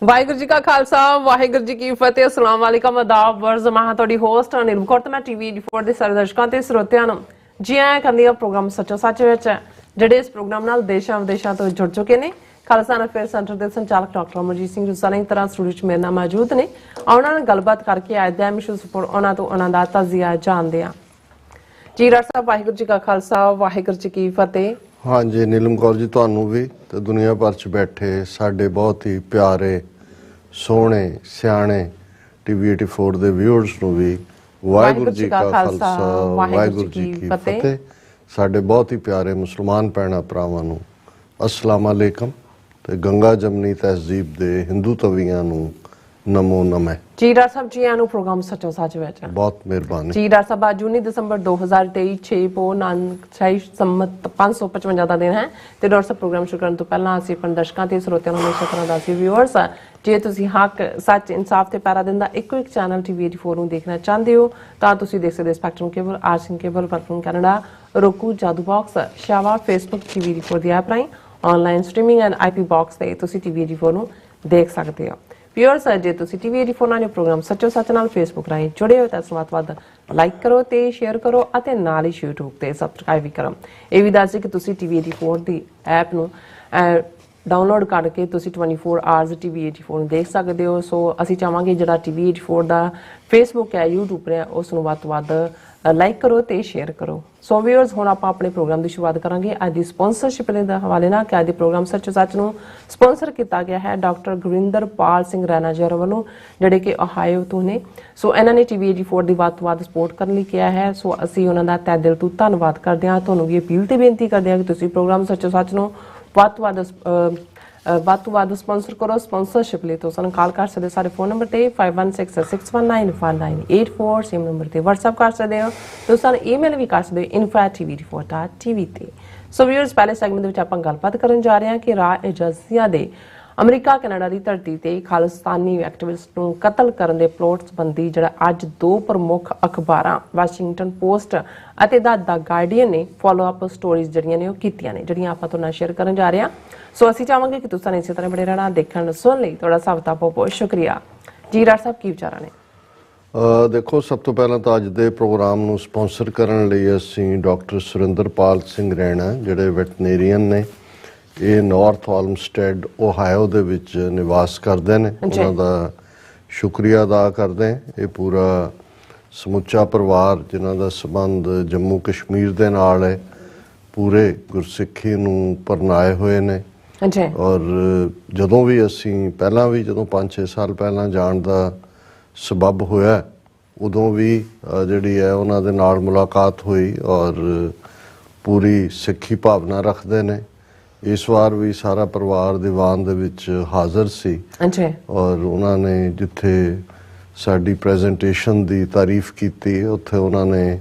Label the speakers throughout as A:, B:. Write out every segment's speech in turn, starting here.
A: वाहिगुरू जी का खालसा वाहिगुरू जी की फतेह। अस्सलाम वालेकुम आदाब वर्ज मैं ਤੁਹਾਡੀ ਹੋਸਟ ਅਨਿਲ ਕੌਰ ਤੇ ਮੈਂ ਟੀਵੀ 84 ਦੇ ਸਾਰੇ ਦਰਸ਼ਕਾਂ ਤੇ ਸਰੋਤਿਆਂ ਨੂੰ ਜੀ ਆਇਆਂ ਕਰਦੀ ਹਾਂ ਪ੍ਰੋਗਰਾਮ ਸੱਚੋ ਸੱਚ ਵਿੱਚ ਜਿਹੜੇ ਇਸ ਪ੍ਰੋਗਰਾਮ ਨਾਲ ਦੇਸ਼ਾਂ ਵਿਦੇਸ਼ਾਂ ਤੋਂ ਜੁੜ ਚੁੱਕੇ ਨੇ। ਖਾਲਸਾ ਅਫੇਅਰ ਸੈਂਟਰ ਦੇ ਸੰਚਾਲਕ ਡਾਕਟਰ ਅਮਰਜੀਤ ਸਿੰਘ ਰੁਸਾਨਾ ਇੱਕ ਤਰ੍ਹਾਂ ਸਟੂਡੀਓ 'ਚ ਮੇਰੇ ਨਾਲ ਮੌਜੂਦ ਨੇ। ਉਹਨਾਂ ਨਾਲ ਗੱਲਬਾਤ ਕਰਕੇ ਅੱਜ ਦਾ ਮਿਸ਼ਨ ਸਪੋਰਟ ਉਹਨਾਂ ਤੋਂ ਉਹਨਾਂ ਦਾ ਤਾਜ਼ੀਆ ਜਾਣਦੇ ਹਾਂ। ਜੀ ਡਾਕਟਰ ਸਾਹਿਬ ਵਾਹਿਗੁਰੂ ਜੀ ਕਾ ਖਾਲਸਾ ਵਾਹਿਗੁਰੂ ਜੀ ਕੀ ਫਤਿਹ।
B: हाँ जी नीलम कौर जी ਤੁਹਾਨੂੰ भी ਤੇ ਦੁਨੀਆ ਭਰ ਚ ਬੈਠੇ ਸਾਡੇ ਬਹੁਤ ਹੀ ਪਿਆਰੇ ਸੋਹਣੇ ਸਿਆਣੇ ਟੀਵੀ 84 ਦੇ ਵਿਊਅਰਸ ਨੂੰ ਵੀ ਵਾਹਿਗੁਰੂ ਜੀ ਕਾ ਖਾਲਸਾ ਵਾਹਿਗੁਰੂ ਜੀ ਕੀ ਫਤਿਹ। ਸਾਡੇ ਬਹੁਤ ਹੀ ਪਿਆਰੇ ਮੁਸਲਮਾਨ ਭੈਣਾਂ ਭਰਾਵਾਂ ਨੂੰ ਅਸਲਾਮ ਅਲੈਕਮ ਤੇ ਗੰਗਾ ਜਮਨੀ ਤਹਿਜ਼ੀਬ ਦੇ ਹਿੰਦੂ ਤਵੀਆਂ ਨੂੰ ਨਮੋ ਨਮः।
A: जी डॉक्टर साहब जी आनू प्रोग्राम सचो सच विच
B: बहुत मेहरबानी
A: जी डॉक्टर साहब। आज 19 दिसंबर 2023 6 पो नानकशाही संमत 555 ਦਾ ਦਿਨ ਹੈ ਤੇ ਡਾਕਟਰ ਸਾਹਿਬ ਪ੍ਰੋਗਰਾਮ ਸ਼ੁਰੂ ਕਰਨ ਤੋਂ ਪਹਿਲਾਂ ਅਸੀਂ ਆਪਣੇ ਦਰਸ਼ਕਾਂ ਤੇ ਸਰੋਤਿਆਂ ਨੂੰ ਹਮੇਸ਼ਾ ਤਰ੍ਹਾਂ ਦੱਸੀ ਵਿਊਅਰਸ ਜੇ ਤੁਸੀਂ ਹੱਕ ਸੱਚ ਇਨਸਾਫ ਤੇ ਪੈਰਾ ਦਿੰਦਾ ਇੱਕੋ ਇੱਕ ਚੈਨਲ ਟੀਵੀ 84 ਨੂੰ ਦੇਖਣਾ ਚਾਹੁੰਦੇ ਹੋ ਤਾਂ ਤੁਸੀਂ ਦੇਖ ਸਕਦੇ spectrum cable RCN cable platform Canada roku Jadoo box Shava Facebook TV 84 ਦੀ ਐਪ ਰਾਹੀਂ online streaming and IP box ਤੇ ਤੁਸੀਂ ਟੀਵੀ 84 ਨੂੰ ਦੇਖ ਸਕਦੇ ਹੋ। ਵਿਊਅਰਸ ਜੇ ਤੁਸੀਂ ਟੀਵੀ 84 ਨਾਲ ਪ੍ਰੋਗਰਾਮ ਸੱਚੋ ਸੱਚ ਨਾਲ ਫੇਸਬੁੱਕ ਰਾਹੀਂ ਜੁੜੇ ਹੋ ਤਾਂ ਇਸ ਨੂੰ ਵੱਧ ਲਾਈਕ ਕਰੋ ਤੇ ਸ਼ੇਅਰ ਕਰੋ ਅਤੇ ਨਾਲ ਹੀ YouTube ਤੇ ਸਬਸਕ੍ਰਾਈਬ ਵੀ ਕਰੋ। ਇਹ ਵੀ ਦੱਸ ਕਿ ਤੁਸੀਂ ਟੀਵੀ 84 ਦੀ ਐਪ ਨੂੰ ਡਾਊਨਲੋਡ ਕਰਕੇ ਤੁਸੀਂ 24 ਆਵਰਸ ਟੀਵੀ 84 ਨੂੰ ਦੇਖ ਸਕਦੇ ਹੋ। ਸੋ ਅਸੀਂ ਚਾਹਾਂਗੇ ਜਿਹੜਾ ਟੀਵੀ 84 ਦਾ ਫੇਸਬੁੱਕ ਹੈ YouTube ਹੈ ਉਸ ਨੂੰ ਵੱਧ ਤੋਂ ਵੱਧ ਲਾਈਕ ਕਰੋ ਤੇ ਸ਼ੇਅਰ ਕਰੋ। ਸੋ ਵਿਊਅਰਸ ਹੁਣ ਆਪਾਂ ਆਪਣੇ ਪ੍ਰੋਗਰਾਮ ਦੀ ਸ਼ੁਰੂਆਤ ਕਰਾਂਗੇ ਅੱਜ ਦੀ ਸਪਾਂਸਰਸ਼ਿਪ ਦੇ ਹਵਾਲੇ ਨਾਲ ਕਿ ਅੱਜ ਦੇ ਪ੍ਰੋਗਰਾਮ ਸੱਚੋ ਸੱਚ ਨੂੰ ਸਪਾਂਸਰ ਕੀਤਾ ਗਿਆ ਹੈ ਡਾਕਟਰ ਗੁਰਿੰਦਰਪਾਲ ਸਿੰਘ ਰੈਣਾ ਜੀ ਵੱਲੋਂ ਜਿਹੜੇ ਕਿ ਓਹਾਇਓ ਤੋਂ ਨੇ। ਸੋ ਇਹਨਾਂ ਨੇ ਟੀਵੀ 84 ਦੀ ਵੱਧ ਤੋਂ ਵੱਧ ਸਪੋਰਟ ਕਰਨ ਲਈ ਕਿਹਾ ਹੈ। ਸੋ ਅਸੀਂ ਉਹਨਾਂ ਦਾ ਤਹਿ ਦਿਲ ਤੋਂ ਧੰਨਵਾਦ ਕਰਦੇ ਹਾਂ। ਤੁਹਾਨੂੰ ਵੀ ਅਪੀਲ ਤੇ ਬੇਨਤੀ ਕਰਦੇ ਹਾਂ ਕਿ ਤੁਸੀਂ ਪ੍ਰੋਗਰਾਮ ਸੱਚੋ ਸੱਚ ਨੂੰ ਵੱਧ ਤੋਂ ਵੱਧ ਸਪਾਂਸਰ ਕਰੋ। ਸਪਾਂਸਰਸ਼ਿਪ ਲਈ ਤੁਸੀਂ ਸਾਨੂੰ ਕਾਲ ਕਰ ਸਕਦੇ ਹੋ ਸਾਡੇ ਫੋਨ ਨੰਬਰ ਤੇ 5166191984 ਸੇਮ ਨੰਬਰ ਤੇ WhatsApp ਕਰ ਸਕਦੇ ਹੋ। ਤੁਸੀਂ ਸਾਨੂੰ ਈਮੇਲ ਵੀ ਕਰ ਸਕਦੇ ਹੋ info@tv84.tv ਤੇ। ਸੋ ਵੀਅਰਸ ਪਹਿਲੇ ਸੈਗਮੈਂਟ ਦੇ ਵਿੱਚ ਆਪਾਂ ਗੱਲਬਾਤ ਕਰਨ ਜਾ ਰਹੇ ਹਾਂ ਕਿ ਰਾਹ ਏਜੰਸੀਆਂ ਦੇ ਅਮਰੀਕਾ ਕੈਨੇਡਾ ਦੀ ਧਰਤੀ ਤੇ ਖਾਲਿਸਤਾਨੀ ਐਕਟਿਵਿਸਟ ਨੂੰ ਕਤਲ ਕਰਨ ਦੇ ਪਲੋਟ ਸੰਬੰਧੀ ਜਿਹੜਾ ਅੱਜ ਦੋ ਪ੍ਰਮੁੱਖ ਅਖਬਾਰਾਂ ਵਾਸ਼ਿੰਗਟਨ ਪੋਸਟ ਅਤੇ ਦਾ ਗਾਰਡੀਅਨ ਨੇ ਫੋਲੋ ਅਪ ਸਟੋਰੀਜ਼ ਜਿਹੜੀਆਂ ਨੇ ਉਹ ਕੀਤੀਆਂ ਨੇ ਜਿਹੜੀਆਂ ਆਪਾਂ ਤੁਹਾਨੂੰ ਸ਼ੇਅਰ ਕਰਨ ਜਾ ਰਹੇ ਹਾਂ। ਸੋ ਅਸੀਂ ਚਾਹਾਂਗੇ ਕਿ ਤੁਸੀਂ ਇਸੇ ਤਰ੍ਹਾਂ ਬੜੇ ਰਹਿਣਾ ਦੇਖਣ ਸੁਣ ਲਈ ਤੁਹਾਡਾ ਸਭ ਦਾ ਬਹੁਤ ਬਹੁਤ ਸ਼ੁਕਰੀਆ। ਜੀ ਡਾਕਟਰ ਸਾਹਿਬ ਕੀ ਵਿਚਾਰਾਂ ਨੇ?
B: ਦੇਖੋ ਸਭ ਤੋਂ ਪਹਿਲਾਂ ਤਾਂ ਅੱਜ ਦੇ ਪ੍ਰੋਗਰਾਮ ਨੂੰ ਸਪਾਂਸਰ ਕਰਨ ਲਈ ਅਸੀਂ ਡਾਕਟਰ ਸੁਰਿੰਦਰਪਾਲ ਸਿੰਘ ਰੈਣਾ ਜਿਹੜੇ ਵੈਟਨੇਰੀਅਨ ਨੇ ਇਹ ਨਾਰਥ ਆਲਮਸਟੈਡ ਓਹਾਇਓ ਦੇ ਵਿੱਚ ਨਿਵਾਸ ਕਰਦੇ ਨੇ ਉਹਨਾਂ ਦਾ ਸ਼ੁਕਰੀਆ ਅਦਾ ਕਰਦੇ। ਇਹ ਪੂਰਾ ਸਮੁੱਚਾ ਪਰਿਵਾਰ ਜਿਨ੍ਹਾਂ ਦਾ ਸੰਬੰਧ ਜੰਮੂ ਕਸ਼ਮੀਰ ਦੇ ਨਾਲ ਹੈ ਪੂਰੇ ਗੁਰਸਿੱਖੀ ਨੂੰ ਪਰਨਾਏ ਹੋਏ ਨੇ। ਔਰ ਜਦੋਂ ਵੀ ਅਸੀਂ ਪਹਿਲਾਂ ਵੀ ਜਦੋਂ 5-6 ਸਾਲ ਪਹਿਲਾਂ ਜਾਣ ਦਾ ਸਬੱਬ ਹੋਇਆ ਉਦੋਂ ਵੀ ਜਿਹੜੀ ਹੈ ਉਹਨਾਂ ਦੇ ਨਾਲ ਮੁਲਾਕਾਤ ਹੋਈ ਔਰ ਪੂਰੀ ਸਿੱਖੀ ਭਾਵਨਾ ਰੱਖਦੇ ਨੇ। ਇਸ ਵਾਰ ਵੀ ਸਾਰਾ ਪਰਿਵਾਰ ਦੀਵਾਨ ਦੇ ਵਿੱਚ ਹਾਜ਼ਰ ਸੀ ਔਰ ਉਹਨਾਂ ਨੇ ਜਿੱਥੇ ਸਾਡੀ ਪ੍ਰੈਜੈਂਟੇਸ਼ਨ ਦੀ ਤਾਰੀਫ ਕੀਤੀ ਉੱਥੇ ਉਹਨਾਂ ਨੇ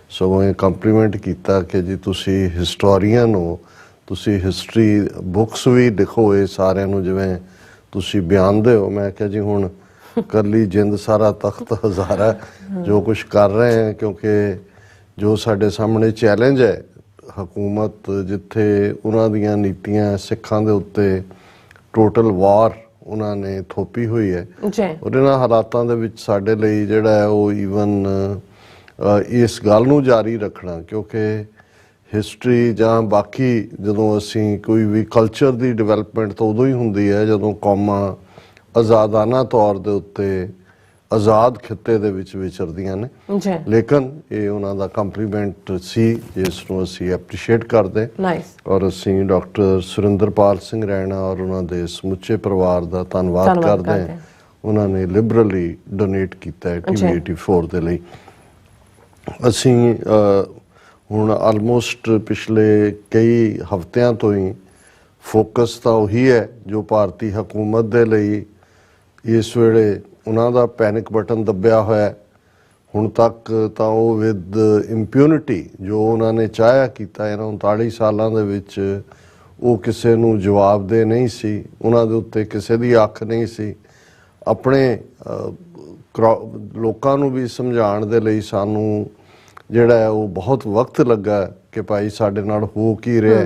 B: ਸਗੋਂ ਇਹ ਕੰਪਲੀਮੈਂਟ ਕੀਤਾ ਕਿ ਜੀ ਤੁਸੀਂ ਹਿਸਟੋਰੀਅਨ ਹੋ ਤੁਸੀਂ ਹਿਸਟਰੀ ਬੁੱਕਸ ਵੀ ਲਿਖੋ ਇਹ ਸਾਰਿਆਂ ਨੂੰ ਜਿਵੇਂ ਤੁਸੀਂ ਬਿਆਨਦੇ ਹੋ। ਮੈਂ ਕਿਹਾ ਜੀ ਹੁਣ ਕਰਲੀ ਜਿੰਦ ਸਾਰਾ ਤਖਤ ਹਜ਼ਾਰਾ ਜੋ ਕੁਛ ਕਰ ਰਹੇ ਹਾਂ ਕਿਉਂਕਿ ਜੋ ਸਾਡੇ ਸਾਹਮਣੇ ਚੈਲੰਜ ਹੈ ਹਕੂਮਤ ਜਿੱਥੇ ਉਹਨਾਂ ਦੀਆਂ ਨੀਤੀਆਂ ਸਿੱਖਾਂ ਦੇ ਉੱਤੇ ਟੋਟਲ ਵਾਰ ਉਹਨਾਂ ਨੇ ਥੋਪੀ ਹੋਈ ਹੈ ਔਰ ਇਹਨਾਂ ਹਾਲਾਤਾਂ ਦੇ ਵਿੱਚ ਸਾਡੇ ਲਈ ਜਿਹੜਾ ਹੈ ਉਹ ਈਵਨ ਇਸ ਗੱਲ ਨੂੰ ਜਾਰੀ ਰੱਖਣਾ ਕਿਉਂਕਿ ਹਿਸਟਰੀ ਜਾਂ ਬਾਕੀ ਜਦੋਂ ਅਸੀਂ ਕੋਈ ਵੀ ਕਲਚਰ ਦੀ ਡਿਵੈਲਪਮੈਂਟ ਤਾਂ ਉਦੋਂ ਹੀ ਹੁੰਦੀ ਹੈ ਜਦੋਂ ਕੌਮਾਂ ਆਜ਼ਾਦਾਨਾ ਤੌਰ ਦੇ ਉੱਤੇ ਆਜ਼ਾਦ ਖਿੱਤੇ ਦੇ ਵਿੱਚ ਵਿਚਰਦੀਆਂ ਨੇ। ਲੇਕਿਨ ਇਹ ਉਹਨਾਂ ਦਾ ਕੰਪਲੀਮੈਂਟ ਸੀ ਜਿਸ ਨੂੰ ਅਸੀਂ ਐਪਰੀਸ਼ੀਏਟ ਕਰਦੇ ਔਰ ਅਸੀਂ ਡਾਕਟਰ ਸੁਰਿੰਦਰਪਾਲ ਸਿੰਘ ਰੈਣਾ ਔਰ ਉਹਨਾਂ ਦੇ ਸਮੁੱਚੇ ਪਰਿਵਾਰ ਦਾ ਧੰਨਵਾਦ ਕਰਦੇ ਹਾਂ। ਉਹਨਾਂ ਨੇ ਲਿਬਰਲੀ ਡੋਨੇਟ ਕੀਤਾ ਹੈ ਟੀਵੀ 84 ਦੇ ਲਈ। ਅਸੀਂ ਹੁਣ ਆਲਮੋਸਟ ਪਿਛਲੇ ਕਈ ਹਫ਼ਤਿਆਂ ਤੋਂ ਹੀ ਫੋਕਸ ਤਾਂ ਉਹੀ ਹੈ ਜੋ ਭਾਰਤੀ ਹਕੂਮਤ ਦੇ ਲਈ ਇਸ ਵੇਲੇ ਉਹਨਾਂ ਦਾ ਪੈਨਿਕ ਬਟਨ ਦੱਬਿਆ ਹੋਇਆ ਹੁਣ ਤੱਕ ਤਾਂ ਉਹ ਵਿਦ ਇੰਪਿਊਨਿਟੀ ਜੋ ਉਹਨਾਂ ਨੇ ਚਾਹਿਆ ਕੀਤਾ ਇਹਨਾਂ 39 ਸਾਲਾਂ ਦੇ ਵਿੱਚ ਉਹ ਕਿਸੇ ਨੂੰ ਜਵਾਬਦੇਹ ਨਹੀਂ ਸੀ ਉਹਨਾਂ ਦੇ ਉੱਤੇ ਕਿਸੇ ਦੀ ਅੱਖ ਨਹੀਂ ਸੀ। ਆਪਣੇ ਲੋਕਾਂ ਨੂੰ ਵੀ ਸਮਝਾਉਣ ਦੇ ਲਈ ਸਾਨੂੰ ਜਿਹੜਾ ਹੈ ਉਹ ਬਹੁਤ ਵਕਤ ਲੱਗਾ ਕਿ ਭਾਈ ਸਾਡੇ ਨਾਲ ਹੋ ਕੀ ਰਿਹਾ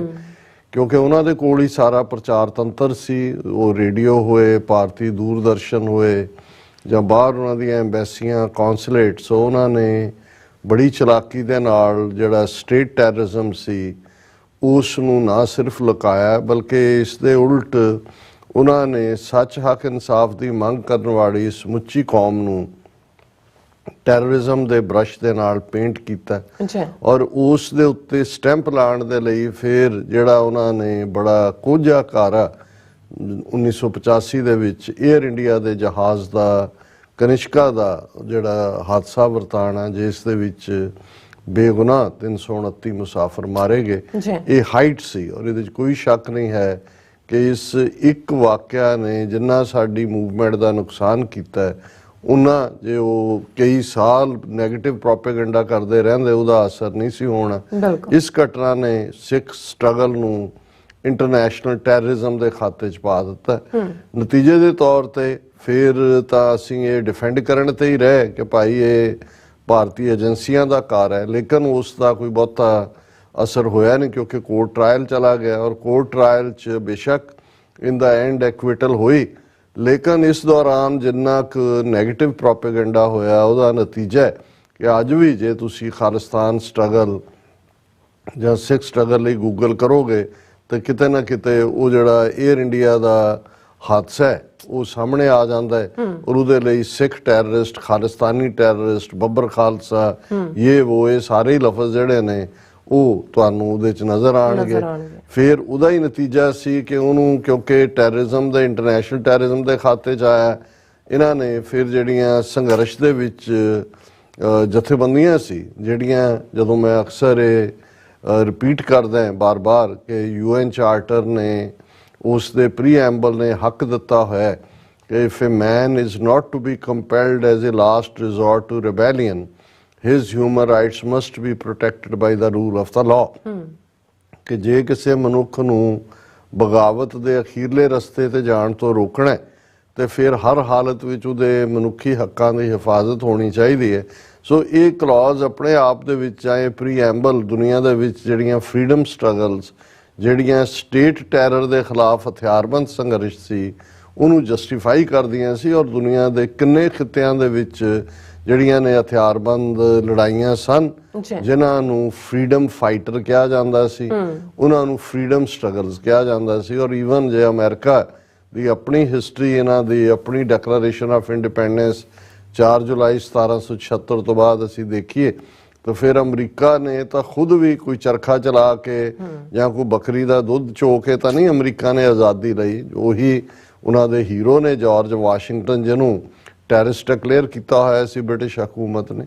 B: ਕਿਉਂਕਿ ਉਹਨਾਂ ਦੇ ਕੋਲ ਹੀ ਸਾਰਾ ਪ੍ਰਚਾਰ ਤੰਤਰ ਸੀ। ਉਹ ਰੇਡੀਓ ਹੋਏ, ਭਾਰਤੀ ਦੂਰਦਰਸ਼ਨ ਹੋਏ ਜਾਂ ਬਾਹਰ ਉਹਨਾਂ ਦੀਆਂ ਐਮਬੈਸੀਆਂ, ਕੌਂਸੂਲੇਟਸ, ਉਹਨਾਂ ਨੇ ਬੜੀ ਚਲਾਕੀ ਦੇ ਨਾਲ ਜਿਹੜਾ ਸਟੇਟ ਟੈਰਰਿਜ਼ਮ ਸੀ ਉਸ ਨੂੰ ਨਾ ਸਿਰਫ ਲੁਕਾਇਆ, ਬਲਕਿ ਇਸ ਦੇ ਉਲਟ ਉਹਨਾਂ ਨੇ ਸੱਚ, ਹੱਕ, ਇਨਸਾਫ ਦੀ ਮੰਗ ਕਰਨ ਵਾਲੀ ਸਮੁੱਚੀ ਕੌਮ ਨੂੰ ਟੈਰਰਿਜ਼ਮ ਦੇ ਬ੍ਰਸ਼ ਦੇ ਨਾਲ ਪੇਂਟ ਕੀਤਾ। ਔਰ ਉਸ ਦੇ ਉੱਤੇ ਸਟੈਂਪ ਲਾਉਣ ਦੇ ਲਈ ਫਿਰ ਜਿਹੜਾ ਉਹਨਾਂ ਨੇ ਬੜਾ ਕੋਝਾ ਕਾਰਾ 1985 ਦੇ ਵਿੱਚ ਏਅਰ ਇੰਡੀਆ ਦੇ ਜਹਾਜ਼ ਦਾ, ਕਨਿਸ਼ਕਾ ਦਾ ਜਿਹੜਾ ਹਾਦਸਾ ਵਰਤਾਣਾ, ਜਿਸ ਦੇ ਵਿੱਚ ਬੇਗੁਨਾਹ 329 ਮੁਸਾਫਰ ਮਾਰੇ ਗਏ, ਇਹ ਹਾਈਟ ਸੀ। ਔਰ ਇਹਦੇ 'ਚ ਕੋਈ ਸ਼ੱਕ ਨਹੀਂ ਹੈ ਕਿ ਇਸ ਇੱਕ ਵਾਕਿਆ ਨੇ ਜਿੰਨਾ ਸਾਡੀ ਮੂਵਮੈਂਟ ਦਾ ਨੁਕਸਾਨ ਕੀਤਾ ਹੈ, ਉਹਨਾਂ ਜੇ ਉਹ ਕਈ ਸਾਲ ਨੈਗੇਟਿਵ ਪ੍ਰੋਪੇਗੈਂਡਾ ਕਰਦੇ ਰਹਿੰਦੇ ਉਹਦਾ ਅਸਰ ਨਹੀਂ ਸੀ ਹੋਣਾ। ਇਸ ਘਟਨਾ ਨੇ ਸਿੱਖ ਸਟਰਗਲ ਨੂੰ ਇੰਟਰਨੈਸ਼ਨਲ ਟੈਰਰਿਜ਼ਮ ਦੇ ਖਾਤੇ 'ਚ ਪਾ ਦਿੱਤਾ। ਨਤੀਜੇ ਦੇ ਤੌਰ ਤੇ ਫਿਰ ਤਾਂ ਅਸੀਂ ਇਹ ਡਿਫੈਂਡ ਕਰਨ ਤੇ ਹੀ ਰਹੇ ਕਿ ਭਾਈ ਇਹ ਭਾਰਤੀ ਏਜੰਸੀਆਂ ਦਾ ਕਾਰ ਹੈ, ਲੇਕਿਨ ਉਸ ਦਾ ਕੋਈ ਬਹੁਤਾ ਅਸਰ ਹੋਇਆ ਨਹੀਂ ਕਿਉਂਕਿ ਕੋਰਟ ਟਰਾਇਲ ਚਲਾ ਗਿਆ। ਔਰ ਕੋਰਟ ਟਰਾਇਲ 'ਚ ਬੇਸ਼ੱਕ ਇਨ ਦਾ ਐਂਡ ਐਕਵਿਟਲ ਹੋਈ, ਲੇਕਿਨ ਇਸ ਦੌਰਾਨ ਜਿੰਨਾ ਕੁ ਨੈਗੇਟਿਵ ਪ੍ਰੋਪੇਗੈਂਡਾ ਹੋਇਆ ਉਹਦਾ ਨਤੀਜਾ ਹੈ ਕਿ ਅੱਜ ਵੀ ਜੇ ਤੁਸੀਂ ਖਾਲਿਸਤਾਨ ਸਟਰਗਲ ਜਾਂ ਸਿੱਖ ਸਟਰਗਲ ਲਈ ਗੂਗਲ ਕਰੋਗੇ ਤਾਂ ਕਿਤੇ ਨਾ ਕਿਤੇ ਉਹ ਜਿਹੜਾ ਏਅਰ ਇੰਡੀਆ ਦਾ ਹਾਦਸਾ ਹੈ ਉਹ ਸਾਹਮਣੇ ਆ ਜਾਂਦਾ ਹੈ। ਔਰ ਉਹਦੇ ਲਈ ਸਿੱਖ ਟੈਰਰਿਸਟ, ਖਾਲਿਸਤਾਨੀ ਟੈਰਰਿਸਟ, ਬੱਬਰ ਖਾਲਸਾ, ਇਹ ਸਾਰੇ ਲਫ਼ਜ਼ ਜਿਹੜੇ ਨੇ ਉਹ ਤੁਹਾਨੂੰ ਉਹਦੇ 'ਚ ਨਜ਼ਰ ਆਉਣਗੇ। ਫਿਰ ਉਹਦਾ ਹੀ ਨਤੀਜਾ ਸੀ ਕਿ ਉਹਨੂੰ, ਕਿਉਂਕਿ ਟੈਰਰਿਜ਼ਮ ਦੇ, ਇੰਟਰਨੈਸ਼ਨਲ ਟੈਰਰਿਜ਼ਮ ਦੇ ਖਾਤੇ 'ਚ ਆਇਆ, ਇਹਨਾਂ ਨੇ ਫਿਰ ਜਿਹੜੀਆਂ ਸੰਘਰਸ਼ ਦੇ ਵਿੱਚ ਜਥੇਬੰਦੀਆਂ ਸੀ, ਜਿਹੜੀਆਂ, ਜਦੋਂ ਮੈਂ ਅਕਸਰ ਇਹ ਰਿਪੀਟ ਕਰਦਾ ਬਾਰ-ਬਾਰ ਕਿ UN ਚਾਰਟਰ ਨੇ ਉਸ ਦੇ ਪ੍ਰੀਐਂਬਲ ਨੇ ਹੱਕ ਦਿੱਤਾ ਹੋਇਆ ਕਿ if a man is not to be compelled as a last resort to rebellion, his human rights must be protected by the rule of the law। ਕਿ ਜੇ ਕਿਸੇ ਮਨੁੱਖ ਨੂੰ ਬਗਾਵਤ ਦੇ ਅਖੀਰਲੇ ਰਸਤੇ ਤੇ ਜਾਣ ਤੋਂ ਰੋਕਣਾ ਤੇ ਫਿਰ ਹਰ ਹਾਲਤ ਵਿੱਚ ਉਹਦੇ ਮਨੁੱਖੀ ਹੱਕਾਂ ਦੀ ਹਿਫਾਜ਼ਤ ਹੋਣੀ ਚਾਹੀਦੀ ਹੈ। ਸੋ ਇਹ ਕਲੌਜ਼ ਆਪਣੇ ਆਪ ਦੇ ਵਿੱਚ ਆਏ ਪ੍ਰੀਐਂਬਲ ਦੁਨੀਆ ਦੇ ਵਿੱਚ ਜਿਹੜੀਆਂ ਫਰੀडम ਸਟਰਗਲਸ, ਜਿਹੜੀਆਂ ਸਟੇਟ ਟੈਰਰ ਦੇ ਖਿਲਾਫ ਹਥਿਆਰਬੰਦ ਸੰਘਰਸ਼ ਸੀ, ਉਹਨੂੰ ਜਸਟੀਫਾਈ ਕਰਦੀਆਂ ਸੀ। ਔਰ ਦੁਨੀਆ ਦੇ ਕਿੰਨੇ ਖਿੱਤਿਆਂ ਦੇ ਵਿੱਚ ਜਿਹੜੀਆਂ ਨੇ ਹਥਿਆਰਬੰਦ ਲੜਾਈਆਂ ਸਨ, ਜਿਨ੍ਹਾਂ ਨੂੰ ਫਰੀडम ਫਾਈਟਰ ਕਿਹਾ ਜਾਂਦਾ ਸੀ, ਉਹਨਾਂ ਨੂੰ ਫਰੀडम ਸਟਰਗਲਸ ਕਿਹਾ ਜਾਂਦਾ ਸੀ। ਔਰ ਈਵਨ ਜੇ ਅਮਰੀਕਾ ਦੀ ਆਪਣੀ ਹਿਸਟਰੀ, ਇਹਨਾਂ ਦੀ ਆਪਣੀ ਡੈਕਲੇਰੇਸ਼ਨ ਆਫ ਇੰਡੀਪੈਂਡੈਂਸ 4 ਜੁਲਾਈ 1776 ਤੋਂ ਬਾਅਦ ਅਸੀਂ ਦੇਖੀਏ ਤਾਂ ਫਿਰ ਅਮਰੀਕਾ ਨੇ ਤਾਂ ਖੁਦ ਵੀ ਕੋਈ ਚਰਖਾ ਚਲਾ ਕੇ ਜਾਂ ਕੋਈ ਬੱਕਰੀ ਦਾ ਦੁੱਧ ਚੋ ਕੇ ਤਾਂ ਨਹੀਂ ਅਮਰੀਕਾ ਨੇ ਆਜ਼ਾਦੀ ਲਈ। ਉਹੀ ਉਹਨਾਂ ਦੇ ਹੀਰੋ ਨੇ ਜਾਰਜ ਵਾਸ਼ਿੰਗਟਨ, ਜਿਹਨੂੰ ਟੈਰਰਿਸਟ ਡਿਕਲੇਅਰ ਕੀਤਾ ਹੋਇਆ ਸੀ ਬ੍ਰਿਟਿਸ਼ ਹਕੂਮਤ ਨੇ।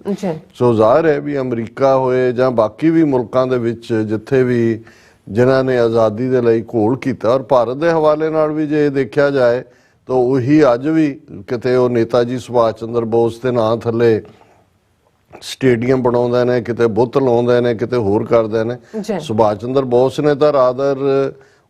B: ਸੋ ਜ਼ਾਹਿਰ ਹੈ ਵੀ ਅਮਰੀਕਾ ਹੋਏ ਜਾਂ ਬਾਕੀ ਵੀ ਮੁਲਕਾਂ ਦੇ ਵਿੱਚ ਜਿੱਥੇ ਵੀ ਜਿਨ੍ਹਾਂ ਨੇ ਆਜ਼ਾਦੀ ਦੇ ਲਈ ਘੋਲ ਕੀਤਾ, ਔਰ ਭਾਰਤ ਦੇ ਹਵਾਲੇ ਨਾਲ ਵੀ ਜੇ ਦੇਖਿਆ ਜਾਏ ਤਾਂ ਉਹੀ ਅੱਜ ਵੀ ਕਿਤੇ ਉਹ ਨੇਤਾ ਜੀ ਸੁਭਾਸ਼ ਚੰਦਰ ਬੋਸ ਦੇ ਨਾਂ ਥੱਲੇ ਸਟੇਡੀਅਮ ਬਣਾਉਂਦੇ ਨੇ, ਕਿਤੇ ਬੁੱਤ ਲਾਉਂਦੇ ਨੇ, ਕਿਤੇ ਹੋਰ ਕਰਦੇ ਨੇ। ਸੁਭਾਸ਼ ਚੰਦਰ ਬੋਸ ਨੇ ਤਾਂ ਰਾਦਰ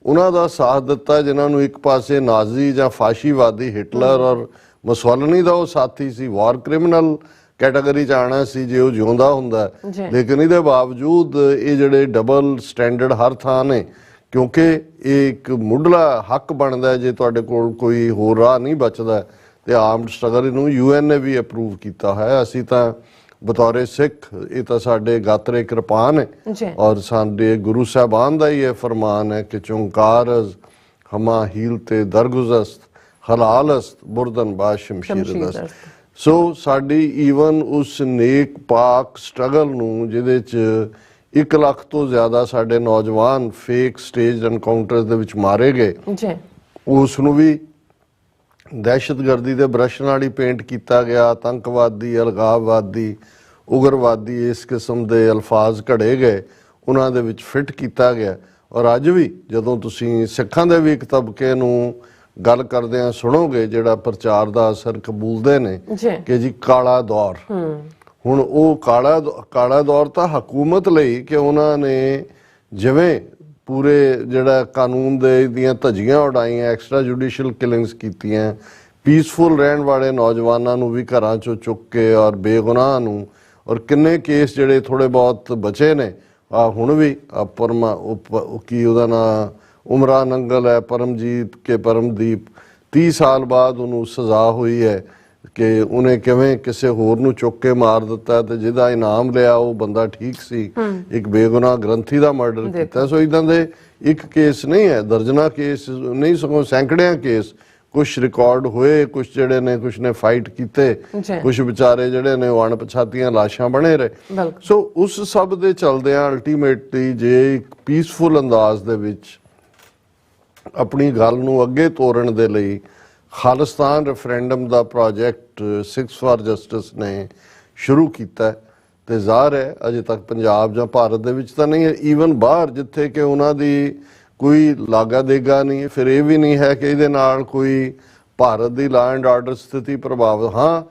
B: ਉਹਨਾਂ ਦਾ ਸਾਥ ਦਿੱਤਾ ਜਿਨ੍ਹਾਂ ਨੂੰ ਇੱਕ ਪਾਸੇ ਨਾਜ਼ੀ ਜਾਂ ਫਾਸ਼ੀਵਾਦੀ ਹਿਟਲਰ ਔਰ ਮੁਸੋਲਿਨੀ ਦਾ ਉਹ ਸਾਥੀ ਸੀ, ਵਾਰ ਕ੍ਰਿਮੀਨਲ ਕੈਟਾਗਰੀ 'ਚ ਆਉਣਾ ਸੀ ਜੇ ਉਹ ਜਿਉਂਦਾ ਹੁੰਦਾ। ਲੇਕਿਨ ਇਹਦੇ ਬਾਵਜੂਦ ਇਹ ਜਿਹੜੇ ਡਬਲ ਸਟੈਂਡਰਡ ਹਰ ਥਾਂ ਨੇ, ਕਿਉਂਕਿ ਇਹ ਇੱਕ ਮੁੱਢਲਾ ਹੱਕ ਬਣਦਾ ਜੇ ਤੁਹਾਡੇ ਕੋਲ ਕੋਈ ਹੋਰ ਰਾਹ ਨਹੀਂ ਬਚਦਾ ਤੇ ਆਰਮਡ ਸਟਰਗਲ ਨੂੰ UN ਨੇ ਵੀ ਅਪਰੂਵ ਕੀਤਾ ਹੈ। ਅਸੀਂ ਤਾਂ ਬਤੌਰੇ ਸਿੱਖ, ਇਹ ਤਾਂ ਸਾਡੇ ਗਾਤਰੇ ਕਿਰਪਾਨ ਹੈ ਔਰ ਸਾਡੇ ਗੁਰੂ ਸਾਹਿਬਾਨ ਦਾ ਹੀ ਇਹ ਫਰਮਾਨ ਹੈ ਕਿ ਚੁੰਕਾਰਜ਼ ਹਮਾ ਹੀਲ ਤੇ ਦਰਗੁਜ਼ਸਤ ਹਲਾਲਸਤ ਬੁਰਦਨ ਬਾਦ ਸ਼ਮਸ਼ੀਰ ਦਸਤ। ਸੋ ਸਾਡੀ ਈਵਨ ਉਸ ਨੇਕ ਪਾਕ ਸਟਰਗਲ ਨੂੰ, ਜਿਹਦੇ 'ਚ 1 ਲੱਖ ਤੋਂ ਜ਼ਿਆਦਾ ਸਾਡੇ ਨੌਜਵਾਨ ਫੇਕ ਸਟੇਜ ਐਨਕਾਊਂਟਰਸ ਦੇ ਵਿੱਚ ਮਾਰੇ ਗਏ, ਉਸ ਨੂੰ ਵੀ ਦਹਿਸ਼ਤਗਰਦੀ ਦੇ ਬ੍ਰਸ਼ ਨਾਲ ਹੀ ਪੇਂਟ ਕੀਤਾ ਗਿਆ। ਆਤੰਕਵਾਦੀ, ਅਲਗਾਵਵਾਦੀ, ਉਗਰਵਾਦੀ, ਇਸ ਕਿਸਮ ਦੇ ਅਲਫਾਜ਼ ਘੜੇ ਗਏ, ਉਹਨਾਂ ਦੇ ਵਿੱਚ ਫਿੱਟ ਕੀਤਾ ਗਿਆ। ਔਰ ਅੱਜ ਵੀ ਜਦੋਂ ਤੁਸੀਂ ਸਿੱਖਾਂ ਦੇ ਵੀ ਇੱਕ ਤਬਕੇ ਨੂੰ ਗੱਲ ਕਰਦਿਆਂ ਸੁਣੋਗੇ ਜਿਹੜਾ ਪ੍ਰਚਾਰ ਦਾ ਅਸਰ ਕਬੂਲਦੇ ਨੇ ਕਿ ਜੀ ਕਾਲਾ ਦੌਰ, ਹੁਣ ਉਹ ਕਾਲਾ ਦੌਰ ਤਾਂ ਹਕੂਮਤ ਲਈ ਕਿ ਉਹਨਾਂ ਨੇ ਜਿਵੇਂ ਪੂਰੇ ਜਿਹੜਾ ਕਾਨੂੰਨ ਦੇ ਦੀਆਂ ਧੱਜੀਆਂ ਉਡਾਈਆਂ, ਐਕਸਟਰਾ ਜੁਡੀਸ਼ੀਅਲ ਕਿਲਿੰਗਸ ਕੀਤੀਆਂ, ਪੀਸਫੁਲ ਰਹਿਣ ਵਾਲੇ ਨੌਜਵਾਨਾਂ ਨੂੰ ਵੀ ਘਰਾਂ 'ਚੋਂ ਚੁੱਕ ਕੇ ਔਰ ਬੇਗੁਨਾਹ ਨੂੰ, ਔਰ ਕਿੰਨੇ ਕੇਸ ਜਿਹੜੇ ਥੋੜੇ ਬਹੁਤ ਬਚੇ ਨੇ ਹੁਣ ਵੀ ਕੀ ਉਹਦਾ ਨਾਂ ਉਮਰਾ ਨੰਗਲ ਹੈ, ਪਰਮਜੀਤ ਕੇ ਪਰਮਦੀਪ, 30 ਸਾਲ ਬਾਅਦ ਉਹਨੂੰ ਸਜ਼ਾ ਹੋਈ ਹੈ ਕਿ ਉਹਨੇ ਕਿਵੇਂ ਕਿਸੇ ਹੋਰ ਨੂੰ ਚੁੱਕ ਕੇ ਮਾਰ ਦਿੱਤਾ ਤੇ ਜਿਹਦਾ ਇਨਾਮ ਲਿਆ ਉਹ ਬੰਦਾ ਠੀਕ ਸੀ, ਇੱਕ ਬੇਗੁਨਾਹ ਗ੍ਰੰਥੀ ਦਾ ਮਰਡਰ ਕੀਤਾ। ਸੋ ਇਦਾਂ ਦੇ ਇੱਕ ਕੇਸ ਨਹੀਂ ਹੈ, ਦਰਜਨਾਂ ਕੇਸ ਨਹੀਂ, ਸਗੋਂ ਸੈਂਕੜਿਆਂ ਕੇਸ, ਕੁਛ ਰਿਕਾਰਡ ਹੋਏ, ਕੁਛ ਜਿਹੜੇ ਨੇ ਕੁਛ ਨੇ ਫਾਈਟ ਕੀਤੇ, ਕੁਛ ਵਿਚਾਰੇ ਜਿਹੜੇ ਨੇ ਉਹ ਅਣਪਛਾਤੀਆਂ ਲਾਸ਼ਾਂ ਬਣੇ ਰਹੇ। ਸੋ ਉਸ ਸਭ ਦੇ ਚਲਦਿਆਂ ਅਲਟੀਮੇਟਲੀ ਜੇ ਇੱਕ ਪੀਸਫੁਲ ਅੰਦਾਜ਼ ਦੇ ਵਿੱਚ ਆਪਣੀ ਗੱਲ ਨੂੰ ਅੱਗੇ ਤੋਰਨ ਦੇ ਲਈ Khalistan referendum the project Sikhs for justice ਨੇ ਸ਼ੁਰੂ ਕੀਤਾ ਤੇ ਜ਼ਾਹਰ ਹੈ ਅਜੇ ਤੱਕ ਪੰਜਾਬ ਜਾਂ ਭਾਰਤ ਦੇ ਵਿੱਚ ਤਾਂ ਨਹੀਂ ਹੈ, ਈਵਨ ਬਾਹਰ ਜਿੱਥੇ ਕਿ ਉਹਨਾਂ ਦੀ ਕੋਈ ਲਾਗਾ ਦੇਗਾ ਨਹੀਂ, ਫਿਰ ਇਹ ਵੀ ਨਹੀਂ ਹੈ ਕਿ ਇਹਦੇ ਨਾਲ ਕੋਈ ਭਾਰਤ ਦੀ ਲਾ ਐਂਡ ਆਰਡਰ ਸਥਿਤੀ ਪ੍ਰਭਾਵਿਤ। ਹਾਂ,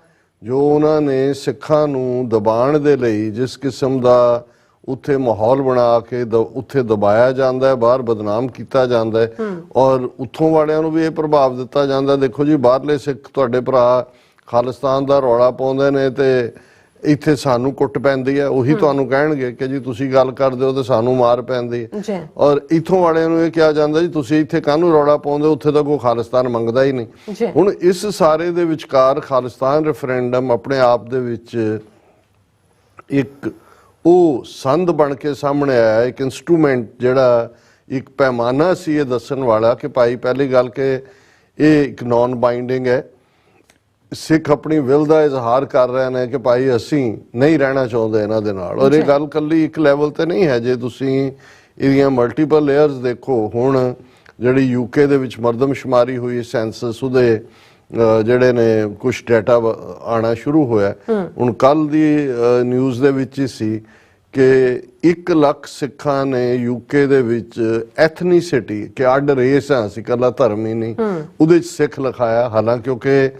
B: ਜੋ ਉਹਨਾਂ ਨੇ ਸਿੱਖਾਂ ਨੂੰ ਦਬਾਉਣ ਦੇ ਲਈ ਜਿਸ ਕਿਸਮ ਦਾ ਉੱਥੇ ਮਾਹੌਲ ਬਣਾ ਕੇ ਉੱਥੇ ਦਬਾਇਆ ਜਾਂਦਾ ਹੈ, ਬਾਹਰ ਬਦਨਾਮ ਕੀਤਾ ਜਾਂਦਾ ਹੈ ਔਰ ਉੱਥੋਂ ਵਾਲਿਆਂ ਨੂੰ ਵੀ ਇਹ ਪ੍ਰਭਾਵ ਦਿੱਤਾ ਜਾਂਦਾ। ਦੇਖੋ ਜੀ, ਬਾਹਰਲੇ ਸਿੱਖ ਤੁਹਾਡੇ ਭਰਾ ਖਾਲਿਸਤਾਨ ਦਾ ਰੌਲਾ ਪਾਉਂਦੇ ਨੇ ਤੇ ਇੱਥੇ ਸਾਨੂੰ ਕੁੱਟ ਪੈਂਦੀ ਹੈ, ਉਹੀ ਤੁਹਾਨੂੰ ਕਹਿਣਗੇ ਕਿ ਜੀ ਤੁਸੀਂ ਗੱਲ ਕਰਦੇ ਹੋ ਤੇ ਸਾਨੂੰ ਮਾਰ ਪੈਂਦੀ ਹੈ। ਔਰ ਇੱਥੋਂ ਵਾਲਿਆਂ ਨੂੰ ਇਹ ਕਿਹਾ ਜਾਂਦਾ ਜੀ ਤੁਸੀਂ ਇੱਥੇ ਕਾਹਨੂੰ ਰੌਲਾ ਪਾਉਂਦੇ ਹੋ, ਉੱਥੇ ਤਾਂ ਕੋਈ ਖਾਲਿਸਤਾਨ ਮੰਗਦਾ ਹੀ ਨਹੀਂ। ਹੁਣ ਇਸ ਸਾਰੇ ਦੇ ਵਿਚਕਾਰ ਖਾਲਿਸਤਾਨ ਰੈਫਰੈਂਡਮ ਆਪਣੇ ਆਪ ਦੇ ਵਿੱਚ ਇੱਕ ਉਹ ਸੰਦ ਬਣ ਕੇ ਸਾਹਮਣੇ ਆਇਆ, ਇੱਕ ਇਨਸਟਰੂਮੈਂਟ ਜਿਹੜਾ ਇੱਕ ਪੈਮਾਨਾ ਸੀ ਇਹ ਦੱਸਣ ਵਾਲਾ ਕਿ ਭਾਈ ਪਹਿਲੀ ਗੱਲ ਕਿ ਇਹ ਇੱਕ ਨਾਨ ਬਾਈਂਡਿੰਗ ਹੈ, ਸਿੱਖ ਆਪਣੀ ਵਿਲ ਦਾ ਇਜ਼ਹਾਰ ਕਰ ਰਹੇ ਨੇ ਕਿ ਭਾਈ ਅਸੀਂ ਨਹੀਂ ਰਹਿਣਾ ਚਾਹੁੰਦੇ ਇਹਨਾਂ ਦੇ ਨਾਲ। ਔਰ ਇਹ ਗੱਲ ਕੱਲੀ ਇੱਕ ਲੈਵਲ ਤੇ ਨਹੀਂ ਹੈ, ਜੇ ਤੁਸੀਂ ਇਹਦੀਆਂ ਮਲਟੀਪਲ ਲੇਅਰਸ ਦੇਖੋ, ਹੁਣ ਜਿਹੜੀ ਯੂਕੇ ਦੇ ਵਿੱਚ ਮਰਦਮਸ਼ੁਮਾਰੀ ਹੋਈ ਸੈਂਸਸ, ਉਹਦੇ ਜਿਹੜੇ ਨੇ ਕੁਝ ਡਾਟਾ ਆਣਾ ਸ਼ੁਰੂ ਹੋਇਆ। ਹੁਣ ਕੱਲ ਦੀ ਨਿਊਜ਼ ਦੇ ਵਿੱਚ ਹੀ ਸੀ ਕਿ 1 ਲੱਖ ਸਿੱਖਾਂ ਨੇ ਯੂਕੇ ਦੇ ਵਿੱਚ ਐਥਨੀਸਿਟੀ ਕਿ ਅੱਡ ਰੇਸ ਆ, ਅਸੀਂ ਇਕੱਲਾ ਧਰਮ ਹੀ ਨਹੀਂ, ਉਹਦੇ 'ਚ ਸਿੱਖ ਲਿਖਾਇਆ। ਹਾਲਾਂਕਿ ਕਿਉਂਕਿ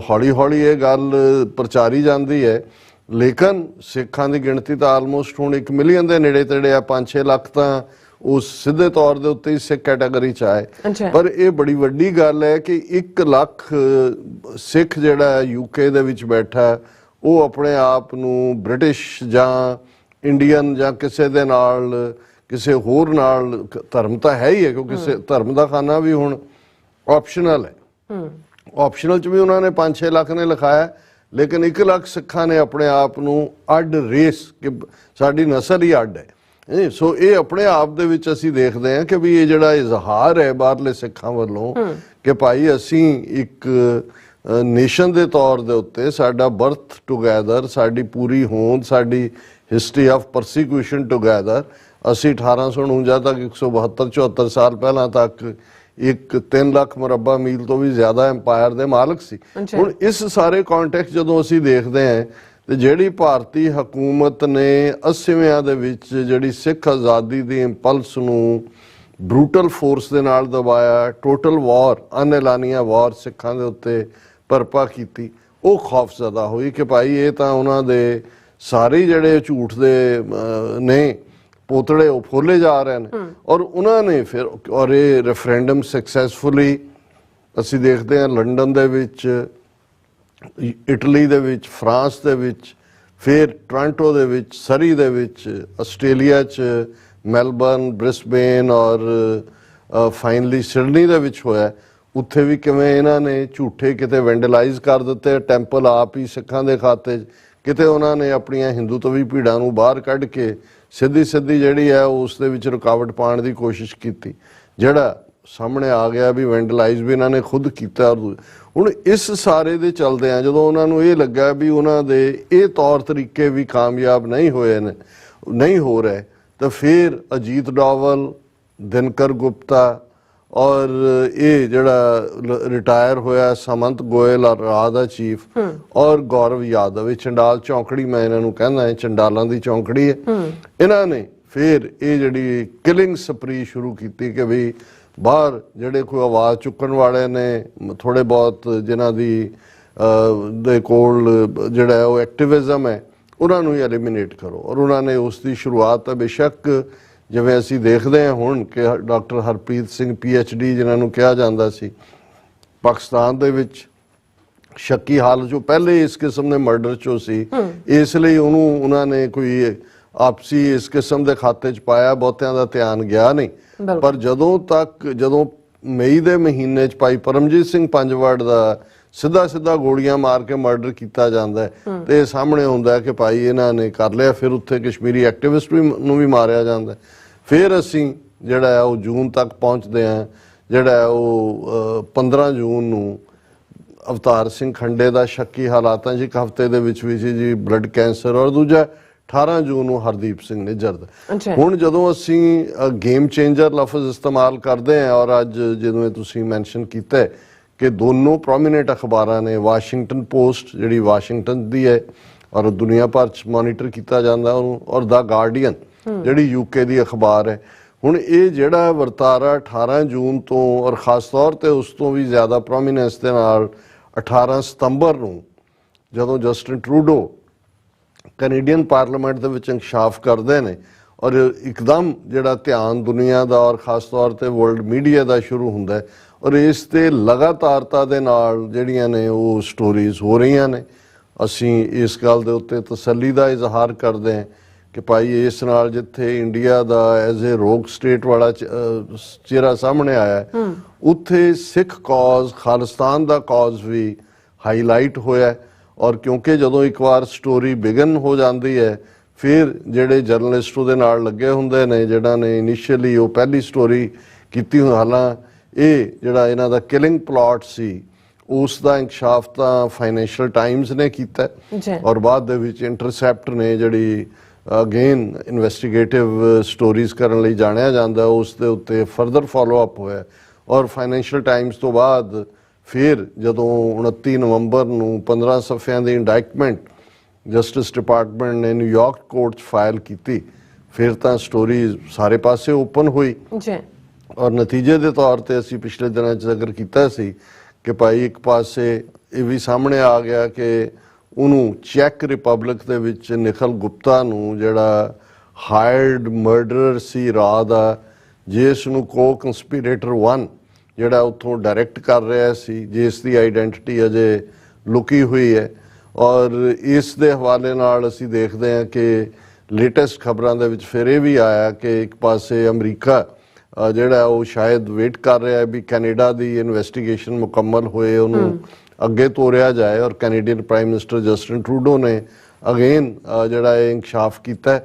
B: ਹੌਲੀ ਹੌਲੀ ਇਹ ਗੱਲ ਪ੍ਰਚਾਰੀ ਜਾਂਦੀ ਹੈ, ਲੇਕਿਨ ਸਿੱਖਾਂ ਦੀ ਗਿਣਤੀ ਤਾਂ ਆਲਮੋਸਟ ਹੁਣ 1 ਮਿਲੀਅਨ ਦੇ ਨੇੜੇ ਤੇੜੇ ਆ। 5-6 ਲੱਖ ਤਾਂ ਉਹ ਸਿੱਧੇ ਤੌਰ ਦੇ ਉੱਤੇ ਹੀ ਸਿੱਖ ਕੈਟਾਗਰੀ 'ਚ ਆਏ। ਪਰ ਇਹ ਬੜੀ ਵੱਡੀ ਗੱਲ ਹੈ ਕਿ 1 ਲੱਖ ਸਿੱਖ ਜਿਹੜਾ ਯੂਕੇ ਦੇ ਵਿੱਚ ਬੈਠਾ ਉਹ ਆਪਣੇ ਆਪ ਨੂੰ ਬ੍ਰਿਟਿਸ਼ ਜਾਂ ਇੰਡੀਅਨ ਜਾਂ ਕਿਸੇ ਦੇ ਨਾਲ ਕਿਸੇ ਹੋਰ ਨਾਲ, ਧਰਮ ਤਾਂ ਹੈ ਹੀ ਹੈ ਕਿਉਂਕਿ ਧਰਮ ਦਾ ਖਾਨਾ ਵੀ ਹੁਣ ਆਪਸ਼ਨਲ ਹੈ, ਆਪਸ਼ਨਲ 'ਚ ਵੀ ਉਹਨਾਂ ਨੇ 5-6 ਲੱਖ ਨੇ ਲਿਖਾਇਆ, ਲੇਕਿਨ 1 ਲੱਖ ਸਿੱਖਾਂ ਨੇ ਆਪਣੇ ਆਪ ਨੂੰ ਅੱਡ ਰੇਸ ਕਿ ਸਾਡੀ ਨਸਲ ਹੀ ਅੱਡ ਹੈ। ਸੋ ਇਹ ਆਪਣੇ ਆਪ ਦੇ ਵਿੱਚ ਅਸੀਂ ਦੇਖਦੇ ਹਾਂ ਕਿ ਵੀ ਇਹ ਜਿਹੜਾ ਇਜ਼ਹਾਰ ਹੈ ਬਾਹਰਲੇ ਸਿੱਖਾਂ ਵੱਲੋਂ ਕਿ ਭਾਈ ਅਸੀਂ ਇੱਕ ਨੇਸ਼ਨ ਦੇ ਤੌਰ ਦੇ ਉੱਤੇ ਸਾਡਾ ਬਰਥ ਟੁਗੈਦਰ, ਸਾਡੀ ਪੂਰੀ ਹੋਂਦ, ਸਾਡੀ ਹਿਸਟਰੀ ਆਫ ਪਰਸੀਕਿਊਸ਼ਨ ਟੁਗੈਦਰ, ਅਸੀਂ 1849 ਤੱਕ 172-74 ਸਾਲ ਪਹਿਲਾਂ ਤੱਕ ਇੱਕ 3 ਲੱਖ ਮੁਰੱਬਾ ਮੀਲ ਤੋਂ ਵੀ ਜ਼ਿਆਦਾ ਐਮਪਾਇਰ ਦੇ ਮਾਲਕ ਸੀ। ਹੁਣ ਇਸ ਸਾਰੇ ਕੰਟੈਕਸਟ ਜਦੋਂ ਅਸੀਂ ਦੇਖਦੇ ਹਾਂ ਤੇ ਜਿਹੜੀ ਭਾਰਤੀ ਹਕੂਮਤ ਨੇ 80ਵਿਆਂ ਦੇ ਵਿੱਚ ਜਿਹੜੀ ਸਿੱਖ ਆਜ਼ਾਦੀ ਦੀ ਇੰਪਲਸ ਨੂੰ ਬਰੂਟਲ ਫੋਰਸ ਦੇ ਨਾਲ ਦਬਾਇਆ, ਟੋਟਲ ਵਾਰ, ਅਨਐਲਾਨੀਆ ਵਾਰ ਸਿੱਖਾਂ ਦੇ ਉੱਤੇ ਬਰਪਾ ਕੀਤੀ, ਉਹ ਖੌਫਜ਼ਦਾ ਹੋਈ ਕਿ ਭਾਈ ਇਹ ਤਾਂ ਉਹਨਾਂ ਦੇ ਸਾਰੇ ਜਿਹੜੇ ਝੂਠ ਦੇ ਨੇ ਪੋਤੜੇ ਉਹ ਫੋਲੇ ਜਾ ਰਹੇ ਨੇ। ਔਰ ਉਹਨਾਂ ਨੇ ਫਿਰ ਔਰ ਇਹ ਰੈਫਰੈਂਡਮ ਸਕਸੈਸਫੁਲੀ ਅਸੀਂ ਦੇਖਦੇ ਹਾਂ ਲੰਡਨ ਦੇ ਵਿੱਚ, ਇਟਲੀ ਦੇ ਵਿੱਚ, ਫਰਾਂਸ ਦੇ ਵਿੱਚ, ਫਿਰ ਟੋਰਾਂਟੋ ਦੇ ਵਿੱਚ, ਸਰੀ ਦੇ ਵਿੱਚ, ਆਸਟ੍ਰੇਲੀਆ 'ਚ ਮੈਲਬਰਨ, ਬ੍ਰਿਸਬੇਨ ਔਰ ਫਾਈਨਲੀ ਸਿਡਨੀ ਦੇ ਵਿੱਚ ਹੋਇਆ। ਉੱਥੇ ਵੀ ਕਿਵੇਂ ਇਹਨਾਂ ਨੇ ਝੂਠੇ ਕਿਤੇ ਵੈਂਡਲਾਈਜ਼ ਕਰ ਦਿੱਤੇ ਟੈਂਪਲ ਆਪ ਹੀ ਸਿੱਖਾਂ ਦੇ ਖਾਤੇ 'ਚ, ਕਿਤੇ ਉਹਨਾਂ ਨੇ ਆਪਣੀਆਂ ਹਿੰਦੂ ਤਵੀ ਭੀੜਾਂ ਨੂੰ ਬਾਹਰ ਕੱਢ ਕੇ ਸਿੱਧੀ ਜਿਹੜੀ ਹੈ ਉਸ ਦੇ ਵਿੱਚ ਰੁਕਾਵਟ ਪਾਉਣ ਦੀ ਕੋਸ਼ਿਸ਼ ਕੀਤੀ, ਜਿਹੜਾ ਸਾਹਮਣੇ ਆ ਗਿਆ ਵੀ ਵੈਂਡਲਾਈਜ਼ ਵੀ ਇਹਨਾਂ ਨੇ ਖੁਦ ਕੀਤਾ। ਹੁਣ ਇਸ ਸਾਰੇ ਦੇ ਚਲਦੇ ਆ ਜਦੋਂ ਉਹਨਾਂ ਨੂੰ ਇਹ ਲੱਗਾ ਵੀ ਉਹਨਾਂ ਦੇ ਇਹ ਤੌਰ ਤਰੀਕੇ ਵੀ ਕਾਮਯਾਬ ਨਹੀਂ ਹੋਏ ਨੇ, ਨਹੀਂ ਹੋ ਰਹੇ, ਤਾਂ ਫਿਰ ਅਜੀਤ ਡੋਵਲ, ਦਿਨਕਰ ਗੁਪਤਾ ਔਰ ਇਹ ਜਿਹੜਾ ਰਿਟਾਇਰ ਹੋਇਆ ਸਮੰਤ ਗੋਇਲ ਰਾਹ ਦਾ ਚੀਫ ਔਰ ਗੌਰਵ ਯਾਦਵ, ਇਹ ਚੰਡਾਲ ਚੌਂਕੜੀ ਮੈਂ ਇਹਨਾਂ ਨੂੰ ਕਹਿੰਦਾ ਹੈ, ਚੰਡਾਲਾਂ ਦੀ ਚੌਂਕੜੀ ਹੈ, ਇਹਨਾਂ ਨੇ ਫਿਰ ਇਹ ਜਿਹੜੀ ਕਿਲਿੰਗ ਸਪਰੀ ਸ਼ੁਰੂ ਕੀਤੀ ਕਿ ਵੀ ਬਾਹਰ ਜਿਹੜੇ ਕੋਈ ਆਵਾਜ਼ ਚੁੱਕਣ ਵਾਲੇ ਨੇ, ਥੋੜੇ ਬਹੁਤ ਜਿਨ੍ਹਾਂ ਦੀ ਦੇ ਕੋਲ ਜਿਹੜਾ ਉਹ ਐਕਟਿਵਿਜ਼ਮ ਹੈ, ਉਹਨਾਂ ਨੂੰ ਹੀ ਐਲੀਮੀਨੇਟ ਕਰੋ। ਔਰ ਉਹਨਾਂ ਨੇ ਉਸ ਦੀ ਸ਼ੁਰੂਆਤ ਤਾਂ ਬੇਸ਼ੱਕ ਜਿਵੇਂ ਅਸੀਂ ਦੇਖਦੇ ਹਾਂ ਹੁਣ ਕਿ ਡਾਕਟਰ ਹਰਪ੍ਰੀਤ ਸਿੰਘ PhD ਜਿਨ੍ਹਾਂ ਨੂੰ ਕਿਹਾ ਜਾਂਦਾ ਸੀ, ਪਾਕਿਸਤਾਨ ਦੇ ਵਿੱਚ ਸ਼ੱਕੀ ਹਾਲਤ 'ਚੋਂ ਪਹਿਲੇ ਇਸ ਕਿਸਮ ਦੇ ਮਰਡਰ 'ਚੋਂ ਸੀ, ਇਸ ਲਈ ਉਹਨੂੰ ਉਹਨਾਂ ਨੇ ਕੋਈ ਆਪਸੀ ਇਸ ਕਿਸਮ ਦੇ ਖਾਤੇ 'ਚ ਪਾਇਆ, ਬਹੁਤਿਆਂ ਦਾ ਧਿਆਨ ਗਿਆ ਨਹੀਂ। ਪਰ ਜਦੋਂ ਮਈ ਦੇ ਮਹੀਨੇ 'ਚ ਭਾਈ ਪਰਮਜੀਤ ਸਿੰਘ ਪੰਜਵੜ ਦਾ ਸਿੱਧਾ ਗੋਲੀਆਂ ਮਾਰ ਕੇ ਮਰਡਰ ਕੀਤਾ ਜਾਂਦਾ ਤੇ ਇਹ ਸਾਹਮਣੇ ਹੁੰਦਾ ਕਿ ਭਾਈ ਇਹਨਾਂ ਨੇ ਕਰ ਲਿਆ। ਫਿਰ ਉੱਥੇ ਕਸ਼ਮੀਰੀ ਐਕਟਿਵਿਸਟ ਨੂੰ ਵੀ ਮਾਰਿਆ ਜਾਂਦਾ। ਫਿਰ ਅਸੀਂ ਜਿਹੜਾ ਉਹ ਜੂਨ ਤੱਕ ਪਹੁੰਚਦੇ ਹਾਂ, ਜਿਹੜਾ ਉਹ 15 ਜੂਨ ਨੂੰ ਅਵਤਾਰ ਸਿੰਘ ਖੰਡੇ ਦਾ ਸ਼ੱਕੀ ਹਾਲਾਤਾਂ 'ਚ ਇੱਕ ਹਫ਼ਤੇ ਦੇ ਵਿੱਚ ਵੀ ਸੀ ਜੀ ਬਲੱਡ ਕੈਂਸਰ, ਔਰ ਦੂਜਾ 18 ਜੂਨ ਨੂੰ ਹਰਦੀਪ ਸਿੰਘ ਨਿੱਜਰ ਦਾ। ਹੁਣ ਜਦੋਂ ਅਸੀਂ ਗੇਮ ਚੇਂਜਰ ਲਫ਼ਜ਼ ਇਸਤੇਮਾਲ ਕਰਦੇ ਹਾਂ, ਔਰ ਅੱਜ ਜਿਵੇਂ ਤੁਸੀਂ ਮੈਂਸ਼ਨ ਕੀਤਾ ਕਿ ਦੋਨੋਂ ਪ੍ਰੋਮੀਨੈਂਟ ਅਖਬਾਰਾਂ ਨੇ, ਵਾਸ਼ਿੰਗਟਨ ਪੋਸਟ ਜਿਹੜੀ ਵਾਸ਼ਿੰਗਟਨ ਦੀ ਹੈ ਔਰ ਦੁਨੀਆ ਭਰ 'ਚ ਮੋਨੀਟਰ ਕੀਤਾ ਜਾਂਦਾ ਉਹਨੂੰ, ਔਰ ਦਾ ਗਾਰਡੀਅਨ ਜਿਹੜੀ ਯੂਕੇ ਦੀ ਅਖਬਾਰ ਹੈ। ਹੁਣ ਇਹ ਜਿਹੜਾ ਵਰਤਾਰਾ 18 ਜੂਨ ਤੋਂ ਔਰ ਖਾਸ ਤੌਰ ਤੇ ਉਸ ਤੋਂ ਵੀ ਜ਼ਿਆਦਾ ਪ੍ਰੋਮੀਨੈਂਸ ਦੇ ਨਾਲ 18 ਸਤੰਬਰ ਨੂੰ ਜਦੋਂ ਜਸਟਿਨ ਟਰੂਡੋ ਕੈਨੇਡੀਅਨ ਪਾਰਲੀਮੈਂਟ ਦੇ ਵਿੱਚ ਇੰਕਸ਼ਾਫ ਕਰਦੇ ਨੇ ਔਰ ਇੱਕਦਮ ਜਿਹੜਾ ਧਿਆਨ ਦੁਨੀਆ ਦਾ ਔਰ ਖਾਸ ਤੌਰ ਤੇ ਵਰਲਡ ਮੀਡੀਆ ਦਾ ਸ਼ੁਰੂ ਹੁੰਦਾ ਹੈ, ਔਰ ਇਸ ਤੇ ਲਗਾਤਾਰਤਾ ਦੇ ਨਾਲ ਜਿਹੜੀਆਂ ਨੇ ਉਹ ਸਟੋਰੀਜ਼ ਹੋ ਰਹੀਆਂ ਨੇ। ਅਸੀਂ ਇਸ ਗੱਲ ਦੇ ਉੱਤੇ ਤਸੱਲੀ ਦਾ ਇਜ਼ਹਾਰ ਕਰਦੇ ਹਾਂ ਕਿ ਭਾਈ ਇਸ ਨਾਲ ਜਿੱਥੇ ਇੰਡੀਆ ਦਾ ਐਜ਼ ਏ ਰੋਗ ਸਟੇਟ ਵਾਲਾ ਚਿਹਰਾ ਸਾਹਮਣੇ ਆਇਆ, ਉੱਥੇ ਸਿੱਖ ਕੌਜ਼, ਖਾਲਿਸਤਾਨ ਦਾ ਕੌਜ਼ ਵੀ ਹਾਈਲਾਈਟ ਹੋਇਆ। ਔਰ ਕਿਉਂਕਿ ਜਦੋਂ ਇੱਕ ਵਾਰ ਸਟੋਰੀ ਬਿਗਨ ਹੋ ਜਾਂਦੀ ਹੈ, ਫਿਰ ਜਿਹੜੇ ਜਰਨਲਿਸਟ ਉਹਦੇ ਨਾਲ ਲੱਗੇ ਹੁੰਦੇ ਨੇ, ਜਿਹੜਾ ਨੇ ਇਨੀਸ਼ੀਅਲੀ ਉਹ ਪਹਿਲੀ ਸਟੋਰੀ ਕੀਤੀ, ਹਾਲਾਂ ਇਹ ਜਿਹੜਾ ਇਹਨਾਂ ਦਾ ਕਿਲਿੰਗ ਪਲਾਟ ਸੀ ਉਸ ਦਾ ਇੰਕਸ਼ਾਫ ਤਾਂ ਫਾਈਨੈਂਸ਼ੀਅਲ ਟਾਈਮਸ ਨੇ ਕੀਤਾ ਔਰ ਬਾਅਦ ਦੇ ਵਿੱਚ ਇੰਟਰਸੈਪਟ ਨੇ ਜਿਹੜੀ ਅਗੇਨ ਇਨਵੈਸਟੀਗੇਟਿਵ ਸਟੋਰੀਜ਼ ਕਰਨ ਲਈ ਜਾਣਿਆ ਜਾਂਦਾ, ਉਸ ਦੇ ਉੱਤੇ ਫਰਦਰ ਫੋਲੋ ਅਪ ਹੋਇਆ। ਔਰ ਫਾਈਨੈਂਸ਼ੀਅਲ ਟਾਈਮਸ ਤੋਂ ਬਾਅਦ ਫਿਰ ਜਦੋਂ 29 ਨਵੰਬਰ ਨੂੰ 15 ਸਫ਼ਿਆਂ ਦੀ ਇੰਡਾਇਕਮੈਂਟ ਜਸਟਿਸ ਡਿਪਾਰਟਮੈਂਟ ਨੇ ਨਿਊਯਾਰਕ ਕੋਰਟ 'ਚ ਫਾਈਲ ਕੀਤੀ, ਫਿਰ ਤਾਂ ਸਟੋਰੀ ਸਾਰੇ ਪਾਸੇ ਓਪਨ ਹੋਈ। ਔਰ ਨਤੀਜੇ ਦੇ ਤੌਰ ਤੇ ਅਸੀਂ ਪਿਛਲੇ ਦਿਨਾਂ 'ਚ ਜ਼ਿਕਰ ਕੀਤਾ ਸੀ ਕਿ ਭਾਈ ਇੱਕ ਪਾਸੇ ਇਹ ਵੀ ਸਾਹਮਣੇ ਆ ਗਿਆ ਕਿ ਉਹਨੂੰ ਚੈੱਕ ਰਿਪਬਲਿਕ ਦੇ ਵਿੱਚ ਨਿਖਲ ਗੁਪਤਾ ਨੂੰ ਜਿਹੜਾ ਹਾਇਰਡ ਮਰਡਰਰ ਸੀ ਰਾਹ ਦਾ, ਜਿਸ ਨੂੰ ਕੋ ਕੰਸਪੀਰੇਟਰ 1 ਜਿਹੜਾ ਉੱਥੋਂ ਡਾਇਰੈਕਟ ਕਰ ਰਿਹਾ ਸੀ, ਜਿਸ ਦੀ ਆਈਡੈਂਟੀਟੀ ਅਜੇ ਲੁਕੀ ਹੋਈ ਹੈ। ਔਰ ਇਸ ਦੇ ਹਵਾਲੇ ਨਾਲ ਅਸੀਂ ਦੇਖਦੇ ਹਾਂ ਕਿ ਲੇਟੈਸਟ ਖਬਰਾਂ ਦੇ ਵਿੱਚ ਫਿਰ ਇਹ ਵੀ ਆਇਆ ਕਿ ਇੱਕ ਪਾਸੇ ਅਮਰੀਕਾ ਜਿਹੜਾ ਉਹ ਸ਼ਾਇਦ ਵੇਟ ਕਰ ਰਿਹਾ ਵੀ ਕੈਨੇਡਾ ਦੀ ਇਨਵੈਸਟੀਗੇਸ਼ਨ ਮੁਕੰਮਲ ਹੋਏ, ਉਹਨੂੰ ਅੱਗੇ ਤੋਰਿਆ ਜਾਏ। ਔਰ Canadian prime minister Justin Trudeau ਨੇ ਅਗੇਨ ਜਿਹੜਾ ਇਹ ਇੰਕਸ਼ਾਫ ਕੀਤਾ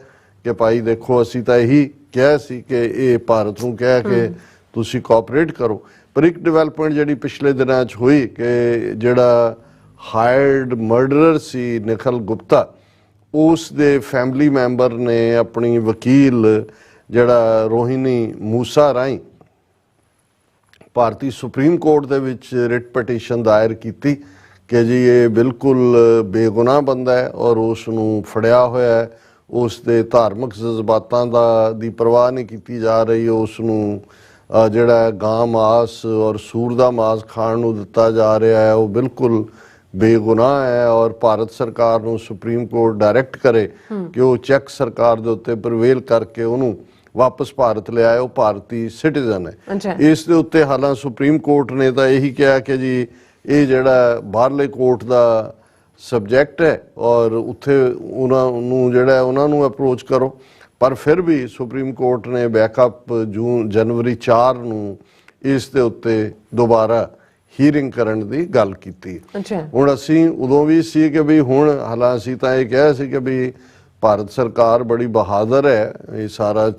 B: ਕਿ ਭਾਈ ਦੇਖੋ ਅਸੀਂ ਤਾਂ ਇਹੀ ਕਿਹਾ ਸੀ ਕਿ ਇਹ ਭਾਰਤ ਨੂੰ ਕਹਿ ਕੇ ਤੁਸੀਂ ਕੋਆਪਰੇਟ ਕਰੋ। ਪਰ ਇੱਕ ਡਿਵੈਲਪਮੈਂਟ ਜਿਹੜੀ ਪਿਛਲੇ ਦਿਨਾਂ 'ਚ ਹੋਈ ਕਿ ਜਿਹੜਾ ਹਾਇਰਡ ਮਰਡਰਰ ਸੀ ਨਿਖਲ ਗੁਪਤਾ, ਉਸ ਦੇ ਫੈਮਿਲੀ ਮੈਂਬਰ ਨੇ ਆਪਣੀ ਵਕੀਲ ਜਿਹੜਾ ਰੋਹਿਨੀ ਮੂਸਾ ਰਾਹੀਂ ਭਾਰਤੀ ਸੁਪਰੀਮ ਕੋਰਟ ਦੇ ਵਿੱਚ ਰਿਟ ਪਟੀਸ਼ਨ ਦਾਇਰ ਕੀਤੀ ਕਿ ਜੀ ਇਹ ਬਿਲਕੁਲ ਬੇਗੁਨਾਹ ਬੰਦਾ ਹੈ ਔਰ ਉਸ ਨੂੰ ਫੜਿਆ ਹੋਇਆ ਹੈ, ਉਸ ਦੇ ਧਾਰਮਿਕ ਜਜ਼ਬਾਤਾਂ ਦੀ ਪਰਵਾਹ ਨਹੀਂ ਕੀਤੀ ਜਾ ਰਹੀ, ਉਸ ਨੂੰ ਜਿਹੜਾ ਗਾਂ ਮਾਸ ਔਰ ਸੂਰ ਦਾ ਮਾਸ ਖਾਣ ਨੂੰ ਦਿੱਤਾ ਜਾ ਰਿਹਾ ਹੈ, ਉਹ ਬਿਲਕੁਲ ਬੇਗੁਨਾਹ ਹੈ। ਔਰ ਭਾਰਤ ਸਰਕਾਰ ਨੂੰ ਸੁਪਰੀਮ ਕੋਰਟ ਡਾਇਰੈਕਟ ਕਰੇ ਕਿ ਉਹ ਚੈੱਕ ਸਰਕਾਰ ਦੇ ਉੱਤੇ ਪ੍ਰਵੇਲ ਕਰਕੇ ਉਹਨੂੰ ਵਾਪਸ ਭਾਰਤ ਲਿਆਏ, ਉਹ ਭਾਰਤੀ ਸਿਟੀਜ਼ਨ ਹੈ। ਇਸ ਦੇ ਉੱਤੇ ਹਾਲਾਂ ਸੁਪਰੀਮ ਕੋਰਟ ਨੇ ਤਾਂ ਇਹੀ ਕਿਹਾ ਕਿ ਜੀ ਇਹ ਜਿਹੜਾ ਬਾਹਰਲੇ ਕੋਰਟ ਦਾ ਸਬਜੈਕਟ ਹੈ ਔਰ ਉੱਥੇ ਉਹਨਾਂ ਨੂੰ ਅਪਰੋਚ ਕਰੋ। ਪਰ ਫਿਰ ਵੀ ਸੁਪਰੀਮ ਕੋਰਟ ਨੇ ਬੈਕਅਪ ਜਨਵਰੀ 4 ਨੂੰ ਇਸ ਦੇ ਉੱਤੇ ਦੁਬਾਰਾ ਹੀਅਰਿੰਗ ਕਰਨ ਦੀ ਗੱਲ ਕੀਤੀ। ਹੁਣ ਅਸੀਂ ਉਦੋਂ ਵੀ ਸੀ ਕਿ ਵੀ ਹੁਣ ਹਾਲਾਂ ਅਸੀਂ ਤਾਂ ਇਹ ਕਿਹਾ ਸੀ ਕਿ ਵੀ ਭਾਰਤ ਸਰਕਾਰ ਬੜੀ ਬਹਾਦਰ ਹੈ, ਇਹ ਸਾਰਾ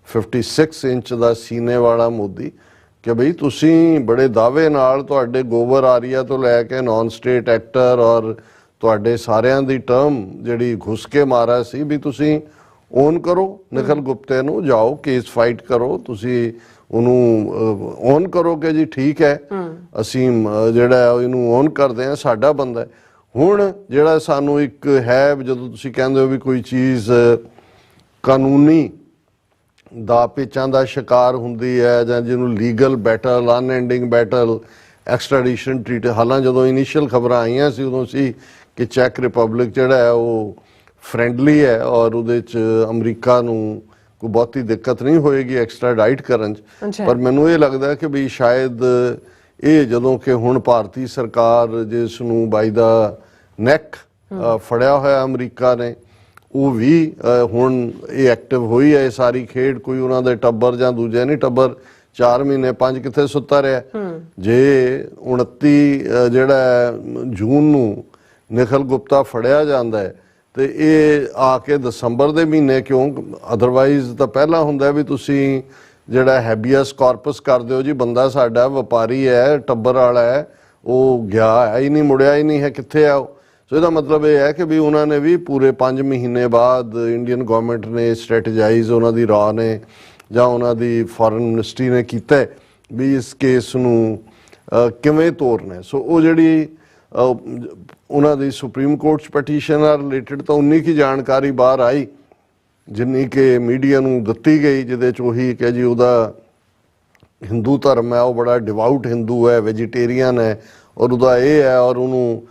B: 56 ਇੰਚ ਦਾ ਸੀਨੇ ਵਾਲਾ ਮੋਦੀ, ਕਿ ਬਈ ਤੁਸੀਂ ਬੜੇ ਦਾਅਵੇ ਨਾਲ ਤੁਹਾਡੇ ਗੋਬਰ ਆਰੀਆ ਤੋਂ ਲੈ ਕੇ ਨਾਨ ਸਟੇਟ ਐਕਟਰ ਔਰ ਤੁਹਾਡੇ ਸਾਰਿਆਂ ਦੀ ਟਰਮ ਜਿਹੜੀ ਘੁਸ ਕੇ ਮਾਰਾ ਸੀ ਵੀ ਤੁਸੀਂ ਓਨ ਕਰੋ ਨਿਖਲ ਗੁਪਤੇ ਨੂੰ, ਜਾਓ ਕੇਸ ਫਾਈਟ ਕਰੋ, ਤੁਸੀਂ ਉਹਨੂੰ ਓਨ ਕਰੋ ਕਿ ਜੀ ਠੀਕ ਹੈ ਅਸੀਂ ਜਿਹੜਾ ਇਹਨੂੰ ਓਨ ਕਰਦੇ ਹਾਂ, ਸਾਡਾ ਬੰਦਾ ਹੈ। ਹੁਣ ਜਿਹੜਾ ਸਾਨੂੰ ਇੱਕ ਹੈ, ਜਦੋਂ ਤੁਸੀਂ ਕਹਿੰਦੇ ਹੋ ਵੀ ਕੋਈ ਚੀਜ਼ ਕਾਨੂੰਨੀ ਦਾ ਪੇਚਾਂ ਦਾ ਸ਼ਿਕਾਰ ਹੁੰਦੀ ਹੈ ਜਾਂ ਜਿਹਨੂੰ legal battle, unending battle, extradition treaty, ਹਾਲਾਂ ਜਦੋਂ ਇਨੀਸ਼ੀਅਲ ਖਬਰਾਂ ਆਈਆਂ ਸੀ ਉਦੋਂ ਸੀ ਕਿ ਚੈੱਕ ਰਿਪਬਲਿਕ ਜਿਹੜਾ ਹੈ ਉਹ ਫਰੈਂਡਲੀ ਹੈ ਔਰ ਉਹਦੇ 'ਚ ਅਮਰੀਕਾ ਨੂੰ ਕੋਈ ਬਹੁਤੀ ਦਿੱਕਤ ਨਹੀਂ ਹੋਏਗੀ ਐਕਸਟ੍ਰਾਡਾਈਟ ਕਰਨ 'ਚ। ਪਰ ਮੈਨੂੰ ਇਹ ਲੱਗਦਾ ਕਿ ਵੀ ਸ਼ਾਇਦ ਇਹ ਜਦੋਂ ਕਿ ਹੁਣ ਭਾਰਤੀ ਸਰਕਾਰ ਜਿਸ ਨੂੰ ਬਾਈ ਦਾ ਨੈਕ ਫੜਿਆ ਹੋਇਆ ਅਮਰੀਕਾ ਨੇ, ਉਹ ਵੀ ਹੁਣ ਇਹ ਐਕਟਿਵ ਹੋਈ ਹੈ। ਇਹ ਸਾਰੀ ਖੇਡ ਕੋਈ ਉਹਨਾਂ ਦੇ ਟੱਬਰ ਜਾਂ ਦੂਜੇ ਨਹੀਂ ਟੱਬਰ 4 ਮਹੀਨੇ 5 ਕਿੱਥੇ ਸੁੱਤਾ ਰਿਹਾ। ਜੇ 29 ਜਿਹੜਾ ਜੂਨ ਨੂੰ ਨਿਖਲ ਗੁਪਤਾ ਫੜਿਆ ਜਾਂਦਾ ਹੈ ਤੇ ਇਹ ਆ ਕੇ ਦਸੰਬਰ ਦੇ ਮਹੀਨੇ ਕਿਉਂ, ਅਦਰਵਾਈਜ਼ ਤਾਂ ਪਹਿਲਾਂ ਹੁੰਦਾ ਵੀ ਤੁਸੀਂ ਜਿਹੜਾ ਹੈਬੀਅਸ ਕਾਰਪਸ ਕਰਦੇ ਹੋ ਜੀ, ਬੰਦਾ ਸਾਡਾ ਵਪਾਰੀ ਹੈ, ਟੱਬਰ ਵਾਲਾ ਹੈ, ਉਹ ਗਿਆ ਹੈ ਹੀ ਨਹੀਂ, ਮੁੜਿਆ ਹੀ ਨਹੀਂ ਹੈ, ਕਿੱਥੇ ਆ ਉਹ। ਸੋ ਇਹਦਾ ਮਤਲਬ ਇਹ ਹੈ ਕਿ ਵੀ ਉਹਨਾਂ ਨੇ ਵੀ ਪੂਰੇ 5 ਮਹੀਨੇ ਬਾਅਦ ਇੰਡੀਅਨ ਗਵਰਨਮੈਂਟ ਨੇ ਸਟ੍ਰੈਟੇਜਾਈਜ਼, ਉਹਨਾਂ ਦੀ ਰਾਹ ਨੇ ਜਾਂ ਉਹਨਾਂ ਦੀ ਫੋਰਨ ਮਿਨਿਸਟਰੀ ਨੇ ਕੀਤਾ ਵੀ ਇਸ ਕੇਸ ਨੂੰ ਕਿਵੇਂ ਤੋਰਨਾ। ਸੋ ਉਹ ਜਿਹੜੀ ਉਹਨਾਂ ਦੀ ਸੁਪਰੀਮ ਕੋਰਟ 'ਚ ਪਟੀਸ਼ਨ ਨਾਲ ਰਿਲੇਟਡ ਤਾਂ ਉਨੀ ਕੀ ਜਾਣਕਾਰੀ ਬਾਹਰ ਆਈ ਜਿੰਨੀ ਕਿ ਮੀਡੀਆ ਨੂੰ ਦਿੱਤੀ ਗਈ, ਜਿਹਦੇ 'ਚ ਉਹੀ ਕਿ ਜੀ ਉਹਦਾ ਹਿੰਦੂ ਧਰਮ ਹੈ, ਉਹ ਬੜਾ ਡਿਵਾਊਟ ਹਿੰਦੂ ਹੈ, ਵੈਜੀਟੇਰੀਅਨ ਹੈ, ਔਰ ਉਹਦਾ ਇਹ ਹੈ, ਔਰ ਉਹਨੂੰ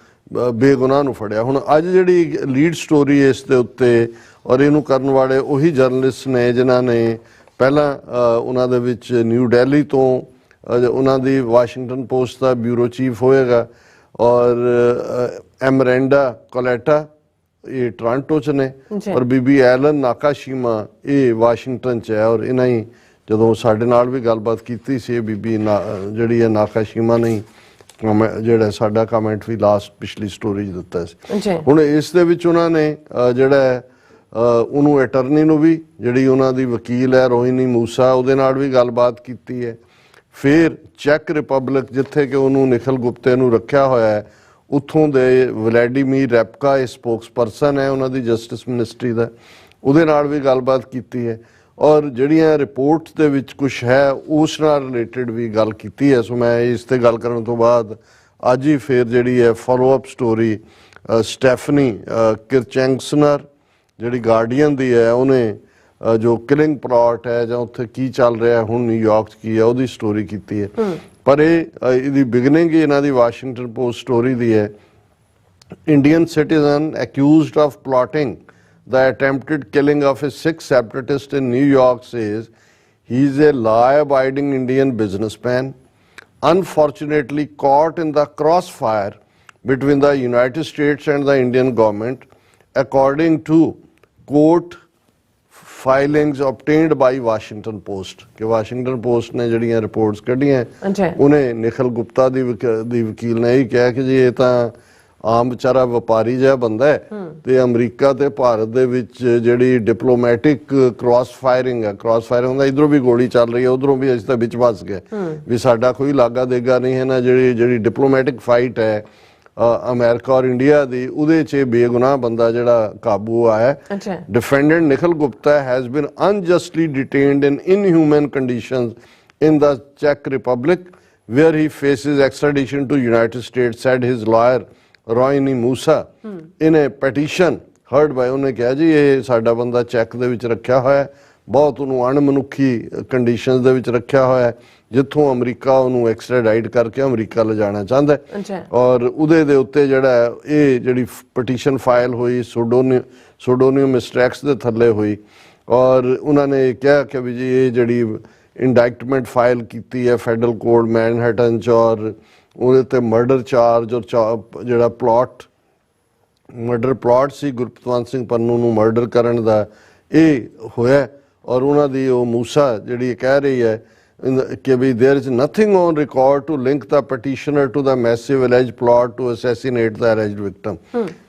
B: ਬੇਗੁਨਾਹ ਨੂੰ ਫੜਿਆ। ਹੁਣ ਅੱਜ ਜਿਹੜੀ ਲੀਡ ਸਟੋਰੀ ਇਸ ਦੇ ਉੱਤੇ, ਔਰ ਇਹਨੂੰ ਕਰਨ ਵਾਲੇ ਉਹੀ ਜਰਨਲਿਸਟ ਨੇ ਜਿਨ੍ਹਾਂ ਨੇ ਪਹਿਲਾਂ ਉਹਨਾਂ ਦੇ ਵਿੱਚ ਨਿਊ ਦਿੱਲੀ ਤੋਂ ਉਹਨਾਂ ਦੀ ਵਾਸ਼ਿੰਗਟਨ ਪੋਸਟ ਦਾ ਬਿਊਰੋ ਚੀਫ ਹੋਏਗਾ, ਔਰ ਐਮਰੈਂਡਾ ਕੋਲੈਟਾ ਇਹ ਟੋਰਾਂਟੋ 'ਚ ਨੇ, ਔਰ ਬੀਬੀ ਐਲਨ ਨਾਕਾਸ਼ੀਮਾ ਇਹ ਵਾਸ਼ਿੰਗਟਨ 'ਚ ਹੈ। ਔਰ ਇਹਨਾਂ ਹੀ ਜਦੋਂ ਸਾਡੇ ਨਾਲ ਵੀ ਗੱਲਬਾਤ ਕੀਤੀ ਸੀ ਇਹ ਬੀਬੀ ਜਿਹੜੀ ਹੈ ਨਾਕਾਸ਼ੀਮਾ ਨੇ ਜਿਹੜਾ ਸਾਡਾ ਕਮੈਂਟ ਵੀ ਲਾਸਟ ਪਿਛਲੀ ਸਟੋਰੀ 'ਚ ਦਿੱਤਾ ਸੀ। ਹੁਣ ਇਸ ਦੇ ਵਿੱਚ ਉਹਨਾਂ ਨੇ ਜਿਹੜਾ ਉਹਨੂੰ ਅਟਰਨੀ ਨੂੰ ਵੀ, ਜਿਹੜੀ ਉਹਨਾਂ ਦੀ ਵਕੀਲ ਹੈ ਰੋਹਿਨੀ ਮੂਸਾ, ਉਹਦੇ ਨਾਲ ਵੀ ਗੱਲਬਾਤ ਕੀਤੀ ਹੈ। ਫਿਰ ਚੈੱਕ ਰਿਪਬਲਿਕ ਜਿੱਥੇ ਕਿ ਉਹਨੂੰ ਨਿਖਲ ਗੁਪਤੇ ਨੂੰ ਰੱਖਿਆ ਹੋਇਆ ਹੈ, ਉੱਥੋਂ ਦੇ ਵਲੈਡੀਮੀਰ ਰੈਪਕਾ ਇਹ ਸਪੋਕਸਪਰਸਨ ਹੈ ਉਹਨਾਂ ਦੀ ਜਸਟਿਸ ਮਿਨਿਸਟਰੀ ਦਾ, ਉਹਦੇ ਨਾਲ ਵੀ ਗੱਲਬਾਤ ਕੀਤੀ ਹੈ। ਔਰ ਜਿਹੜੀਆਂ ਰਿਪੋਰਟਸ ਦੇ ਵਿੱਚ ਕੁਛ ਹੈ ਉਸ ਨਾਲ ਰਿਲੇਟਡ ਵੀ ਗੱਲ ਕੀਤੀ ਹੈ। ਸੋ ਮੈਂ ਇਸ 'ਤੇ ਗੱਲ ਕਰਨ ਤੋਂ ਬਾਅਦ ਅੱਜ ਹੀ ਫਿਰ ਜਿਹੜੀ ਹੈ ਫੋਲੋ ਅਪ ਸਟੋਰੀ ਸਟੈਫਨੀ ਕਿਰਚੈਂਗਸਨਰ ਜਿਹੜੀ ਗਾਰਡੀਅਨ ਦੀ ਹੈ, ਉਹਨੇ ਜੋ ਕਿਲਿੰਗ ਪਲਾਟ ਹੈ ਜਾਂ ਉੱਥੇ ਕੀ ਚੱਲ ਰਿਹਾ ਹੁਣ ਨਿਊਯਾਰਕ 'ਚ ਕੀ ਹੈ ਉਹਦੀ ਸਟੋਰੀ ਕੀਤੀ ਹੈ। ਪਰ ਇਹਦੀ ਬਿਗਨਿੰਗ ਹੀ ਇਹਨਾਂ ਦੀ ਵਾਸ਼ਿੰਗਟਨ ਪੋਸਟ ਸਟੋਰੀ ਦੀ ਹੈ। Indian citizen accused of plotting the attempted killing of a Sikh separatist in New York says he is a law-abiding Indian businessman, unfortunately caught in the crossfire between the United States and the Indian government, according to court filings obtained by Washington Post। कि Washington Post ने जड़ियां reports कढ़ियां उन्हें निखिल गुप्ता दी वकील ने यही कहा कि जी ये तां ਆਮ ਵਿਚਾਰਾ ਵਪਾਰੀ ਜਿਹਾ ਬੰਦਾ ਹੈ ਤੇ ਅਮਰੀਕਾ ਤੇ ਭਾਰਤ ਦੇ ਵਿੱਚ ਜਿਹੜੀ ਡਿਪਲੋਮੈਟਿਕ ਕ੍ਰਾਸ ਫਾਇਰਿੰਗ ਹੈ, ਕ੍ਰਾਸ ਫਾਇਰਿੰਗ ਹੁੰਦਾ ਇਧਰੋਂ ਵੀ ਗੋਲੀ ਚੱਲ ਰਹੀ ਹੈ ਉਧਰੋਂ ਵੀ, ਅਸੀਂ ਤਾਂ ਵਿੱਚ ਫਸ ਗਏ ਵੀ ਸਾਡਾ ਕੋਈ ਲਾਗਾ ਦੇਗਾ ਨਹੀਂ ਹੈ ਨਾ। ਜਿਹੜੀ ਡਿਪਲੋਮੈਟਿਕ ਫਾਈਟ ਹੈ ਅਮਰੀਕਾ ਔਰ ਇੰਡੀਆ ਦੀ, ਉਹਦੇ 'ਚ ਬੇਗੁਨਾਹ ਬੰਦਾ ਜਿਹੜਾ ਕਾਬੂ ਆਇਆ। Defendant Nikhil Gupta has been unjustly detained in inhuman conditions in the Czech Republic where he faces extradition to United States, said his lawyer Rohini Musa in a petition heard by. ਉਹਨੇ ਕਿਹਾ ਜੀ ਇਹ ਸਾਡਾ ਬੰਦਾ ਚੈੱਕ ਦੇ ਵਿੱਚ ਰੱਖਿਆ ਹੋਇਆ, ਬਹੁਤ ਉਹਨੂੰ ਅਣਮਨੁੱਖੀ ਕੰਡੀਸ਼ਨਸ ਦੇ ਵਿੱਚ ਰੱਖਿਆ ਹੋਇਆ, ਜਿੱਥੋਂ ਅਮਰੀਕਾ ਉਹਨੂੰ ਐਕਸਟ੍ਰੈਡਾਈਟ ਕਰਕੇ ਅਮਰੀਕਾ ਲਿਜਾਣਾ ਚਾਹੁੰਦਾ। ਔਰ ਉਹਦੇ ਦੇ ਉੱਤੇ ਜਿਹੜਾ ਇਹ ਜਿਹੜੀ ਪਟੀਸ਼ਨ ਫਾਈਲ ਹੋਈ ਸੂਡੋਨੀਅਮ ਮਿਸਟ੍ਰੈਕਸ ਦੇ ਥੱਲੇ ਹੋਈ, ਔਰ ਉਹਨਾਂ ਨੇ ਕਿਹਾ ਕਿ ਵੀ ਜੀ ਇਹ ਜਿਹੜੀ ਇੰਡਾਇਕਟਮੈਂਟ ਫਾਈਲ ਕੀਤੀ ਹੈ ਫੈਡਰਲ ਕੋਰਟ ਮੈਨਹਟਨ 'ਚ, ਔਰ ਉਹਦੇ ਤੇ ਮਰਡਰ ਚਾਰਜ ਔਰ ਜਿਹੜਾ ਮਰਡਰ ਪਲਾਟ ਸੀ ਗੁਰਪਤਵੰਤ ਸਿੰਘ ਪੰਨੂ ਨੂੰ ਮਰਡਰ ਕਰਨ ਦਾ ਇਹ ਹੋਇਆ। ਔਰ ਉਹਨਾਂ ਦੀ ਉਹ ਮੂਸਾ ਜਿਹੜੀ ਕਹਿ ਰਹੀ ਹੈ ਕਿ ਵੀ there is nothing on record to link the petitioner to the massive alleged plot to assassinate the alleged victim,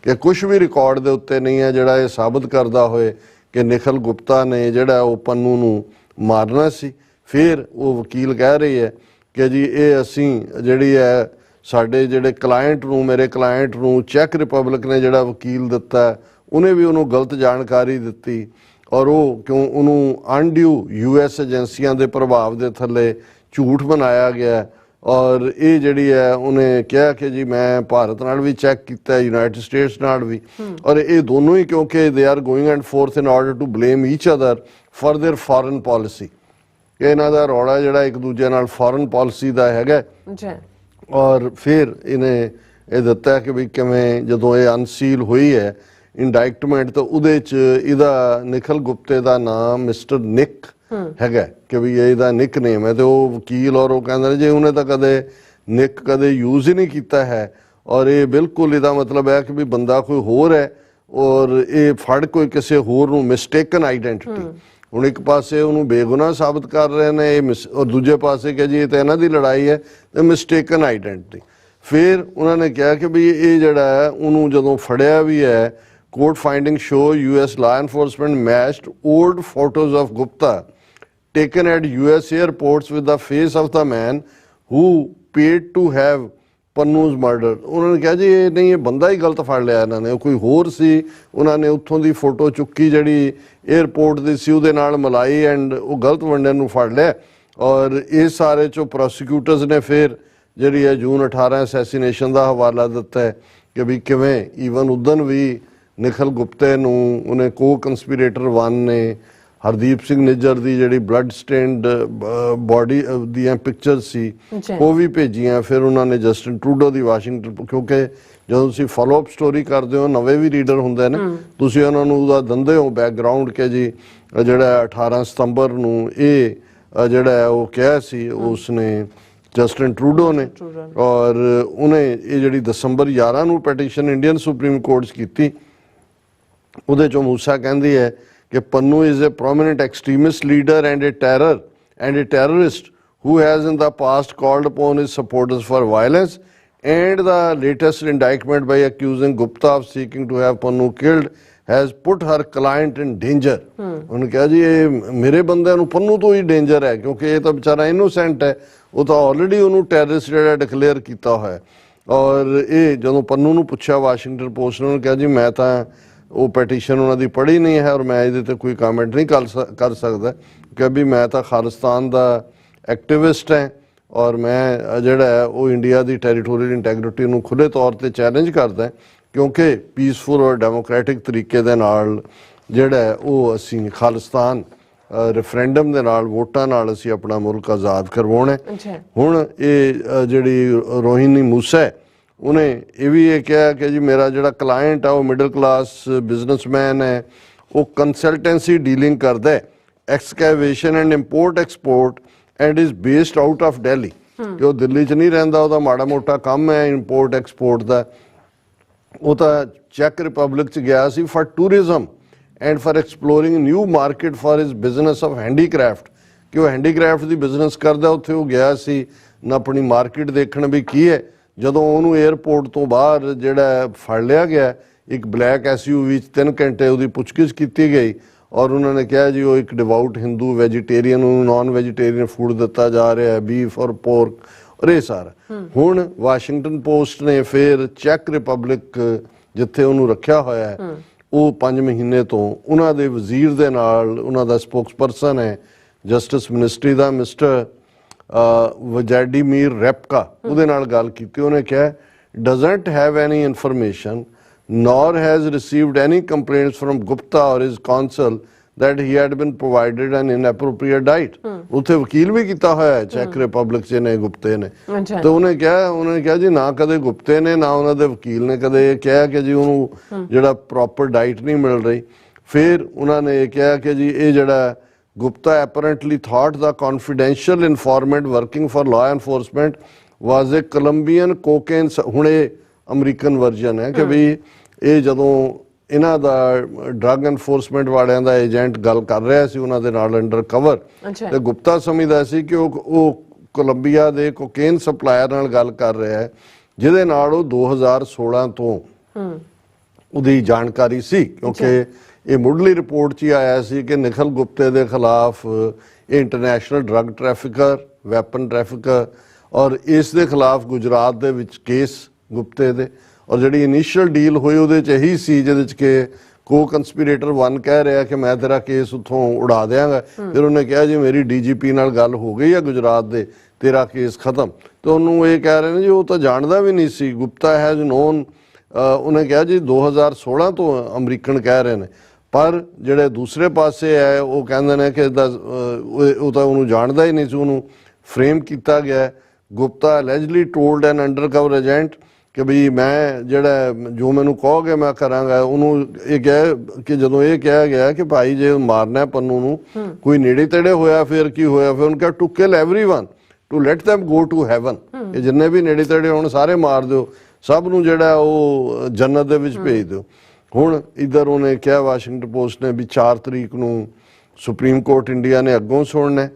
B: ਕਿ ਕੁਝ ਵੀ ਰਿਕਾਰਡ ਦੇ ਉੱਤੇ ਨਹੀਂ ਹੈ ਜਿਹੜਾ ਇਹ ਸਾਬਤ ਕਰਦਾ ਹੋਏ ਕਿ ਨਿਖਿਲ ਗੁਪਤਾ ਨੇ ਜਿਹੜਾ ਉਹ ਪੰਨੂ ਨੂੰ ਮਾਰਨਾ ਸੀ। ਫਿਰ ਉਹ ਵਕੀਲ ਕਹਿ ਰਹੀ ਹੈ ਕਿ ਜੀ ਇਹ ਅਸੀਂ ਜਿਹੜੀ ਹੈ ਸਾਡੇ ਜਿਹੜੇ ਕਲਾਇੰਟ ਨੂੰ, ਮੇਰੇ ਕਲਾਇੰਟ ਨੂੰ ਚੈੱਕ ਰਿਪਬਲਿਕ ਨੇ ਜਿਹੜਾ ਵਕੀਲ ਦਿੱਤਾ ਉਹਨੇ ਵੀ ਉਹਨੂੰ ਗਲਤ ਜਾਣਕਾਰੀ ਦਿੱਤੀ, ਔਰ ਉਹ ਕਿਉਂ ਉਹਨੂੰ ਅਨਡਿਊ US ਏਜੰਸੀਆਂ ਦੇ ਪ੍ਰਭਾਵ ਦੇ ਥੱਲੇ ਝੂਠ ਬਣਾਇਆ ਗਿਆ। ਔਰ ਇਹ ਜਿਹੜੀ ਹੈ ਉਹਨੇ ਕਿਹਾ ਕਿ ਜੀ ਮੈਂ ਭਾਰਤ ਨਾਲ ਵੀ ਚੈੱਕ ਕੀਤਾ, ਯੂਨਾਈਟਿਡ ਸਟੇਟਸ ਨਾਲ ਵੀ, ਔਰ ਇਹ ਦੋਨੋਂ ਹੀ ਕਿਉਂਕਿ they are going and forth in order to blame each other for their foreign policy. ਇਹਨਾਂ ਦਾ ਰੌਲਾ ਜਿਹੜਾ ਇੱਕ ਦੂਜੇ ਨਾਲ ਫੋਰਨ ਪਾਲਿਸੀ ਦਾ ਹੈਗਾ। ਔਰ ਫਿਰ ਇਹਨੇ ਇਹ ਦਿੱਤਾ ਕਿ ਵੀ ਕਿਵੇਂ ਜਦੋਂ ਇਹ ਅਨਸੀਲ ਹੋਈ ਹੈ ਇੰਡਾਇਕਟਮੈਂਟ ਤਾਂ ਉਹਦੇ 'ਚ ਇਹਦਾ ਨਿਖਿਲ ਗੁਪਤੇ ਦਾ ਨਾਮ ਮਿਸਟਰ ਨਿਕ ਹੈਗਾ ਕਿ ਵੀ ਇਹਦਾ ਨਿਕ ਨੇਮ ਹੈ। ਤੇ ਉਹ ਵਕੀਲ ਔਰ ਉਹ ਕਹਿੰਦੇ ਨੇ ਜੇ ਉਹਨੇ ਤਾਂ ਕਦੇ ਨਿਕ ਕਦੇ ਯੂਜ਼ ਹੀ ਨਹੀਂ ਕੀਤਾ ਹੈ, ਔਰ ਇਹ ਬਿਲਕੁਲ ਇਹਦਾ ਮਤਲਬ ਹੈ ਕਿ ਵੀ ਬੰਦਾ ਕੋਈ ਹੋਰ ਹੈ। ਔਰ ਇਹ ਫੜ ਕੋਈ ਕਿਸੇ ਹੋਰ ਨੂੰ ਮਿਸਟੇਕਨ ਆਈਡੈਂਟੀਟੀ, ਹੁਣ ਇੱਕ ਪਾਸੇ ਉਹਨੂੰ ਬੇਗੁਨਾਹ ਸਾਬਤ ਕਰ ਰਹੇ ਨੇ ਔਰ ਦੂਜੇ ਪਾਸੇ ਕਿ ਜੀ ਇਹ ਤਾਂ ਇਹਨਾਂ ਦੀ ਲੜਾਈ ਹੈ ਤੇ ਮਿਸਟੇਕਨ ਆਈਡੈਂਟੀਟੀ। ਫਿਰ ਉਹਨਾਂ ਨੇ ਕਿਹਾ ਕਿ ਵੀ ਇਹ ਜਿਹੜਾ ਹੈ ਉਹਨੂੰ ਜਦੋਂ ਫੜਿਆ ਵੀ ਹੈ, court finding show US law enforcement matched old photos of Gupta taken at US airports with the face of the man who paid to have ਪੰਨੂ's murder। ਉਹਨਾਂ ਨੇ ਕਿਹਾ ਜੀ ਇਹ ਨਹੀਂ, ਇਹ ਬੰਦਾ ਹੀ ਗਲਤ ਫੜ ਲਿਆ ਇਹਨਾਂ ਨੇ, ਕੋਈ ਹੋਰ ਸੀ। ਉਹਨਾਂ ਨੇ ਉੱਥੋਂ ਦੀ ਫੋਟੋ ਚੁੱਕੀ ਜਿਹੜੀ 에ਅਰਪੋਰਟ ਦੀ ਸੀ ਉਹਦੇ ਨਾਲ ਮਿਲਾਈ ਐਂਡ ਉਹ ਗਲਤ ਬੰਦੇ ਨੂੰ ਫੜ ਲਿਆ। ਔਰ ਇਸ ਸਾਰੇ 'ਚੋਂ ਪ੍ਰੋਸੀਕਿਊਟਰਸ ਨੇ ਫਿਰ ਜਿਹੜੀ ਹੈ ਜੂਨ 18 ਅਸੈਸੀਨੇਸ਼ਨ ਦਾ ਹਵਾਲਾ ਦਿੱਤਾ ਹੈ ਕਿ ਵੀ ਕਿਵੇਂ ਈਵਨ ਉਦਨ ਵੀ ਨਿਖਲ ਗੁਪਤੇ ਨੂੰ ਉਹਨੇ ਕੋ ਕੰਸਪੀਰੇਟਰ 1 ਨੇ ਹਰਦੀਪ ਸਿੰਘ ਨਿੱਜਰ ਦੀ ਜਿਹੜੀ ਬਲੱਡ ਸਟੇਨਡ ਬੋਡੀ ਦੀਆਂ ਪਿਕਚਰਸ ਸੀ ਉਹ ਵੀ ਭੇਜੀਆਂ। ਫਿਰ ਉਹਨਾਂ ਨੇ ਜਸਟਿਨ ਟਰੂਡੋ ਦੀ ਵਾਸ਼ਿੰਗਟਨ, ਕਿਉਂਕਿ ਜਦੋਂ ਤੁਸੀਂ ਫੋਲੋ ਅਪ ਸਟੋਰੀ ਕਰਦੇ ਹੋ ਨਵੇਂ ਵੀ ਰੀਡਰ ਹੁੰਦੇ ਨੇ, ਤੁਸੀਂ ਉਹਨਾਂ ਨੂੰ ਉਹਦਾ ਦਿੰਦੇ ਹੋ ਬੈਕਗਰਾਊਂਡ ਕਿ ਜੀ ਜਿਹੜਾ 18 ਸਤੰਬਰ ਨੂੰ ਇਹ ਜਿਹੜਾ ਉਹ ਕਿਹਾ ਸੀ ਉਸਨੇ ਜਸਟਿਨ ਟਰੂਡੋ ਨੇ, ਔਰ ਉਹਨੇ ਇਹ ਜਿਹੜੀ ਦਸੰਬਰ 11 ਨੂੰ ਪੈਟੀਸ਼ਨ ਇੰਡੀਅਨ ਸੁਪਰੀਮ ਕੋਰਟ 'ਚ ਕੀਤੀ। ਉਹਦੇ 'ਚੋਂ ਮੂਸਾ ਕਹਿੰਦੀ ਹੈ ਕਿ Pannu is a prominent extremist leader and a terrorist who has in the past called upon his supporters for violence, and the latest indictment by accusing Gupta of seeking to have Pannu killed has put her client in danger। ਉਹਨੇ ਕਿਹਾ ਜੀ ਇਹ ਮੇਰੇ ਬੰਦਿਆਂ ਨੂੰ ਪੰਨੂ ਤੋਂ ਹੀ danger ਹੈ ਕਿਉਂਕਿ ਇਹ ਤਾਂ ਵਿਚਾਰਾ ਇਨੋਸੈਂਟ ਹੈ, ਉਹ ਤਾਂ ਆਲਰੇਡੀ ਉਹਨੂੰ ਟੈਰਰਿਸਟ ਜਿਹੜਾ ਡਿਕਲੇਅਰ ਕੀਤਾ ਹੋਇਆ। ਔਰ ਇਹ ਜਦੋਂ ਪੰਨੂ ਨੂੰ ਪੁੱਛਿਆ ਵਾਸ਼ਿੰਗਟਨ ਪੋਸਟ ਨੇ, ਉਹਨੇ ਕਿਹਾ ਜੀ ਮੈਂ ਤਾਂ ਉਹ ਪੈਟੀਸ਼ਨ ਉਹਨਾਂ ਦੀ ਪੜ੍ਹੀ ਨਹੀਂ ਹੈ ਔਰ ਮੈਂ ਇਹਦੇ 'ਤੇ ਕੋਈ ਕਮੈਂਟ ਨਹੀਂ ਕਰ ਸਕਦਾ ਕਿ ਵੀ ਮੈਂ ਤਾਂ ਖਾਲਿਸਤਾਨ ਦਾ ਐਕਟਿਵਿਸਟ ਹੈ ਔਰ ਮੈਂ ਜਿਹੜਾ ਹੈ ਉਹ ਇੰਡੀਆ ਦੀ ਟੈਰੀਟੋਰੀਅਲ ਇੰਟੈਗ੍ਰਿਟੀ ਨੂੰ ਖੁੱਲ੍ਹੇ ਤੌਰ 'ਤੇ ਚੈਲੰਜ ਕਰਦਾ ਕਿਉਂਕਿ ਪੀਸਫੁਲ ਔਰ ਡੈਮੋਕ੍ਰੈਟਿਕ ਤਰੀਕੇ ਦੇ ਨਾਲ ਜਿਹੜਾ ਹੈ ਉਹ ਅਸੀਂ ਖਾਲਿਸਤਾਨ ਰੈਫਰੈਂਡਮ ਦੇ ਨਾਲ ਵੋਟਾਂ ਨਾਲ ਅਸੀਂ ਆਪਣਾ ਮੁਲਕ ਆਜ਼ਾਦ ਕਰਵਾਉਣਾ। ਹੁਣ ਇਹ ਜਿਹੜੀ ਰੋਹਿਨੀ ਮੂਸਾ ਹੈ ਉਹਨੇ ਇਹ ਵੀ ਇਹ ਕਿਹਾ ਕਿ ਜੀ ਮੇਰਾ ਜਿਹੜਾ ਕਲਾਇੰਟ ਆ ਉਹ ਮਿਡਲ ਕਲਾਸ ਬਿਜ਼ਨਸਮੈਨ ਹੈ, ਉਹ ਕੰਸਲਟੈਂਸੀ ਡੀਲਿੰਗ ਕਰਦਾ ਹੈ, excavation and import export and is based out of Delhi, ਕਿ ਉਹ ਦਿੱਲੀ 'ਚ ਨਹੀਂ ਰਹਿੰਦਾ, ਉਹਦਾ ਮਾੜਾ ਮੋਟਾ ਕੰਮ ਹੈ ਇੰਪੋਰਟ ਐਕਸਪੋਰਟ ਦਾ। ਉਹ ਤਾਂ ਚੈੱਕ ਰਿਪਬਲਿਕ 'ਚ ਗਿਆ ਸੀ for tourism and for exploring new market for his business of handicraft, ਕਿ ਉਹ ਹੈਂਡੀਕ੍ਰਾਫਟ ਦੀ ਬਿਜ਼ਨਸ ਕਰਦਾ, ਉੱਥੇ ਉਹ ਗਿਆ ਸੀ ਨਾ ਆਪਣੀ ਮਾਰਕੀਟ ਦੇਖਣ ਵੀ ਕੀ ਹੈ। ਜਦੋਂ ਉਹਨੂੰ 에ਅਰਪੋਰਟ ਤੋਂ ਬਾਹਰ ਜਿਹੜਾ ਫੜ ਲਿਆ ਗਿਆ, ਇੱਕ ਬਲੈਕ SUV 'ਚ 3 ਘੰਟੇ ਉਹਦੀ ਪੁੱਛਗਿੱਛ ਕੀਤੀ ਗਈ ਔਰ ਉਹਨਾਂ ਨੇ ਕਿਹਾ ਜੀ ਉਹ ਇੱਕ ਡਿਵਾਊਟ ਹਿੰਦੂ ਵੈਜੀਟੇਰੀਅਨ ਨੂੰ ਨਾਨ ਵੈਜੀਟੇਰੀਅਨ ਫੂਡ ਦਿੱਤਾ ਜਾ ਰਿਹਾ ਹੈ, ਬੀਫ ਔਰ ਪੋਰਕ ਔਰ ਇਹ ਸਾਰਾ। ਹੁਣ ਵਾਸ਼ਿੰਗਟਨ ਪੋਸਟ ਨੇ ਫਿਰ ਚੈੱਕ ਰਿਪਬਲਿਕ ਜਿੱਥੇ ਉਹਨੂੰ ਰੱਖਿਆ ਹੋਇਆ ਹੈ ਉਹ 5 ਮਹੀਨੇ ਤੋਂ ਉਹਨਾਂ ਦੇ ਵਜ਼ੀਰ ਦੇ ਨਾਲ, ਉਹਨਾਂ ਦਾ ਸਪੋਕਸਪਰਸਨ ਹੈ ਜਸਟਿਸ ਮਿਨਿਸਟਰੀ ਦਾ ਮਿਸਟਰ ਵਜੈਡੀਮੀਰ ਰੈਪਕਾ, ਉਹਦੇ ਨਾਲ ਗੱਲ ਕੀਤੀ। ਉਹਨੇ ਕਿਹਾ doesn't have any information nor has received any complaints from Gupta or his counsel that he had been provided an inappropriate diet। ਉੱਥੇ ਵਕੀਲ ਵੀ ਕੀਤਾ ਹੋਇਆ ਹੈ ਚੈੱਕ ਰਿਪਬਲਿਕ 'ਚ ਨੇ ਗੁਪਤੇ ਨੇ, ਤੇ ਉਹਨੇ ਕਿਹਾ ਜੀ ਨਾ ਕਦੇ ਗੁਪਤੇ ਨੇ ਨਾ ਉਹਨਾਂ ਦੇ ਵਕੀਲ ਨੇ ਕਦੇ ਕਿਹਾ ਕਿ ਜੀ ਉਹਨੂੰ ਜਿਹੜਾ ਪ੍ਰੋਪਰ ਡਾਈਟ ਨਹੀਂ ਮਿਲ ਰਹੀ। ਫਿਰ ਉਹਨਾਂ ਨੇ ਇਹ ਕਿਹਾ ਕਿ ਜੀ ਇਹ ਜਿਹੜਾ Gupta apparently thought the confidential informant working for law enforcement was a Colombian cocaine, ਹੁਣ ਇਹ ਅਮਰੀਕਨ ਵਰਜ਼ਨ ਹੈ ਕਿ ਵੀ ਇਹ ਜਦੋਂ ਇਹਨਾਂ ਦਾ ਡਰੱਗ ਐਨਫੋਰਸਮੈਂਟ ਵਾਲਿਆਂ ਦਾ ਏਜੰਟ ਗੱਲ ਕਰ ਰਿਹਾ ਸੀ ਉਹਨਾਂ ਦੇ ਨਾਲ ਅੰਡਰ ਕਵਰ, ਤੇ ਗੁਪਤਾ ਸਮਝਦਾ ਸੀ ਕਿ ਉਹ ਕੋਲੰਬੀਆ ਦੇ ਕੋਕੇਨ ਸਪਲਾਇਰ ਨਾਲ ਗੱਲ ਕਰ ਰਿਹਾ ਹੈ ਜਿਹਦੇ ਨਾਲ ਉਹ 2016 ਤੋਂ ਉਹਦੀ ਜਾਣਕਾਰੀ ਸੀ, ਕਿਉਂਕਿ ਇਹ ਮੁੱਢਲੀ ਰਿਪੋਰਟ 'ਚ ਹੀ ਆਇਆ ਸੀ ਕਿ ਨਿਖਲ ਗੁਪਤੇ ਦੇ ਖਿਲਾਫ ਇਹ ਇੰਟਰਨੈਸ਼ਨਲ ਡਰੱਗ ਟ੍ਰੈਫਿਕਰ, ਵੈਪਨ ਟ੍ਰੈਫਿਕਰ ਔਰ ਇਸ ਦੇ ਖਿਲਾਫ ਗੁਜਰਾਤ ਦੇ ਵਿੱਚ ਕੇਸ ਗੁਪਤੇ ਦੇ, ਔਰ ਜਿਹੜੀ ਇਨੀਸ਼ੀਅਲ ਡੀਲ ਹੋਈ ਉਹਦੇ 'ਚ ਇਹੀ ਸੀ ਜਿਹਦੇ 'ਚ ਕਿ ਕੋ ਕੰਸਪੀਰੇਟਰ 1 ਕਹਿ ਰਿਹਾ ਕਿ ਮੈਂ ਤੇਰਾ ਕੇਸ ਉੱਥੋਂ ਉਡਾ ਦਿਆਂਗਾ। ਫਿਰ ਉਹਨੇ ਕਿਹਾ ਜੀ ਮੇਰੀ DGP ਨਾਲ ਗੱਲ ਹੋ ਗਈ ਹੈ ਗੁਜਰਾਤ ਦੇ, ਤੇਰਾ ਕੇਸ ਖਤਮ। ਤੇ ਉਹਨੂੰ ਇਹ ਕਹਿ ਰਹੇ ਨੇ ਜੀ ਉਹ ਤਾਂ ਜਾਣਦਾ ਵੀ ਨਹੀਂ ਸੀ, ਗੁਪਤਾ ਹੈਜ਼ ਨੋਨ। ਉਹਨੇ ਕਿਹਾ ਜੀ 2016 ਤੋਂ ਅਮਰੀਕਨ ਕਹਿ ਰਹੇ ਨੇ, ਪਰ ਜਿਹੜੇ ਦੂਸਰੇ ਪਾਸੇ ਹੈ ਉਹ ਕਹਿੰਦੇ ਨੇ ਕਿ ਉਹ ਤਾਂ ਉਹਨੂੰ ਜਾਣਦਾ ਹੀ ਨਹੀਂ ਸੀ, ਉਹਨੂੰ ਫਰੇਮ ਕੀਤਾ ਗਿਆ। ਗੁਪਤਾ ਅਲੈਜਲੀ ਟੋਲਡ ਐਨ ਅੰਡਰਕਵਰ ਏਜੰਟ ਕਿ ਵੀ ਮੈਂ ਜਿਹੜਾ ਜੋ ਮੈਨੂੰ ਕਹੋਗੇ ਮੈਂ ਕਰਾਂਗਾ। ਉਹਨੂੰ ਇਹ ਕਿਹਾ ਕਿ ਜਦੋਂ ਇਹ ਕਿਹਾ ਗਿਆ ਕਿ ਭਾਈ ਜੇ ਮਾਰਨਾ ਪੰਨੂ ਨੂੰ, ਕੋਈ ਨੇੜੇ ਤੇੜੇ ਹੋਇਆ ਫਿਰ ਕੀ ਹੋਇਆ, ਫਿਰ ਉਹਨੇ ਕਿਹਾ to kill everyone to let them go to heaven, ਇਹ ਜਿੰਨੇ ਵੀ ਨੇੜੇ ਤੇੜੇ ਹੋਣ ਸਾਰੇ ਮਾਰ ਦਿਓ, ਸਭ ਨੂੰ ਜਿਹੜਾ ਉਹ ਜੰਨਤ ਦੇ ਵਿੱਚ ਭੇਜ ਦਿਓ। ਹੁਣ ਇਧਰ ਉਹਨੇ ਕਿਹਾ ਵਾਸ਼ਿੰਗਟਨ ਪੋਸਟ ਨੇ ਵੀ 4 ਤਰੀਕ ਨੂੰ ਸੁਪਰੀਮ ਕੋਰਟ ਇੰਡੀਆ ਨੇ ਅੱਗੋਂ ਸੁਣਨਾ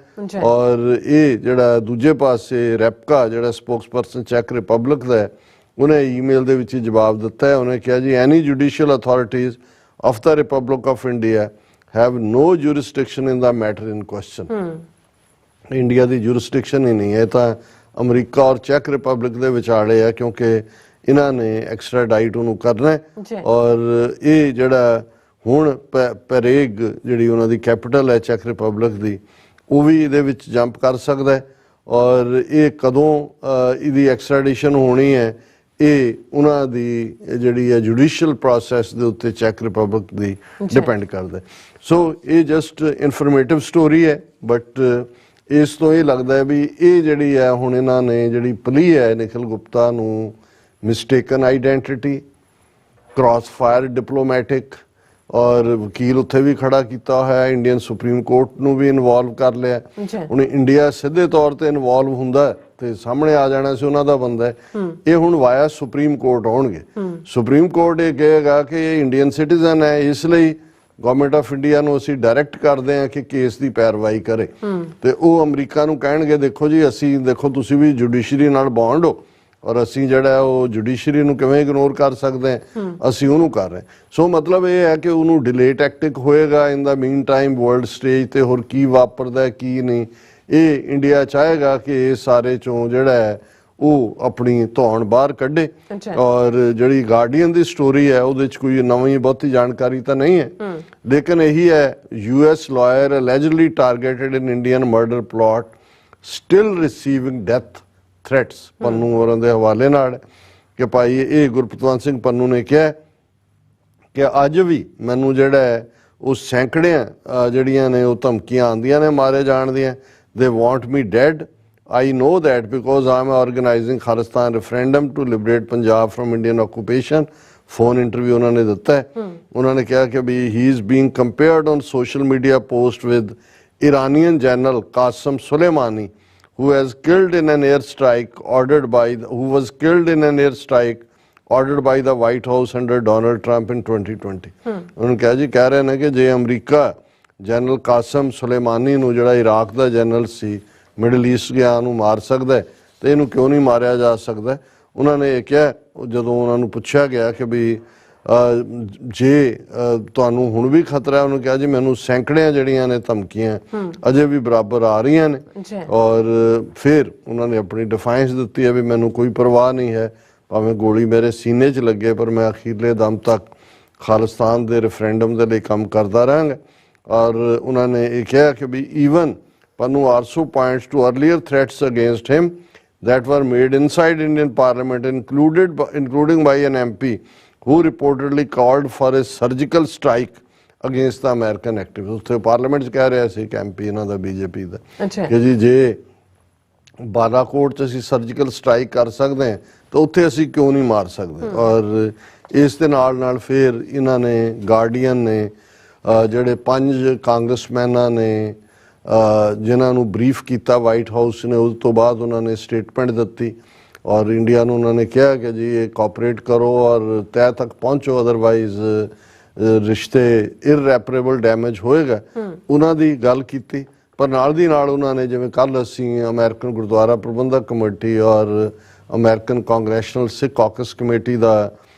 B: ਔਰ ਇਹ ਜਿਹੜਾ ਦੂਜੇ ਪਾਸੇ ਰੈਪਕਾ ਜਿਹੜਾ ਸਪੋਕਸਪਰਸਨ ਚੈਕ ਰਿਪਬਲਿਕ ਦਾ ਹੈ ਉਹਨੇ ਈਮੇਲ ਦੇ ਵਿੱਚ ਜਵਾਬ ਦਿੱਤਾ ਹੈ। ਉਹਨੇ ਕਿਹਾ ਜੀ any judicial authorities of the republic of India have no jurisdiction in the matter in question. India ਦੀ ਜੂਰਿਸਡਿਕਸ਼ਨ ਹੀ ਨਹੀਂ ਹੈ, ਤਾਂ ਅਮਰੀਕਾ ਔਰ ਚੈਕ ਰਿਪਬਲਿਕ ਦੇ ਵਿਚਾਲੇ ਆ ਕਿਉਂਕਿ ਇਹਨਾਂ ਨੇ ਐਕਸਟ੍ਰਾਡਾਈਟ ਉਹਨੂੰ ਕਰਨਾ ਹੈ ਔਰ ਇਹ ਜਿਹੜਾ ਹੁਣ ਪੈਰੇਗ ਜਿਹੜੀ ਉਹਨਾਂ ਦੀ ਕੈਪੀਟਲ ਹੈ ਚੈਕ ਰਿਪਬਲਿਕ ਦੀ ਉਹ ਵੀ ਇਹਦੇ ਵਿੱਚ ਜੰਪ ਕਰ ਸਕਦਾ ਹੈ ਔਰ ਇਹ ਕਦੋਂ ਇਹਦੀ ਐਕਸਟ੍ਰਾਡੀਸ਼ਨ ਹੋਣੀ ਹੈ ਇਹ ਉਹਨਾਂ ਦੀ ਜਿਹੜੀ ਹੈ ਜੁਡੀਸ਼ੀਅਲ ਪ੍ਰੋਸੈਸ ਦੇ ਉੱਤੇ ਚੈਕ ਰਿਪਬਲਿਕ ਦੀ ਡਿਪੈਂਡ ਕਰਦਾ। ਸੋ ਇਹ ਜਸਟ ਇਨਫੋਰਮੇਟਿਵ ਸਟੋਰੀ ਹੈ ਬਟ ਇਸ ਤੋਂ ਇਹ ਲੱਗਦਾ ਹੈ ਵੀ ਇਹ ਜਿਹੜੀ ਹੈ ਹੁਣ ਇਹਨਾਂ ਨੇ ਜਿਹੜੀ ਪਲੀ ਹੈ ਨਿਖਿਲ ਗੁਪਤਾ ਨੂੰ mistaken identity cross fire diplomatic ਔਰ ਵਕੀਲ ਉੱਥੇ ਵੀ ਖੜਾ ਕੀਤਾ ਹੋਇਆ ਇੰਡੀਅਨ ਸੁਪਰੀਮ ਕੋਰਟ ਨੂੰ ਵੀ ਇਨਵੋਲਵ ਕਰ ਲਿਆ। ਹੁਣ ਇੰਡੀਆ ਸਿੱਧੇ ਤੌਰ ਤੇ ਇਨਵੋਲਵ ਹੁੰਦਾ ਤੇ ਸਾਹਮਣੇ ਆ ਜਾਣਾ ਸੀ ਉਹਨਾਂ ਦਾ ਬੰਦਾ ਇਹ ਹੁਣ ਵਾਇਆ ਸੁਪਰੀਮ ਕੋਰਟ ਆਉਣਗੇ। ਸੁਪਰੀਮ ਕੋਰਟ ਇਹ ਕਹੇਗਾ ਕਿ ਇਹ ਇੰਡੀਅਨ ਸਿਟੀਜ਼ਨ ਹੈ ਇਸ ਲਈ ਗਵਰਨਮੈਂਟ ਆਫ ਇੰਡੀਆ ਨੂੰ ਅਸੀਂ ਡਾਇਰੈਕਟ ਕਰਦੇ ਹਾਂ ਕਿ ਕੇਸ ਦੀ ਪੈਰਵਾਈ ਕਰੇ ਤੇ ਉਹ ਅਮਰੀਕਾ ਨੂੰ ਕਹਿਣਗੇ ਦੇਖੋ ਜੀ ਅਸੀਂ ਦੇਖੋ ਤੁਸੀਂ ਵੀ ਜੁਡੀਸ਼ਰੀ ਨਾਲ ਬੌਂਡ ਹੋ ਔਰ ਅਸੀਂ ਜਿਹੜਾ ਉਹ ਜੁਡੀਸ਼ਰੀ ਨੂੰ ਕਿਵੇਂ ਇਗਨੋਰ ਕਰ ਸਕਦੇ ਹਾਂ ਅਸੀਂ ਉਹਨੂੰ ਕਰ ਰਹੇ। ਸੋ ਮਤਲਬ ਇਹ ਹੈ ਕਿ ਉਹਨੂੰ ਡਿਲੇ ਟੈਕਟਿਕ ਹੋਏਗਾ ਇਨ ਦਾ ਮੀਨ ਟਾਈਮ ਵਰਲਡ ਸਟੇਜ ਤੇ ਹੋਰ ਕੀ ਵਾਪਰਦਾ ਕੀ ਨਹੀਂ ਇਹ ਇੰਡੀਆ ਚਾਹੇਗਾ ਕਿ ਇਹ ਸਾਰੇ ਚੋਂ ਜਿਹੜਾ ਹੈ ਉਹ ਆਪਣੀ ਧੌਣ ਬਾਹਰ ਕੱਢੇ ਔਰ ਜਿਹੜੀ ਗਾਰਡੀਅਨ ਦੀ ਸਟੋਰੀ ਹੈ ਉਹਦੇ ਚ ਕੋਈ ਨਵੀਂ ਬਹੁਤੀ ਜਾਣਕਾਰੀ ਤਾਂ ਨਹੀਂ ਹੈ ਲੇਕਿਨ ਇਹੀ ਹੈ US lawyer allegedly targeted in Indian murder plot still receiving death threats Pannun ਹੋਰਾਂ ਦੇ ਹਵਾਲੇ ਨਾਲ ਕਿ ਭਾਈ ਇਹ ਗੁਰਪਤਵੰਤ ਸਿੰਘ ਪੰਨੂ ਨੇ ਕਿਹਾ ਕਿ ਅੱਜ ਵੀ ਮੈਨੂੰ ਜਿਹੜਾ ਹੈ ਉਹ ਸੈਂਕੜਿਆਂ ਜਿਹੜੀਆਂ ਨੇ ਉਹ ਧਮਕੀਆਂ ਆਉਂਦੀਆਂ ਨੇ ਮਾਰੇ ਜਾਣ ਦੀਆਂ they want me dead I know that because I'm organizing Khalistan referendum to liberate Punjab from Indian occupation phone interview ਉਹਨਾਂ ਨੇ ਦਿੱਤਾ ਹੈ ਉਹਨਾਂ ਨੇ ਕਿਹਾ ਕਿ ਵੀ he is being compared on social media post with Iranian general Qasem Soleimani who was killed in an airstrike ordered by the White House under Donald Trump in 2020 ਉਹਨਾਂ ਕਿਹਾ ਜੀ ਕਹਿ ਰਹੇ ਨੇ ਕਿ ਜੇ ਅਮਰੀਕਾ ਜਨਰਲ ਕਾਸਮ ਸੁਲੇਮਾਨੀ ਨੂੰ ਜਿਹੜਾ ਇਰਾਕ ਦਾ ਜਨਰਲ ਸੀ ਮਿਡਲ ਈਸਟ ਗਿਆ ਨੂੰ ਮਾਰ ਸਕਦਾ ਤੇ ਇਹਨੂੰ ਕਿਉਂ ਨਹੀਂ ਮਾਰਿਆ ਜਾ ਸਕਦਾ। ਉਹਨਾਂ ਨੇ ਇਹ ਕਿਹਾ ਜਦੋਂ ਉਹਨਾਂ ਨੂੰ ਪੁੱਛਿਆ ਗਿਆ ਕਿ ਵੀ ਜੇ ਤੁਹਾਨੂੰ ਹੁਣ ਵੀ ਖਤਰਾ ਉਹਨੂੰ ਕਿਹਾ ਜੀ ਮੈਨੂੰ ਸੈਂਕੜਿਆਂ ਜਿਹੜੀਆਂ ਨੇ ਧਮਕੀਆਂ ਅਜੇ ਵੀ ਬਰਾਬਰ ਆ ਰਹੀਆਂ ਨੇ ਔਰ ਫਿਰ ਉਹਨਾਂ ਨੇ ਆਪਣੀ ਡਿਫਾਈਂਸ ਦਿੱਤੀ ਹੈ ਵੀ ਮੈਨੂੰ ਕੋਈ ਪਰਵਾਹ ਨਹੀਂ ਹੈ ਭਾਵੇਂ ਗੋਲੀ ਮੇਰੇ ਸੀਨੇ 'ਚ ਲੱਗੇ ਪਰ ਮੈਂ ਅਖੀਰਲੇ ਦਮ ਤੱਕ ਖਾਲਿਸਤਾਨ ਦੇ ਰੈਫਰੈਂਡਮ ਦੇ ਲਈ ਕੰਮ ਕਰਦਾ ਰਹਾਂਗਾ ਔਰ ਉਹਨਾਂ ਨੇ ਇਹ ਕਿਹਾ ਕਿ ਵੀ even Pannun also points to earlier threats against him that were made inside Indian Parliament including by an MP who reportedly called for a surgical strike against the American activists ਉੱਥੇ ਪਾਰਲੀਮੈਂਟ 'ਚ ਕਹਿ ਰਿਹਾ ਸੀ ਕਿ MP ਇਹਨਾਂ ਦਾ BJP ਦਾ ਕਿ ਜੀ ਜੇ ਬਾਲਾਕੋਟ 'ਚ ਅਸੀਂ ਸਰਜੀਕਲ ਸਟ੍ਰਾਈਕ ਕਰ ਸਕਦੇ ਹਾਂ ਤਾਂ ਉੱਥੇ ਅਸੀਂ ਕਿਉਂ ਨਹੀਂ ਮਾਰ ਸਕਦੇ ਔਰ ਇਸ ਦੇ ਨਾਲ ਫਿਰ ਇਹਨਾਂ ਨੇ ਗਾਰਡੀਅਨ ਨੇ ਜਿਹੜੇ 5 ਕਾਂਗਰਸਮੈਨਾਂ ਨੇ ਜਿਨ੍ਹਾਂ ਨੂੰ ਬਰੀਫ ਕੀਤਾ ਵਾਈਟ ਹਾਊਸ ਨੇ ਉਸ ਤੋਂ ਬਾਅਦ ਉਹਨਾਂ ਨੇ ਸਟੇਟਮੈਂਟ ਦਿੱਤੀ ਔਰ ਇੰਡੀਆ ਨੂੰ ਉਹਨਾਂ ਨੇ ਕਿਹਾ ਕਿ ਜੀ ਇਹ ਕੋਆਪਰੇਟ ਕਰੋ ਔਰ ਤਹਿ ਤੱਕ ਪਹੁੰਚੋ ਅਦਰਵਾਈਜ਼ ਰਿਸ਼ਤੇ ਇਰਰੈਪਰੇਬਲ ਡੈਮੇਜ ਹੋਏਗਾ ਉਹਨਾਂ ਦੀ ਗੱਲ ਕੀਤੀ ਪਰ ਨਾਲ ਦੀ ਨਾਲ ਉਹਨਾਂ ਨੇ ਜਿਵੇਂ ਕੱਲ ਅਸੀਂ ਅਮਰੀਕਨ ਗੁਰਦੁਆਰਾ ਪ੍ਰਬੰਧਕ ਕਮੇਟੀ ਔਰ ਅਮਰੀਕਨ ਕਾਂਗਰੈਸ਼ਨਲ ਸਿੱਖ ਕਾਕਸ ਕਮੇਟੀ ਦਾ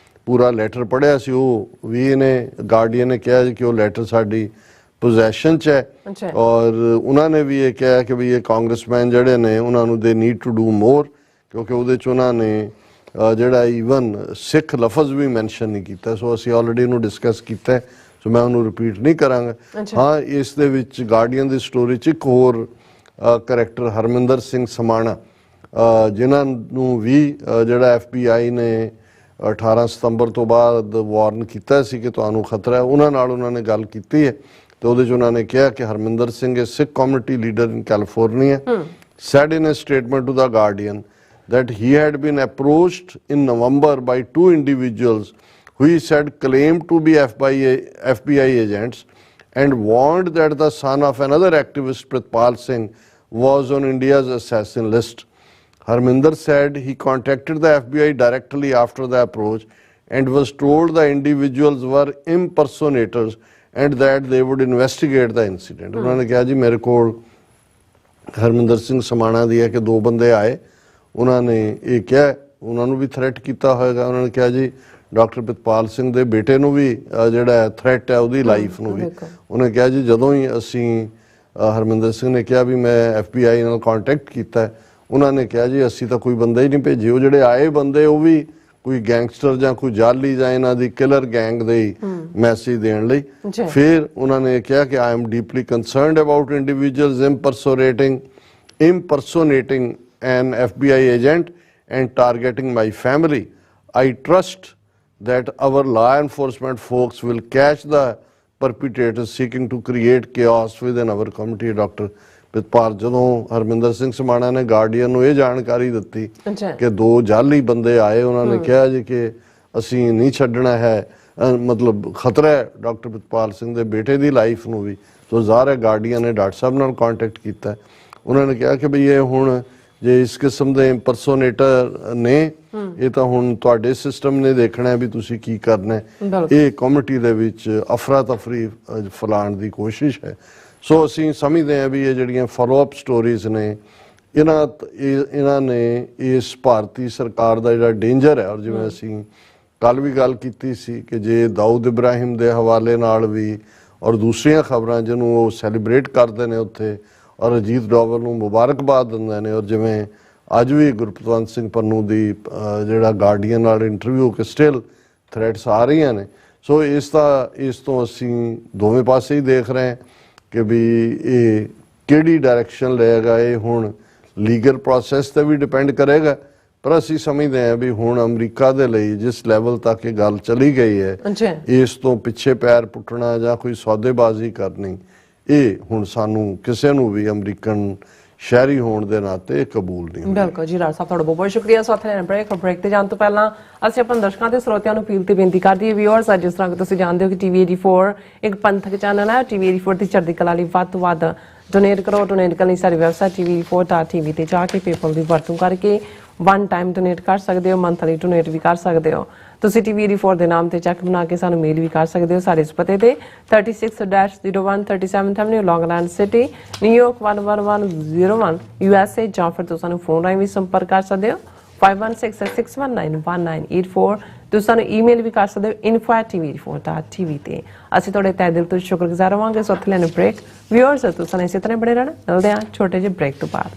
B: ਪੂਰਾ ਲੈਟਰ ਪੜ੍ਹਿਆ ਸੀ ਉਹ ਵੀ ਇਹਨੇ ਗਾਰਡੀਅਨ ਨੇ ਕਿਹਾ ਕਿ ਉਹ ਲੈਟਰ ਸਾਡੀ ਪੋਜੈਸ਼ਨ 'ਚ ਹੈ ਔਰ ਉਹਨਾਂ ਨੇ ਵੀ ਇਹ ਕਿਹਾ ਕਿ ਵੀ ਇਹ ਕਾਂਗਰਸਮੈਨ ਜਿਹੜੇ ਨੇ ਉਹਨਾਂ ਨੂੰ ਦੇ ਨੀਡ ਟੂ ਡੂ ਮੋਰ ਕਿਉਂਕਿ ਉਹਦੇ 'ਚ ਉਹਨਾਂ ਨੇ ਜਿਹੜਾ ਈਵਨ ਸਿੱਖ ਲਫ਼ਜ਼ ਵੀ ਮੈਂਸ਼ਨ ਨਹੀਂ ਕੀਤਾ ਸੋ ਅਸੀਂ ਆਲਰੇਡੀ ਇਹਨੂੰ ਡਿਸਕਸ ਕੀਤਾ ਸੋ ਮੈਂ ਉਹਨੂੰ ਰਿਪੀਟ ਨਹੀਂ ਕਰਾਂਗਾ। ਹਾਂ ਇਸ ਦੇ ਵਿੱਚ ਗਾਰਡੀਅਨ ਦੀ ਸਟੋਰੀ 'ਚ ਇੱਕ ਹੋਰ ਕਰੈਕਟਰ ਹਰਮਿੰਦਰ ਸਿੰਘ ਸਮਾਣਾ ਜਿਨ੍ਹਾਂ ਨੂੰ ਵੀ ਜਿਹੜਾ FBI ਨੇ 18 ਸਤੰਬਰ ਤੋਂ ਬਾਅਦ ਵਾਰਨ ਕੀਤਾ ਸੀ ਕਿ ਤੁਹਾਨੂੰ ਖਤਰਾ ਹੈ ਉਹਨਾਂ ਨਾਲ ਉਹਨਾਂ ਨੇ ਗੱਲ ਕੀਤੀ ਹੈ ਤੇ ਉਹਦੇ 'ਚ ਉਹਨਾਂ ਨੇ ਕਿਹਾ ਕਿ Harminder Singh is Sikh community leader in California said in a statement to the Guardian that he had been approached in November by 2 individuals who he said claimed to be FBI agents and warned that the son of another activist Pritpal Singh was on India's assassin list. Harminder said he contacted the FBI directly after the approach and was told the individuals were impersonators and that they would investigate the incident. उन्होंने कहा जी मेरे को हरमिंदर सिंह समाणा दी है कि दो बंदे आए, उन्होंने ये क्या उन्होंने भी थ्रैट किया होगा। उन्होंने कहा जी डॉक्टर ਪ੍ਰਿਤਪਾਲ ਸਿੰਘ ਦੇ ਬੇਟੇ ਨੂੰ ਵੀ ਜਿਹੜਾ ਥ੍ਰੈਟ ਹੈ ਉਹਦੀ ਲਾਈਫ ਨੂੰ ਵੀ। ਉਹਨੇ ਕਿਹਾ ਜੀ ਜਦੋਂ ਹੀ ਅਸੀਂ ਹਰਮਿੰਦਰ ਸਿੰਘ ਨੇ ਕਿਹਾ ਵੀ ਮੈਂ FBI ਨਾਲ ਕੰਟੈਕਟ ਕੀਤਾ, ਉਹਨਾਂ ਨੇ ਕਿਹਾ ਜੀ ਅਸੀਂ ਤਾਂ ਕੋਈ ਬੰਦਾ ਹੀ ਨਹੀਂ ਭੇਜੇ, ਉਹ ਜਿਹੜੇ ਆਏ ਬੰਦੇ ਉਹ ਵੀ ਕੋਈ ਗੈਂਗਸਟਰ ਜਾਂ ਕੋਈ ਜਾਲੀ ਜਾਂ ਇਹਨਾਂ ਦੀ ਕਿਲਰ ਗੈਂਗ ਦੇ ਮੈਸੇਜ ਦੇਣ ਲਈ। ਫਿਰ ਉਹਨਾਂ ਨੇ ਕਿਹਾ ਕਿ I am deeply concerned about individuals impersonating an FBI agent and targeting my family. I trust that our law enforcement folks will catch the perpetrators seeking to create chaos within our community. Dr. Pritpal ਜਦੋਂ ਹਰਮਿੰਦਰ ਸਿੰਘ ਸਮਾਣਾ ਨੇ guardian ਨੂੰ ਇਹ ਜਾਣਕਾਰੀ ਦਿੱਤੀ ਕਿ ਦੋ ਜਾਲੀ ਬੰਦੇ ਆਏ, ਉਹਨਾਂ ਨੇ ਕਿਹਾ ਜੀ ਕਿ ਅਸੀਂ ਨਹੀਂ ਛੱਡਣਾ ਹੈ, ਮਤਲਬ ਖਤਰਾ ਹੈ ਡਾਕਟਰ ਪ੍ਰਿਤਪਾਲ ਸਿੰਘ ਦੇ ਬੇਟੇ ਦੀ ਲਾਈਫ ਨੂੰ ਵੀ। ਸੋ ਜ਼ਾਹਰ ਹੈ ਗਾਰਡੀਅਨ ਨੇ ਡਾਕਟਰ ਸਾਹਿਬ ਨਾਲ ਕੰਟੈਕਟ ਕੀਤਾ। ਉਹਨਾਂ ਨੇ ਕਿਹਾ ਕਿ ਬਈ ਇਹ ਹੁਣ ਜੇ ਇਸ ਕਿਸਮ ਦੇ ਇੰਪਰਸੋਨੇਟਰ ਨੇ ਇਹ ਤਾਂ ਹੁਣ ਤੁਹਾਡੇ ਸਿਸਟਮ ਨੇ ਦੇਖਣਾ ਵੀ ਤੁਸੀਂ ਕੀ ਕਰਨਾ। ਇਹ ਕਮਿਊਨਿਟੀ ਦੇ ਵਿੱਚ ਅਫਰਾ ਤਫਰੀ ਫੈਲਾਉਣ ਦੀ ਕੋਸ਼ਿਸ਼ ਹੈ। ਸੋ ਅਸੀਂ ਸਮਝਦੇ ਹਾਂ ਵੀ ਇਹ ਜਿਹੜੀਆਂ ਫੋਲੋ-ਅਪ ਸਟੋਰੀਜ਼ ਨੇ ਇਹਨਾਂ ਨੇ ਇਸ ਭਾਰਤੀ ਸਰਕਾਰ ਦਾ ਜਿਹੜਾ ਡੇਂਜਰ ਹੈ, ਔਰ ਜਿਵੇਂ ਅਸੀਂ ਕੱਲ ਵੀ ਗੱਲ ਕੀਤੀ ਸੀ ਕਿ ਜੇ ਦਾਊਦ ਇਬਰਾਹਿਮ ਦੇ ਹਵਾਲੇ ਨਾਲ ਵੀ ਔਰ ਦੂਸਰੀਆਂ ਖਬਰਾਂ ਜਿਹਨੂੰ ਉਹ ਸੈਲੀਬ੍ਰੇਟ ਕਰਦੇ ਨੇ ਉੱਥੇ ਔਰ ਅਜੀਤ ਡੋਵਲ ਨੂੰ ਮੁਬਾਰਕਬਾਦ ਦਿੰਦੇ ਨੇ, ਔਰ ਜਿਵੇਂ ਅੱਜ ਵੀ ਗੁਰਪਤਵੰਤ ਸਿੰਘ ਪੰਨੂ ਦੀ ਜਿਹੜਾ ਗਾਰਡੀਅਨ ਨਾਲ ਇੰਟਰਵਿਊ ਕਿ ਸਟਿਲ ਥ੍ਰੈਟਸ ਆ ਰਹੀਆਂ ਨੇ। ਸੋ ਇਸ ਤੋਂ ਅਸੀਂ ਦੋਵੇਂ ਪਾਸੇ ਹੀ ਦੇਖ ਰਹੇ ਹਾਂ ਕਿ ਵੀ ਇਹ ਕਿਹੜੀ ਡਾਇਰੈਕਸ਼ਨ ਲਏਗਾ। ਇਹ ਹੁਣ ਲੀਗਲ ਪ੍ਰੋਸੈਸ ਤੇ ਵੀ ਡਿਪੈਂਡ ਕਰੇਗਾ, ਪਰ ਅਸੀਂ ਸਮਝਦੇ ਹਾਂ ਵੀ ਹੁਣ ਅਮਰੀਕਾ ਦੇ ਲਈ ਜਿਸ ਲੈਵਲ ਤੱਕ ਇਹ ਗੱਲ ਚਲੀ ਗਈ ਹੈ, ਇਸ ਤੋਂ ਪਿੱਛੇ ਪੈਰ ਪੁੱਟਣਾ ਜਾਂ ਕੋਈ ਸੌਦੇਬਾਜ਼ੀ ਕਰਨੀ, ਇਹ ਹੁਣ ਸਾਨੂੰ ਕਿਸੇ ਨੂੰ ਵੀ ਅਮਰੀਕਨ ਸ਼ਹਿਰੀ ਹੋਣ ਦੇ ਨਾਤੇ ਕਬੂਲ ਨਹੀਂ।
A: ਬਿਲਕੁਲ ਜੀ ਰਾਜ ਸਾਹਿਬ, ਤੁਹਾਡਾ ਬਹੁਤ ਬਹੁਤ ਸ਼ੁਕਰੀਆ। ਸੋ ਇੱਥੇ ਬ੍ਰੇਕ ਤੇ ਜਾਣ ਤੋਂ ਪਹਿਲਾਂ ਅਸੀਂ ਆਪਣੇ ਦਰਸ਼ਕਾਂ ਤੇ ਸਰੋਤਿਆਂ ਨੂੰ ਅਪੀਲ ਤੇ ਬੇਨਤੀ ਕਰਦੀ ਹੈ ਵਿਊਅਰਸ, ਜਿਸ ਤਰ੍ਹਾਂ ਕਿ ਤੁਸੀਂ ਜਾਣਦੇ ਹੋ ਕਿ TV 84 ਇੱਕ ਪੰਥਕ ਚੈਨਲ ਹੈ। TV 84 ਦੀ ਚੜ੍ਹਦੀ ਕਲਾ ਲਈ ਵੱਧ ਤੋਂ ਵੱਧ ਡੋਨੇਟ ਕਰੋ। ਡੋਨੇਟ ਕਰਨ ਲਈ ਸਾਡੀ ਵੈਬਸਾਈਟ tv84.tv ਤੇ ਜਾ ਕੇ ਪੇਪਲ ਦੀ ਵਰਤੋਂ ਕਰਕੇ ਵਨ ਟਾਈਮ ਡੋਨੇਟ ਕਰ ਸਕਦੇ ਹੋ, ਮੰਥਲੀ ਡੋਨੇਟ ਵੀ ਕਰ ਸਕਦੇ ਹੋ। ਤੁਸੀਂ TV 84 ਦੇ ਨਾਮ ਤੇ ਚੈੱਕ ਬਣਾ ਕੇ ਸਾਨੂੰ ਮੇਲ ਵੀ ਕਰ ਸਕਦੇ ਹੋ ਸਾਡੇ ਇਸ ਪਤੇ ਤੇ 36-01 37th Avenue, Long Island City, New York 11101 USA, ਜਾਂ ਫਿਰ ਤੁਸੀਂ ਸਾਨੂੰ ਫੋਨ ਰਾਹੀਂ ਵੀ ਸੰਪਰਕ ਕਰ ਸਕਦੇ ਹੋ 5166191984। ਤੁਸੀਂ ਸਾਨੂੰ ਈਮੇਲ ਵੀ ਕਰ ਸਕਦੇ ਹੋ info@tv84.tv ਤੇ। ਅਸੀਂ ਤੁਹਾਡੇ ਤਹਿ ਦਿਲ ਤੋਂ ਸ਼ੁਕਰਗੁਜ਼ਾਰ ਹੋਵਾਂਗੇ। ਸੋ ਉੱਥੇ ਲੈਣ ਬ੍ਰੇਕ ਵਿਊਅਰਸ, ਤੁਸੀਂ ਇਸੇ ਤਰ੍ਹਾਂ ਬਣੇ ਰਹਿਣਾ। ਮਿਲਦੇ ਹਾਂ ਛੋਟੇ ਜਿਹੇ ਬ੍ਰੇਕ ਤੋਂ ਬਾਅਦ।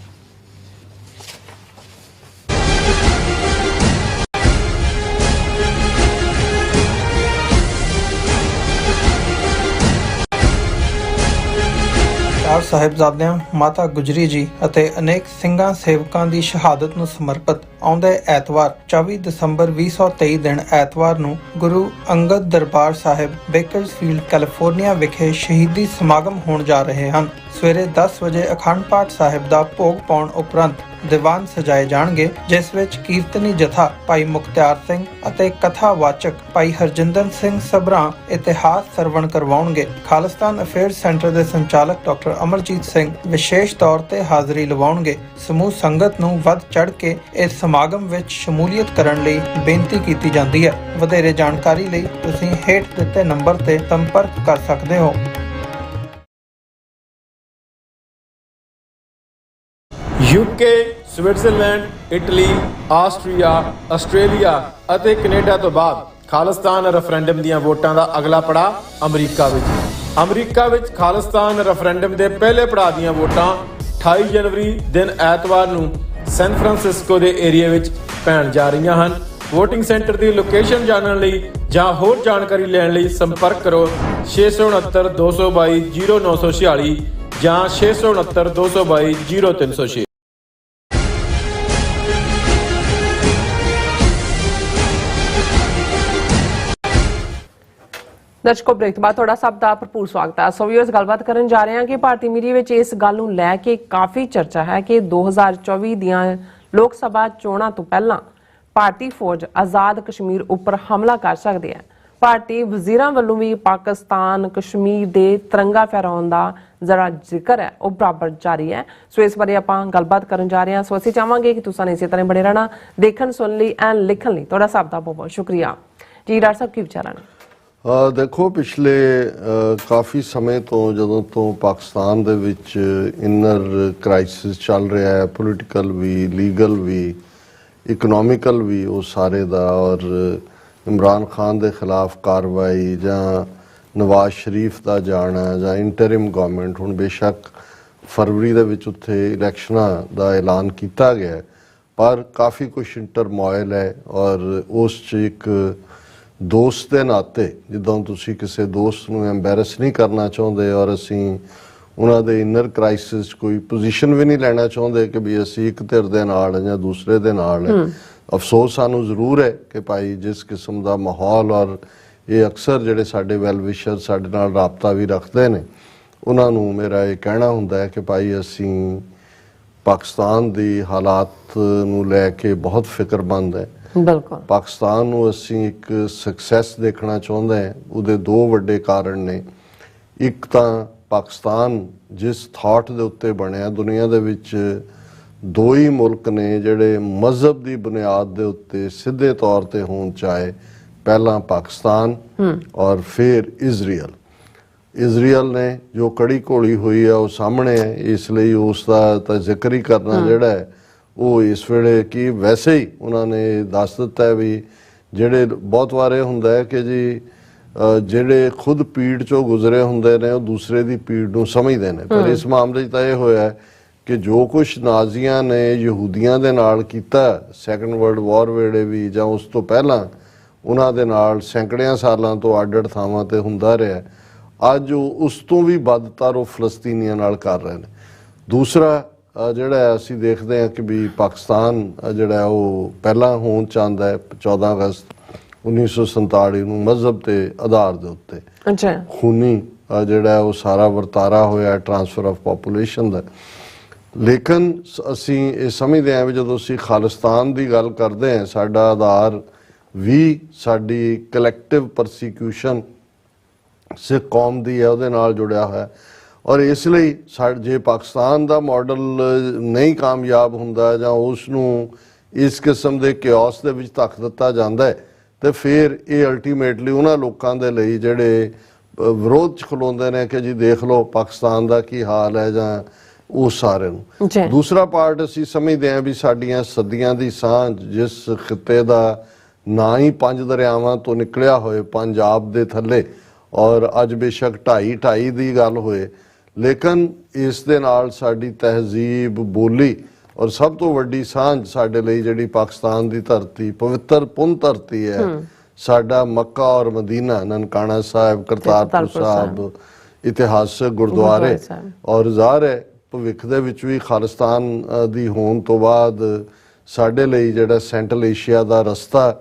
C: ਸਾਹਿਬਜ਼ਾਦਿਆਂ ਮਾਤਾ ਗੁਜਰੀ ਜੀ ਅਤੇ ਅਨੇਕ ਸਿੰਘਾਂ ਸੇਵਕਾਂ ਦੀ ਸ਼ਹਾਦਤ ਨੂੰ ਸਮਰਪਿਤ ਆਉਂਦੇ ਐਤਵਾਰ 24 ਦਸੰਬਰ 2023 ਦਿਨ ਐਤਵਾਰ ਨੂੰ ਗੁਰੂ ਅੰਗਦ ਦਰਬਾਰ ਸਾਹਿਬ ਬੇਕਰਸਫੀਲਡ ਕੈਲੀਫੋਰਨੀਆ ਵਿਖੇ ਸ਼ਹੀਦੀ ਸਮਾਗਮ ਹੋਣ ਜਾ ਰਹੇ ਹਨ। ਸਵੇਰੇ 10 ਵਜੇ ਅਖੰਡ ਪਾਠ ਸਾਹਿਬ ਦਾ ਭੋਗ ਪਾਉਣ ਉਪਰੰਤ ਦੀਵਾਨ ਸਜਾਏ ਜਾਣਗੇ, ਜਿਸ ਵਿੱਚ ਕੀਰਤਨੀ ਜਥਾ ਭਾਈ ਮੁਖਤਿਆਰ ਸਿੰਘ ਅਤੇ ਕਥਾਵਾਚਕ ਭਾਈ ਹਰਜਿੰਦਰ ਸਿੰਘ ਸਭਰਾਂ ਇਤਿਹਾਸ ਸਰਵਣ ਕਰਵਾਉਣਗੇ। ਖਾਲਿਸਤਾਨ ਅਫੇਅਰਸ ਸੈਂਟਰ ਦੇ ਸੰਚਾਲਕ ਡਾਕਟਰ ਅਮਰਜੀਤ ਸਿੰਘ ਵਿਸ਼ੇਸ਼ ਤੌਰ ਤੇ ਹਾਜ਼ਰੀ ਲਵਾਉਣਗੇ। ਸਮੂਹ ਸੰਗਤ ਨੂੰ ਵੱਧ ਚੜ੍ਹ ਕੇ ਇਸ ਸਮਾਗਮ ਵਿੱਚ ਸ਼ਮੂਲੀਅਤ ਕਰਨ ਲਈ ਬੇਨਤੀ ਕੀਤੀ ਜਾਂਦੀ ਹੈ। ਵਧੇਰੇ ਜਾਣਕਾਰੀ ਲਈ ਤੁਸੀਂ ਹੇਠ ਦਿੱਤੇ ਨੰਬਰ ਤੇ ਸੰਪਰਕ ਕਰ ਸਕਦੇ ਹੋ।
D: UK, Switzerland, Italy, Austria, Australia ਅਤੇ ਕੈਨੇਡਾ ਤੋਂ ਬਾਅਦ ਖਾਲਿਸਤਾਨ ਰੈਫਰੈਂਡਮ ਦੀਆਂ ਵੋਟਾਂ ਦਾ ਅਗਲਾ ਪੜਾਅ ਅਮਰੀਕਾ ਵਿੱਚ ਖਾਲਿਸਤਾਨ ਰੈਫਰੈਂਡਮ ਦੇ ਪਹਿਲੇ ਪੜਾਅ ਦੀਆਂ ਵੋਟਾਂ 28 ਜਨਵਰੀ ਦਿਨ ਐਤਵਾਰ ਨੂੰ ਸੈਨ ਫਰਾਂਸਿਸਕੋ ਦੇ ਏਰੀਆ ਵਿੱਚ ਪੈਣ ਜਾ ਰਹੀਆਂ ਹਨ। ਵੋਟਿੰਗ ਸੈਂਟਰ ਦੀ ਲੋਕੇਸ਼ਨ ਜਾਣਨ ਲਈ ਜਾਂ ਹੋਰ ਜਾਣਕਾਰੀ ਲੈਣ ਲਈ ਸੰਪਰਕ ਕਰੋ 669 222 0946 ਜਾਂ 669 222 0306।
A: ਦਰਸ਼ਕੋ, ਬ੍ਰੇਕ ਤੋਂ ਬਾਅਦ ਤੁਹਾਡਾ ਸਭ ਦਾ ਭਰਪੂਰ ਸਵਾਗਤ ਹੈ। ਸੋ ਵੀਅਰਸ, ਗੱਲਬਾਤ ਕਰਨ ਜਾ ਰਹੇ ਹਾਂ ਕਿ ਭਾਰਤੀ ਮੀਡੀਆ ਵਿੱਚ ਇਸ ਗੱਲ ਨੂੰ ਲੈ ਕੇ ਕਾਫੀ ਚਰਚਾ ਹੈ ਕਿ 2024 ਦੀਆਂ ਲੋਕ ਸਭਾ ਚੋਣਾਂ ਤੋਂ ਪਹਿਲਾਂ ਭਾਰਤੀ ਫੌਜ ਆਜ਼ਾਦ ਕਸ਼ਮੀਰ ਉੱਪਰ ਹਮਲਾ ਕਰ ਸਕਦੀ ਹੈ। ਭਾਰਤੀ ਵਜ਼ੀਰਾਂ ਵੱਲੋਂ ਵੀ ਪਾਕਿਸਤਾਨ ਕਸ਼ਮੀਰ ਦੇ ਤਿਰੰਗਾ ਫਹਿਰਾਉਣ ਦਾ ਜ਼ਰਾ ਜ਼ਿਕਰ ਹੈ, ਉਹ ਬਰਾਬਰ ਜਾਰੀ ਹੈ। ਸੋ ਇਸ ਬਾਰੇ ਆਪਾਂ ਗੱਲਬਾਤ ਕਰਨ ਜਾ ਰਹੇ ਹਾਂ। ਸੋ ਅਸੀਂ ਚਾਹਾਂਗੇ ਕਿ ਤੁਸੀਂ ਇਸੇ ਤਰ੍ਹਾਂ ਬਣੇ ਰਹਿਣਾ। ਦੇਖਣ ਸੁਣਨ ਲਈ ਐਂਡ ਲਿਖਣ ਲਈ ਤੁਹਾਡਾ ਸਭ ਦਾ ਬਹੁਤ ਬਹੁਤ ਸ਼ੁਕਰੀਆ। ਜੀ ਡਾਕਟਰ ਸਾਹਿਬ ਕੀ ਵਿਚਾਰਾਂ ਨੇ?
B: ਦੇਖੋ ਪਿਛਲੇ ਕਾਫੀ ਸਮੇਂ ਤੋਂ ਜਦੋਂ ਤੋਂ ਪਾਕਿਸਤਾਨ ਦੇ ਵਿੱਚ ਇਨਰ ਕ੍ਰਾਈਸਿਸ ਚੱਲ ਰਿਹਾ ਹੈ, ਪੋਲੀਟੀਕਲ ਵੀ, ਲੀਗਲ ਵੀ, ਇਕਨੋਮਿਕਲ ਵੀ, ਉਹ ਸਾਰੇ ਦਾ, ਔਰ ਇਮਰਾਨ ਖਾਨ ਦੇ ਖਿਲਾਫ ਕਾਰਵਾਈ ਜਾਂ ਨਵਾਜ਼ ਸ਼ਰੀਫ ਦਾ ਜਾਣਾ ਜਾਂ ਇੰਟਰਿਮ ਗਵਰਨਮੈਂਟ, ਹੁਣ ਬੇਸ਼ੱਕ ਫਰਵਰੀ ਦੇ ਵਿੱਚ ਉੱਥੇ ਇਲੈਕਸ਼ਨਾਂ ਦਾ ਐਲਾਨ ਕੀਤਾ ਗਿਆ ਪਰ ਕਾਫੀ ਕੁਛ ਟਰਮੋਇਲ ਹੈ। ਔਰ ਉਸ 'ਚ ਇੱਕ ਦੋਸਤ ਦੇ ਨਾਤੇ, ਜਿੱਦਾਂ ਤੁਸੀਂ ਕਿਸੇ ਦੋਸਤ ਨੂੰ ਐਂਬੈਰਸ ਨਹੀਂ ਕਰਨਾ ਚਾਹੁੰਦੇ ਔਰ ਅਸੀਂ ਉਹਨਾਂ ਦੇ ਇਨਰ ਕ੍ਰਾਈਸਿਸ 'ਚ ਕੋਈ ਪੋਜੀਸ਼ਨ ਵੀ ਨਹੀਂ ਲੈਣਾ ਚਾਹੁੰਦੇ ਕਿ ਵੀ ਅਸੀਂ ਇੱਕ ਧਿਰ ਦੇ ਨਾਲ ਜਾਂ ਦੂਸਰੇ ਦੇ ਨਾਲ ਹੈ। ਅਫਸੋਸ ਸਾਨੂੰ ਜ਼ਰੂਰ ਹੈ ਕਿ ਭਾਈ ਜਿਸ ਕਿਸਮ ਦਾ ਮਾਹੌਲ, ਔਰ ਇਹ ਅਕਸਰ ਜਿਹੜੇ ਸਾਡੇ ਵੈਲ ਵਿਸ਼ਰ ਸਾਡੇ ਨਾਲ ਰਾਬਤਾ ਵੀ ਰੱਖਦੇ ਨੇ, ਉਹਨਾਂ ਨੂੰ ਮੇਰਾ ਇਹ ਕਹਿਣਾ ਹੁੰਦਾ ਹੈ ਕਿ ਭਾਈ ਅਸੀਂ ਪਾਕਿਸਤਾਨ ਦੀ ਹਾਲਾਤ ਨੂੰ ਲੈ ਕੇ ਬਹੁਤ ਫਿਕਰਮੰਦ ਹੈ।
A: ਬਿਲਕੁਲ,
B: ਪਾਕਿਸਤਾਨ ਨੂੰ ਅਸੀਂ ਇੱਕ ਸਕਸੈਸ ਦੇਖਣਾ ਚਾਹੁੰਦੇ ਹਾਂ। ਉਹਦੇ ਦੋ ਵੱਡੇ ਕਾਰਨ ਨੇ। ਇੱਕ ਤਾਂ ਪਾਕਿਸਤਾਨ ਜਿਸ ਥਾਟ ਦੇ ਉੱਤੇ ਬਣਿਆ, ਦੁਨੀਆ ਦੇ ਵਿੱਚ ਦੋ ਹੀ ਮੁਲਕ ਨੇ ਜਿਹੜੇ ਮਜ਼ਹਬ ਦੀ ਬੁਨਿਆਦ ਦੇ ਉੱਤੇ ਸਿੱਧੇ ਤੌਰ ਤੇ ਹੋਣ ਚਾਹੇ, ਪਹਿਲਾਂ ਪਾਕਿਸਤਾਨ ਔਰ ਫਿਰ ਇਜ਼ਰਾਈਲ ਨੇ ਜੋ ਕੜੀ ਘੋਲੀ ਹੋਈ ਹੈ ਉਹ ਸਾਹਮਣੇ ਹੈ, ਇਸ ਲਈ ਉਸ ਦਾ ਤਾਂ ਜ਼ਿਕਰ ਹੀ ਕਰਨਾ ਜਿਹੜਾ ਹੈ ਉਹ ਇਸ ਵੇਲੇ ਕੀ ਵੈਸੇ ਹੀ ਉਹਨਾਂ ਨੇ ਦੱਸ ਦਿੱਤਾ ਹੈ ਵੀ ਜਿਹੜੇ ਬਹੁਤ ਵਾਰੇ ਹੁੰਦਾ ਹੈ ਕਿ ਜੀ ਜਿਹੜੇ ਖੁਦ ਪੀੜ ਚੋਂ ਗੁਜ਼ਰੇ ਹੁੰਦੇ ਨੇ ਉਹ ਦੂਸਰੇ ਦੀ ਪੀੜ ਨੂੰ ਸਮਝਦੇ ਨੇ, ਪਰ ਇਸ ਮਾਮਲੇ 'ਚ ਤਾਂ ਇਹ ਹੋਇਆ ਕਿ ਜੋ ਕੁਛ ਨਾਜ਼ੀਆਂ ਨੇ ਯਹੂਦੀਆਂ ਦੇ ਨਾਲ ਕੀਤਾ ਸੈਕੰਡ ਵਰਲਡ ਵਾਰ ਵੇਲੇ ਵੀ ਜਾਂ ਉਸ ਤੋਂ ਪਹਿਲਾਂ, ਉਹਨਾਂ ਦੇ ਨਾਲ ਸੈਂਕੜਿਆਂ ਸਾਲਾਂ ਤੋਂ ਅੱਡ-ਅੱਡ ਥਾਵਾਂ ਤੇ ਹੁੰਦਾ ਰਿਹਾ, ਅੱਜ ਉਹ ਉਸ ਤੋਂ ਵੀ ਬਦਤਰ ਉਹ ਫਲਸਤੀਨੀਆਂ ਨਾਲ ਕਰ ਰਹੇ ਨੇ। ਦੂਸਰਾ ਜਿਹੜਾ ਅਸੀਂ ਦੇਖਦੇ ਹਾਂ ਕਿ ਵੀ ਪਾਕਿਸਤਾਨ ਜਿਹੜਾ ਉਹ ਪਹਿਲਾਂ ਹੋਣ ਚਾਹੁੰਦਾ ਹੈ 14 ਅਗਸਤ 1947 ਨੂੰ ਮਜ਼ਹਬ ਦੇ ਆਧਾਰ ਦੇ ਉੱਤੇ।
A: ਅੱਛਾ,
B: ਖੂਨੀ ਜਿਹੜਾ ਉਹ ਸਾਰਾ ਵਰਤਾਰਾ ਹੋਇਆ ਟ੍ਰਾਂਸਫਰ ਆਫ ਪੋਪੂਲੇਸ਼ਨ ਦਾ। ਲੇਕਿਨ ਅਸੀਂ ਇਹ ਸਮਝਦੇ ਹਾਂ ਵੀ ਜਦੋਂ ਅਸੀਂ ਖਾਲਿਸਤਾਨ ਦੀ ਗੱਲ ਕਰਦੇ ਹਾਂ, ਸਾਡਾ ਆਧਾਰ ਵੀ ਸਾਡੀ ਕਲੈਕਟਿਵ ਪਰਸੀਕਿਊਸ਼ਨ ਸਿੱਖ ਕੌਮ ਦੀ ਹੈ, ਉਹਦੇ ਨਾਲ ਜੁੜਿਆ ਹੋਇਆ। ਔਰ ਇਸ ਲਈ ਜੇ ਪਾਕਿਸਤਾਨ ਦਾ ਮਾਡਲ ਨਹੀਂ ਕਾਮਯਾਬ ਹੁੰਦਾ ਜਾਂ ਉਸ ਨੂੰ ਇਸ ਕਿਸਮ ਦੇ ਕਿਓਸ ਦੇ ਵਿੱਚ ਧੱਕ ਦਿੱਤਾ ਜਾਂਦਾ ਹੈ, ਤੇ ਫਿਰ ਇਹ ਅਲਟੀਮੇਟਲੀ ਉਹਨਾਂ ਲੋਕਾਂ ਦੇ ਲਈ ਜਿਹੜੇ ਵਿਰੋਧ 'ਚ ਖਲੋਂਦੇ ਨੇ ਕਿ ਜੀ ਦੇਖ ਲਓ ਪਾਕਿਸਤਾਨ ਦਾ ਕੀ ਹਾਲ ਹੈ, ਜਾਂ ਉਹ ਸਾਰੇ ਨੂੰ। ਦੂਸਰਾ ਪਾਰਟ ਅਸੀਂ ਸਮਝਦੇ ਹਾਂ ਵੀ ਸਾਡੀਆਂ ਸਦੀਆਂ ਦੀ ਸਾਂਝ, ਜਿਸ ਖਿੱਤੇ ਦਾ ਨਾ ਹੀ 5 ਦਰਿਆਵਾਂ ਤੋਂ ਨਿਕਲਿਆ ਹੋਏ ਪੰਜਾਬ ਦੇ ਥੱਲੇ, ਔਰ ਅੱਜ ਬੇਸ਼ੱਕ 2.5 ਦੀ ਗੱਲ ਹੋਏ, ਲੇਕਿਨ ਇਸ ਦੇ ਨਾਲ ਸਾਡੀ ਤਹਿਜ਼ੀਬ, ਬੋਲੀ ਔਰ ਸਭ ਤੋਂ ਵੱਡੀ ਸਾਂਝ ਸਾਡੇ ਲਈ ਜਿਹੜੀ ਪਾਕਿਸਤਾਨ ਦੀ ਧਰਤੀ, ਪਵਿੱਤਰ ਪੁੰਨ ਧਰਤੀ ਹੈ, ਸਾਡਾ ਮੱਕਾ ਔਰ ਮਦੀਨਾ, ਨਨਕਾਣਾ ਸਾਹਿਬ, ਕਰਤਾਰਪੁਰ ਸਾਹਿਬ, ਇਤਿਹਾਸਕ ਗੁਰਦੁਆਰੇ, ਔਰ ਜ਼ਾਹਰ ਹੈ ਭਵਿੱਖ ਦੇ ਵਿੱਚ ਵੀ ਖਾਲਿਸਤਾਨ ਦੀ ਹੋਣ ਤੋਂ ਬਾਅਦ ਸਾਡੇ ਲਈ ਜਿਹੜਾ ਸੈਂਟਰਲ ਏਸ਼ੀਆ ਦਾ ਰਸਤਾ,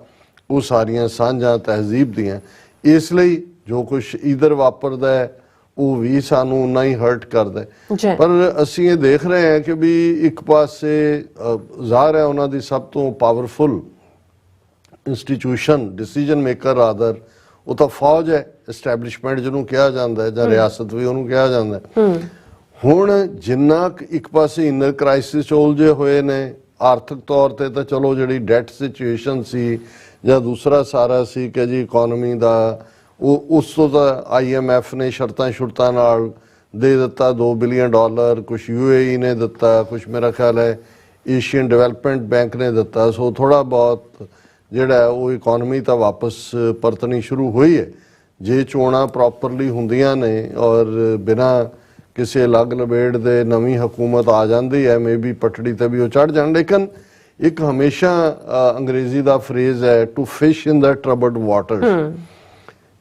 B: ਉਹ ਸਾਰੀਆਂ ਸਾਂਝਾਂ ਤਹਿਜ਼ੀਬ ਦੀਆਂ। ਇਸ ਲਈ ਜੋ ਕੁਛ ਇਧਰ ਵਾਪਰਦਾ ਹੈ ਉਹ ਵੀ ਸਾਨੂੰ ਉਨਾ ਹੀ ਹਰਟ ਕਰਦਾ ਹੈ। ਪਰ ਅਸੀਂ ਇਹ ਦੇਖ ਰਹੇ ਹਾਂ ਕਿ ਵੀ ਇੱਕ ਪਾਸੇ ਜ਼ਾਹਰ ਹੈ ਉਹਨਾਂ ਦੀ ਸਭ ਤੋਂ ਪਾਵਰਫੁਲ ਇੰਸਟੀਟਿਊਸ਼ਨ, ਡਿਸੀਜਨ ਮੇਕਰ ਆਦਰ, ਉਹ ਤਾਂ ਫੌਜ ਹੈ, ਐਸਟੈਬਲਿਸ਼ਮੈਂਟ ਜਿਹਨੂੰ ਕਿਹਾ ਜਾਂਦਾ ਹੈ, ਜਾਂ ਰਿਆਸਤ ਵੀ ਉਹਨੂੰ ਕਿਹਾ ਜਾਂਦਾ ਹੈ। ਹੁਣ ਜਿੰਨਾ ਇੱਕ ਪਾਸੇ ਇਨਰ ਕ੍ਰਾਈਸਿਸ ਉਲਝੇ ਹੋਏ ਨੇ, ਆਰਥਿਕ ਤੌਰ ਤੇ ਤਾਂ ਚਲੋ ਜਿਹੜੀ ਡੈਟ ਸਿਚੁਏਸ਼ਨ ਸੀ ਜਾਂ ਦੂਸਰਾ ਸਾਰਾ ਸੀ ਕਿ ਜੀ ਇਕੋਨਮੀ ਦਾ, ਉਹ ਉਸ ਤੋਂ ਤਾਂ IMF ਨੇ ਸ਼ਰਤਾਂ ਨਾਲ ਦੇ ਦਿੱਤਾ $2 ਬਿਲੀਅਨ, ਕੁਛ UAE ਨੇ ਦਿੱਤਾ, ਕੁਛ ਮੇਰਾ ਖਿਆਲ ਹੈ ਏਸ਼ੀਅਨ ਡਿਵੈਲਪਮੈਂਟ ਬੈਂਕ ਨੇ ਦਿੱਤਾ। ਸੋ ਥੋੜਾ ਬਹੁਤ ਜਿਹੜਾ ਉਹ ਇਕੋਨਮੀ ਤਾਂ ਵਾਪਸ ਪਰਤਣੀ ਸ਼ੁਰੂ ਹੋਈ ਹੈ। ਜੇ ਚੋਣਾਂ ਪ੍ਰੋਪਰਲੀ ਹੁੰਦੀਆਂ ਨੇ ਔਰ ਬਿਨਾਂ ਕਿਸੇ ਅਲੱਗ ਲਬੇੜ ਦੇ ਨਵੀਂ ਹਕੂਮਤ ਆ ਜਾਂਦੀ ਹੈ, ਮੇਬੀ ਪਟੜੀ ਤੇ ਵੀ ਉਹ ਚੜ ਜਾਣ। ਲੇਕਿਨ ਇੱਕ ਹਮੇਸ਼ਾ ਅੰਗਰੇਜ਼ੀ ਦਾ ਫਰੇਜ਼ ਹੈ to fish in the troubled waters,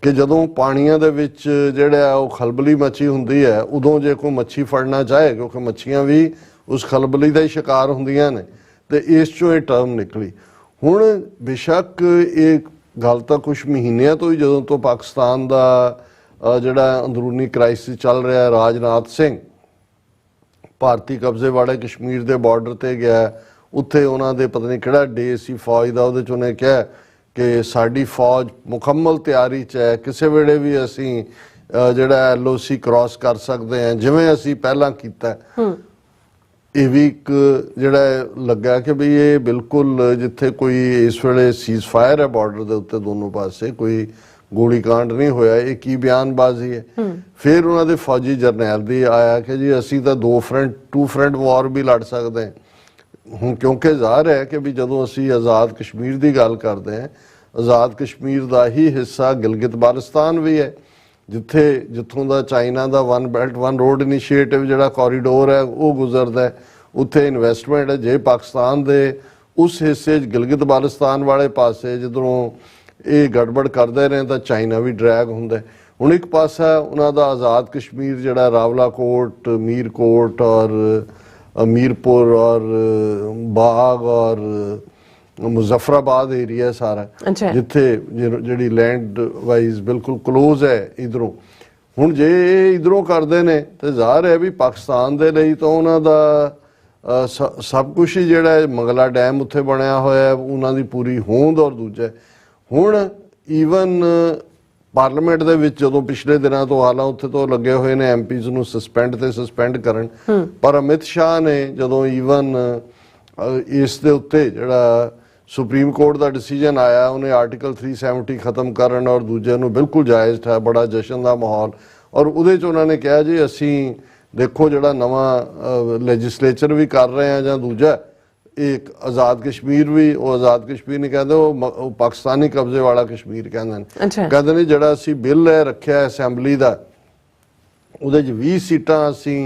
B: ਕਿ ਜਦੋਂ ਪਾਣੀਆਂ ਦੇ ਵਿੱਚ ਜਿਹੜਾ ਉਹ ਖਲਬਲੀ ਮੱਛੀ ਹੁੰਦੀ ਹੈ, ਉਦੋਂ ਜੇ ਕੋਈ ਮੱਛੀ ਫੜਨਾ ਚਾਹੇ, ਕਿਉਂਕਿ ਮੱਛੀਆਂ ਵੀ ਉਸ ਖਲਬਲੀ ਦਾ ਹੀ ਸ਼ਿਕਾਰ ਹੁੰਦੀਆਂ ਨੇ, ਤੇ ਇਸ ਚੋਂ ਇਹ ਟਰਮ ਨਿਕਲੀ। ਹੁਣ ਬੇਸ਼ੱਕ ਇਹ ਗੱਲ ਤਾਂ ਕੁਛ ਮਹੀਨਿਆਂ ਤੋਂ ਹੀ, ਜਦੋਂ ਤੋਂ ਪਾਕਿਸਤਾਨ ਦਾ ਜਿਹੜਾ ਅੰਦਰੂਨੀ ਕ੍ਰਾਈਸਿਸ ਚੱਲ ਰਿਹਾ, ਰਾਜਨਾਥ ਸਿੰਘ ਭਾਰਤੀ ਕਬਜ਼ੇ ਵਾਲੇ ਕਸ਼ਮੀਰ ਦੇ ਬਾਰਡਰ ਤੇ ਗਿਆ, ਉੱਥੇ ਉਹਨਾਂ ਦੇ ਪਤਾ ਨਹੀਂ ਕਿਹੜਾ ਡੇ ਸੀ ਫੌਜ ਦਾ, ਉਹਦੇ 'ਚ ਉਹਨੇ ਕਿਹਾ ਕਿ ਸਾਡੀ ਫੌਜ ਮੁਕੰਮਲ ਤਿਆਰੀ 'ਚ ਹੈ, ਕਿਸੇ ਵੇਲੇ ਵੀ ਅਸੀਂ ਜਿਹੜਾ LOC ਕ੍ਰਾਸ ਕਰ ਸਕਦੇ ਹਾਂ, ਜਿਵੇਂ ਅਸੀਂ ਪਹਿਲਾਂ ਕੀਤਾ। ਇਹ ਵੀ ਇੱਕ ਜਿਹੜਾ ਲੱਗਾ ਕਿ ਵੀ ਇਹ ਬਿਲਕੁਲ ਜਿੱਥੇ ਕੋਈ ਇਸ ਵੇਲੇ ਸੀਜ਼ ਫਾਇਰ ਹੈ ਬਾਰਡਰ ਦੇ ਉੱਤੇ ਦੋਨੋਂ ਪਾਸੇ, ਕੋਈ ਗੋਲੀकांड ਨਹੀਂ ਹੋਇਆ, ਇਹ ਕੀ ਬਿਆਨਬਾਜ਼ੀ ਹੈ। ਫਿਰ ਉਹਨਾਂ ਦੇ ਫੌਜੀ ਜਰਨੈਲ ਦੀ ਆਇਆ ਕਿ ਜੀ ਅਸੀਂ ਤਾਂ ਟੂ ਫਰੰਟ ਵਾਰ ਵੀ ਲੜ ਸਕਦੇ ਹਾਂ। ਹੁਣ ਕਿਉਂਕਿ ਜ਼ਾਹਰ ਹੈ ਕਿ ਵੀ ਜਦੋਂ ਅਸੀਂ ਆਜ਼ਾਦ ਕਸ਼ਮੀਰ ਦੀ ਗੱਲ ਕਰਦੇ ਹਾਂ, ਆਜ਼ਾਦ ਕਸ਼ਮੀਰ ਦਾ ਹੀ ਹਿੱਸਾ ਗਿਲਗਿਤ ਬਾਲਸਤਾਨ ਵੀ ਹੈ, ਜਿੱਥੋਂ ਦਾ ਚਾਈਨਾ ਦਾ one belt one road initiative ਜਿਹੜਾ ਕੋਰੀਡੋਰ ਹੈ ਉਹ ਗੁਜ਼ਰਦਾ ਹੈ, ਉੱਥੇ ਇਨਵੈਸਟਮੈਂਟ ਹੈ। ਜੇ ਪਾਕਿਸਤਾਨ ਦੇ ਉਸ ਹਿੱਸੇ 'ਚ ਗਿਲਗਿਤ ਬਾਲਸਤਾਨ ਵਾਲੇ ਪਾਸੇ ਜਿੱਧਰੋਂ ਇਹ ਗੜਬੜ ਕਰਦੇ ਰਹੇ ਤਾਂ ਚਾਈਨਾ ਵੀ ਡਰੈਗ ਹੁੰਦਾ। ਹੁਣ ਇੱਕ ਪਾਸਾ ਉਹਨਾਂ ਦਾ ਆਜ਼ਾਦ ਕਸ਼ਮੀਰ ਜਿਹੜਾ ਰਾਵਲਾਕੋਟ, ਮੀਰਕੋਟ ਔਰ मीरपुर और बाग और मुजफ्फराबाद एरिया सारा, जिथे जी लैंड वाइज बिल्कुल क्लोज है इधरों। हुण जे इधरों करते हैं तो ज़ाहिर है भी पाकिस्तान के लिए तो उन्होंने सब कुछ ही जोड़ा मंगला डैम उत्थे बनया होया है, उन्होंने पूरी होंद। और दूजा हुण ईवन पार्लीमेंट दे विच जदों पिछले दिनों तो हालां उत्थे तो लगे हुए ने एमपीज़ नूं सस्पेंड करन, पर अमित शाह ने जदों ईवन इस दे उत्ते जिहड़ा सुप्रीम कोर्ट का डिसीजन आया, उन्हें आर्टिकल 370 खत्म करन और दूजे नूं बिल्कुल जायज़ था, बड़ा जशन का माहौल। और उहदे च उन्होंने कहा जी असीं देखो जिहड़ा नवां लैजिस्लेचर भी कर रहे हैं, जां दूजा एक आज़ाद कश्मीर भी, वो आज़ाद कश्मीर नहीं कहते, वो पाकिस्तानी कब्जे वाला कश्मीर कहते ने। जिहड़ा असीं बिल रखिया असैंबली का, उहदे च 20 सीटां असीं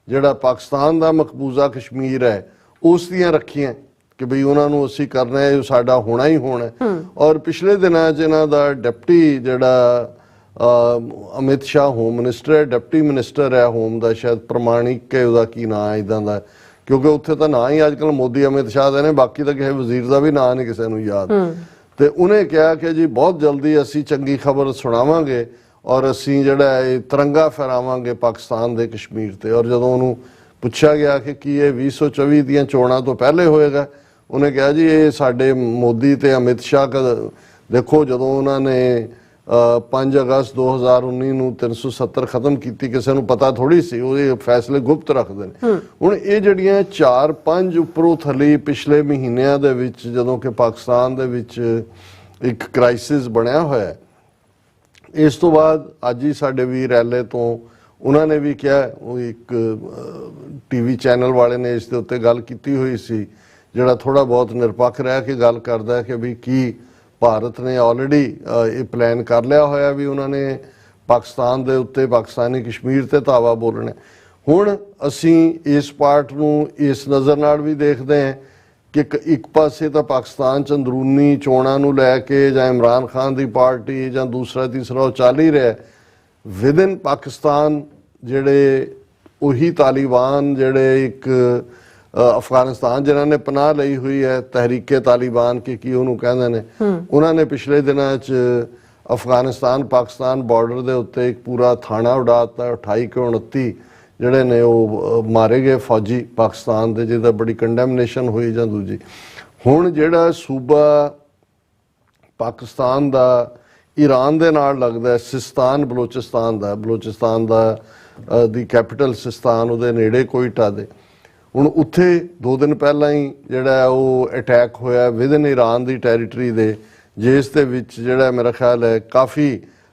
B: जिहड़ा पाकिस्तान का मकबूजा कश्मीर है उस दियां रखियां कि बई उन्होंने असीं करना है, साडा होना ही होना है। और पिछले दिनों च इन्हां दा डिप्टी जिहड़ा अमित शाह होम मिनिस्टर है, डिप्टी मिनिस्टर है होम का, शायद प्रमाणिक है उहदा की नाम है इदां दा, क्योंकि उत्थे तो ना ही अजकल मोदी अमित शाह दे ने, बाकी तो किसी वजीर का भी ना नहीं किसी नूं याद। तो उन्हें कहा कि जी बहुत जल्दी असी चंगी खबर सुनावांगे और असी जिहड़ा तिरंगा फहरावांगे पाकिस्तान दे कश्मीर ते। और जदों उन्होंने पुछा गया कि ये 2024 दीयां चोणां तो पहले होएगा, उन्हें कहा जी ये साडे मोदी ते अमित शाह का देखो, जदों उन्होंने 5 अगस्त 2019 ਨੂੰ 370 खत्म की, किसी को पता थोड़ी सी, वो फैसले गुप्त रखते हैं। हुण ये जड़ियां 4-5 उपरों थली पिछले महीनों दे विच जदों कि पाकिस्तान दे विच एक क्राइसिस बनया होया, इस तो बाद अज ही साडे वीर एले तो उन्होंने भी कहा, वो एक टीवी चैनल वाले ने इस दे उत्ते गल कीती हुई सी, जिहड़ा थोड़ा बहुत निरपक्ष रह के गल करदा है कि भी की भारत ने ऑलरेडी ये प्लान कर लिया होया भी उन्होंने पाकिस्तान दे उत्ते पाकिस्तानी कश्मीर ते धावा बोलने। हुण असीं इस पार्ट नूं इस नज़र नाल भी देखते हैं कि एक पासे तो पाकिस्तान च अंदरूनी चोणां नूं लैके जां इमरान खान की पार्टी जां दूसरा तीसरा वो चल ही रहा, विद इन पाकिस्तान जिहड़े उही तालिबान जिहड़े एक अफगानिस्तान जिन्होंने पनाह ली हुई है, तहरीके तालिबान की उन्होंने कहते हैं, उन्होंने पिछले दिनों अफगानिस्तान पाकिस्तान बॉर्डर के उत्ते एक पूरा थाना उड़ाता, 28 के 29 जिहड़े ने वो मारे गए फौजी पाकिस्तान के, जिहदा बड़ी कंडैमनेशन हुई जां दूजी। हुण जिहड़ा सूबा पाकिस्तान का ईरान दे नाल लगदा है, सिस्तान बलोचिस्तान दा दी कैपिटल सिस्तान, उहदे नेड़े कोयटा दे। हुण उत्थे 2 दिन पहला ही जिहड़ा वो अटैक होया विद इन ईरान की टैरीटरी दे, जिस दे विच जिहड़ा मेरा ख्याल है काफ़ी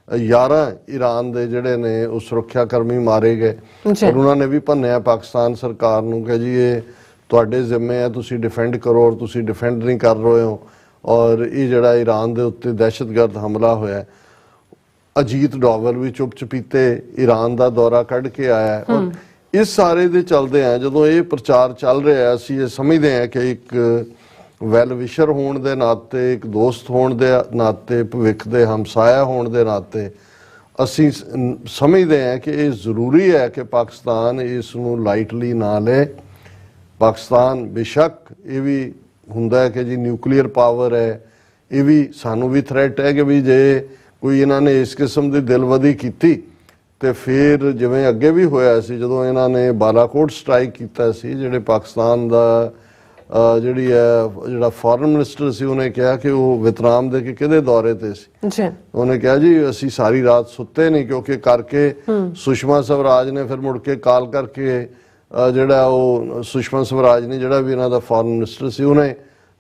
B: 11 ईरान दे जिहड़े ने उस सुरक्षा कर्मी मारे गए। और उन्होंने भी भन्निया पाकिस्तान सरकार नूं कि जी ये तुहाडे जिम्मे है, तुसीं डिफेंड करो, और तुसीं डिफेंड नहीं कर रहे हो। और ये जिहड़ा ईरान दे उत्ते दहशतगर्द हमला होया, अजीत डोवल भी चुप चपीते ईरान का दौरा कढ़ के आया है। और इस सारे दे चलदे हैं जदों ये प्रचार चल रहा है, असीं ये समझते हैं कि एक वैल विशर होने के नाते, एक दोस्त होने के नाते, भविख के हमसाया होने के नाते असीं समझते हैं कि ये जरूरी है कि पाकिस्तान इसनूं लाइटली ना ले। पाकिस्तान बेशक ये भी हुंदा है कि जी न्यूक्लीयर पावर है, ये भी सानू भी थ्रैट है कि भी जे कोई इन्होंने इस किस्म की दिलवदी की तो फिर जिवें अगे भी होया सी जदों इन्होंने बालाकोट स्ट्राइक किया सी, जिहड़े पाकिस्तान का जिहड़ी है जिहड़ा फॉरेन मिनिस्टर सी उन्हें कहा कि वो वियतनाम दे के किहदे दौरे ते सी, उन्हें कहा जी असी सारी रात सुते नहीं, क्योंकि करके सुषमा स्वराज ने फिर मुड़ के कॉल करके ਜਿਹੜਾ ਉਹ ਸੁਸ਼ਮਾ ਸਵਰਾਜ ਨੇ, ਜਿਹੜਾ ਵੀ ਇਹਨਾਂ ਦਾ ਫੋਰਨ ਮਿਨਿਸਟਰ ਸੀ, ਉਹਨੇ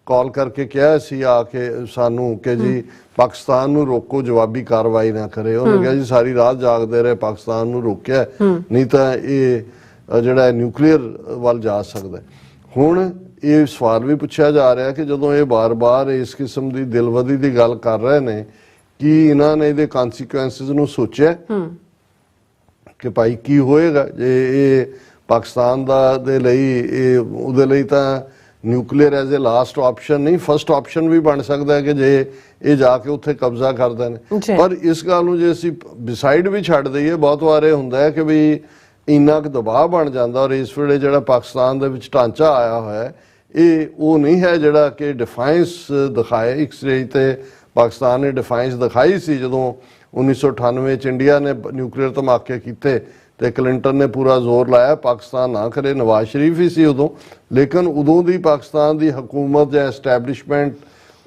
B: ਕਾਲ ਕਰਕੇ ਕਿਹਾ ਸੀ ਆ ਕੇ ਸਾਨੂੰ ਕਿ ਜੀ ਪਾਕਿਸਤਾਨ ਨੂੰ ਰੋਕੋ, ਜਵਾਬੀ ਕਾਰਵਾਈ ਨਾ ਕਰੇ। ਉਹਨੇ ਕਿਹਾ ਜੀ ਸਾਰੀ ਰਾਤ ਜਾਗਦੇ ਰਹੇ, ਪਾਕਿਸਤਾਨ ਨੂੰ ਰੋਕਿਆ, ਨਹੀਂ ਤਾਂ ਇਹ ਜਿਹੜਾ ਨਿਊਕਲੀਅਰ ਵੱਲ ਜਾ ਸਕਦਾ। ਹੁਣ ਇਹ ਸਵਾਲ ਵੀ ਪੁੱਛਿਆ ਜਾ ਰਿਹਾ ਕਿ ਜਦੋਂ ਇਹ ਬਾਰ-ਬਾਰ ਇਸ ਕਿਸਮ ਦੀ ਦਿਲਵਦੀ ਦੀ ਗੱਲ ਕਰ ਰਹੇ ਨੇ, ਕੀ ਇਹਨਾਂ ਨੇ ਇਹਦੇ ਕਨਸੀਕੁਐਂਸਿਸ ਨੂੰ ਸੋਚਿਆ ਕਿ ਭਾਈ ਕੀ ਹੋਏਗਾ ਜੇ ਇਹ ਪਾਕਿਸਤਾਨ ਦੇ ਲਈ, ਉਹਦੇ ਲਈ ਤਾਂ nuclear as a last option ਨਹੀਂ, ਫਸਟ ਆਪਸ਼ਨ ਵੀ ਬਣ ਸਕਦਾ ਹੈ ਕਿ ਜੇ ਇਹ ਜਾ ਕੇ ਉੱਥੇ ਕਬਜ਼ਾ ਕਰਦੇ ਨੇ। ਪਰ ਇਸ ਗੱਲ ਨੂੰ ਜੇ ਅਸੀਂ ਡਿਸਾਈਡ ਵੀ ਛੱਡ ਦਈਏ, ਬਹੁਤ ਵਾਰ ਇਹ ਹੁੰਦਾ ਹੈ ਕਿ ਵੀ ਇੰਨਾ ਕੁ ਦਬਾਅ ਬਣ ਜਾਂਦਾ, ਔਰ ਇਸ ਵੇਲੇ ਜਿਹੜਾ ਪਾਕਿਸਤਾਨ ਦੇ ਵਿੱਚ ਢਾਂਚਾ ਆਇਆ ਹੋਇਆ ਹੈ, ਇਹ ਉਹ ਨਹੀਂ ਹੈ ਜਿਹੜਾ ਕਿ ਡਿਫਾਈਂਸ ਦਿਖਾਏ। ਇੱਕ ਸਟੇਜ ਤੇ ਪਾਕਿਸਤਾਨ ਨੇ ਡਿਫਾਈਂਸ ਦਿਖਾਈ ਸੀ ਜਦੋਂ 1998 ਚ ਇੰਡੀਆ ਨੇ ਨਿਊਕਲੀਅਰ ਧਮਾਕੇ ਕੀਤੇ ਤੇ ਕਲਿੰਟਨ ਨੇ ਪੂਰਾ ਜ਼ੋਰ ਲਾਇਆ ਪਾਕਿਸਤਾਨ ਨਾ ਕਰੇ, ਨਵਾਜ਼ ਸ਼ਰੀਫ ਹੀ ਸੀ ਉਦੋਂ। ਲੇਕਿਨ ਉਦੋਂ ਦੀ ਪਾਕਿਸਤਾਨ ਦੀ ਹਕੂਮਤ ਜਾਂ ਐਸਟੈਬਲਿਸ਼ਮੈਂਟ,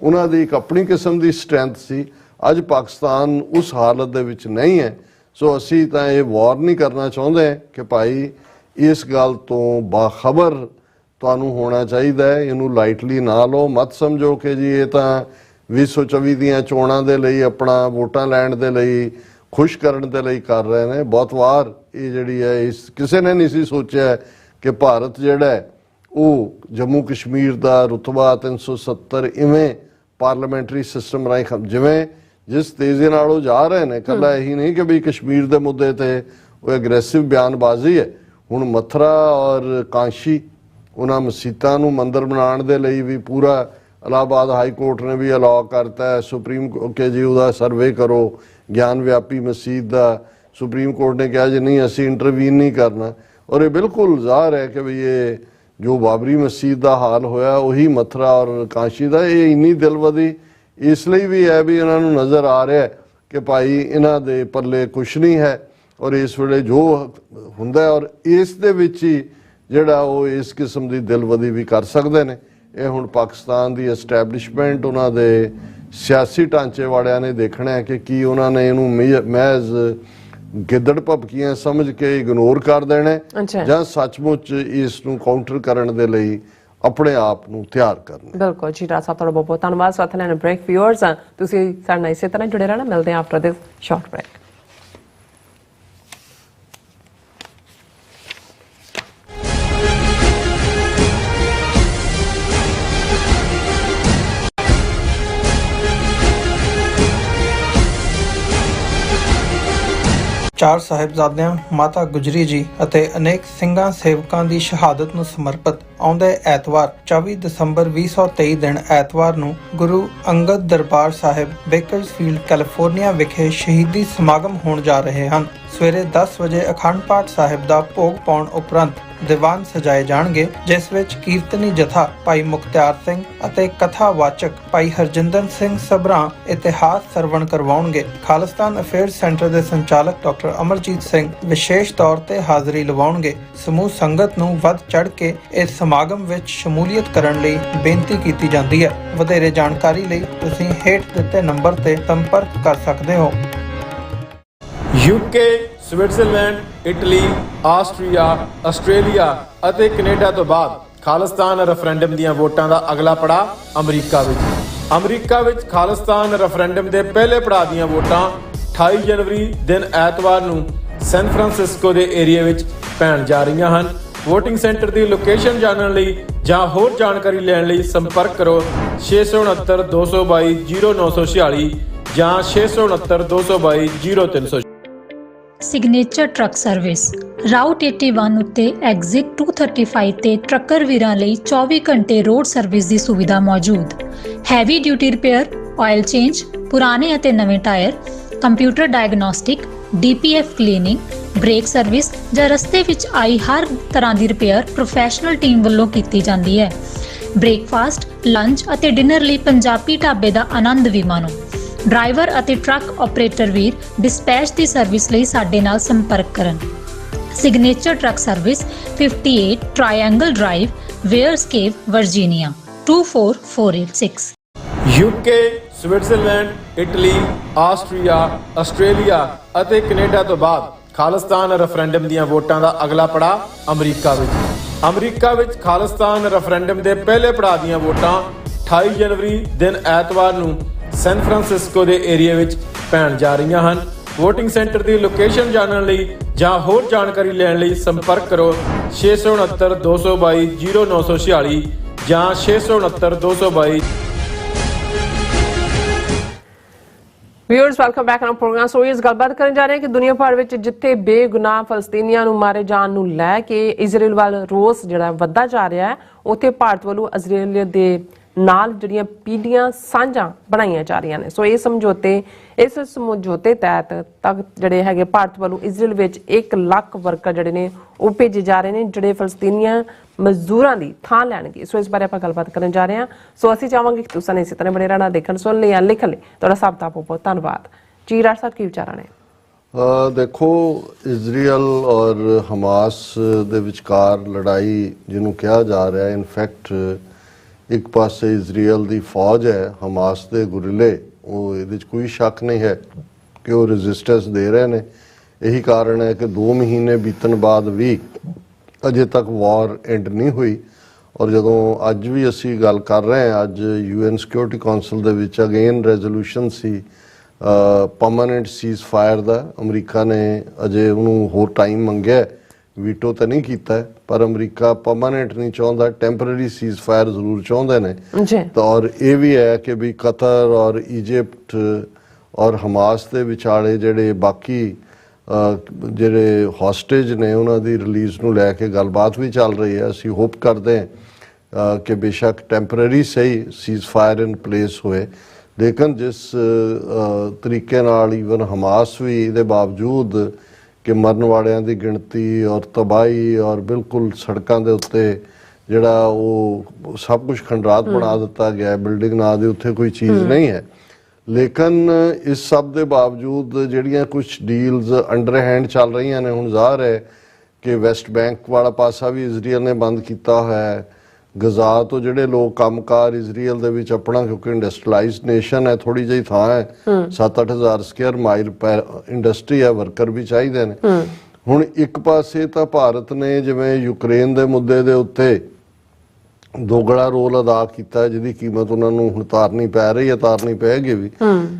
B: ਉਹਨਾਂ ਦੀ ਇੱਕ ਆਪਣੀ ਕਿਸਮ ਦੀ ਸਟਰੈਂਥ ਸੀ। ਅੱਜ ਪਾਕਿਸਤਾਨ ਉਸ ਹਾਲਤ ਦੇ ਵਿੱਚ ਨਹੀਂ ਹੈ। ਸੋ ਅਸੀਂ ਤਾਂ ਇਹ ਵਾਰ ਨਹੀਂ ਕਰਨਾ ਚਾਹੁੰਦੇ ਕਿ ਭਾਈ ਇਸ ਗੱਲ ਤੋਂ ਬਾਖਬਰ ਤੁਹਾਨੂੰ ਹੋਣਾ ਚਾਹੀਦਾ ਹੈ, ਇਹਨੂੰ ਲਾਈਟਲੀ ਨਾ ਲਓ, ਮਤ ਸਮਝੋ ਕਿ ਜੀ ਇਹ ਤਾਂ 2024 ਦੀਆਂ ਚੋਣਾਂ ਦੇ ਲਈ, ਆਪਣਾ ਵੋਟਾਂ ਲੈਣ ਦੇ ਲਈ, ਖੁਸ਼ ਕਰਨ ਦੇ ਲਈ ਕਰ ਰਹੇ ਨੇ। ਬਹੁਤ ਵਾਰ ਇਹ ਜਿਹੜੀ ਹੈ, ਇਸ ਕਿਸੇ ਨੇ ਨਹੀਂ ਸੀ ਸੋਚਿਆ ਕਿ ਭਾਰਤ ਜਿਹੜਾ ਹੈ ਉਹ ਜੰਮੂ ਕਸ਼ਮੀਰ ਦਾ ਰੁਤਬਾ 370 ਇਵੇਂ ਪਾਰਲੀਮੈਂਟਰੀ ਸਿਸਟਮ ਰਾਹੀਂ ਜਿਵੇਂ ਜਿਸ ਤੇਜ਼ੀ ਨਾਲ ਉਹ ਜਾ ਰਹੇ ਨੇ, ਇਕੱਲਾ ਇਹੀ ਨਹੀਂ ਕਿ ਵੀ ਕਸ਼ਮੀਰ ਦੇ ਮੁੱਦੇ ਤੇ ਉਹ ਐਗਰੈਸਿਵ ਬਿਆਨਬਾਜ਼ੀ ਹੈ। ਹੁਣ ਮਥੁਰਾ ਔਰ ਕਾਂਸ਼ੀ, ਉਹਨਾਂ ਮਸੀਤਾਂ ਨੂੰ ਮੰਦਰ ਬਣਾਉਣ ਦੇ ਲਈ ਵੀ ਪੂਰਾ ਇਲਾਹਾਬਾਦ ਹਾਈ ਕੋਰਟ ਨੇ ਵੀ ਅਲਾਉ ਕਰਤਾ ਹੈ, ਸੁਪਰੀਮ ਕਿ ਜੀ ਉਹਦਾ ਸਰਵੇ ਕਰੋ ਗਿਆਨ ਵਿਆਪੀ ਮਸਜਿਦ ਦਾ। ਸੁਪਰੀਮ ਕੋਰਟ ਨੇ ਕਿਹਾ ਜੀ ਨਹੀਂ, ਅਸੀਂ ਇੰਟਰਵੀਨ ਨਹੀਂ ਕਰਨਾ। ਔਰ ਇਹ ਬਿਲਕੁਲ ਜ਼ਾਹਰ ਹੈ ਕਿ ਵੀ ਇਹ ਜੋ ਬਾਬਰੀ ਮਸਜਿਦ ਦਾ ਹਾਲ ਹੋਇਆ ਉਹੀ ਮਥੁਰਾ ਔਰ ਕਾਂਸ਼ੀ ਦਾ। ਇਹ ਇੰਨੀ ਦਿਲਵਦੀ ਇਸ ਲਈ ਵੀ ਹੈ ਵੀ ਇਹਨਾਂ ਨੂੰ ਨਜ਼ਰ ਆ ਰਿਹਾ ਕਿ ਭਾਈ ਇਹਨਾਂ ਦੇ ਪੱਲੇ ਕੁਛ ਨਹੀਂ ਹੈ, ਔਰ ਇਸ ਵੇਲੇ ਜੋ ਹੁੰਦਾ ਔਰ ਇਸ ਦੇ ਵਿੱਚ ਹੀ ਜਿਹੜਾ ਉਹ ਇਸ ਕਿਸਮ ਦੀ ਦਿਲਵਦੀ ਵੀ ਕਰ ਸਕਦੇ ਨੇ। ਇਹ ਹੁਣ ਪਾਕਿਸਤਾਨ ਦੀ ਐਸਟੈਬਲਿਸ਼ਮੈਂਟ, ਉਹਨਾਂ ਦੇ ਸਿਆਸੀ ਢਾਂਚੇ ਵਾਲਿਆਂ ਨੇ ਦੇਖਣਾ ਹੈ ਕਿ ਕੀ ਉਹਨਾਂ ਨੇ ਇਹਨੂੰ ਮਹਿਜ਼ ਗਿੱਦੜ ਭਪਕੀਆਂ ਸਮਝ ਕੇ ਇਗਨੋਰ ਕਰ ਦੇਣਾ ਜਾਂ ਸੱਚਮੁੱਚ ਇਸ ਨੂੰ ਕਾਊਂਟਰ ਕਰਨ ਦੇ ਲਈ ਆਪਣੇ ਆਪ ਨੂੰ ਤਿਆਰ ਕਰਨਾ।
A: ਬਿਲਕੁਲ ਜੀ, ਰਾਜ ਸਾਹਿਬ ਤੁਹਾਡਾ ਬਹੁਤ ਬਹੁਤ ਧੰਨਵਾਦ। ਸਾਥ ਲੈਣ ਬ੍ਰੇਕ ਵਿਊਅਰਸ, ਤੁਸੀਂ ਸਾਡੇ ਨਾਲ ਇਸੇ ਤਰ੍ਹਾਂ ਜੁੜੇ ਰਹਿਣਾ। ਮਿਲਦੇ ਹਾਂ ਆਫਟਰ ਦਿਸ ਸ਼ਾਰਟ ਬ੍ਰੇਕ।
C: ਚਾਰ ਸਾਹਿਬਜ਼ਾਦਿਆਂ, ਮਾਤਾ ਗੁਜਰੀ ਜੀ ਅਤੇ ਅਨੇਕ ਸਿੰਘਾਂ ਸੇਵਕਾਂ ਦੀ ਸ਼ਹਾਦਤ ਨੂੰ ਸਮਰਪਿਤ ਆਉਂਦੇ ਐਤਵਾਰ 24 ਦਸੰਬਰ 2023 ਦਿਨ ਐਤਵਾਰ ਨੂੰ ਗੁਰੂ ਅੰਗਦ ਦਰਬਾਰ ਸਾਹਿਬ ਬੇਕਰਸਫੀਲਡ ਕੈਲੀਫੋਰਨੀਆ ਵਿਖੇ ਸ਼ਹੀਦੀ ਸਮਾਗਮ ਹੋਣ ਜਾ ਰਹੇ ਹਨ। ਸਵੇਰੇ 10 ਵਜੇ ਅਖੰਡ ਪਾਠ ਸਾਹਿਬ ਦਾ ਭੋਗ ਪਾਉਣ ਉਪਰੰਤ ਦੀਵਾਨ ਸਜਾਏ ਜਾਣਗੇ, ਜਿਸ ਵਿੱਚ ਕੀਰਤਨੀ ਜਥਾ ਭਾਈ ਮੁਖਤਿਆਰ ਸਿੰਘ ਅਤੇ ਕਥਾਵਾਚਕ ਭਾਈ ਹਰਜਿੰਦਰ ਸਿੰਘ ਸਭਰਾਂ ਇਤਿਹਾਸ ਸਰਵਣ ਕਰਵਾਉਣਗੇ। ਖਾਲਿਸਤਾਨ ਅਫੇਅਰਸ ਸੈਂਟਰ ਦੇ ਸੰਚਾਲਕ ਡਾਕਟਰ ਅਮਰਜੀਤ ਸਿੰਘ ਵਿਸ਼ੇਸ਼ ਤੌਰ ਤੇ ਹਾਜ਼ਰੀ ਲਵਾਉਣਗੇ। ਸਮੂਹ ਸੰਗਤ ਨੂੰ ਵੱਧ ਚੜ੍ਹ ਕੇ ਇਸ ਸਮਾਗਮ ਵਿੱਚ ਸ਼ਮੂਲੀਅਤ ਕਰਨ ਲਈ ਬੇਨਤੀ ਕੀਤੀ ਜਾਂਦੀ ਹੈ। ਵਧੇਰੇ ਜਾਣਕਾਰੀ ਲਈ ਤੁਸੀਂ ਹੇਠ ਦਿੱਤੇ ਨੰਬਰ ਤੇ ਸੰਪਰਕ ਕਰ ਸਕਦੇ ਹੋ।
D: UK, Switzerland, Italy, Austria, Australia ਅਤੇ ਕੈਨੇਡਾ ਤੋਂ ਬਾਅਦ ਖਾਲਿਸਤਾਨ ਰੈਫਰੈਂਡਮ ਦੀਆਂ ਵੋਟਾਂ ਦਾ ਅਗਲਾ ਪੜਾਅ ਅਮਰੀਕਾ ਵਿੱਚ ਖਾਲਿਸਤਾਨ ਰੈਫਰੈਂਡਮ ਦੇ ਪਹਿਲੇ ਪੜਾਅ ਦੀਆਂ ਵੋਟਾਂ 28 ਜਨਵਰੀ ਦਿਨ ਐਤਵਾਰ ਨੂੰ ਸੈਨ ਫਰਾਂਸਿਸਕੋ ਦੇ ਏਰੀਆ ਵਿੱਚ ਪੈਣ ਜਾ ਰਹੀਆਂ ਹਨ। ਵੋਟਿੰਗ ਸੈਂਟਰ ਦੀ ਲੋਕੇਸ਼ਨ ਜਾਣਨ ਲਈ ਜਾਂ ਹੋਰ ਜਾਣਕਾਰੀ ਲੈਣ ਲਈ ਸੰਪਰਕ ਕਰੋ 669 222 0946 ਜਾਂ 669 222 0300।
E: ਸਿਗਨੇਚਰ ਟਰੱਕ ਸਰਵਿਸ ਰਾਊਟ 81 ਉੱਤੇ ਐਗਜ਼ਿਟ 235 ਤੇ ਟਰੱਕਰ ਵੀਰਾਂ ਲਈ 24 ਘੰਟੇ ਰੋਡ ਸਰਵਿਸ ਦੀ ਸੁਵਿਧਾ ਮੌਜੂਦ। Heavy duty repair, oil change, ਪੁਰਾਣੇ ਅਤੇ ਨਵੇਂ tyre, computer diagnostic, DPF cleaning, brake service ਜਾਂ ਰਸਤੇ ਵਿੱਚ ਆਈ ਹਰ ਤਰ੍ਹਾਂ ਦੀ ਰਿਪੇਅਰ ਪ੍ਰੋਫੈਸ਼ਨਲ ਟੀਮ ਵੱਲੋਂ ਕੀਤੀ ਜਾਂਦੀ ਹੈ। ਬ੍ਰੇਕਫਾਸਟ, ਲੰਚ ਅਤੇ ਡਿਨਰ ਲਈ ਪੰਜਾਬੀ ਢਾਬੇ ਦਾ ਆਨੰਦ ਵੀ ਮਾਣੋ। ਡਰਾਈਵਰ ਅਤੇ ਟਰੱਕ ਆਪਰੇਟਰ ਵੀਰ ਡਿਸਪੈਚ ਦੀ ਸਰਵਿਸ ਲਈ ਸਾਡੇ ਨਾਲ ਸੰਪਰਕ ਕਰਨ। Signature truck service 58 triangle drive, wares cave, Virginia 24486।
D: UK, Switzerland, Italy, Austria, Australia ਅਤੇ ਕੈਨੇਡਾ ਤੋਂ ਬਾਅਦ ਖਾਲਿਸਤਾਨ ਰੈਫਰੈਂਡਮ ਦੀਆਂ ਵੋਟਾਂ ਦਾ ਅਗਲਾ ਪੜਾਅ ਅਮਰੀਕਾ ਵਿੱਚ ਖਾਲਿਸਤਾਨ ਰੈਫਰੈਂਡਮ ਦੇ ਪਹਿਲੇ ਪੜਾਅ ਦੀਆਂ ਵੋਟਾਂ 28 ਜਨਵਰੀ ਦਿਨ ਐਤਵਾਰ ਨੂੰ ਸੈਨ ਫਰਾਂਸਿਸਕੋ ਦੇ ਏਰੀਆ ਵਿੱਚ ਪੈਣ ਜਾ ਰਹੀਆਂ ਹਨ। ਵੋਟਿੰਗ ਸੈਂਟਰ ਦੀ ਲੋਕੇਸ਼ਨ ਜਾਣਨ ਲਈ ਜਾਂ ਹੋਰ ਜਾਣਕਾਰੀ ਲੈਣ ਲਈ ਸੰਪਰਕ ਕਰੋ 669 222 0946 ਜਾਂ 669 222।
A: Viewers welcome back on programme. ਸੋ ਇਸ ਗੱਲਬਾਤ ਕਰਨ ਜਾ ਰਹੇ ਹਾਂ ਕਿ ਦੁਨੀਆ ਭਰ ਵਿੱਚ ਜਿੱਥੇ ਬੇਗੁਨਾਹ ਫਲਸਤੀਨੀਆਂ ਨੂੰ ਮਾਰੇ ਜਾਣ ਨੂੰ ਲੈ ਕੇ ਇਜ਼ਰਾਈਲ ਵੱਲ ਰੋਸ ਜਿਹੜਾ ਵੱਧਦਾ ਜਾ ਰਿਹਾ ਹੈ, ਉੱਥੇ ਭਾਰਤ ਵੱਲੋਂ ਇਜ਼ਰਾਈਲ ਦੇ ਨਾਲ ਜਿਹੜੀਆਂ ਪੀੜ੍ਹੀਆਂ ਸਾਂਝਾਂ ਬਣਾਈਆਂ ਜਾ ਰਹੀਆਂ ਨੇ। ਸੋ ਇਸ ਸਮਝੌਤੇ ਤਹਿਤ ਤੱਕ ਜਿਹੜੇ ਹੈਗੇ ਭਾਰਤ ਵੱਲੋਂ ਇਜ਼ਰਾਈਲ ਵਿੱਚ 1 ਲੱਖ ਵਰਕਰ ਜਿਹੜੇ ਨੇ ਉਹ ਭੇਜੇ ਜਾ ਰਹੇ ਨੇ, ਜਿਹੜੇ ਫਲਸਤੀਨੀਆਂ ਮਜ਼ਦੂਰਾਂ ਦੀ ਥਾਂ ਲੈਣਗੇ। ਸੋ ਇਸ ਬਾਰੇ ਆਪਾਂ ਗੱਲਬਾਤ ਕਰਨ ਜਾ ਰਹੇ ਹਾਂ। ਸੋ ਅਸੀਂ ਚਾਹਾਂਗੇ ਕਿ ਤੁਸੀਂ ਇਸੇ ਤਰ੍ਹਾਂ ਬਣੇ ਰਹਿਣਾ, ਦੇਖਣ ਸੁਣਨ ਲਈ ਜਾਂ ਲਿਖਣ ਲਈ। ਤੁਹਾਡਾ ਸਭ ਦਾ ਬਹੁਤ ਬਹੁਤ ਧੰਨਵਾਦ ਜੀ। ਰਾਜ ਸਾਹਿਬ ਕੀ ਵਿਚਾਰਾਂ ਨੇ?
B: ਦੇਖੋ, ਇਜ਼ਰਾਈਲ ਔਰ ਹਮਾਸ ਦੇ ਵਿਚਕਾਰ ਲੜਾਈ ਜਿਹਨੂੰ ਕਿਹਾ ਜਾ ਰਿਹਾ, ਇਨਫੈਕਟ ਇੱਕ ਪਾਸੇ ਇਜ਼ਰਾਈਲ ਦੀ ਫੌਜ ਹੈ, ਹਮਾਸ ਦੇ ਗੁਰਿਲੇ, ਉਹ ਇਹਦੇ 'ਚ ਕੋਈ ਸ਼ੱਕ ਨਹੀਂ ਹੈ ਕਿ ਉਹ ਰੈਜ਼ਿਸਟੈਂਸ ਦੇ ਰਹੇ ਨੇ। ਇਹੀ ਕਾਰਨ ਹੈ ਕਿ 2 ਮਹੀਨੇ ਬੀਤਣ ਬਾਅਦ ਵੀ ਅਜੇ ਤੱਕ ਵਾਰ ਐਂਡ ਨਹੀਂ ਹੋਈ। ਔਰ ਜਦੋਂ ਅੱਜ ਵੀ ਅਸੀਂ ਗੱਲ ਕਰ ਰਹੇ ਹਾਂ, ਅੱਜ UN ਸਿਕਿਉਰਿਟੀ ਕਾਉਂਸਲ ਦੇ ਵਿੱਚ ਅਗੇਨ ਰੈਜ਼ੋਲੂਸ਼ਨ ਸੀ ਪਰਮਾਨੈਂਟ ਸੀਜ਼ ਫਾਇਰ ਦਾ। ਅਮਰੀਕਾ ਨੇ ਅਜੇ ਉਹਨੂੰ ਹੋਰ ਟਾਈਮ ਮੰਗਿਆ, ਵੀਟੋ ਤਾਂ ਨਹੀਂ ਕੀਤਾ, ਪਰ ਅਮਰੀਕਾ ਪਰਮਾਨੈਂਟ ਨਹੀਂ ਚਾਹੁੰਦਾ, ਟੈਂਪਰੇਰੀ ਸੀਜ਼ ਫਾਇਰ ਜ਼ਰੂਰ ਚਾਹੁੰਦੇ ਨੇ। ਤਾਂ ਔਰ ਇਹ ਵੀ ਹੈ ਕਿ ਵੀ ਕਤਰ ਔਰ ਇਜਿਪਟ ਔਰ ਹਮਾਸ ਦੇ ਵਿਚਾਲੇ ਜਿਹੜੇ ਬਾਕੀ ਜਿਹੜੇ ਹੌਸਟੇਜ ਨੇ ਉਹਨਾਂ ਦੀ ਰਿਲੀਜ਼ ਨੂੰ ਲੈ ਕੇ ਗੱਲਬਾਤ ਵੀ ਚੱਲ ਰਹੀ ਹੈ। ਅਸੀਂ ਹੋਪ ਕਰਦੇ ਹਾਂ ਕਿ ਬੇਸ਼ੱਕ ਟੈਂਪਰੇਰੀ ਸਹੀ ਸੀਜ਼ ਫਾਇਰ ਇਨ ਪਲੇਸ ਹੋਏ, ਲੇਕਿਨ ਜਿਸ ਤਰੀਕੇ ਨਾਲ ਈਵਨ ਹਮਾਸ ਵੀ ਇਹਦੇ ਬਾਵਜੂਦ ਕਿ ਮਰਨ ਵਾਲਿਆਂ ਦੀ ਗਿਣਤੀ ਔਰ ਤਬਾਹੀ ਔਰ ਬਿਲਕੁਲ ਸੜਕਾਂ ਦੇ ਉੱਤੇ ਜਿਹੜਾ ਉਹ ਸਭ ਕੁਝ ਖੰਡਰਾਤ ਬਣਾ ਦਿੱਤਾ ਗਿਆ, ਬਿਲਡਿੰਗ ਨਾਂ ਦੀ ਉੱਥੇ ਕੋਈ ਚੀਜ਼ ਨਹੀਂ ਹੈ। ਲੇਕਿਨ ਇਸ ਸਭ ਦੇ ਬਾਵਜੂਦ ਜਿਹੜੀਆਂ ਕੁਝ ਡੀਲਸ ਅੰਡਰ ਹੈਂਡ ਚੱਲ ਰਹੀਆਂ ਨੇ, ਹੁਣ ਜ਼ਾਹਰ ਹੈ ਕਿ ਵੈਸਟ ਬੈਂਕ ਵਾਲਾ ਪਾਸਾ ਵੀ ਇਜ਼ਰਾਈਲ ਨੇ ਬੰਦ ਕੀਤਾ ਹੋਇਆ ਹੈ। ਗਜ਼ਾ ਤੋਂ ਜਿਹੜੇ ਲੋਕ ਕੰਮਕਾਰ ਇਜ਼ਰਾਈਲ ਦੇ ਵਿੱਚ ਆਪਣਾ, ਕਿਉਂਕਿ ਇੰਡਸਟਰੀਲਾਈਜ਼ਡ ਨੇਸ਼ਨ ਹੈ, ਥੋੜੀ ਜਿਹੀ ਥਾਂ ਹੈ, 7-8 ਹਜ਼ਾਰ ਸਕੁਅਰ ਮਾਈਲ ਇੰਡਸਟਰੀ ਹੈ, ਵਰਕਰ ਵੀ ਚਾਹੀਦੇ ਨੇ। ਹੁਣ ਇੱਕ ਪਾਸੇ ਤਾਂ ਭਾਰਤ ਨੇ ਜਿਵੇਂ ਯੂਕਰੇਨ ਦੇ ਮੁੱਦੇ ਦੇ ਉੱਤੇ ਦੋਗਲਾ ਰੋਲ ਅਦਾ ਕੀਤਾ, ਜਿਹਦੀ ਕੀਮਤ ਉਹਨਾਂ ਨੂੰ ਹੁਣ ਤਾਰਨੀ ਪੈ ਰਹੀ ਹੈ, ਤਾਰਨੀ ਪਏਗੀ ਵੀ।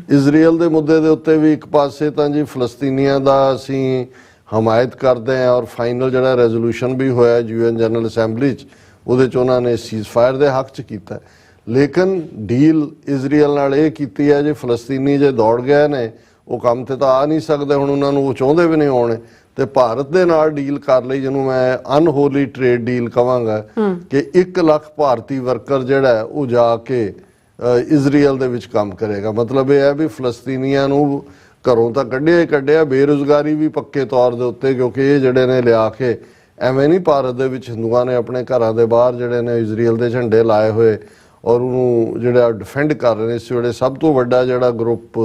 B: ਇਜ਼ਰਾਈਲ ਦੇ ਮੁੱਦੇ ਦੇ ਉੱਤੇ ਵੀ ਇੱਕ ਪਾਸੇ ਤਾਂ ਜੀ ਫਲਸਤੀਨੀਆਂ ਦਾ ਅਸੀਂ ਹਮਾਇਤ ਕਰਦੇ ਹਾਂ, ਔਰ ਫਾਈਨਲ ਜਿਹੜਾ ਰੈਜ਼ੋਲੂਸ਼ਨ ਵੀ ਹੋਇਆ UN ਜਨਰਲ ਅਸੈਂਬਲੀ 'ਚ, ਉਹਦੇ 'ਚ ਉਹਨਾਂ ਨੇ ਸੀਜ਼ ਫਾਇਰ ਦੇ ਹੱਕ 'ਚ ਕੀਤਾ। ਲੇਕਿਨ ਡੀਲ ਇਜ਼ਰਾਈਲ ਨਾਲ ਇਹ ਕੀਤੀ ਹੈ, ਜੇ ਫਲਸਤੀਨੀ ਜੇ ਦੌੜ ਗਏ ਨੇ ਉਹ ਕੰਮ ਤੇ ਤਾਂ ਆ ਨਹੀਂ ਸਕਦੇ, ਹੁਣ ਉਹਨਾਂ ਨੂੰ ਉਹ ਚਾਹੁੰਦੇ ਵੀ ਨਹੀਂ ਆਉਣੇ, ਤੇ ਭਾਰਤ ਦੇ ਨਾਲ ਡੀਲ ਕਰ ਲਈ, ਜਿਹਨੂੰ ਮੈਂ ਅਨਹੋਲੀ ਟ੍ਰੇਡ ਡੀਲ ਕਵਾਂਗਾ, ਕਿ 1 ਲੱਖ ਭਾਰਤੀ ਵਰਕਰ ਜਿਹੜਾ ਉਹ ਜਾ ਕੇ ਇਜ਼ਰਾਈਲ ਦੇ ਵਿੱਚ ਕੰਮ ਕਰੇਗਾ। ਮਤਲਬ ਇਹ ਹੈ ਵੀ ਫਲਸਤੀਨੀਆਂ ਨੂੰ ਘਰੋਂ ਤਾਂ ਕੱਢਿਆ ਹੀ ਕੱਢਿਆ, ਬੇਰੁਜ਼ਗਾਰੀ ਵੀ ਪੱਕੇ ਤੌਰ ਦੇ ਉੱਤੇ, ਕਿਉਂਕਿ ਇਹ ਜਿਹੜੇ ਨੇ ਲਿਆ ਕੇ ਐਵੇਂ ਨਹੀਂ, ਭਾਰਤ ਦੇ ਵਿੱਚ ਹਿੰਦੂਆਂ ਨੇ ਆਪਣੇ ਘਰਾਂ ਦੇ ਬਾਹਰ ਜਿਹੜੇ ਨੇ ਇਜ਼ਰਾਈਲ ਦੇ ਝੰਡੇ ਲਾਏ ਹੋਏ ਔਰ ਉਹਨੂੰ ਜਿਹੜਾ ਡਿਫੈਂਡ ਕਰ ਰਹੇ ਨੇ। ਇਸ ਵੇਲੇ ਸਭ ਤੋਂ ਵੱਡਾ ਜਿਹੜਾ ਗਰੁੱਪ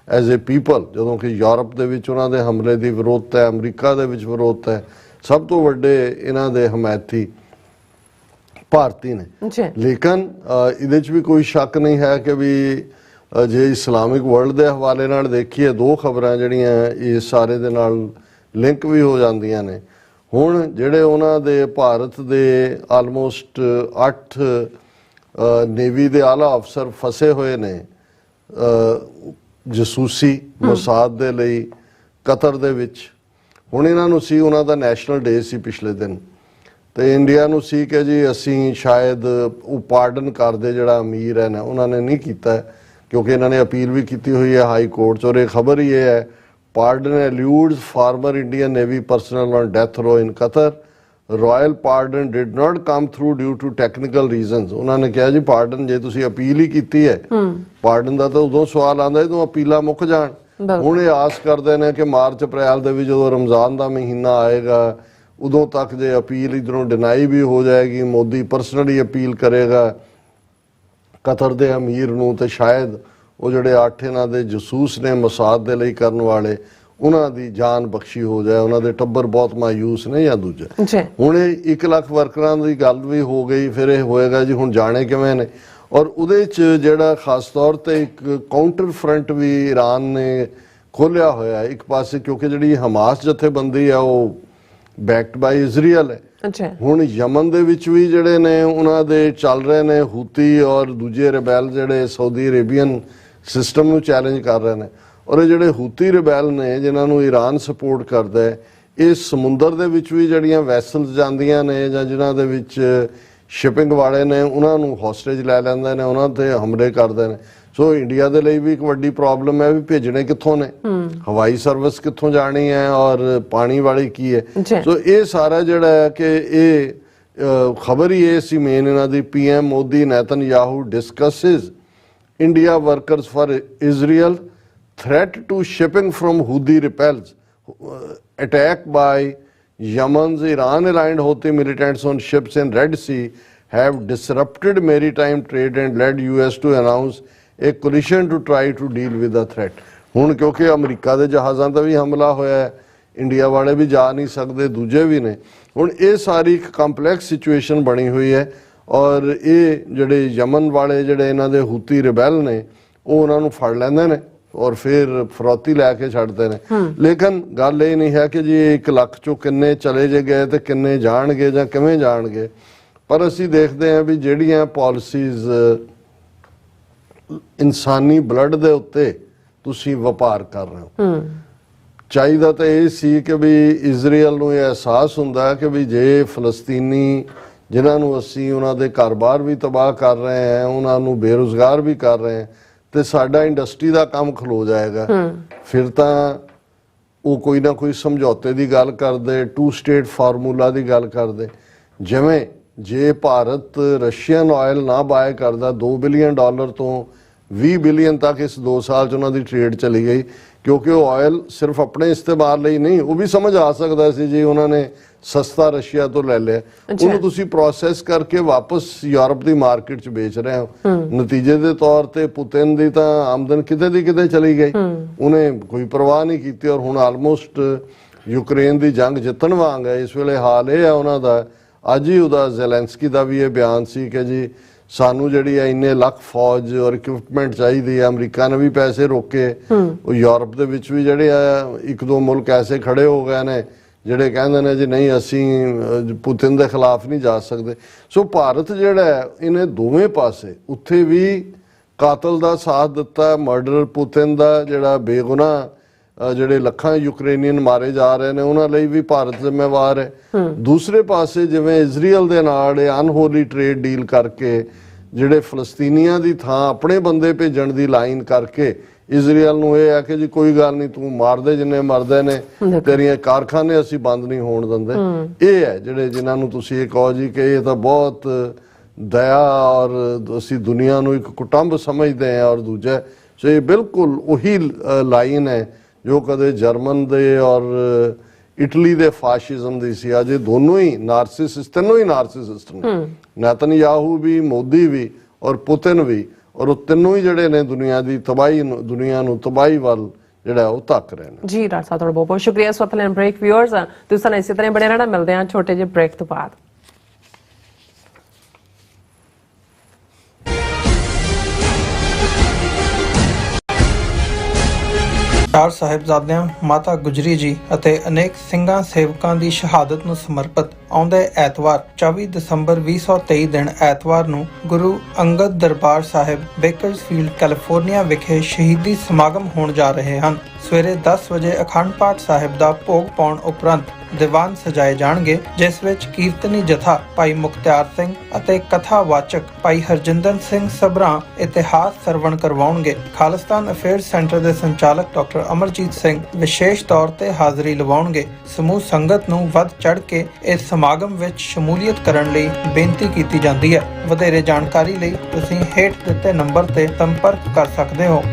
B: ਐਜ਼ ਏ ਪੀਪਲ, ਜਦੋਂ ਕਿ ਯੂਰਪ ਦੇ ਵਿੱਚ ਉਹਨਾਂ ਦੇ ਹਮਲੇ ਦੀ ਵਿਰੋਧਤਾ ਹੈ, ਅਮਰੀਕਾ ਦੇ ਵਿੱਚ ਵਿਰੋਧਤਾ ਹੈ, ਸਭ ਤੋਂ ਵੱਡੇ ਇਹਨਾਂ ਦੇ ਹਮਾਇਤੀ ਭਾਰਤੀ ਨੇ। ਲੇਕਿਨ ਇਹਦੇ 'ਚ ਵੀ ਕੋਈ ਸ਼ੱਕ ਨਹੀਂ ਹੈ ਕਿ ਵੀ ਜੇ ਇਸਲਾਮਿਕ ਵਰਲਡ ਦੇ ਹਵਾਲੇ ਨਾਲ ਦੇਖੀਏ, 2 ਖਬਰਾਂ ਜਿਹੜੀਆਂ ਇਸ ਸਾਰੇ ਦੇ ਨਾਲ ਲਿੰਕ ਵੀ ਹੋ ਜਾਂਦੀਆਂ ਨੇ। ਹੁਣ ਜਿਹੜੇ ਉਹਨਾਂ ਦੇ ਭਾਰਤ ਦੇ ਆਲਮੋਸਟ 8 ਨੇਵੀ ਦੇ ਆਲਾ ਅਫਸਰ ਫਸੇ ਹੋਏ ਨੇ ਜਸੂਸੀ ਮੋਸਾਦ ਦੇ ਲਈ ਕਤਰ ਦੇ ਵਿੱਚ। ਹੁਣ ਇਹਨਾਂ ਨੂੰ ਸੀ, ਉਹਨਾਂ ਦਾ ਨੈਸ਼ਨਲ ਡੇ ਸੀ ਪਿਛਲੇ ਦਿਨ, ਤੇ ਇੰਡੀਆ ਨੂੰ ਸੀ ਕਿ ਜੀ ਅਸੀਂ ਸ਼ਾਇਦ ਉਹ ਪਾਰਡਨ ਕਰਦੇ, ਜਿਹੜਾ ਅਮੀਰ ਹੈ ਨਾ, ਉਹਨਾਂ ਨੇ ਨਹੀਂ ਕੀਤਾ, ਕਿਉਂਕਿ ਇਹਨਾਂ ਨੇ ਅਪੀਲ ਵੀ ਕੀਤੀ ਹੋਈ ਹੈ ਹਾਈ ਕੋਰਟ 'ਚ। ਔਰ ਇਹ ਖਬਰ ਹੀ ਇਹ ਹੈ, pardon eludes former Indian Navy personnel on death row in Qatar. Royal pardon did not come through due to technical reasons. ਉਹਨਾਂ ਨੇ ਕਿਹਾ ਜੀ pardon ਜੇ ਤੁਸੀਂ ਅਪੀਲ ਹੀ ਕੀਤੀ ਹੈ, pardon ਦਾ ਤਾਂ ਉਦੋਂ ਸਵਾਲ ਆਉਂਦਾ ਜਦੋਂ ਅਪੀਲਾਂ ਮੁੱਕ ਜਾਣ। ਹੁਣ ਇਹ ਆਸ ਕਰਦੇ ਨੇ ਕਿ ਮਾਰਚ ਅਪ੍ਰੈਲ ਦੇ ਵਿੱਚ ਜਦੋਂ ਰਮਜ਼ਾਨ ਦਾ ਮਹੀਨਾ ਆਏਗਾ, ਉਦੋਂ ਤੱਕ ਜੇ ਅਪੀਲ ਇਧਰੋਂ ਡਿਨਾਈ ਵੀ ਹੋ ਜਾਏਗੀ, ਮੋਦੀ ਪਰਸਨਲੀ ਅਪੀਲ ਕਰੇਗਾ ਕਤਰ ਦੇ ਅਮੀਰ ਨੂੰ, ਤੇ ਸ਼ਾਇਦ ਉਹ ਜਿਹੜੇ 8 ਇਹਨਾਂ ਦੇ ਜਸੂਸ ਨੇ ਮਸਾਦ ਦੇ ਲਈ ਕਰਨ ਵਾਲੇ, ਉਹਨਾਂ ਦੀ ਜਾਨ ਬਖਸ਼ੀ ਹੋ ਜਾਏ। ਉਹਨਾਂ ਦੇ ਟੱਬਰ ਬਹੁਤ ਮਾਯੂਸ ਨੇ। ਜਾਂ ਦੂਜਾ ਹੁਣ ਇਹ 1 ਲੱਖ ਵਰਕਰਾਂ ਦੀ ਗੱਲ ਵੀ ਹੋ ਗਈ, ਫਿਰ ਇਹ ਹੋਏਗਾ ਜੀ ਹੁਣ ਜਾਣੇ ਕਿਵੇਂ ਨੇ। ਔਰ ਉਹਦੇ 'ਚ ਜਿਹੜਾ ਖਾਸ ਤੌਰ ਤੇ ਇੱਕ ਕਾਊਂਟਰ ਫਰੰਟ ਵੀ ਈਰਾਨ ਨੇ ਖੋਲ੍ਹਿਆ ਹੋਇਆ ਹੈ। ਇੱਕ ਪਾਸੇ ਕਿਉਂਕਿ ਜਿਹੜੀ ਹਮਾਸ ਜਥੇਬੰਦੀ ਹੈ ਉਹ ਬੈਕਡ ਬਾਈ ਇਜ਼ਰਾਈਲ ਹੈ।
A: ਅੱਛਾ
B: ਹੁਣ ਯਮਨ ਦੇ ਵਿੱਚ ਵੀ ਜਿਹੜੇ ਨੇ ਉਹਨਾਂ ਦੇ ਚੱਲ ਰਹੇ ਨੇ ਹੂਤੀ ਔਰ ਦੂਜੇ ਰਿਬੈਲ ਜਿਹੜੇ ਸਾਊਦੀ ਅਰੇਬੀਅਨ ਸਿਸਟਮ ਨੂੰ ਚੈਲੰਜ ਕਰ ਰਹੇ ਨੇ। ਔਰ ਇਹ ਜਿਹੜੇ ਹੂਤੀ ਰਿਬੈਲ ਨੇ ਜਿਨ੍ਹਾਂ ਨੂੰ ਈਰਾਨ ਸਪੋਰਟ ਕਰਦਾ ਹੈ, ਇਹ ਸਮੁੰਦਰ ਦੇ ਵਿੱਚ ਵੀ ਜਿਹੜੀਆਂ ਵੈਸਲਸ ਜਾਂਦੀਆਂ ਨੇ ਜਾਂ ਜਿਨ੍ਹਾਂ ਦੇ ਵਿੱਚ ਸ਼ਿਪਿੰਗ ਵਾਲੇ ਨੇ ਉਹਨਾਂ ਨੂੰ ਹੌਸਟੇਜ ਲੈ ਲੈਂਦੇ ਨੇ, ਉਹਨਾਂ ਤੇ ਹਮਲੇ ਕਰਦੇ ਨੇ। ਸੋ ਇੰਡੀਆ ਦੇ ਲਈ ਵੀ ਇੱਕ ਵੱਡੀ ਪ੍ਰੋਬਲਮ ਹੈ ਵੀ ਭੇਜਣੇ ਕਿੱਥੋਂ ਨੇ, ਹਵਾਈ ਸਰਵਿਸ ਕਿੱਥੋਂ ਜਾਣੀ ਹੈ ਔਰ ਪਾਣੀ ਵਾਲੀ ਕੀ ਹੈ। ਸੋ ਇਹ ਸਾਰਾ ਜਿਹੜਾ ਹੈ ਕਿ ਇਹ ਖਬਰ ਹੀ ਇਹ ਸੀ ਮੇਨ ਇਹਨਾਂ ਦੀ, PM Modi Netanyahu discusses India workers for Israel, threat to shipping from Houthi rebels, attack by Yemen's Iran-aligned Houthi militants on ships in Red Sea have disrupted maritime trade and led US to announce a coalition to try to deal with the threat. ਹੁਣ ਕਿਉਂਕਿ America ਦੇ ਜਹਾਜ਼ਾਂ ਤੇ ਵੀ ਹਮਲਾ ਹੋਇਆ ਹੈ, India ਵਾਲੇ ਵੀ ਜਾ ਨਹੀਂ ਸਕਦੇ, ਦੂਜੇ ਵੀ ਨੇ। ਹੁਣ ਇਹ ਸਾਰੀ ਇੱਕ ਕੰਪਲੈਕਸ ਸਿਚੁਏਸ਼ਨ ਬਣੀ ਹੋਈ ਹੈ ਔਰ ਇਹ ਜਿਹੜੇ ਯਮਨ ਵਾਲੇ ਜਿਹੜੇ ਇਹਨਾਂ ਦੇ ਹੂਤੀ ਰਿਬੈਲ ਨੇ ਉਹ ਉਹਨਾਂ ਨੂੰ ਫੜ ਲੈਂਦੇ ਨੇ ਔਰ ਫਿਰ ਫਰੌਤੀ ਲੈ ਕੇ ਛੱਡਦੇ ਨੇ। ਲੇਕਿਨ ਗੱਲ ਇਹ ਨਹੀਂ ਹੈ ਕਿ ਜੀ 1 ਲੱਖ ਚੋਂ ਕਿੰਨੇ ਚਲੇ ਜੇ ਗਏ ਤੇ ਕਿੰਨੇ ਜਾਣਗੇ ਜਾਂ ਕਿਵੇਂ ਜਾਣਗੇ, ਪਰ ਅਸੀਂ ਦੇਖਦੇ ਹਾਂ ਵੀ ਜਿਹੜੀਆਂ ਪਾਲਿਸੀਜ਼ ਇਨਸਾਨੀ ਬਲੱਡ ਦੇ ਉੱਤੇ ਤੁਸੀਂ ਵਪਾਰ ਕਰ ਰਹੇ ਹੋ, ਚਾਹੀਦਾ ਤਾਂ ਇਹ ਸੀ ਕਿ ਵੀ ਇਜ਼ਰਾਈਲ ਨੂੰ ਇਹ ਅਹਿਸਾਸ ਹੁੰਦਾ ਕਿ ਵੀ ਜੇ ਫਲਸਤੀਨੀ ਜਿਨ੍ਹਾਂ ਨੂੰ ਅਸੀਂ ਉਹਨਾਂ ਦੇ ਘਰ-ਬਾਰ ਵੀ ਤਬਾਹ ਕਰ ਰਹੇ ਹਾਂ, ਉਹਨਾਂ ਨੂੰ ਬੇਰੁਜ਼ਗਾਰ ਵੀ ਕਰ ਰਹੇ ਹਾਂ, ਤੇ ਸਾਡਾ ਇੰਡਸਟਰੀ ਦਾ ਕੰਮ ਖਲੋ ਜਾਏਗਾ। ਫਿਰ ਤਾਂ ਉਹ ਕੋਈ ਨਾ ਕੋਈ ਸਮਝੌਤੇ ਦੀ ਗੱਲ ਕਰਦੇ, 2 ਸਟੇਟ ਫਾਰਮੂਲਾ ਦੀ ਗੱਲ ਕਰਦੇ। ਜਿਵੇਂ ਜੇ ਭਾਰਤ ਰਸ਼ੀਅਨ ਆਇਲ ਨਾ ਬਾਏ ਕਰਦਾ, $2 ਬਿਲੀਅਨ ਤੋਂ 20 ਬਿਲੀਅਨ ਤੱਕ ਇਸ 2 ਸਾਲ 'ਚ ਉਹਨਾਂ ਦੀ ਟ੍ਰੇਡ ਚਲੀ ਗਈ, ਕਿਉਂਕਿ ਉਹ ਆਇਲ ਸਿਰਫ ਆਪਣੇ ਇਸਤੇਮਾਲ ਲਈ ਨਹੀਂ, ਉਹ ਵੀ ਸਮਝ ਆ ਸਕਦਾ ਸੀ ਜੇ ਉਹਨਾਂ ਨੇ ਸਸਤਾ ਰਸ਼ੀਆ ਤੋਂ ਲੈ ਲਿਆ, ਉਹਨੂੰ ਤੁਸੀਂ ਪ੍ਰੋਸੈਸ ਕਰਕੇ ਵਾਪਸ ਯੂਰਪ ਦੀ ਮਾਰਕੀਟ 'ਚ ਵੇਚ ਰਹੇ ਹੋ। ਨਤੀਜੇ ਦੇ ਤੌਰ ਤੇ ਪੁਤਿਨ ਦੀ ਤਾਂ ਆਮਦਨ ਕਿਤੇ ਦੀ ਕਿਤੇ ਚਲੀ ਗਈ, ਉਹਨੇ ਕੋਈ ਪਰਵਾਹ ਨਹੀਂ ਕੀਤੀ ਔਰ ਹੁਣ ਆਲਮੋਸਟ ਯੂਕਰੇਨ ਦੀ ਜੰਗ ਜਿੱਤਣ ਵਾਂਗ ਹੈ ਇਸ ਵੇਲੇ। ਹਾਲ ਇਹ ਹੈ ਉਹਨਾਂ ਦਾ, ਅੱਜ ਹੀ ਉਹਦਾ ਜ਼ੈਲੈਂਸਕੀ ਦਾ ਵੀ ਇਹ ਬਿਆਨ ਸੀ ਕਿ ਜੀ ਸਾਨੂੰ ਜਿਹੜੀ ਹੈ ਇੰਨੇ ਲੱਖ ਫੌਜ ਔਰ ਇਕਵਿਪਮੈਂਟ ਚਾਹੀਦੀ ਹੈ। ਅਮਰੀਕਾ ਨੇ ਵੀ ਪੈਸੇ ਰੋਕੇ, ਉਹ ਯੂਰਪ ਦੇ ਵਿੱਚ ਵੀ ਜਿਹੜੇ ਆ 1-2 ਮੁਲਕ ਐਸੇ ਖੜੇ ਹੋ ਗਏ ਨੇ ਜਿਹੜੇ ਕਹਿੰਦੇ ਨੇ ਜੀ ਨਹੀਂ ਅਸੀਂ ਪੁਤਿਨ ਦੇ ਖਿਲਾਫ ਨਹੀਂ ਜਾ ਸਕਦੇ। ਸੋ ਭਾਰਤ ਜਿਹੜਾ ਹੈ ਇਹਨੇ ਦੋਵੇਂ ਪਾਸੇ ਉੱਥੇ ਵੀ ਕਾਤਲ ਦਾ ਸਾਥ ਦਿੱਤਾ, ਮਰਡਰ ਪੁਤਿਨ ਦਾ ਜਿਹੜਾ ਬੇਗੁਨਾਹ ਜਿਹੜੇ ਲੱਖਾਂ ਯੂਕਰੇਨੀਅਨ ਮਾਰੇ ਜਾ ਰਹੇ ਨੇ ਉਹਨਾਂ ਲਈ ਵੀ ਭਾਰਤ ਜ਼ਿੰਮੇਵਾਰ ਹੈ। ਦੂਸਰੇ ਪਾਸੇ ਜਿਵੇਂ ਇਜ਼ਰਾਈਲ ਦੇ ਨਾਲ ਇਹ ਅਨਹੋਲੀ ਟ੍ਰੇਡ ਡੀਲ ਕਰਕੇ ਜਿਹੜੇ ਫਲਸਤੀਨੀਆਂ ਦੀ ਥਾਂ ਆਪਣੇ ਬੰਦੇ ਭੇਜਣ ਦੀ ਲਾਈਨ ਕਰਕੇ ਇਜ਼ਰਾਈਲ ਨੂੰ ਇਹ ਹੈ ਕਿ ਜੀ ਕੋਈ ਗੱਲ ਨਹੀਂ, ਤੂੰ ਮਾਰਦੇ ਜਿੰਨੇ ਮਰਦੇ ਨੇ, ਤੇਰੀਆਂ ਕਾਰਖਾਨੇ ਅਸੀਂ ਬੰਦ ਨਹੀਂ ਹੋਣ ਦਿੰਦੇ। ਇਹ ਹੈ ਜਿਹੜੇ ਜਿਨ੍ਹਾਂ ਨੂੰ ਤੁਸੀਂ ਇਹ ਕਹੋ ਜੀ ਕਿ ਇਹ ਤਾਂ ਬਹੁਤ ਦਇਆ ਔਰ ਅਸੀਂ ਦੁਨੀਆ ਨੂੰ ਇੱਕ ਕੁਟੰਬ ਸਮਝਦੇ ਹਾਂ ਔਰ ਦੂਜਾ। ਸੋ ਇਹ ਬਿਲਕੁਲ ਉਹੀ ਲਾਈਨ ਹੈ ਜੋ ਕਦੇ ਜਰਮਨ ਦੇ ਔਰ ਇਟਲੀ ਦੇ ਫਾਸ਼ਿਜ਼ਮ ਦੀ ਸੀ। ਅੱਜ ਇਹ ਦੋਨੋਂ ਹੀ ਨਾਰਸਿਸਿਸਟ, ਤਿੰਨੋਂ ਹੀ ਨਾਰਸਿਸਿਸਟ ਨੇ, ਨੇਤਨਯਾਹੂ ਵੀ, ਮੋਦੀ ਵੀ ਔਰ ਪੁਤਿਨ ਵੀ, ਔਰ ਉਹ ਤਿੰਨੋਂ ਹੀ ਜਿਹੜੇ ਨੇ ਦੁਨੀਆ ਦੀ ਤਬਾਹੀ ਨੂੰ, ਦੁਨੀਆ ਨੂੰ ਤਬਾਹੀ ਵੱਲ ਜਿਹੜਾ ਉਹ ਧੱਕ ਰਹੇ ਨੇ।
A: ਜੀ ਡਾਕਟਰ ਸਾਹਿਬ ਤੁਹਾਡਾ ਬਹੁਤ ਬਹੁਤ ਸ਼ੁਕਰੀਆ। ਇਸ ਵਕਤ ਲੈਣ ਬ੍ਰੇਕ। ਵਿਊਅਰਸ ਤੁਸੀਂ ਸਾਨੂੰ ਇਸੇ ਤਰ੍ਹਾਂ ਬਣੇ ਰਹਿਣਾ, ਮਿਲਦੇ ਹਾਂ ਛੋਟੇ ਜਿਹੇ ਬ੍ਰੇਕ ਤੋਂ ਬਾਅਦ।
C: ਚਾਰ ਸਾਹਿਬਜ਼ਾਦਿਆਂ ਮਾਤਾ ਗੁਜਰੀ ਜੀ ਅਤੇ ਅਨੇਕ ਸਿੰਘਾਂ ਸੇਵਕਾਂ ਦੀ ਸ਼ਹਾਦਤ ਨੂੰ ਸਮਰਪਿਤ ਆਉਂਦੇ ਐਤਵਾਰ 24 ਦਸੰਬਰ 2023 ਦਿਨ ਐਤਵਾਰ ਨੂੰ ਗੁਰੂ ਅੰਗਦ ਦਰਬਾਰ ਸਾਹਿਬ ਬੇਕਰਸਫੀਲਡ ਕੈਲੀਫੋਰਨੀਆ ਵਿਖੇ ਸ਼ਹੀਦੀ ਸਮਾਗਮ ਹੋਣ ਜਾ ਰਹੇ ਹਨ। ਸਵੇਰੇ 10 ਵਜੇ ਅਖੰਡ ਪਾਠ ਸਾਹਿਬ ਦਾ ਭੋਗ ਪਾਉਣ ਉਪਰੰਤ ਦੀਵਾਨ ਸਜਾਏ ਜਾਣਗੇ, ਜਿਸ ਵਿੱਚ ਕੀਰਤਨੀ ਜਥਾ ਭਾਈ ਮੁਖਤਿਆਰ ਸਿੰਘ ਅਤੇ ਕਥਾਵਾਚਕ ਭਾਈ ਹਰਜਿੰਦਰ ਸਿੰਘ ਸਭਰਾਂ ਇਤਿਹਾਸ ਸਰਵਣ ਕਰਵਾਉਣਗੇ। ਖਾਲਿਸਤਾਨ ਅਫੇਅਰਸ ਸੈਂਟਰ ਦੇ ਸੰਚਾਲਕ ਡਾਕਟਰ ਅਮਰਜੀਤ ਸਿੰਘ ਵਿਸ਼ੇਸ਼ ਤੌਰ ਤੇ ਹਾਜ਼ਰੀ ਲਵਾਉਣਗੇ। ਸਮੂਹ ਸੰਗਤ ਨੂੰ ਵੱਧ ਚੜ੍ਹ ਕੇ ਇਸ ਸਮਾਗਮ ਵਿੱਚ ਸ਼ਮੂਲੀਅਤ ਕਰਨ ਲਈ ਬੇਨਤੀ ਕੀਤੀ ਜਾਂਦੀ ਹੈ। ਵਧੇਰੇ ਜਾਣਕਾਰੀ ਲਈ ਤੁਸੀਂ ਹੇਠ ਦਿੱਤੇ ਨੰਬਰ ਤੇ ਸੰਪਰਕ ਕਰ ਸਕਦੇ ਹੋ।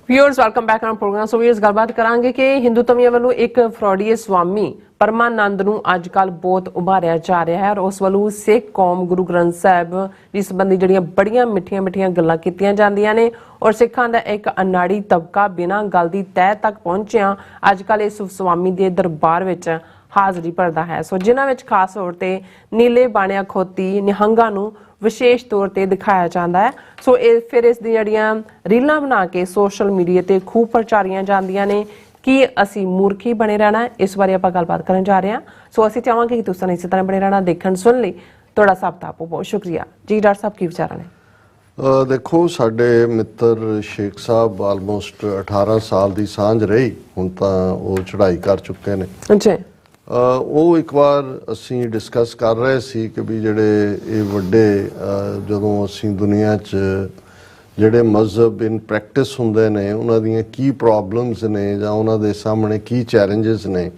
A: Viewers welcome back on programme. So viewers ਗੱਲਬਾਤ ਕਰਾਂਗੇ ਕਿ ਹਿੰਦੂਤਮੀਆਂ ਵੱਲੋਂ ਇੱਕ ਫਰੋਡੀਏ ਸਵਾਮੀ ਪਰਮਾਨੰਦ ਨੂੰ ਅੱਜ ਕੱਲ ਬਹੁਤ ਉਭਾਰਿਆ ਜਾ ਰਿਹਾ ਹੈ ਔਰ ਉਸ ਵੱਲੋਂ ਸਿੱਖ ਕੌਮ ਗੁਰੂ ਗ੍ਰੰਥ ਸਾਹਿਬ ਦੀ ਸੰਬੰਧੀ ਜਿਹੜੀਆਂ ਬੜੀਆਂ ਮਿੱਠੀਆਂ ਗੱਲਾਂ ਕੀਤੀਆਂ ਜਾਂਦੀਆਂ ਨੇ ਔਰ ਸਿੱਖਾਂ ਦਾ ਇੱਕ ਅਨਾੜੀ ਤਬਕਾ ਬਿਨਾਂ ਗੱਲ ਦੀ ਤਹਿ ਤੱਕ ਪਹੁੰਚਿਆ ਅੱਜ ਕੱਲ ਇਸ ਸਵਾਮੀ ਦੇ ਦਰਬਾਰ ਵਿੱਚ ਹਾਜ਼ਰੀ ਭਰਦਾ ਹੈ। ਸੋ ਜਿਨ੍ਹਾਂ ਵਿੱਚ ਖਾਸ ਤੌਰ ਤੇ ਨੀਲੇ ਬਾਣਿਆ ਖੋਤੀ ਨਿਹੰਗਾਂ ਨੂੰ ਵਿਸ਼ੇਸ਼ ਤੌਰ ਤੇ ਦਿਖਾਇਆ ਜਾਂਦਾ ਹੈ। ਸੋ ਇਹ ਫਿਰ ਇਸ ਦੀਆਂ ਜਿਹੜੀਆਂ ਰੀਲਾਂ ਬਣਾ ਕੇ ਸੋਸ਼ਲ ਮੀਡੀਆ ਤੇ ਖੂਬ ਪ੍ਰਚਾਰੀਆਂ ਜਾਂਦੀਆਂ ਨੇ ਕਿ ਅਸੀਂ ਮੂਰਖੀ ਬਣੇ ਰਹਿਣਾ। ਇਸ ਬਾਰੇ ਆਪਾਂ ਗੱਲਬਾਤ ਕਰਨ ਜਾ ਰਹੇ ਹਾਂ। ਸੋ ਅਸੀਂ ਚਾਹਾਂਗੇ ਕਿ ਤੁਸੀਂ ਇਸੇ ਤਰ੍ਹਾਂ ਬਣੇ ਰਹਿਣਾ। ਦੇਖਣ ਸੁਣ ਲਈ ਤੁਹਾਡਾ ਸਭ ਦਾ ਬਹੁਤ ਸ਼ੁਕਰੀਆ ਜੀ। ਡਾਕਟਰ ਸਾਹਿਬ ਕੀ ਵਿਚਾਰਾਂ ਨੇ?
B: ਦੇਖੋ, ਸਾਡੇ ਮਿੱਤਰ ਸ਼ੇਖ ਸਾਹਿਬ ਆਲਮੋਸਟ 18 ਸਾਲ ਦੀ ਸਾਂਝ ਰਹੀ, ਹੁਣ ਤਾਂ ਉਹ ਚੜ੍ਹਾਈ ਕਰ ਚੁੱਕੇ ਨੇ।
A: ਅੱਛਾ।
B: ਉਹ ਇੱਕ ਵਾਰ ਅਸੀਂ ਡਿਸਕਸ ਕਰ ਰਹੇ ਸੀ ਕਿ ਵੀ ਜਿਹੜੇ ਇਹ ਵੱਡੇ ਜਦੋਂ ਅਸੀਂ ਦੁਨੀਆ 'ਚ ਜਿਹੜੇ ਮਜ਼ਹਬ ਇਨ ਪ੍ਰੈਕਟਿਸ ਹੁੰਦੇ ਨੇ ਉਹਨਾਂ ਦੀਆਂ ਕੀ ਪ੍ਰੋਬਲਮਸ ਨੇ ਜਾਂ ਉਹਨਾਂ ਦੇ ਸਾਹਮਣੇ ਕੀ ਚੈਲੰਜਸ ਨੇ।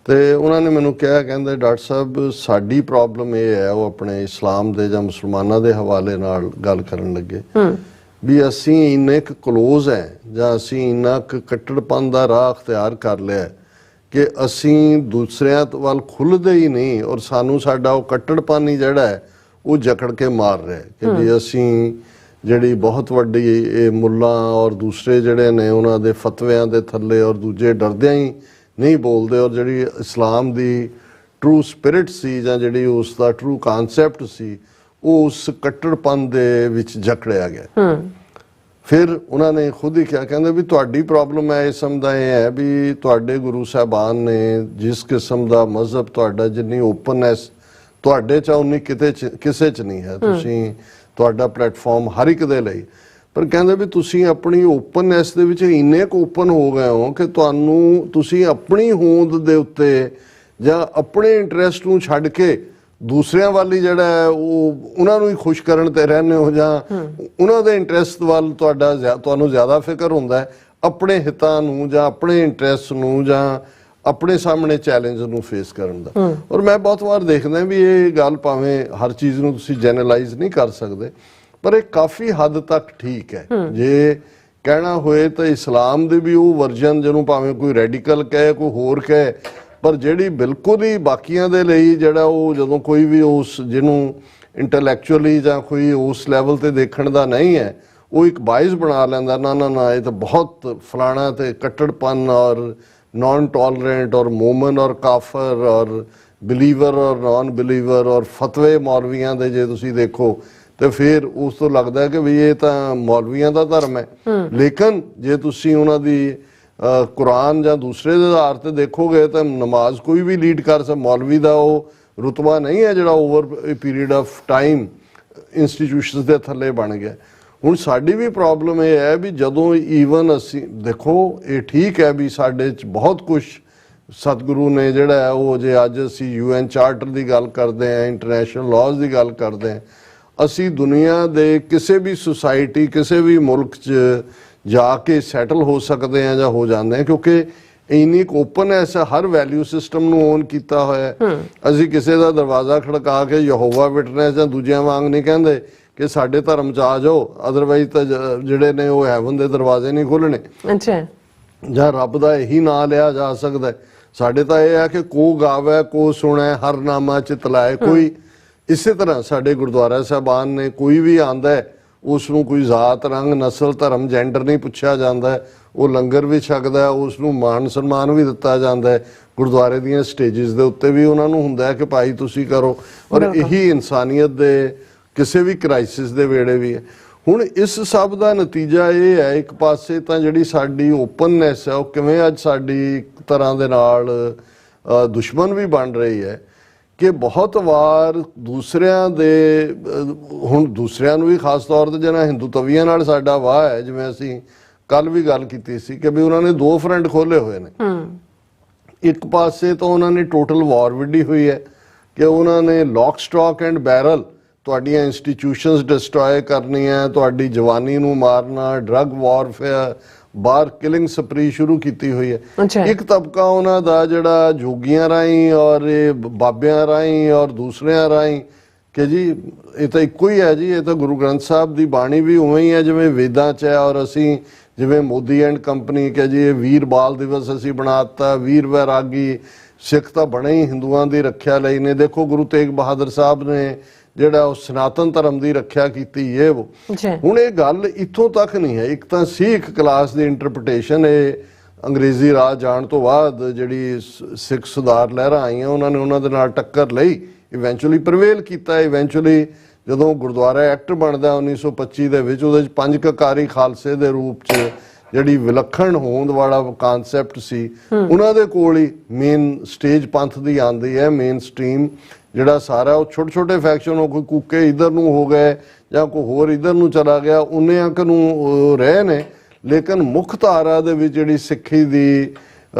B: ਤੇ ਉਹਨਾਂ ਨੇ ਮੈਨੂੰ ਕਿਹਾ, ਕਹਿੰਦੇ ਡਾਕਟਰ ਸਾਹਿਬ ਸਾਡੀ ਪ੍ਰੋਬਲਮ ਇਹ ਹੈ, ਉਹ ਆਪਣੇ ਇਸਲਾਮ ਦੇ ਜਾਂ ਮੁਸਲਮਾਨਾਂ ਦੇ ਹਵਾਲੇ ਨਾਲ ਗੱਲ ਕਰਨ ਲੱਗੇ ਵੀ ਅਸੀਂ ਇੰਨੇ ਕੁ ਕਲੋਜ਼ ਹੈ ਜਾਂ ਅਸੀਂ ਇੰਨਾ ਕੁ ਕੱਟੜਪਨ ਦਾ ਰਾਹ ਅਖਤਿਆਰ ਕਰ ਲਿਆ ਕਿ ਅਸੀਂ ਦੂਸਰਿਆਂ ਵੱਲ ਖੁੱਲ੍ਹਦੇ ਹੀ ਨਹੀਂ, ਔਰ ਸਾਨੂੰ ਸਾਡਾ ਉਹ ਕੱਟੜਪਨ ਹੀ ਜਿਹੜਾ ਹੈ ਉਹ ਜਕੜ ਕੇ ਮਾਰ ਰਿਹਾ ਕਿ ਵੀ ਅਸੀਂ ਜਿਹੜੀ ਬਹੁਤ ਵੱਡੀ ਇਹ ਮੁੱਲਾਂ ਔਰ ਦੂਸਰੇ ਜਿਹੜੇ ਨੇ ਉਹਨਾਂ ਦੇ ਫਤਵਿਆਂ ਦੇ ਥੱਲੇ ਔਰ ਦੂਜੇ ਡਰਦਿਆਂ ਹੀ ਨਹੀਂ ਬੋਲਦੇ, ਔਰ ਜਿਹੜੀ ਇਸਲਾਮ ਦੀ ਟਰੂ ਸਪਿਰਿਟ ਸੀ ਜਾਂ ਜਿਹੜੀ ਉਸ ਦਾ ਟਰੂ ਕਨਸੈਪਟ ਸੀ ਉਹ ਉਸ ਕੱਟੜਪਨ ਦੇ ਵਿੱਚ ਜਕੜਿਆ ਗਿਆ। ਫਿਰ ਉਹਨਾਂ ਨੇ ਖੁਦ ਹੀ ਕਿਹਾ, ਕਹਿੰਦੇ ਵੀ ਤੁਹਾਡੀ ਪ੍ਰੋਬਲਮ ਹੈ ਇਸ ਦਾ ਇਹ ਹੈ ਵੀ ਤੁਹਾਡੇ ਗੁਰੂ ਸਾਹਿਬਾਨ ਨੇ ਜਿਸ ਕਿਸਮ ਦਾ ਮਜ਼ਹਬ ਤੁਹਾਡਾ, ਜਿੰਨੀ ਓਪਨਨੈਸ ਤੁਹਾਡੇ 'ਚ ਉਨੀ ਕਿਸੇ 'ਚ ਨਹੀਂ ਹੈ। ਤੁਸੀਂ ਤੁਹਾਡਾ ਪਲੇਟਫਾਰਮ ਹਰ ਇੱਕ ਦੇ ਲਈ, ਪਰ ਕਹਿੰਦੇ ਵੀ ਤੁਸੀਂ ਆਪਣੀ ਓਪਨਨੈਸ ਦੇ ਵਿੱਚ ਇੰਨੇ ਕੁ ਓਪਨ ਹੋ ਗਏ ਹੋ ਕਿ ਤੁਸੀਂ ਆਪਣੀ ਹੋਂਦ ਦੇ ਉੱਤੇ ਜਾਂ ਆਪਣੇ ਇੰਟਰਸਟ ਨੂੰ ਛੱਡ ਕੇ ਦੂਸਰਿਆਂ ਵੱਲ ਹੀ ਜਿਹੜਾ ਹੈ ਉਹ ਉਹਨਾਂ ਨੂੰ ਹੀ ਖੁਸ਼ ਕਰਨ ਤੇ ਰਹਿੰਦੇ ਹੋ ਜਾਂ ਉਹਨਾਂ ਦੇ ਇੰਟਰਸਟ ਵੱਲ ਤੁਹਾਨੂੰ ਜ਼ਿਆਦਾ ਫਿਕਰ ਹੁੰਦਾ ਹੈ ਆਪਣੇ ਹਿੱਤਾਂ ਨੂੰ ਜਾਂ ਆਪਣੇ ਇੰਟਰਸਟ ਨੂੰ ਜਾਂ ਆਪਣੇ ਸਾਹਮਣੇ ਚੈਲੰਜ ਨੂੰ ਫੇਸ ਕਰਨ ਦਾ। ਔਰ ਮੈਂ ਬਹੁਤ ਵਾਰ ਦੇਖਦਾ ਵੀ ਇਹ ਗੱਲ, ਭਾਵੇਂ ਹਰ ਚੀਜ਼ ਨੂੰ ਤੁਸੀਂ ਜਨਰਲਾਈਜ਼ ਨਹੀਂ ਕਰ ਸਕਦੇ, ਪਰ ਇਹ ਕਾਫੀ ਹੱਦ ਤੱਕ ਠੀਕ ਹੈ। ਜੇ ਕਹਿਣਾ ਹੋਏ ਤਾਂ ਇਸਲਾਮ ਦੇ ਵੀ ਉਹ ਵਰਜਨ ਜਿਹਨੂੰ ਭਾਵੇਂ ਕੋਈ ਰੈਡੀਕਲ ਕਹੇ ਕੋਈ ਹੋਰ ਕਹੇ, ਪਰ ਜਿਹੜੀ ਬਿਲਕੁਲ ਹੀ ਬਾਕੀਆਂ ਦੇ ਲਈ ਜਿਹੜਾ ਉਹ ਜਦੋਂ ਕੋਈ ਵੀ ਉਸ ਜਿਹਨੂੰ ਇੰਟੈਲੈਕਚੁਅਲੀ ਜਾਂ ਕੋਈ ਉਸ ਲੈਵਲ ਤੇ ਦੇਖਣ ਦਾ ਨਹੀਂ ਹੈ ਉਹ ਇੱਕ ਬਾਇਸ ਬਣਾ ਲੈਂਦਾ, ਨਾ ਇਹ ਤਾਂ ਬਹੁਤ ਫਲਾਣਾ ਤੇ ਕੱਟੜਪਨ ਔਰ नॉन टॉलरेंट और मोमन और काफर और बिलीवर और नॉन बिलीवर और फतवे मौलवियां दे जे तुसी देखो तो फिर उस तो लगता है कि भी ये तो मौलवियां दा धर्म है। लेकिन जे तुसी उन्हां दी कुरान या दूसरे आधार ते देखोगे तो नमाज कोई भी लीड कर सक, मौलवी दा वो रुतबा नहीं है जिहड़ा over a period of time institutions दे थल्ले बन गया। ਹੁਣ ਸਾਡੀ ਵੀ ਪ੍ਰੋਬਲਮ ਇਹ ਹੈ ਵੀ ਜਦੋਂ ਈਵਨ ਅਸੀਂ ਦੇਖੋ ਇਹ ਠੀਕ ਹੈ ਵੀ ਸਾਡੇ 'ਚ ਬਹੁਤ ਕੁਛ ਸਤਿਗੁਰੂ ਨੇ ਜਿਹੜਾ ਹੈ ਉਹ, ਜੇ ਅੱਜ ਅਸੀਂ UN ਚਾਰਟਰ ਦੀ ਗੱਲ ਕਰਦੇ ਹਾਂ, ਇੰਟਰਨੈਸ਼ਨਲ ਲਾਜ਼ ਦੀ ਗੱਲ ਕਰਦੇ ਹਾਂ, ਅਸੀਂ ਦੁਨੀਆ ਦੇ ਕਿਸੇ ਵੀ ਸੁਸਾਇਟੀ ਕਿਸੇ ਵੀ ਮੁਲਕ 'ਚ ਜਾ ਕੇ ਸੈਟਲ ਹੋ ਸਕਦੇ ਹਾਂ ਜਾਂ ਹੋ ਜਾਂਦੇ ਹਾਂ ਕਿਉਂਕਿ ਇੰਨੀ ਓਪਨਨੈਸ ਹੈ, ਹਰ ਵੈਲਿਊ ਸਿਸਟਮ ਨੂੰ ਓਨ ਕੀਤਾ ਹੋਇਆ। ਅਸੀਂ ਕਿਸੇ ਦਾ ਦਰਵਾਜ਼ਾ ਖੜਕਾ ਕੇ ਯਹੋਵਾ ਵਿਟਨੈਸ ਜਾਂ ਦੂਜਿਆਂ ਵਾਂਗ ਨਹੀਂ ਕਹਿੰਦੇ ਕਿ ਸਾਡੇ ਧਰਮ 'ਚ ਆ ਜਾਓ, ਅਦਰਵਾਈਜ਼ ਤਾਂ ਜਿਹੜੇ ਨੇ ਉਹ ਹੈਵਨ ਦੇ ਦਰਵਾਜ਼ੇ ਨਹੀਂ ਖੋਲ੍ਹਣੇ। ਅੱਛਾ। ਜਾਂ ਰੱਬ ਦਾ ਇਹੀ ਨਾਂ ਲਿਆ ਜਾ ਸਕਦਾ। ਸਾਡੇ ਤਾਂ ਇਹ ਹੈ ਕਿ ਕੋ ਗਾਵੇ ਕੋ ਸੁਣੇ ਹਰ ਨਾਮਾ ਚਿਤ ਲਾਏ ਕੋਈ। ਇਸੇ ਤਰ੍ਹਾਂ ਸਾਡੇ ਗੁਰਦੁਆਰਾ ਸਾਹਿਬਾਨ ਨੇ ਕੋਈ ਵੀ ਆਂਦਾ ਹੈ ਉਸ ਨੂੰ ਕੋਈ ਜ਼ਾਤ ਰੰਗ ਨਸਲ ਧਰਮ ਜੈਂਡਰ ਨਹੀਂ ਪੁੱਛਿਆ ਜਾਂਦਾ, ਉਹ ਲੰਗਰ ਵੀ ਛਕਦਾ, ਉਸ ਨੂੰ ਮਾਣ ਸਨਮਾਨ ਵੀ ਦਿੱਤਾ ਜਾਂਦਾ ਹੈ। ਗੁਰਦੁਆਰੇ ਦੀਆਂ ਸਟੇਜਿਸ ਦੇ ਉੱਤੇ ਵੀ ਉਹਨਾਂ ਨੂੰ ਹੁੰਦਾ ਹੈ ਕਿ ਭਾਈ ਤੁਸੀਂ ਕਰੋ, ਔਰ ਇਹੀ ਇਨਸਾਨੀਅਤ ਦੇ ਕਿਸੇ ਵੀ ਕ੍ਰਾਈਸਿਸ ਦੇ ਵੇੜੇ ਵੀ ਹੈ। ਹੁਣ ਇਸ ਸਭ ਦਾ ਨਤੀਜਾ ਇਹ ਹੈ, ਇੱਕ ਪਾਸੇ ਤਾਂ ਜਿਹੜੀ ਸਾਡੀ ਓਪਨਨੈਸ ਹੈ ਉਹ ਕਿਵੇਂ ਅੱਜ ਸਾਡੀ ਇੱਕ ਤਰ੍ਹਾਂ ਦੇ ਨਾਲ ਦੁਸ਼ਮਣ ਵੀ ਬਣ ਰਹੀ ਹੈ ਕਿ ਬਹੁਤ ਵਾਰ ਦੂਸਰਿਆਂ ਦੇ, ਹੁਣ ਦੂਸਰਿਆਂ ਨੂੰ ਵੀ ਖਾਸ ਤੌਰ ਤੇ ਜਿਹਨਾਂ ਹਿੰਦੂ ਤਵੀਆਂ ਨਾਲ ਸਾਡਾ ਵਾਹ ਹੈ, ਜਿਵੇਂ ਅਸੀਂ ਕੱਲ ਵੀ ਗੱਲ ਕੀਤੀ ਸੀ ਕਿ ਵੀ ਉਹਨਾਂ ਨੇ ਦੋ ਫਰੰਟ ਖੋਲੇ ਹੋਏ ਨੇ। ਇੱਕ ਪਾਸੇ ਤਾਂ ਉਹਨਾਂ ਨੇ ਟੋਟਲ ਵਾਰ ਵਿੱਢੀ ਹੋਈ ਹੈ ਕਿ ਉਹਨਾਂ ਨੇ ਲੌਕ ਸਟਾਕ ਐਂਡ ਬੈਰਲ ਤੁਹਾਡੀਆਂ ਇੰਸਟੀਟਿਊਸ਼ਨਸ ਡਿਸਟਰੋਏ ਕਰਨੀਆਂ, ਤੁਹਾਡੀ ਜਵਾਨੀ ਨੂੰ ਮਾਰਨਾ, ਡਰੱਗ ਵਾਰਫੇਅਰ, ਬਾਹਰ ਕਿਲਿੰਗ ਸਪਰੀ ਸ਼ੁਰੂ ਕੀਤੀ ਹੋਈ ਹੈ। ਇੱਕ ਤਬਕਾ ਉਹਨਾਂ ਦਾ ਜਿਹੜਾ ਜੋਗੀਆਂ ਰਾਹੀਂ ਔਰ ਇਹ ਬਾਬਿਆਂ ਰਾਹੀਂ ਔਰ ਦੂਸਰਿਆਂ ਰਾਹੀਂ ਕਿ ਜੀ ਇਹ ਤਾਂ ਇੱਕੋ ਹੀ ਹੈ ਜੀ, ਇਹ ਤਾਂ ਗੁਰੂ ਗ੍ਰੰਥ ਸਾਹਿਬ ਦੀ ਬਾਣੀ ਵੀ ਉਵੇਂ ਹੀ ਹੈ ਜਿਵੇਂ ਵੇਦਾਂ 'ਚ ਹੈ। ਔਰ ਅਸੀਂ ਜਿਵੇਂ ਮੋਦੀ ਐਂਡ ਕੰਪਨੀ ਕਿ ਜੀ ਇਹ ਵੀਰ ਬਾਲ ਦਿਵਸ ਅਸੀਂ ਬਣਾ ਦਿੱਤਾ, ਵੀਰ ਵੈਰਾਗੀ, ਸਿੱਖ ਤਾਂ ਬਣੇ ਹੀ ਹਿੰਦੂਆਂ ਦੀ ਰੱਖਿਆ ਲਈ ਨੇ। ਦੇਖੋ ਗੁਰੂ ਤੇਗ ਬਹਾਦਰ ਸਾਹਿਬ ਨੇ ਜਿਹੜਾ ਉਹ ਸਨਾਤਨ ਧਰਮ ਦੀ ਰੱਖਿਆ ਕੀਤੀ ਇਹ ਉਹ। ਹੁਣ ਇਹ ਗੱਲ ਇੱਥੋਂ ਤੱਕ ਨਹੀਂ ਹੈ। ਇੱਕ ਤਾਂ ਸਿੱਖ ਕਲਾਸ ਦੀ ਇੰਟਰਪ੍ਰੀਟੇਸ਼ਨ ਇਹ ਅੰਗਰੇਜ਼ੀ ਰਾਜ ਜਾਣ ਤੋਂ ਬਾਅਦ ਜਿਹੜੀ ਸਿੱਖ ਸੁਧਾਰ ਲਹਿਰਾਂ ਆਈਆਂ ਉਹਨਾਂ ਨੇ ਉਹਨਾਂ ਦੇ ਨਾਲ ਟੱਕਰ ਲਈ, ਇਵੈਂਚੁਅਲੀ ਪ੍ਰਵੇਲ ਕੀਤਾ। ਇਵੈਂਚੁਅਲੀ ਜਦੋਂ ਗੁਰਦੁਆਰਾ ਐਕਟ ਬਣਦਾ 1925 ਦੇ ਵਿੱਚ, ਉਹਦੇ 'ਚ 5 ਕਕਾਰੀ ਖਾਲਸੇ ਦੇ ਰੂਪ 'ਚ ਜਿਹੜੀ ਵਿਲੱਖਣ ਹੋਂਦ ਵਾਲਾ ਕਾਨਸੈਪਟ ਸੀ ਉਹਨਾਂ ਦੇ ਕੋਲ ਹੀ ਮੇਨ ਸਟੇਜ ਪੰਥ ਦੀ ਆਉਂਦੀ ਹੈ। ਮੇਨ ਸਟ੍ਰੀਮ ਜਿਹੜਾ ਸਾਰਾ ਉਹ ਛੋਟੇ ਛੋਟੇ ਫੈਕਸ਼ਨ, ਉਹ ਕੋਈ ਕੂਕੇ ਇਧਰ ਨੂੰ ਹੋ ਗਏ ਜਾਂ ਕੋਈ ਹੋਰ ਇਧਰ ਨੂੰ ਚਲਾ ਗਿਆ, ਉਨੇ ਅੰਕ ਨੂੰ ਰਹੇ ਨੇ। ਲੇਕਿਨ ਮੁੱਖ ਧਾਰਾ ਦੇ ਵਿੱਚ ਜਿਹੜੀ ਸਿੱਖੀ ਦੀ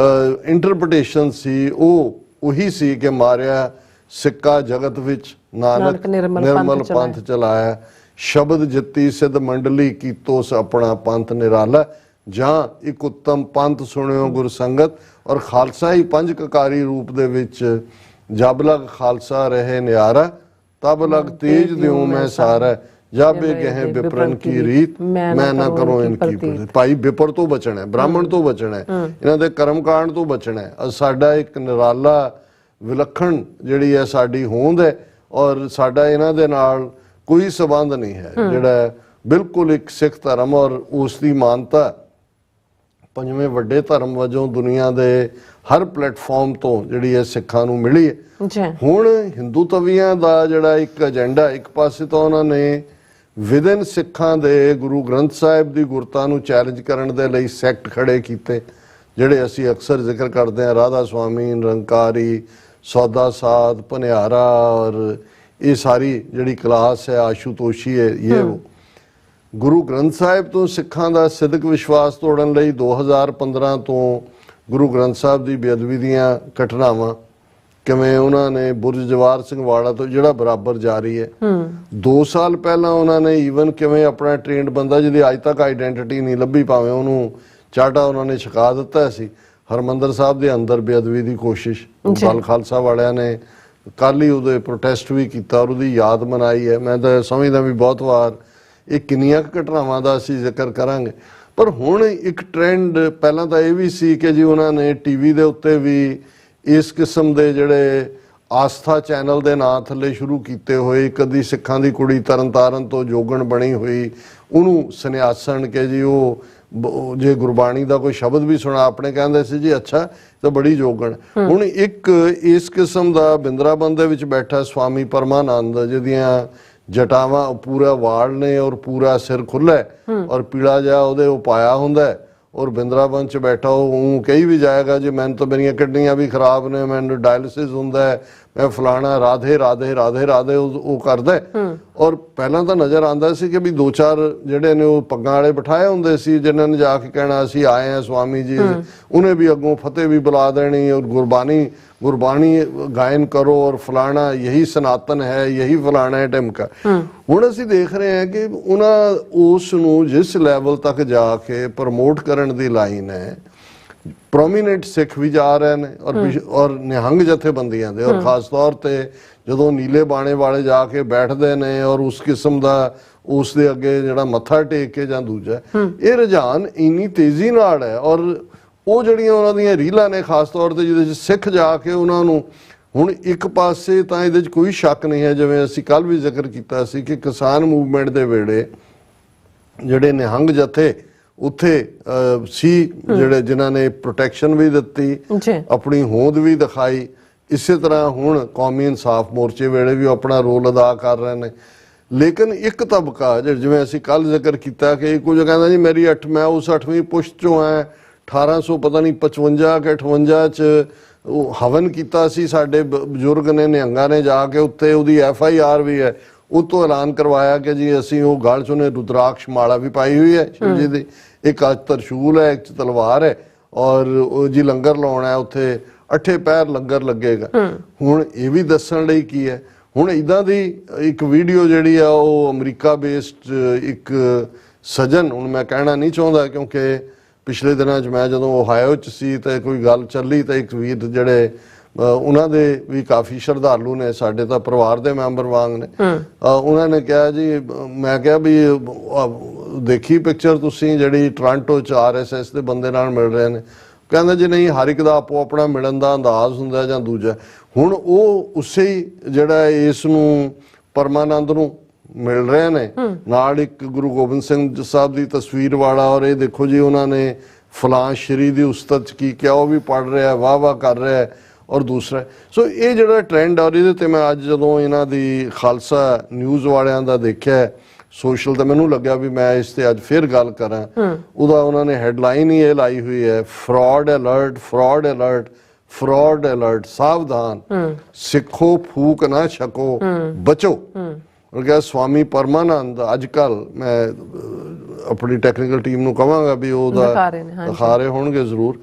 B: ਇੰਟਰਪ੍ਰੀਟੇਸ਼ਨ ਸੀ ਉਹ ਉਹੀ ਸੀ ਕਿ ਮਾਰਿਆ ਸਿੱਕਾ ਜਗਤ ਵਿੱਚ ਨਾਨਕ ਨਿਰਮਲ ਪੰਥ ਚਲਾਇਆ, ਸ਼ਬਦ ਜਿੱਤੀ ਸਿੱਧ ਮੰਡਲੀ ਕੀਤੋ ਆਪਣਾ ਪੰਥ ਨਿਰਾਲਾ, ਜਾਂ ਇੱਕ ਉੱਤਮ ਪੰਥ ਸੁਣਿਓ ਗੁਰ ਸੰਗਤ। ਔਰ ਖਾਲਸਾ ਹੀ 5 ਕਕਾਰੀ ਰੂਪ ਦੇ ਵਿੱਚ ਜਬ ਲਗ ਖਾਲਸਾ ਰਹੇ ਨਿਆਰਾ, ਤਬ ਲਗ ਤੇਜ ਦਿਉ ਮੈਂ ਸਾਰਾ, ਜਾਬੇ ਗਹਿ ਵਿਪਰਨ ਕੀ ਰੀਤ, ਮੈਂ ਨਾ ਕਰੋ ਇਨਕੀ ਪ੍ਰੀਤ। ਭਾਈ ਵਿਪਰ ਤੋਂ ਬਚਣਾ, ਬ੍ਰਾਹਮਣ ਤੋਂ ਬਚਣਾ, ਇਹਨਾਂ ਦੇ ਕਰਮਕਾਂਡ ਤੋਂ ਬਚਣਾ। ਸਾਡਾ ਇੱਕ ਨਿਰਾਲਾ ਵਿਲੱਖਣ ਜਿਹੜੀ ਹੈ ਸਾਡੀ ਹੋਂਦ ਹੈ, ਔਰ ਸਾਡਾ ਇਹਨਾਂ ਦੇ ਨਾਲ ਕੋਈ ਸਬੰਧ ਨਹੀਂ ਹੈ। ਜਿਹੜਾ ਬਿਲਕੁਲ ਇੱਕ ਸਿੱਖ ਧਰਮ ਔਰ ਉਸ ਦੀ ਮਾਨਤਾ ਪੰਜਵੇਂ ਵੱਡੇ ਧਰਮ ਵਜੋਂ ਦੁਨੀਆ ਦੇ ਹਰ ਪਲੇਟਫਾਰਮ ਤੋਂ ਜਿਹੜੀ ਹੈ ਸਿੱਖਾਂ ਨੂੰ ਮਿਲੀ ਹੈ। ਹੁਣ ਹਿੰਦੂ ਤਵੀਆਂ ਦਾ ਜਿਹੜਾ ਇੱਕ ਏਜੰਡਾ, ਇੱਕ ਪਾਸੇ ਤਾਂ ਉਹਨਾਂ ਨੇ ਵਿਦਨ ਸਿੱਖਾਂ ਦੇ ਗੁਰੂ ਗ੍ਰੰਥ ਸਾਹਿਬ ਦੀ ਗੁਰਤਾ ਨੂੰ ਚੈਲੰਜ ਕਰਨ ਦੇ ਲਈ ਸੈਕਟ ਖੜੇ ਕੀਤੇ, ਜਿਹੜੇ ਅਸੀਂ ਅਕਸਰ ਜ਼ਿਕਰ ਕਰਦੇ ਹਾਂ, ਰਾਧਾ ਸਵਾਮੀ, ਨਿਰੰਕਾਰੀ, ਸੌਦਾ ਸਾਧ, ਭਨਿਆਰਾ, ਔਰ ਇਹ ਸਾਰੀ ਜਿਹੜੀ ਕਲਾਸ ਹੈ, ਆਸ਼ੂਤੋਸ਼ੀ ਹੈ, ਇਹ ਗੁਰੂ ਗ੍ਰੰਥ ਸਾਹਿਬ ਤੋਂ ਸਿੱਖਾਂ ਦਾ ਸਿੱਧਕ ਵਿਸ਼ਵਾਸ ਤੋੜਨ ਲਈ 2015 ਤੋਂ ਗੁਰੂ ਗ੍ਰੰਥ ਸਾਹਿਬ ਦੀ ਬੇਅਦਬੀ ਦੀਆਂ ਘਟਨਾਵਾਂ, ਕਿਵੇਂ ਉਹਨਾਂ ਨੇ ਬੁਰਜ ਜਵਾਰ ਸਿੰਘ ਵਾਲਾ ਤੋਂ ਜਿਹੜਾ ਬਰਾਬਰ ਜਾਰੀ ਹੈ। 2 ਸਾਲ ਪਹਿਲਾਂ ਉਹਨਾਂ ਨੇ ਈਵਨ ਕਿਵੇਂ ਆਪਣਾ ਟ੍ਰੇਨਡ ਬੰਦਾ ਜਿਹਦੀ ਅੱਜ ਤੱਕ ਆਈਡੈਂਟੀਟੀ ਨਹੀਂ ਲੱਭੀ, ਭਾਵੇਂ ਉਹਨੂੰ ਚਾਟਾ ਉਹਨਾਂ ਨੇ ਛਕਾ ਦਿੱਤਾ ਸੀ, ਹਰਮੰਦਰ ਸਾਹਿਬ ਦੇ ਅੰਦਰ ਬੇਅਦਬੀ ਦੀ ਕੋਸ਼ਿਸ਼ ਬਲ ਖਾਲਸਾ ਵਾਲਿਆਂ ਨੇ ਕੱਲ੍ਹ ਹੀ ਉਹਦੇ ਪ੍ਰੋਟੈਸਟ ਵੀ ਕੀਤਾ ਔਰ ਉਹਦੀ ਯਾਦ ਮਨਾਈ ਹੈ। ਮੈਂ ਤਾਂ ਸਮਝਦਾ ਵੀ ਬਹੁਤ ਵਾਰ ਇਹ ਕਿੰਨੀਆਂ ਘਟਨਾਵਾਂ ਦਾ ਅਸੀਂ ਜ਼ਿਕਰ ਕਰਾਂਗੇ। ਪਰ ਹੁਣ ਇੱਕ ਟ੍ਰੈਂਡ ਪਹਿਲਾਂ ਤਾਂ ਇਹ ਵੀ ਸੀ ਕਿ ਜੀ ਉਹਨਾਂ ਨੇ ਟੀਵੀ ਦੇ ਉੱਤੇ ਵੀ ਇਸ ਕਿਸਮ ਦੇ ਜਿਹੜੇ ਆਸਥਾ ਚੈਨਲ ਦੇ ਨਾਂ ਥੱਲੇ ਸ਼ੁਰੂ ਕੀਤੇ ਹੋਏ, ਕਦੀ ਸਿੱਖਾਂ ਦੀ ਕੁੜੀ ਤਰਨਤਾਰਨ ਤੋਂ ਜੋਗਣ ਬਣੀ ਹੋਈ ਉਹਨੂੰ ਸੰਨਿਆਸਣ ਕੇ ਜੀ ਉਹ ਜੇ ਗੁਰਬਾਣੀ ਦਾ ਕੋਈ ਸ਼ਬਦ ਵੀ ਸੁਣਾ ਆਪਣੇ ਕਹਿੰਦੇ ਸੀ ਜੀ ਅੱਛਾ ਤਾਂ ਬੜੀ ਜੋਗਣ। ਹੁਣ ਇੱਕ ਇਸ ਕਿਸਮ ਦਾ ਬਿੰਦਰਾਬੰਦ ਦੇ ਵਿੱਚ ਬੈਠਾ ਸਵਾਮੀ ਪਰਮਾਨੰਦ, ਜਿਹਦੀਆਂ ਜਟਾਵਾਂ ਪੂਰਾ ਵਾਲ ਨੇ ਔਰ ਪੂਰਾ ਸਿਰ ਖੁੱਲ੍ਹਾ ਔਰ ਪੀਲਾ ਜਿਹਾ ਉਹਦੇ ਉਹ ਪਾਇਆ ਹੁੰਦਾ, ਔਰ ਬਿੰਦਰਾਬੰਦ 'ਚ ਬੈਠਾ ਉਹ ਕਹੀ ਵੀ ਜਾਏਗਾ ਜੀ ਮੈਨੂੰ ਤਾਂ ਮੇਰੀਆਂ ਕਿਡਨੀਆਂ ਵੀ ਖਰਾਬ ਨੇ, ਮੈਨੂੰ ਡਾਇਲਿਸਿਸ ਹੁੰਦਾ ਹੈ, ਮੈਂ ਫਲਾਣਾ, ਰਾਧੇ ਰਾਧੇ ਰਾਧੇ ਰਾਧੇ ਉਹ ਕਰਦਾ। ਔਰ ਪਹਿਲਾਂ ਤਾਂ ਨਜ਼ਰ ਆਉਂਦਾ ਸੀ ਕਿ ਵੀ 2-4 ਜਿਹੜੇ ਨੇ ਉਹ ਪੱਗਾਂ ਵਾਲੇ ਬਿਠਾਏ ਹੁੰਦੇ ਸੀ ਜਿਨ੍ਹਾਂ ਨੇ ਜਾ ਕੇ ਕਹਿਣਾ ਅਸੀਂ ਆਏ ਹਾਂ ਸਵਾਮੀ ਜੀ, ਉਹਨੇ ਵੀ ਅੱਗੋਂ ਫਤਿਹ ਵੀ ਬੁਲਾ ਦੇਣੀ ਔਰ ਗੁਰਬਾਣੀ ਗਾਇਨ ਕਰੋ ਔਰ ਫਲਾਣਾ ਯਹੀ ਸਨਾਤਨ ਹੈ, ਯਹੀ ਫਲਾਣਾ ਹੈ ਢਿਮਕਾ। ਹੁਣ ਅਸੀਂ ਦੇਖ ਰਹੇ ਹਾਂ ਕਿ ਉਹਨਾਂ ਉਸ ਨੂੰ ਜਿਸ ਲੈਵਲ ਤੱਕ ਜਾ ਕੇ ਪ੍ਰਮੋਟ ਕਰਨ ਦੀ ਲਾਈਨ ਹੈ, ਪ੍ਰੋਮੀਨੈਂਟ ਸਿੱਖ ਵੀ ਜਾ ਰਹੇ ਨੇ ਔਰ ਨਿਹੰਗ ਜਥੇਬੰਦੀਆਂ ਦੇ, ਔਰ ਖਾਸ ਤੌਰ ਤੇ ਜਦੋਂ ਨੀਲੇ ਬਾਣੇ ਵਾਲੇ ਜਾ ਕੇ ਬੈਠਦੇ ਨੇ ਔਰ ਉਸ ਕਿਸਮ ਦਾ ਉਸ ਦੇ ਅੱਗੇ ਜਿਹੜਾ ਮੱਥਾ ਟੇਕ ਕੇ ਜਾਂ ਦੂਜਾ, ਇਹ ਰੁਝਾਨ ਇੰਨੀ ਤੇਜ਼ੀ ਨਾਲ ਹੈ। ਔਰ ਉਹ ਜਿਹੜੀਆਂ ਉਹਨਾਂ ਦੀਆਂ ਰੀਲਾਂ ਨੇ ਖਾਸ ਤੌਰ ਤੇ ਜਿਹਦੇ 'ਚ ਸਿੱਖ ਜਾ ਕੇ ਉਹਨਾਂ ਨੂੰ, ਹੁਣ ਇੱਕ ਪਾਸੇ ਤਾਂ ਇਹਦੇ 'ਚ ਕੋਈ ਸ਼ੱਕ ਨਹੀਂ ਹੈ, ਜਿਵੇਂ ਅਸੀਂ ਕੱਲ੍ਹ ਵੀ ਜ਼ਿਕਰ ਕੀਤਾ ਸੀ ਕਿ ਕਿਸਾਨ ਮੂਵਮੈਂਟ ਦੇ ਵੇਲੇ ਜਿਹੜੇ ਨਿਹੰਗ ਜਥੇ ਉੱਥੇ ਸੀ, ਜਿਹੜੇ ਜਿਨ੍ਹਾਂ ਨੇ ਪ੍ਰੋਟੈਕਸ਼ਨ ਵੀ ਦਿੱਤੀ, ਆਪਣੀ ਹੋਂਦ ਵੀ ਦਿਖਾਈ, ਇਸੇ ਤਰ੍ਹਾਂ ਹੁਣ ਕੌਮੀ ਇਨਸਾਫ ਮੋਰਚੇ ਵੇਲੇ ਵੀ ਆਪਣਾ ਰੋਲ ਅਦਾ ਕਰ ਰਹੇ ਨੇ। ਲੇਕਿਨ ਇੱਕ ਤਬਕਾ ਜਿਵੇਂ ਅਸੀਂ ਕੱਲ੍ਹ ਜ਼ਿਕਰ ਕੀਤਾ ਕਿ ਕੁਝ ਕਹਿੰਦਾ ਜੀ ਮੈਂ ਉਸ 8ਵੀਂ ਪੁਸ਼ਤ 'ਚੋਂ ਐ, 1800 ਪਤਾ ਨਹੀਂ 55 ਕਿ 58 'ਚ ਉਹ ਹਵਨ ਕੀਤਾ ਸੀ ਸਾਡੇ ਬਜ਼ੁਰਗ ਨੇ, ਨਿਹੰਗਾਂ ਨੇ ਜਾ ਕੇ ਉੱਥੇ, ਉਹਦੀ FIR ਵੀ ਹੈ, ਉਹ ਤੋਂ ਐਲਾਨ ਕਰਵਾਇਆ ਕਿ ਜੀ ਅਸੀਂ ਉਹ ਗਲ 'ਚ ਉਹਨੇ ਰੁਦਰਾਕਸ਼ ਮਾਲਾ ਵੀ ਪਾਈ ਹੋਈ ਹੈ ਸ਼ਿਵ ਜੀ ਦੀ, ਇੱਕ ਤਰਸ਼ੂਲ ਹੈ, ਇੱਕ ਤਲਵਾਰ ਹੈ, ਔਰ ਉਹ ਜੀ ਲੰਗਰ ਲਾਉਣਾ ਹੈ ਉੱਥੇ, 8 ਪਹਿਰ ਲੰਗਰ ਲੱਗੇਗਾ। ਹੁਣ ਇਹ ਵੀ ਦੱਸਣ ਲਈ ਕੀ ਹੈ, ਹੁਣ ਇੱਦਾਂ ਦੀ ਇੱਕ ਵੀਡੀਓ ਜਿਹੜੀ ਆ ਉਹ ਅਮਰੀਕਾ ਬੇਸਡ ਇੱਕ ਸੱਜਣ, ਹੁਣ ਮੈਂ ਕਹਿਣਾ ਨਹੀਂ ਚਾਹੁੰਦਾ ਕਿਉਂਕਿ ਪਿਛਲੇ ਦਿਨਾਂ 'ਚ ਮੈਂ ਜਦੋਂ ਓਹਾਇਓ 'ਚ ਸੀ ਤਾਂ ਕੋਈ ਗੱਲ ਚੱਲੀ ਤਾਂ ਇੱਕ ਵੀਰ ਜਿਹੜੇ ਉਹਨਾਂ ਦੇ ਵੀ ਕਾਫੀ ਸ਼ਰਧਾਲੂ ਨੇ, ਸਾਡੇ ਤਾਂ ਪਰਿਵਾਰ ਦੇ ਮੈਂਬਰ ਵਾਂਗ ਨੇ, ਉਹਨਾਂ ਨੇ ਕਿਹਾ ਜੀ, ਮੈਂ ਕਿਹਾ ਵੀ ਦੇਖੀ ਪਿਕਚਰ ਤੁਸੀਂ ਜਿਹੜੀ ਟੋਰਾਂਟੋ 'ਚ RSS ਦੇ ਬੰਦੇ ਨਾਲ ਮਿਲ ਰਹੇ ਨੇ, ਕਹਿੰਦਾ ਜੀ ਨਹੀਂ, ਹਰ ਇੱਕ ਦਾ ਆਪੋ ਆਪਣਾ ਮਿਲਣ ਦਾ ਅੰਦਾਜ਼ ਹੁੰਦਾ ਜਾਂ ਦੂਜਾ। ਹੁਣ ਉਹ ਉਸੇ ਹੀ ਜਿਹੜਾ ਇਸ ਨੂੰ ਪਰਮਾਨੰਦ ਨੂੰ ਮਿਲ ਰਹੇ ਨੇ, ਨਾਲ ਇੱਕ ਗੁਰੂ ਗੋਬਿੰਦ ਸਿੰਘ ਸਾਹਿਬ ਦੀ ਤਸਵੀਰ ਵਾਲਾ, ਔਰ ਇਹ ਦੇਖੋ ਜੀ ਉਹਨਾਂ ਨੇ ਫਲਾਂ ਸ਼੍ਰੀ ਦੀ ਉਸਤਤ 'ਚ ਕੀ ਕਿਹਾ ਉਹ ਵੀ ਪੜ੍ਹ ਰਿਹਾ, ਵਾਹ ਵਾਹ ਕਰ ਰਿਹਾ ਔਰ ਦੂਸਰਾ। ਸੋ ਇਹ ਜਿਹੜਾ ਟ੍ਰੈਂਡ ਔਰ ਇਹਦੇ 'ਤੇ ਮੈਂ ਅੱਜ ਜਦੋਂ ਇਹਨਾਂ ਦੀ ਖਾਲਸਾ ਨਿਊਜ਼ ਵਾਲਿਆਂ ਦਾ ਦੇਖਿਆ ਸੋਸ਼ਲ, ਤਾਂ ਮੈਨੂੰ ਲੱਗਿਆ ਵੀ ਮੈਂ ਇਸ 'ਤੇ ਅੱਜ ਫਿਰ ਗੱਲ ਕਰਾਂ। ਉਹਦਾ ਉਹਨਾਂ ਨੇ ਹੈਡਲਾਈਨ ਹੀ ਇਹ ਲਾਈ ਹੋਈ ਹੈ, fraud alert, fraud alert, fraud alert, ਸਾਵਧਾਨ, ਸਿੱਖੋ ਫੂਕ ਨਾ ਛਕੋ, ਬਚੋ। और क्या स्वामी परमानंद अजकल मैं अपनी टैक्नीकल टीम ਨੂੰ ਕਹਾਂਗਾ ਵੀ ਉਹਦਾ ਦਿਖਾ ਰਹੇ ਹੋਣਗੇ ਜ਼ਰੂਰ।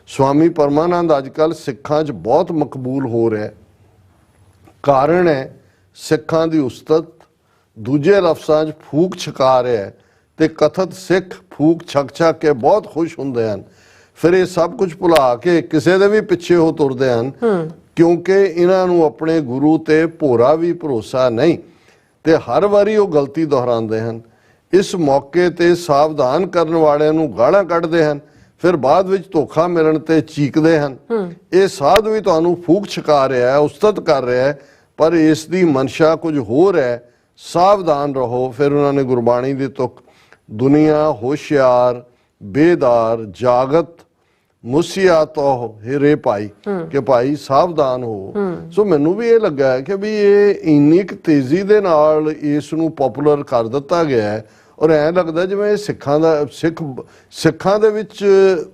B: स्वामी परमानंद अजकल ਸਿੱਖਾਂ 'ਚ ਬਹੁਤ ਮਕਬੂਲ ਹੋ ਰਿਹਾ। ਕਾਰਨ ਹੈ ਸਿੱਖਾਂ ਦੀ ਉਸਤਤ, ਦੂਜੇ ਲਫ਼ਜ਼ਾਂ 'ਚ ਫੂਕ ਛਕਾ ਰਿਹਾ ਤੇ ਕਥਤ ਸਿੱਖ ਫੂਕ ਛਕ ਕੇ ਬਹੁਤ ਖੁਸ਼ ਹੁੰਦੇ ਹਨ। ਫਿਰ ਇਹ ਸਭ ਕੁਝ ਭੁਲਾ ਕੇ ਕਿਸੇ ਦੇ ਵੀ ਪਿੱਛੇ ਹੋ ਤੁਰਦੇ ਹਨ, ਕਿਉਂਕਿ ਇਹਨਾਂ ਨੂੰ ਆਪਣੇ ਗੁਰੂ ਤੇ ਭੋਰਾ ਵੀ ਭਰੋਸਾ ਨਹੀਂ ਤੇ ਹਰ ਵਾਰੀ ਉਹ ਗਲਤੀ ਦੁਹਰਾਉਂਦੇ ਹਨ। ਇਸ ਮੌਕੇ ਤੇ ਸਾਵਧਾਨ ਕਰਨ ਵਾਲਿਆਂ ਨੂੰ ਗਾਲਾਂ ਕੱਢਦੇ ਹਨ, ਫਿਰ ਬਾਅਦ ਵਿੱਚ ਧੋਖਾ ਮਿਲਣ ਤੇ ਚੀਕਦੇ ਹਨ। ਇਹ ਸਾਧ ਵੀ ਤੁਹਾਨੂੰ ਫੂਕ ਛਕਾ ਰਿਹਾ ਹੈ, ਉਸਤਤ ਕਰ ਰਿਹਾ ਹੈ, ਪਰ ਇਸ ਦੀ ਮਨਸ਼ਾ ਕੁਝ ਹੋਰ ਹੈ, ਸਾਵਧਾਨ ਰਹੋ। ਫਿਰ ਉਹਨਾਂ ਨੇ ਗੁਰਬਾਣੀ ਦੀ ਤੁਕ, ਦੁਨੀਆ ਹੋਸ਼ਿਆਰ, ਬੇਦਾਰ, ਜਾਗਤ, ਮੁਸੀਆ ਤੋਂ ਹਿਰੇ ਭਾਈ, ਕਿ ਭਾਈ ਸਾਵਧਾਨ ਹੋ। ਸੋ ਮੈਨੂੰ ਵੀ ਇਹ ਲੱਗਾ ਕਿ ਵੀ ਇਹ ਇੰਨੀ ਕੁ ਤੇਜ਼ੀ ਦੇ ਨਾਲ ਇਸ ਨੂੰ ਪਪੂਲਰ ਕਰ ਦਿੱਤਾ ਗਿਆ ਹੈ ਔਰ ਐਂ ਲੱਗਦਾ ਜਿਵੇਂ ਸਿੱਖਾਂ ਦੇ ਵਿੱਚ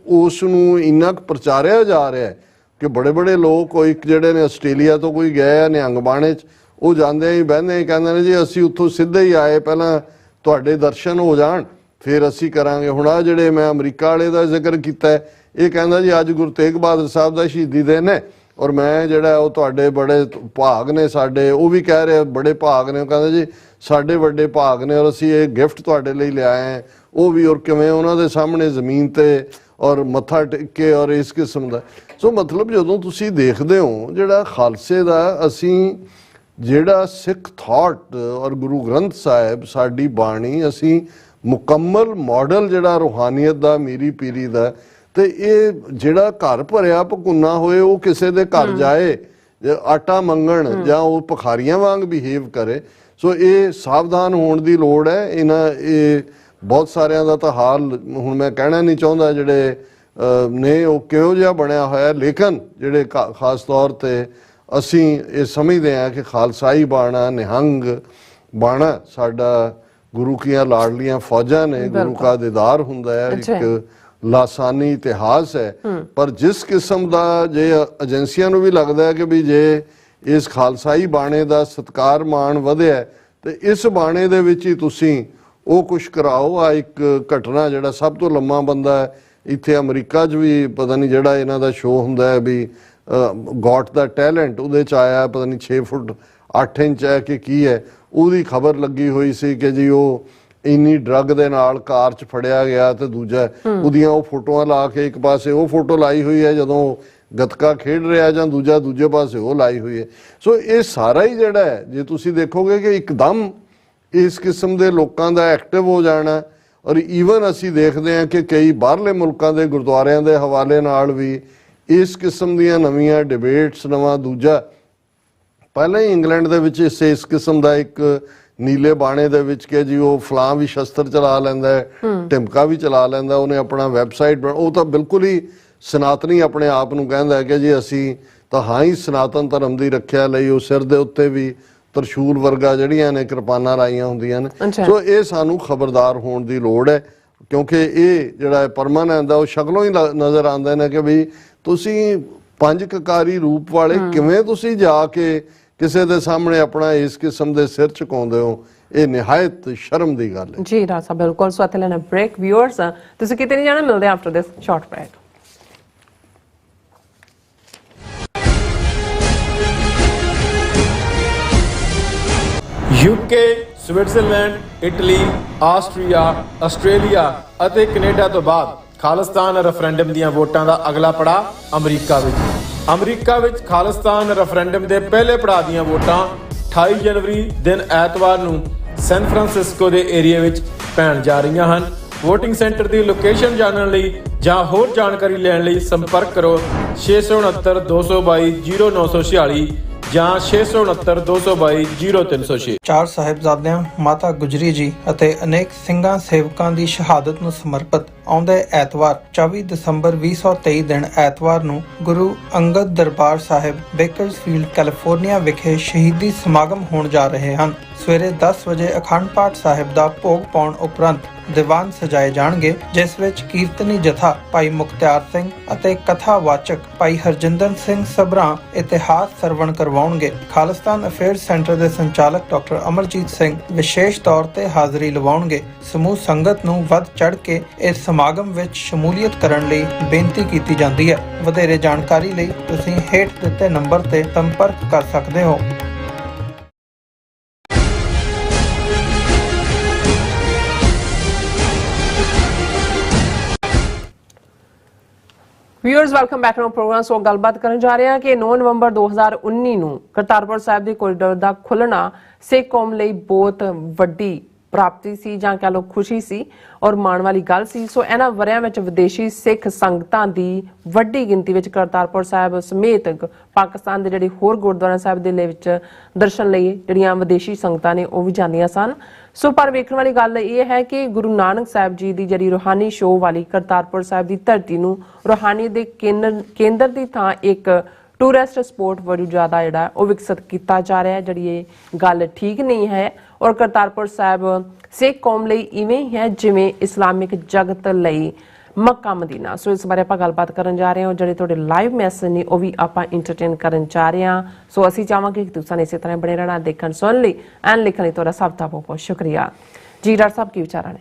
B: ਉਸ ਨੂੰ ਇੰਨਾ ਕੁ ਪ੍ਰਚਾਰਿਆ ਜਾ ਰਿਹਾ ਹੈ ਕਿ ਬੜੇ ਬੜੇ ਲੋਕ, ਕੋਈ ਜਿਹੜੇ ਨੇ ਆਸਟ੍ਰੇਲੀਆ ਤੋਂ ਕੋਈ ਗਏ ਆ ਨਿਹੰਗ ਬਾਣੇ 'ਚ, ਉਹ ਜਾਂਦੇ ਹੀ ਬਹਿੰਦੇ ਹੀ ਕਹਿੰਦੇ ਨੇ ਜੀ ਅਸੀਂ ਉੱਥੋਂ ਸਿੱਧੇ ਹੀ ਆਏ, ਪਹਿਲਾਂ ਤੁਹਾਡੇ ਦਰਸ਼ਨ ਹੋ ਜਾਣ ਫਿਰ ਅਸੀਂ ਕਰਾਂਗੇ। ਹੁਣ ਆ ਜਿਹੜੇ ਮੈਂ ਅਮਰੀਕਾ ਵਾਲੇ ਦਾ ਜ਼ਿਕਰ ਕੀਤਾ ਹੈ, ਇਹ ਕਹਿੰਦਾ ਜੀ ਅੱਜ ਗੁਰੂ ਤੇਗ ਬਹਾਦਰ ਸਾਹਿਬ ਦਾ ਸ਼ਹੀਦੀ ਦਿਨ ਹੈ ਔਰ ਮੈਂ ਜਿਹੜਾ ਉਹ ਤੁਹਾਡੇ ਬੜੇ ਭਾਗ ਨੇ ਸਾਡੇ, ਉਹ ਵੀ ਕਹਿ ਰਹੇ ਬੜੇ ਭਾਗ ਨੇ, ਉਹ ਕਹਿੰਦਾ ਜੀ ਸਾਡੇ ਵੱਡੇ ਭਾਗ ਨੇ ਔਰ ਅਸੀਂ ਇਹ ਗਿਫਟ ਤੁਹਾਡੇ ਲਈ ਲਿਆਏ ਹਾਂ। ਉਹ ਵੀ ਔਰ ਕਿਵੇਂ ਉਹਨਾਂ ਦੇ ਸਾਹਮਣੇ ਜ਼ਮੀਨ ਤੇ ਔਰ ਮੱਥਾ ਟੇਕ ਕੇ ਔਰ ਇਸ ਕਿਸਮ ਦਾ। ਸੋ ਮਤਲਬ ਜਦੋਂ ਤੁਸੀਂ ਦੇਖਦੇ ਹੋ ਜਿਹੜਾ ਖਾਲਸੇ ਦਾ, ਅਸੀਂ ਜਿਹੜਾ ਸਿੱਖ ਥਾਟ ਔਰ ਗੁਰੂ ਗ੍ਰੰਥ ਸਾਹਿਬ ਸਾਡੀ ਬਾਣੀ, ਅਸੀਂ ਮੁਕੰਮਲ ਮਾਡਲ ਜਿਹੜਾ ਰੂਹਾਨੀਅਤ ਦਾ, ਮੀਰੀ ਪੀਰੀ ਦਾ, ਤੇ ਇਹ ਜਿਹੜਾ ਘਰ ਭਰਿਆ ਭਕੁੰਨਾ ਹੋਏ ਉਹ ਕਿਸੇ ਦੇ ਘਰ ਜਾਏ ਆਟਾ ਮੰਗਣ ਜਾਂ ਉਹ ਭਿਖਾਰੀਆਂ ਵਾਂਗ ਬਿਹੇਵ ਕਰੇ। ਸੋ ਇਹ ਸਾਵਧਾਨ ਹੋਣ ਦੀ ਲੋੜ ਹੈ। ਇਹ ਬਹੁਤ ਸਾਰਿਆਂ ਦਾ ਤਾਂ ਹਾਲ ਹੁਣ ਮੈਂ ਕਹਿਣਾ ਨਹੀਂ ਚਾਹੁੰਦਾ ਜਿਹੜੇ ਨੇ ਉਹ ਕਿਹੋ ਜਿਹਾ ਬਣਿਆ ਹੋਇਆ, ਲੇਕਿਨ ਜਿਹੜੇ ਖਾਸ ਤੌਰ ਤੇ ਅਸੀਂ ਇਹ ਸਮਝਦੇ ਹਾਂ ਕਿ ਖਾਲਸਾਈ ਬਾਣਾ, ਨਿਹੰਗ ਬਾਣਾ ਸਾਡਾ ਗੁਰੂ ਕੀਆਂ ਲਾਡਲੀਆਂ ਫੌਜਾਂ ਨੇ, ਗੁਰੂ ਕਾ ਦੀਦਾਰ ਹੁੰਦਾ ਹੈ, ਇੱਕ ਲਾਸਾਨੀ ਇਤਿਹਾਸ ਹੈ। ਪਰ ਜਿਸ ਕਿਸਮ ਦਾ ਜੇ ਏਜੰਸੀਆਂ ਨੂੰ ਵੀ ਲੱਗਦਾ ਹੈ ਕਿ ਵੀ ਜੇ ਇਸ ਖਾਲਸਾਈ ਬਾਣੇ ਦਾ ਸਤਿਕਾਰ ਮਾਣ ਵਧਿਆ ਤੇ ਇਸ ਬਾਣੇ ਦੇ ਵਿੱਚ ਹੀ ਤੁਸੀਂ ਉਹ ਕੁਛ ਕਰਾਓ। ਆ ਇੱਕ ਘਟਨਾ, ਜਿਹੜਾ ਸਭ ਤੋਂ ਲੰਮਾ ਬੰਦਾ ਹੈ ਇੱਥੇ ਅਮਰੀਕਾ 'ਚ ਵੀ, ਪਤਾ ਨਹੀਂ ਜਿਹੜਾ ਇਹਨਾਂ ਦਾ ਸ਼ੋਅ ਹੁੰਦਾ ਹੈ ਵੀ ਗੌਟ ਦਾ ਟੈਲੈਂਟ, ਉਹਦੇ 'ਚ ਆਇਆ ਪਤਾ ਨਹੀਂ 6 ਫੁੱਟ 8 ਇੰਚ ਹੈ ਕਿ ਕੀ ਹੈ, ਉਹਦੀ ਖਬਰ ਲੱਗੀ ਹੋਈ ਸੀ ਕਿ ਜੀ ਉਹ ਇੰਨੀ ਡਰੱਗ ਦੇ ਨਾਲ ਕਾਰ 'ਚ ਫੜਿਆ ਗਿਆ ਤੇ ਦੂਜਾ ਉਹਦੀਆਂ ਉਹ ਫੋਟੋਆਂ ਲਾ ਕੇ, ਇੱਕ ਪਾਸੇ ਉਹ ਫੋਟੋ ਲਾਈ ਹੋਈ ਹੈ ਜਦੋਂ ਗੱਤਕਾ ਖੇਡ ਰਿਹਾ ਜਾਂ ਦੂਜੇ ਪਾਸੇ ਉਹ ਲਾਈ ਹੋਈ ਹੈ। ਸੋ ਇਹ ਸਾਰਾ ਹੀ ਜਿਹੜਾ ਹੈ, ਜੇ ਤੁਸੀਂ ਦੇਖੋਗੇ ਕਿ ਇੱਕਦਮ ਇਸ ਕਿਸਮ ਦੇ ਲੋਕਾਂ ਦਾ ਐਕਟਿਵ ਹੋ ਜਾਣਾ। ਔਰ ਈਵਨ ਅਸੀਂ ਦੇਖਦੇ ਹਾਂ ਕਿ ਕਈ ਬਾਹਰਲੇ ਮੁਲਕਾਂ ਦੇ ਗੁਰਦੁਆਰਿਆਂ ਦੇ ਹਵਾਲੇ ਨਾਲ ਵੀ ਇਸ ਕਿਸਮ ਦੀਆਂ ਨਵੀਆਂ ਡਿਬੇਟਸ, ਨਵਾਂ ਦੂਜਾ, ਪਹਿਲਾਂ ਹੀ ਇੰਗਲੈਂਡ ਦੇ ਵਿੱਚ ਇਸ ਕਿਸਮ ਦਾ ਇੱਕ ਨੀਲੇ ਬਾਣੇ ਦੇ ਵਿੱਚ ਕਿ ਜੀ ਉਹ ਫਲਾਂ ਵੀ ਸ਼ਸਤਰ ਚਲਾ ਲੈਂਦਾ ਹੈ, ਟਿਮਕਾ ਵੀ ਚਲਾ ਲੈਂਦਾ, ਉਹਨੇ ਆਪਣਾ ਵੈਬਸਾਈਟ, ਉਹ ਤਾਂ ਬਿਲਕੁਲ ਹੀ ਸਨਾਤਨੀ ਆਪਣੇ ਆਪ ਨੂੰ ਕਹਿੰਦਾ ਹੈ ਕਿ ਜੀ ਅਸੀਂ ਤਾਂ ਹਾਂ ਹੀ ਸਨਾਤਨ ਧਰਮ ਦੀ ਰੱਖਿਆ ਲਈ ਉਹ ਸਿਰ ਦੇ ਉੱਤੇ ਵੀ ਤਰਸ਼ੂਲ ਵਰਗਾ ਜਿਹੜੀਆਂ ਨੇ ਕਿਰਪਾਨਾਂ ਲਾਈਆਂ ਹੁੰਦੀਆਂ ਨੇ। ਸੋ ਇਹ ਸਾਨੂੰ ਖਬਰਦਾਰ ਹੋਣ ਦੀ ਲੋੜ ਹੈ, ਕਿਉਂਕਿ ਇਹ ਜਿਹੜਾ ਪਰਮਾਨੈਂਟ ਦਾ ਉਹ ਸ਼ਕਲੋਂ ਹੀ ਨਜ਼ਰ ਆਉਂਦੇ ਨੇ ਕਿ ਵੀ ਤੁਸੀਂ ਪੰਜ ਕਕਾਰੀ ਰੂਪ ਵਾਲੇ ਕਿਵੇਂ ਤੁਸੀਂ ਜਾ ਕੇ ਕਿਸੇ ਦੇ ਸਾਹਮਣੇ ਆਪਣਾ ਇਸ ਕਿਸਮ ਦੇ ਸਿਰ ਝੁਕਾਉਂਦੇ ਹੋ। ਇਹ ਨਿਹਾਇਤ ਸ਼ਰਮ ਦੀ ਗੱਲ ਹੈ
A: ਜੀ। ਰਾਸਾ ਬਿਲਕੁਲ। ਸੋ ਇੱਥੇ ਲੈਣਾ ਬ੍ਰੇਕ। ਵਿਊਅਰਸ ਤੁਸੀਂ ਕਿਤੇ ਨਹੀਂ ਜਾਣਾ, ਮਿਲਦੇ after this short break.
D: UK, Switzerland, Italy, Austria, Australia ਅਤੇ ਕੈਨੇਡਾ ਤੋਂ ਬਾਅਦ ਖਾਲਿਸਤਾਨ ਰੈਫਰੈਂਡਮ ਦੀਆਂ ਵੋਟਾਂ ਦਾ ਅਗਲਾ ਪੜਾਅ ਅਮਰੀਕਾ ਵਿੱਚ। ਅਮਰੀਕਾ ਵਿੱਚ ਖਾਲਿਸਤਾਨ ਰੈਫਰੈਂਡਮ ਦੇ ਪਹਿਲੇ ਪੜਾਅ ਦੀਆਂ ਵੋਟਾਂ 28 ਜਨਵਰੀ ਦਿਨ ਐਤਵਾਰ ਨੂੰ ਸੈਨ ਫਰਾਂਸਿਸਕੋ ਦੇ ਏਰੀਆ ਵਿੱਚ ਪੈਣ ਜਾ ਰਹੀਆਂ ਹਨ। ਵੋਟਿੰਗ ਸੈਂਟਰ ਦੀ ਲੋਕੇਸ਼ਨ ਜਾਣਨ ਲਈ ਜਾਂ ਹੋਰ ਜਾਣਕਾਰੀ ਲੈਣ ਲਈ ਸੰਪਰਕ ਕਰੋ 669 222 0946 ਜਾਂ 669 222 0306।
C: ਚਾਰ ਸਾਹਿਬਜ਼ਾਦਿਆਂ ਮਾਤਾ ਗੁਜਰੀ ਜੀ ਅਤੇ ਅਨੇਕ ਸਿੰਘਾਂ ਸੇਵਕਾਂ ਦੀ ਸ਼ਹਾਦਤ ਨੂੰ ਸਮਰਪਿਤ ਆਉਂਦੇ ਐਤਵਾਰ 24 ਦਸੰਬਰ 2023 ਦਿਨ ਐਤਵਾਰ ਨੂੰ ਗੁਰੂ ਅੰਗਦ ਦਰਬਾਰ ਸਾਹਿਬ ਬੇਕਰਸਫੀਲਡ ਕੈਲੀਫੋਰਨੀਆ ਵਿਖੇ ਸ਼ਹੀਦੀ ਸਮਾਗਮ ਹੋਣ ਜਾ ਰਹੇ ਹਨ। ਸਵੇਰੇ 10 ਵਜੇ ਅਖੰਡ ਪਾਠ ਸਾਹਿਬ ਦਾ ਭੋਗ ਪਾਉਣ ਉਪਰੰਤ ਦੀਵਾਨ ਸਜਾਏ ਜਾਣਗੇ, ਜਿਸ ਵਿੱਚ ਕੀਰਤਨੀ ਜਥਾ ਭਾਈ ਮੁਖਤਿਆਰ ਸਿੰਘ ਅਤੇ ਕਥਾਵਾਚਕ ਭਾਈ ਹਰਜਿੰਦਰ ਸਿੰਘ ਸਭਰਾਂ ਇਤਿਹਾਸ ਸਰਵਣ ਕਰਵਾਉਣਗੇ। ਖਾਲਿਸਤਾਨ ਅਫੇਅਰਸ ਸੈਂਟਰ ਦੇ ਸੰਚਾਲਕ ਡਾਕਟਰ ਅਮਰਜੀਤ ਸਿੰਘ ਵਿਸ਼ੇਸ਼ ਤੌਰ ਤੇ ਹਾਜ਼ਰੀ ਲਵਾਉਣਗੇ। ਸਮੂਹ ਸੰਗਤ ਨੂੰ ਵੱਧ ਚੜ੍ਹ ਕੇ ਇਸ ਸਮਾਗਮ ਵਿੱਚ ਸ਼ਮੂਲੀਅਤ ਕਰਨ ਲਈ ਬੇਨਤੀ ਕੀਤੀ ਜਾਂਦੀ ਹੈ। ਵਧੇਰੇ ਜਾਣਕਾਰੀ ਲਈ ਤੁਸੀਂ ਹੇਠ ਦਿੱਤੇ ਨੰਬਰ ਤੇ ਸੰਪਰਕ ਕਰ ਸਕਦੇ ਹੋ।
A: Viewers welcome back to program. So ਗੱਲਬਾਤ ਕਰਨ ਜਾ ਰਹੇ ਹਾਂ ਕਿ 9 ਨਵੰਬਰ 2019 ਨੂੰ ਕਰਤਾਰਪੁਰ ਸਾਹਿਬ ਦੇ ਕੋਰੀਡੋਰ ਦਾ ਖੁੱਲਣਾ ਸਿੱਖ ਕੌਮ ਲਈ ਬਹੁਤ ਵੱਡੀ ਪ੍ਰਾਪਤੀ ਸੀ ਜਾਂ ਕਹ ਲਓ ਖੁਸ਼ੀ ਸੀ ਔਰ ਮਾਣ ਵਾਲੀ ਗੱਲ ਸੀ। ਸੋ ਇਹਨਾਂ ਵਰਿਆਂ ਵਿੱਚ ਵਿਦੇਸ਼ੀ ਸਿੱਖ ਸੰਗਤਾਂ ਦੀ ਵੱਡੀ ਗਿਣਤੀ ਵਿੱਚ ਕਰਤਾਰਪੁਰ ਸਾਹਿਬ ਸਮੇਤ ਪਾਕਿਸਤਾਨ ਦੇ ਜਿਹੜੇ ਹੋਰ ਗੁਰਦੁਆਰਾ ਸਾਹਿਬ ਦੇ ਵਿੱਚ ਦਰਸ਼ਨ ਲਈ ਜਿਹੜੀਆਂ ਵਿਦੇਸ਼ੀ ਸੰਗਤਾਂ ਨੇ ਉਹ ਵੀ ਜਾਂਦੀਆਂ ਸਨ। ਸੋ ਪਰ ਵੇਖਣ ਵਾਲੀ ਗੱਲ ਇਹ ਹੈ ਕਿ ਗੁਰੂ ਨਾਨਕ ਸਾਹਿਬ ਜੀ ਦੀ ਜਿਹੜੀ ਰੂਹਾਨੀ ਸ਼ੋਅ ਵਾਲੀ ਕਰਤਾਰਪੁਰ ਸਾਹਿਬ ਦੀ ਧਰਤੀ ਨੂੰ ਰੂਹਾਨੀ ਦੇ ਕੇਂਦਰ ਦੀ ਥਾਂ ਇੱਕ ਟੂਰਿਸਟ ਸਪੋਟ ਵਜੋਂ ਜ਼ਿਆਦਾ ਜਿਹੜਾ ਉਹ ਵਿਕਸਿਤ ਕੀਤਾ ਜਾ ਰਿਹਾ ਹੈ, ਜਿਹੜੀ ਇਹ ਗੱਲ ਠੀਕ ਨਹੀਂ ਹੈ। ਔਰ ਕਰਤਾਰਪੁਰ ਸਾਹਿਬ ਸਿੱਖ ਕੌਮ ਲਈ ਇਵੇਂ ਹੀ ਹੈ ਜਿਵੇਂ ਇਸਲਾਮਿਕ ਜਗਤ ਲਈ ਮੱਕਾ ਮਦੀਨਾ। ਸੋ ਇਸ ਬਾਰੇ ਆਪਾਂ ਗੱਲਬਾਤ ਕਰਨ ਜਾ ਰਹੇ ਹਾਂ। ਜਿਹੜੇ ਤੁਹਾਡੇ ਲਾਈਵ ਮੈਸੇਜ ਨੇ ਉਹ ਵੀ ਆਪਾਂ ਇੰਟਰਟੇਨ ਕਰਨ ਜਾ ਰਹੇ ਹਾਂ। ਸੋ ਅਸੀਂ ਚਾਹਾਂਗੇ ਕਿ ਤੁਸੀਂ ਇਸੇ ਤਰ੍ਹਾਂ ਬਣੇ ਰਹਿਣਾ ਦੇਖਣ ਸੁਣਨ ਲਈ ਐਂਡ ਲਿਖਣ ਲਈ ਤੁਹਾਡਾ ਸਭ ਦਾ ਬਹੁਤ ਬਹੁਤ ਸ਼ੁਕਰੀਆ ਜੀ। ਡਾਕਟਰ ਸਾਹਿਬ ਕੀ ਵਿਚਾਰਾਂ ਨੇ?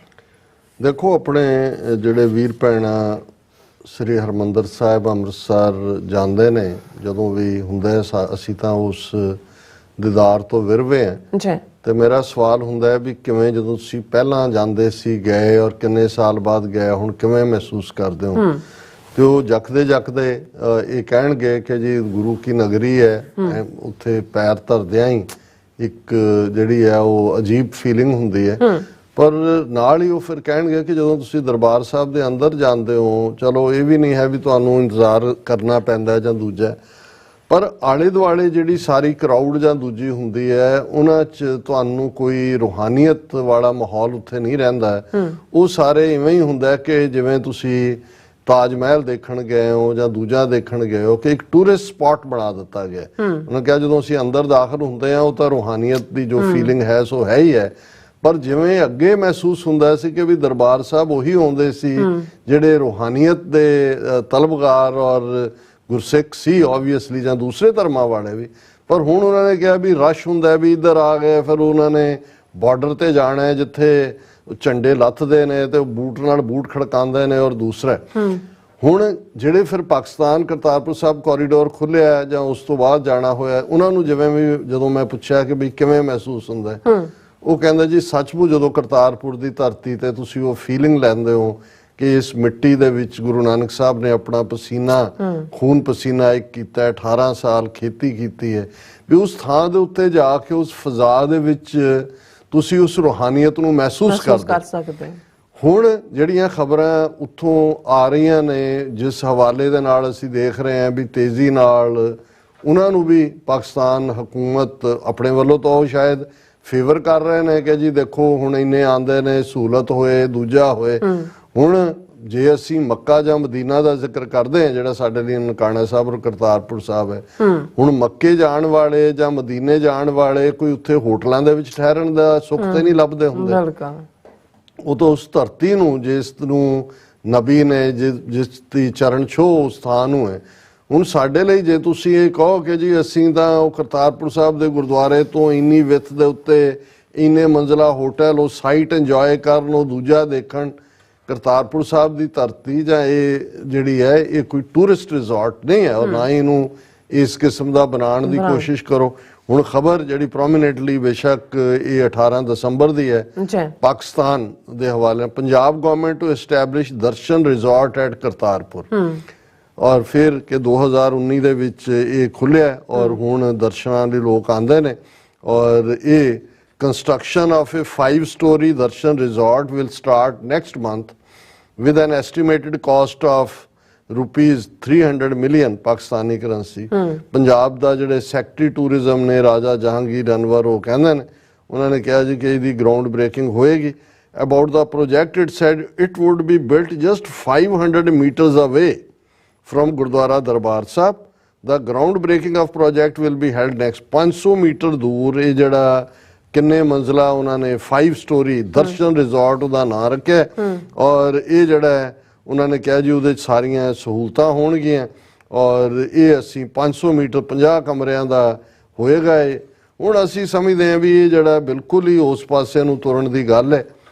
B: ਦੇਖੋ, ਆਪਣੇ ਜਿਹੜੇ ਵੀਰ ਭੈਣਾਂ ਸ੍ਰੀ ਹਰਿਮੰਦਰ ਸਾਹਿਬ ਅੰਮ੍ਰਿਤਸਰ ਜਾਂਦੇ ਨੇ, ਜਦੋਂ ਵੀ ਹੁੰਦਾ ਅਸੀਂ ਤਾਂ ਉਸ ਦੀਦਾਰ ਤੋਂ ਵਿਰਵੇ ਹਾਂ
A: ਜੀ।
B: ਤੇ ਮੇਰਾ ਸਵਾਲ ਹੁੰਦਾ ਹੈ ਵੀ ਕਿਵੇਂ, ਜਦੋਂ ਤੁਸੀਂ ਪਹਿਲਾਂ ਜਾਂਦੇ ਸੀ ਗਏ ਔਰ ਕਿੰਨੇ ਸਾਲ ਬਾਅਦ ਗਏ, ਹੁਣ ਕਿਵੇਂ ਮਹਿਸੂਸ ਕਰਦੇ ਹੋ? ਤੇ ਉਹ ਜਖਦੇ ਇਹ ਕਹਿਣਗੇ ਕਿ ਜੀ ਗੁਰੂ ਕੀ ਨਗਰੀ ਹੈ, ਉੱਥੇ ਪੈਰ ਧਰਦਿਆਂ ਹੀ ਇੱਕ ਜਿਹੜੀ ਹੈ ਉਹ ਅਜੀਬ ਫੀਲਿੰਗ ਹੁੰਦੀ ਹੈ। ਪਰ ਨਾਲ ਹੀ ਉਹ ਫਿਰ ਕਹਿਣਗੇ ਕਿ ਜਦੋਂ ਤੁਸੀਂ ਦਰਬਾਰ ਸਾਹਿਬ ਦੇ ਅੰਦਰ ਜਾਂਦੇ ਹੋ, ਚਲੋ ਇਹ ਵੀ ਨਹੀਂ ਹੈ ਵੀ ਤੁਹਾਨੂੰ ਇੰਤਜ਼ਾਰ ਕਰਨਾ ਪੈਂਦਾ ਜਾਂ ਦੂਜਾ, ਪਰ ਆਲੇ ਦੁਆਲੇ ਜਿਹੜੀ ਸਾਰੀ ਕਰਾਊਡ ਜਾਂ ਦੂਜੀ ਹੁੰਦੀ ਹੈ ਉਹਨਾਂ 'ਚ ਤੁਹਾਨੂੰ ਕੋਈ ਰੂਹਾਨੀਅਤ ਵਾਲਾ ਮਾਹੌਲ ਉੱਥੇ ਨਹੀਂ ਰਹਿੰਦਾ। ਉਹ ਸਾਰੇ ਇਵੇਂ ਹੀ ਹੁੰਦਾ ਕਿ ਜਿਵੇਂ ਤੁਸੀਂ ਤਾਜ ਮਹਿਲ ਦੇਖਣ ਗਏ ਹੋ ਜਾਂ ਦੂਜਾ ਦੇਖਣ ਗਏ ਹੋ ਕਿ ਇੱਕ ਟੂਰਿਸਟ ਸਪੌਟ ਬਣਾ ਦਿੱਤਾ ਗਿਆ। ਉਹਨਾਂ ਕਿਹਾ ਜਦੋਂ ਅਸੀਂ ਅੰਦਰ ਦਾਖਲ ਹੁੰਦੇ ਹਾਂ ਉਹ ਤਾਂ ਰੂਹਾਨੀਅਤ ਦੀ ਜੋ ਫੀਲਿੰਗ ਹੈ ਸੋ ਹੈ ਹੀ ਹੈ, ਪਰ ਜਿਵੇਂ ਅੱਗੇ ਮਹਿਸੂਸ ਹੁੰਦਾ ਸੀ ਕਿ ਵੀ ਦਰਬਾਰ ਸਾਹਿਬ ਉਹੀ ਆਉਂਦੇ ਸੀ ਜਿਹੜੇ ਰੂਹਾਨੀਅਤ ਦੇ ਤਲਬਗਾਰ ਔਰ ਗੁਰਸਿੱਖ ਸੀ ਓਬਵੀਅਸਲੀ, ਜਾਂ ਦੂਸਰੇ ਧਰਮਾਂ ਵਾਲੇ ਵੀ। ਪਰ ਹੁਣ ਉਹਨਾਂ ਨੇ ਕਿਹਾ ਵੀ ਰਸ਼ ਹੁੰਦਾ ਵੀ ਇੱਧਰ ਆ ਗਏ, ਫਿਰ ਉਹਨਾਂ ਨੇ ਬਾਰਡਰ ਤੇ ਜਾਣਾ ਹੈ ਜਿੱਥੇ ਝੰਡੇ ਲੱਥਦੇ ਨੇ ਤੇ ਬੂਟ ਨਾਲ ਬੂਟ ਖੜਕਾਉਂਦੇ ਨੇ। ਔਰ ਦੂਸਰਾ ਹੁਣ ਜਿਹੜੇ ਫਿਰ ਪਾਕਿਸਤਾਨ ਕਰਤਾਰਪੁਰ ਸਾਹਿਬ ਕੋਰੀਡੋਰ ਖੁੱਲਿਆ ਜਾਂ ਉਸ ਤੋਂ ਬਾਅਦ ਜਾਣਾ ਹੋਇਆ, ਉਹਨਾਂ ਨੂੰ ਜਿਵੇਂ ਵੀ ਜਦੋਂ ਮੈਂ ਪੁੱਛਿਆ ਕਿ ਵੀ ਕਿਵੇਂ ਮਹਿਸੂਸ ਹੁੰਦਾ, ਉਹ ਕਹਿੰਦਾ ਜੀ ਸੱਚਮੁੱਚ ਜਦੋਂ ਕਰਤਾਰਪੁਰ ਦੀ ਧਰਤੀ ਤੇ ਤੁਸੀਂ ਉਹ ਫੀਲਿੰਗ ਲੈਂਦੇ ਹੋ ਕਿ ਇਸ ਮਿੱਟੀ ਦੇ ਵਿੱਚ ਗੁਰੂ ਨਾਨਕ ਸਾਹਿਬ ਨੇ ਆਪਣਾ ਪਸੀਨਾ ਖੂਨ ਪਸੀਨਾ ਇੱਕ ਕੀਤਾ, 18 ਸਾਲ ਖੇਤੀ ਕੀਤੀ ਹੈ, ਵੀ ਉਸ ਥਾਂ ਦੇ ਉੱਤੇ ਜਾ ਕੇ ਉਸ ਫਜ਼ਾ ਦੇ ਵਿੱਚ ਤੁਸੀਂ ਉਸ ਰੂਹਾਨੀਅਤ ਨੂੰ ਮਹਿਸੂਸ ਕਰ ਸਕਦੇ। ਹੁਣ ਜਿਹੜੀਆਂ ਖਬਰਾਂ ਉੱਥੋਂ ਆ ਰਹੀਆਂ ਨੇ, ਜਿਸ ਹਵਾਲੇ ਦੇ ਨਾਲ ਅਸੀਂ ਦੇਖ ਰਹੇ ਹਾਂ ਵੀ ਤੇਜ਼ੀ ਨਾਲ ਉਹਨਾਂ ਨੂੰ ਵੀ ਪਾਕਿਸਤਾਨ ਹਕੂਮਤ ਆਪਣੇ ਵੱਲੋਂ ਤਾਂ ਉਹ ਸ਼ਾਇਦ ਫੇਵਰ ਕਰ ਰਹੇ ਨੇ ਕਿ ਜੀ ਦੇਖੋ ਹੁਣ ਇੰਨੇ ਆਉਂਦੇ ਨੇ, ਸਹੂਲਤ ਹੋਏ, ਦੂਜਾ ਹੋਏ। ਹੁਣ ਜੇ ਅਸੀਂ ਮੱਕਾ ਜਾਂ ਮਦੀਨਾ ਦਾ ਜ਼ਿਕਰ ਕਰਦੇ ਹਾਂ ਜਿਹੜਾ ਸਾਡੇ ਲਈ ਨਨਕਾਣਾ ਸਾਹਿਬ ਔਰ ਕਰਤਾਰਪੁਰ ਸਾਹਿਬ ਹੈ, ਹੁਣ ਮੱਕੇ ਜਾਣ ਵਾਲੇ ਜਾਂ ਮਦੀਨੇ ਜਾਣ ਵਾਲੇ ਕੋਈ ਉੱਥੇ ਹੋਟਲਾਂ ਦੇ ਵਿੱਚ ਠਹਿਰਨ ਦਾ ਸੁੱਖ ਤੇ ਨਹੀਂ ਲੱਭਦੇ ਹੁੰਦੇ। ਉਹ ਤਾਂ ਉਸ ਧਰਤੀ ਨੂੰ, ਜਿਸ ਨੂੰ ਨਬੀ ਨੇ ਜਿਸ ਦੀ ਚਰਨ ਛੋਹ ਉਸ ਥਾਂ ਨੂੰ ਹੈ। ਹੁਣ ਸਾਡੇ ਲਈ ਜੇ ਤੁਸੀਂ ਇਹ ਕਹੋ ਕਿ ਜੀ ਅਸੀਂ ਤਾਂ ਉਹ ਕਰਤਾਰਪੁਰ ਸਾਹਿਬ ਦੇ ਗੁਰਦੁਆਰੇ ਤੋਂ ਇੰਨੀ ਵਿੱਥ ਦੇ ਉੱਤੇ ਇੰਨੇ ਮੰਜ਼ਲਾ ਹੋਟਲ, ਉਹ ਸਾਈਟ ਇੰਜੋਏ ਕਰਨ, ਉਹ ਦੂਜਾ ਦੇਖਣ, ਕਰਤਾਰਪੁਰ ਸਾਹਿਬ ਦੀ ਧਰਤੀ ਜਾਂ ਇਹ ਜਿਹੜੀ ਹੈ ਇਹ ਕੋਈ ਟੂਰਿਸਟ ਰਿਜ਼ੋਰਟ ਨਹੀਂ ਹੈ, ਔਰ ਨਾ ਹੀ ਇਹਨੂੰ ਇਸ ਕਿਸਮ ਦਾ ਬਣਾਉਣ ਦੀ ਕੋਸ਼ਿਸ਼ ਕਰੋ। ਹੁਣ ਖਬਰ ਜਿਹੜੀ ਪ੍ਰੋਮੀਨੈਂਟਲੀ ਬੇਸ਼ੱਕ ਇਹ 18 ਦਸੰਬਰ ਦੀ ਹੈ, ਪਾਕਿਸਤਾਨ ਦੇ ਹਵਾਲੇ Punjab government to establish darshan resort at Kartarpur, ਔਰ ਫਿਰ ਕਿ 2019 ਦੇ ਵਿੱਚ ਇਹ ਖੁੱਲਿਆ ਔਰ ਹੁਣ ਦਰਸ਼ਨਾਂ ਲਈ ਲੋਕ ਆਉਂਦੇ ਨੇ। ਔਰ ਇਹ construction of a 5-story darshan resort will start next month with an estimated cost of rupees 300 million Pakistani currency. Punjab ਦਾ ਜਿਹੜੇ ਸੈਕਟਰੀ ਟੂਰਿਜ਼ਮ ਨੇ ਰਾਜਾ ਜਹਾਂਗੀਰ ਅਨਵਰ ਉਹ ਕਹਿੰਦੇ ਨੇ, ਉਹਨਾਂ ਨੇ ਕਿਹਾ ਜੀ ਕਿ ਇਹਦੀ ਗਰਾਊਂਡ ਬ੍ਰੇਕਿੰਗ ਹੋਏਗੀ। About the project, it said it would be built just 500 meters away from Gurdwara Darbar Sahib. The groundbreaking of project will be held next 500 metre ਦੂਰ। ਇਹ ਜਿਹੜਾ ਕਿੰਨੇ ਮੰਜ਼ਲਾ ਉਹਨਾਂ ਨੇ 5 ਸਟੋਰੀ ਦਰਸ਼ਨ ਰਿਜ਼ੋਰਟ ਉਹਦਾ ਨਾਂ ਰੱਖਿਆ, ਔਰ ਇਹ ਜਿਹੜਾ ਉਹਨਾਂ ਨੇ ਕਿਹਾ ਜੀ ਉਹਦੇ 'ਚ ਸਾਰੀਆਂ ਸਹੂਲਤਾਂ ਹੋਣਗੀਆਂ, ਔਰ ਇਹ ਅਸੀਂ 500 ਮੀਟਰ 50 ਕਮਰਿਆਂ ਦਾ ਹੋਏਗਾ। ਇਹ ਹੁਣ ਅਸੀਂ ਸਮਝਦੇ ਹਾਂ ਵੀ ਇਹ ਜਿਹੜਾ ਬਿਲਕੁਲ ਹੀ ਉਸ ਪਾਸੇ ਨੂੰ ਤੁਰਨ ਦੀ ਗੱਲ ਹੈ।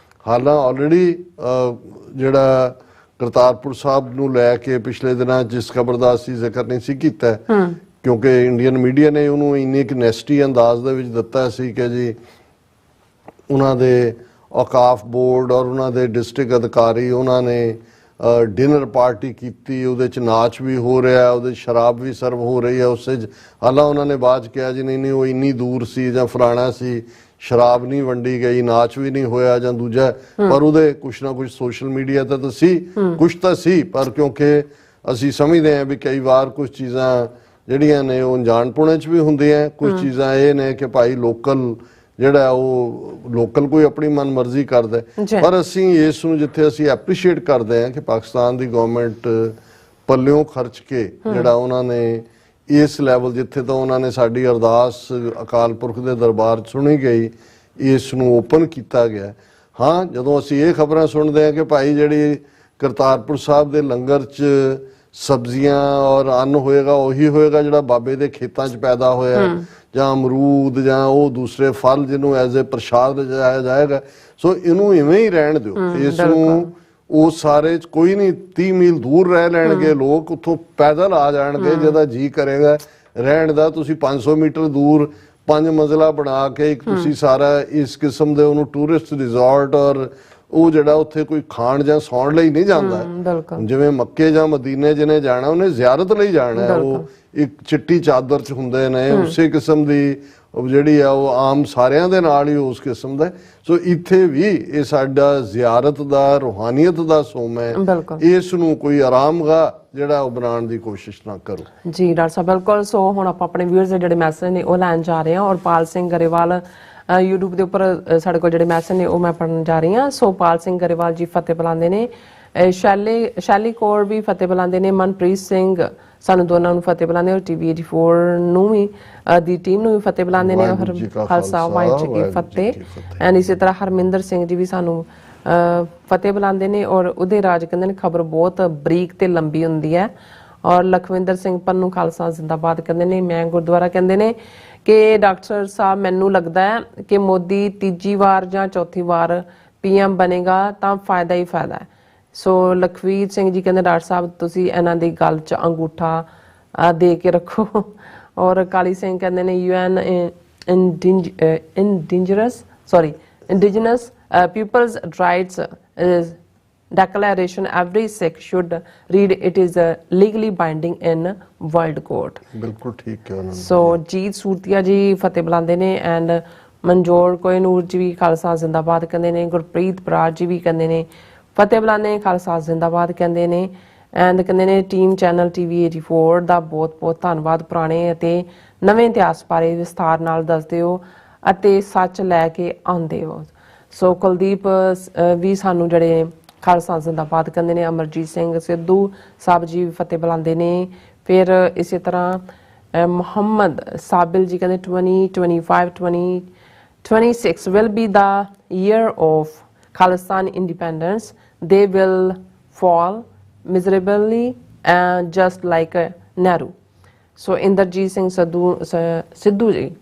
B: ਹਾਲਾਂ ਆਲਰੇਡੀ ਜਿਹੜਾ ਕਰਤਾਰਪੁਰ ਸਾਹਿਬ ਨੂੰ ਲੈ ਕੇ ਪਿਛਲੇ ਦਿਨਾਂ ਜਿਸ ਖਬਰ ਦਾ ਅਸੀਂ ਜ਼ਿਕਰ ਨਹੀਂ ਸੀ ਕੀਤਾ, ਕਿਉਂਕਿ ਇੰਡੀਅਨ ਮੀਡੀਆ ਨੇ ਉਹਨੂੰ ਇੰਨੀ ਇੱਕ ਨੈਸਟੀ ਅੰਦਾਜ਼ ਦੇ ਵਿੱਚ ਦਿੱਤਾ ਸੀ ਕਿ ਜੀ ਉਹਨਾਂ ਦੇ ਔਕਾਫ ਬੋਰਡ ਔਰ ਉਹਨਾਂ ਦੇ ਡਿਸਟ੍ਰਿਕਟ ਅਧਿਕਾਰੀ ਉਹਨਾਂ ਨੇ ਡਿਨਰ ਪਾਰਟੀ ਕੀਤੀ, ਉਹਦੇ 'ਚ ਨਾਚ ਵੀ ਹੋ ਰਿਹਾ, ਉਹਦੇ 'ਚ ਸ਼ਰਾਬ ਵੀ ਸਰਵ ਹੋ ਰਹੀ ਹੈ ਉਸ 'ਚ। ਹਾਲਾਂ ਉਹਨਾਂ ਨੇ ਬਾਅਦ 'ਚ ਕਿਹਾ ਜੀ ਨਹੀਂ ਉਹ ਇੰਨੀ ਦੂਰ ਸੀ ਜਾਂ ਫਲਾਣਾ ਸੀ, ਸ਼ਰਾਬ ਨਹੀਂ ਵੰਡੀ ਗਈ, ਨਾਚ ਵੀ ਨਹੀਂ ਹੋਇਆ ਜਾਂ ਦੂਜਾ, ਪਰ ਉਹਦੇ ਕੁਛ ਨਾ ਕੁਛ ਸੋਸ਼ਲ ਮੀਡੀਆ ਤੇ ਤਾਂ ਸੀ, ਕੁਛ ਤਾਂ ਸੀ, ਪਰ ਕਿਉਂਕਿ ਅਸੀਂ ਸਮਝਦੇ ਹਾਂ ਵੀ ਕਈ ਵਾਰ ਕੁਛ ਚੀਜ਼ਾਂ ਜਿਹੜੀਆਂ ਨੇ ਉਹ ਅਣਜਾਣਪੁਣੇ 'ਚ ਵੀ ਹੁੰਦੀਆਂ, ਕੁਛ ਚੀਜ਼ਾਂ ਇਹ ਨੇ ਕਿ ਭਾਈ ਲੋਕਲ ਜਿਹੜਾ ਉਹ ਲੋਕਲ ਕੋਈ ਆਪਣੀ ਮਨ ਮਰਜ਼ੀ ਕਰਦਾ, ਪਰ ਅਸੀਂ ਇਸ ਨੂੰ ਜਿੱਥੇ ਅਸੀਂ ਐਪਰੀਸ਼ੀਏਟ ਕਰਦੇ ਹਾਂ ਕਿ ਪਾਕਿਸਤਾਨ ਦੀ ਗਵਰਨਮੈਂਟ ਪੱਲਿਓਂ ਖਰਚ ਕੇ ਜਿਹੜਾ ਉਹਨਾਂ ਨੇ ਇਸ ਲੈਵਲ ਜਿੱਥੇ ਤਾਂ ਉਹਨਾਂ ਨੇ ਸਾਡੀ ਅਰਦਾਸ ਅਕਾਲ ਪੁਰਖ ਦੇ ਦਰਬਾਰ 'ਚ ਸੁਣੀ ਗਈ, ਇਸ ਨੂੰ ਓਪਨ ਕੀਤਾ ਗਿਆ। ਹਾਂ, ਜਦੋਂ ਅਸੀਂ ਇਹ ਖਬਰਾਂ ਸੁਣਦੇ ਹਾਂ ਕਿ ਭਾਈ ਜਿਹੜੀ ਕਰਤਾਰਪੁਰ ਸਾਹਿਬ ਦੇ ਲੰਗਰ 'ਚ ਸਬਜ਼ੀਆਂ ਔਰ ਅੰਨ ਹੋਏਗਾ ਉਹੀ ਹੋਏਗਾ ਜਿਹੜਾ ਬਾਬੇ ਦੇ ਖੇਤਾਂ 'ਚ ਪੈਦਾ ਹੋਇਆ, ਜਾਂ ਅਮਰੂਦ ਜਾਂ ਉਹ ਦੂਸਰੇ ਫਲ ਜਿਹਨੂੰ ਐਜ਼ ਏ ਪ੍ਰਸ਼ਾਦ ਲਿਜਾਇਆ ਜਾਏਗਾ, ਸੋ ਇਹਨੂੰ ਇਵੇਂ ਹੀ ਰਹਿਣ ਦਿਓ। ਇਸ ਨੂੰ ਉਹ ਸਾਰੇ ਕੋਈ ਨਹੀਂ 30 ਮੀਲ ਦੂਰ ਰਹਿ ਲੈਣਗੇ ਲੋਕ, ਉੱਥੋਂ ਪੈਦਲ ਆ ਜਾਣਗੇ, ਜਿਹਦਾ ਜੀ ਕਰੇਗਾ ਰਹਿਣ ਦਾ। ਤੁਸੀਂ 500 ਮੀਟਰ ਦੂਰ 5 ਮੰਜ਼ਲਾ ਬਣਾ ਕੇ ਇੱਕ ਤੁਸੀਂ ਸਾਰਾ ਇਸ ਕਿਸਮ ਦੇ ਉਹਨੂੰ ਟੂਰਿਸਟ ਰਿਜ਼ੋਰਟ, ਔਰ ਉਹ ਜਿਹੜਾ ਉੱਥੇ ਕੋਈ ਖਾਣ ਜਾਂ ਸੌਣ ਲਈ ਨਹੀਂ ਜਾਂਦਾ। ਜਿਵੇਂ ਮੱਕੇ ਜਾਂ ਮਦੀਨੇ ਜਿਹਨੇ ਜਾਣਾ ਉਹਨੇ ਜ਼ਿਆਰਤ ਲਈ ਜਾਣਾ, ਉਹ ਇੱਕ ਚਿੱਟੀ ਚਾਦਰ 'ਚ ਹੁੰਦੇ ਨੇ, ਉਸੇ ਕਿਸਮ ਦੀ ਜਿਹੜੀ ਆ ਉਹ ਆਮ ਸਾਰਿਆਂ ਦੇ ਨਾਲ ਹੀ ਉਸ ਕਿਸਮ ਦਾ। ਸੋ ਇੱਥੇ ਵੀ ਇਹ ਸਾਡਾ ਜ਼ਿਆਰਤ ਦਾ ਰੂਹਾਨੀਅਤ ਦਾ ਸੋਮ ਹੈ, ਇਸ ਨੂੰ ਕੋਈ ਆਰਾਮਗਾਹ ਜਿਹੜਾ ਉਹ ਬਣਾਉਣ ਦੀ ਕੋਸ਼ਿਸ਼ ਨਾ ਕਰੋ।
A: ਜੀ ਡਾਕਟਰ ਸਾਹਿਬ, ਬਿਲਕੁਲ। ਸੋ ਹੁਣ ਆਪਾਂ ਆਪਣੇ ਵਿਊਅਰਸ ਦੇ ਜਿਹੜੇ ਮੈਸੇਜ ਨੇ ਉਹ ਲੈਣ ਜਾ ਰਹੇ ਹਾਂ, ਔਰ ਪਾਲ ਸਿੰਘ ਗਰੇਵਾਲ YouTube ਦੇ ਉੱਪਰ ਸਾਡੇ ਕੋਲ ਜਿਹੜੇ ਮੈਸੇਜ ਨੇ ਉਹ ਮੈਂ ਪੜ੍ਹਨ ਜਾ ਰਹੀ ਹਾਂ। ਸੋ ਪਾਲ ਸਿੰਘ ਗਰੇਵਾਲ ਜੀ ਫਤਿਹ ਬੁਲਾਉਂਦੇ ਨੇ, ਸ਼ੈਲੀ ਕੌਰ ਵੀ ਫਤਿਹ ਬੁਲਾਉਂਦੇ ਨੇ, ਮਨਪ੍ਰੀਤ ਸਿੰਘ ਸਾਨੂੰ ਦੋਨਾਂ ਨੂੰ ਫਤਿਹ ਬੁਲਾਉਂਦੇ, ਔਰ TV 84 ਨੂੰ ਵੀ ਦੀ ਟੀਮ ਨੂੰ ਵੀ ਫਤਿਹ ਬੁਲਾਉਂਦੇ ਨੇ, ਖਾਲਸਾ ਵਾਹਿਗੁਰੂ ਜੀ ਕੀ ਫਤਿਹ। ਐਂਡ ਇਸੇ ਤਰ੍ਹਾਂ ਹਰਮਿੰਦਰ ਸਿੰਘ ਜੀ ਵੀ ਸਾਨੂੰ ਫਤਿਹ ਬੁਲਾਉਂਦੇ ਨੇ, ਔਰ ਉਹਦੇ ਰਾਜ ਕਹਿੰਦੇ ਨੇ ਖਬਰ ਬਹੁਤ ਬਰੀਕ ਤੇ ਲੰਬੀ ਹੁੰਦੀ ਹੈ। ਔਰ ਲਖਵਿੰਦਰ ਸਿੰਘ ਪੰਨੂ ਖਾਲਸਾ ਜ਼ਿੰਦਾਬਾਦ ਕਹਿੰਦੇ ਨੇ। ਮੈਂ ਗੁਰਦੁਆਰਾ ਕਹਿੰਦੇ ਨੇ ਕਿ ਡਾਕਟਰ ਸਾਹਿਬ ਮੈਨੂੰ ਲੱਗਦਾ ਹੈ ਕਿ ਮੋਦੀ ਤੀਜੀ ਵਾਰ ਜਾਂ ਚੌਥੀ ਵਾਰ PM ਬਣੇਗਾ ਤਾਂ ਫਾਇਦਾ ਹੀ ਫਾਇਦਾ ਹੈ। ਸੋ ਲਖਵੀਰ ਸਿੰਘ ਜੀ ਕਹਿੰਦੇ ਡਾਕਟਰ ਸਾਹਿਬ ਤੁਸੀਂ ਇਹਨਾਂ ਦੀ ਗੱਲ 'ਚ ਅੰਗੂਠਾ ਦੇ ਕੇ ਰੱਖੋ। ਔਰ ਕਾਲੀ ਸਿੰਘ ਕਹਿੰਦੇ ਨੇ UN indigenous people's rights declaration every Sikh should read, it is legally binding in world court।
B: ਬਿਲਕੁਲ ਠੀਕ ਹੈ।
A: ਸੋ ਜੀਤ ਸੂਰਤੀਆ ਜੀ ਫਤਿਹ ਬੁਲਾਉਂਦੇ ਨੇ, ਐਂਡ ਮਨਜੋਰ ਕੋਇਨੂਰ ਜੀ ਵੀ ਖਾਲਸਾ ਜ਼ਿੰਦਾਬਾਦ ਕਹਿੰਦੇ ਨੇ, ਗੁਰਪ੍ਰੀਤ ਬਰਾੜ ਜੀ ਵੀ ਕਹਿੰਦੇ ਨੇ ਫਤਿਹ ਬੁਲਾਉਂਦੇ ਨੇ, ਖਾਲਸਾ ਜ਼ਿੰਦਾਬਾਦ ਕਹਿੰਦੇ ਨੇ। ਐਂਡ ਕਹਿੰਦੇ ਨੇ ਟੀਮ ਚੈਨਲ TV 84 ਦਾ ਬਹੁਤ ਬਹੁਤ ਧੰਨਵਾਦ, ਪੁਰਾਣੇ ਅਤੇ ਨਵੇਂ ਇਤਿਹਾਸ ਬਾਰੇ ਵਿਸਥਾਰ ਨਾਲ ਦੱਸਦੇ ਹੋ ਅਤੇ ਸੱਚ ਲੈ ਕੇ ਆਉਂਦੇ ਹੋ। ਸੋ ਕੁਲਦੀਪ ਵੀ ਸਾਨੂੰ ਜਿਹੜੇ ਖਾਲਸਾ ਜ਼ਿੰਦਾਬਾਦ ਕਹਿੰਦੇ ਨੇ। ਅਮਰਜੀਤ ਸਿੰਘ ਸਿੱਧੂ ਸਾਹਿਬ ਜੀ ਫਤਿਹ ਬੁਲਾਉਂਦੇ ਨੇ। ਫਿਰ ਇਸੇ ਤਰ੍ਹਾਂ ਮੁਹੰਮਦ ਸਾਬਿਲ ਜੀ ਕਹਿੰਦੇ 2026 will be the year of Khalistan independence, they will fall miserably just like Nehru। ਸੋ ਇੰਦਰਜੀਤ ਸਿੰਘ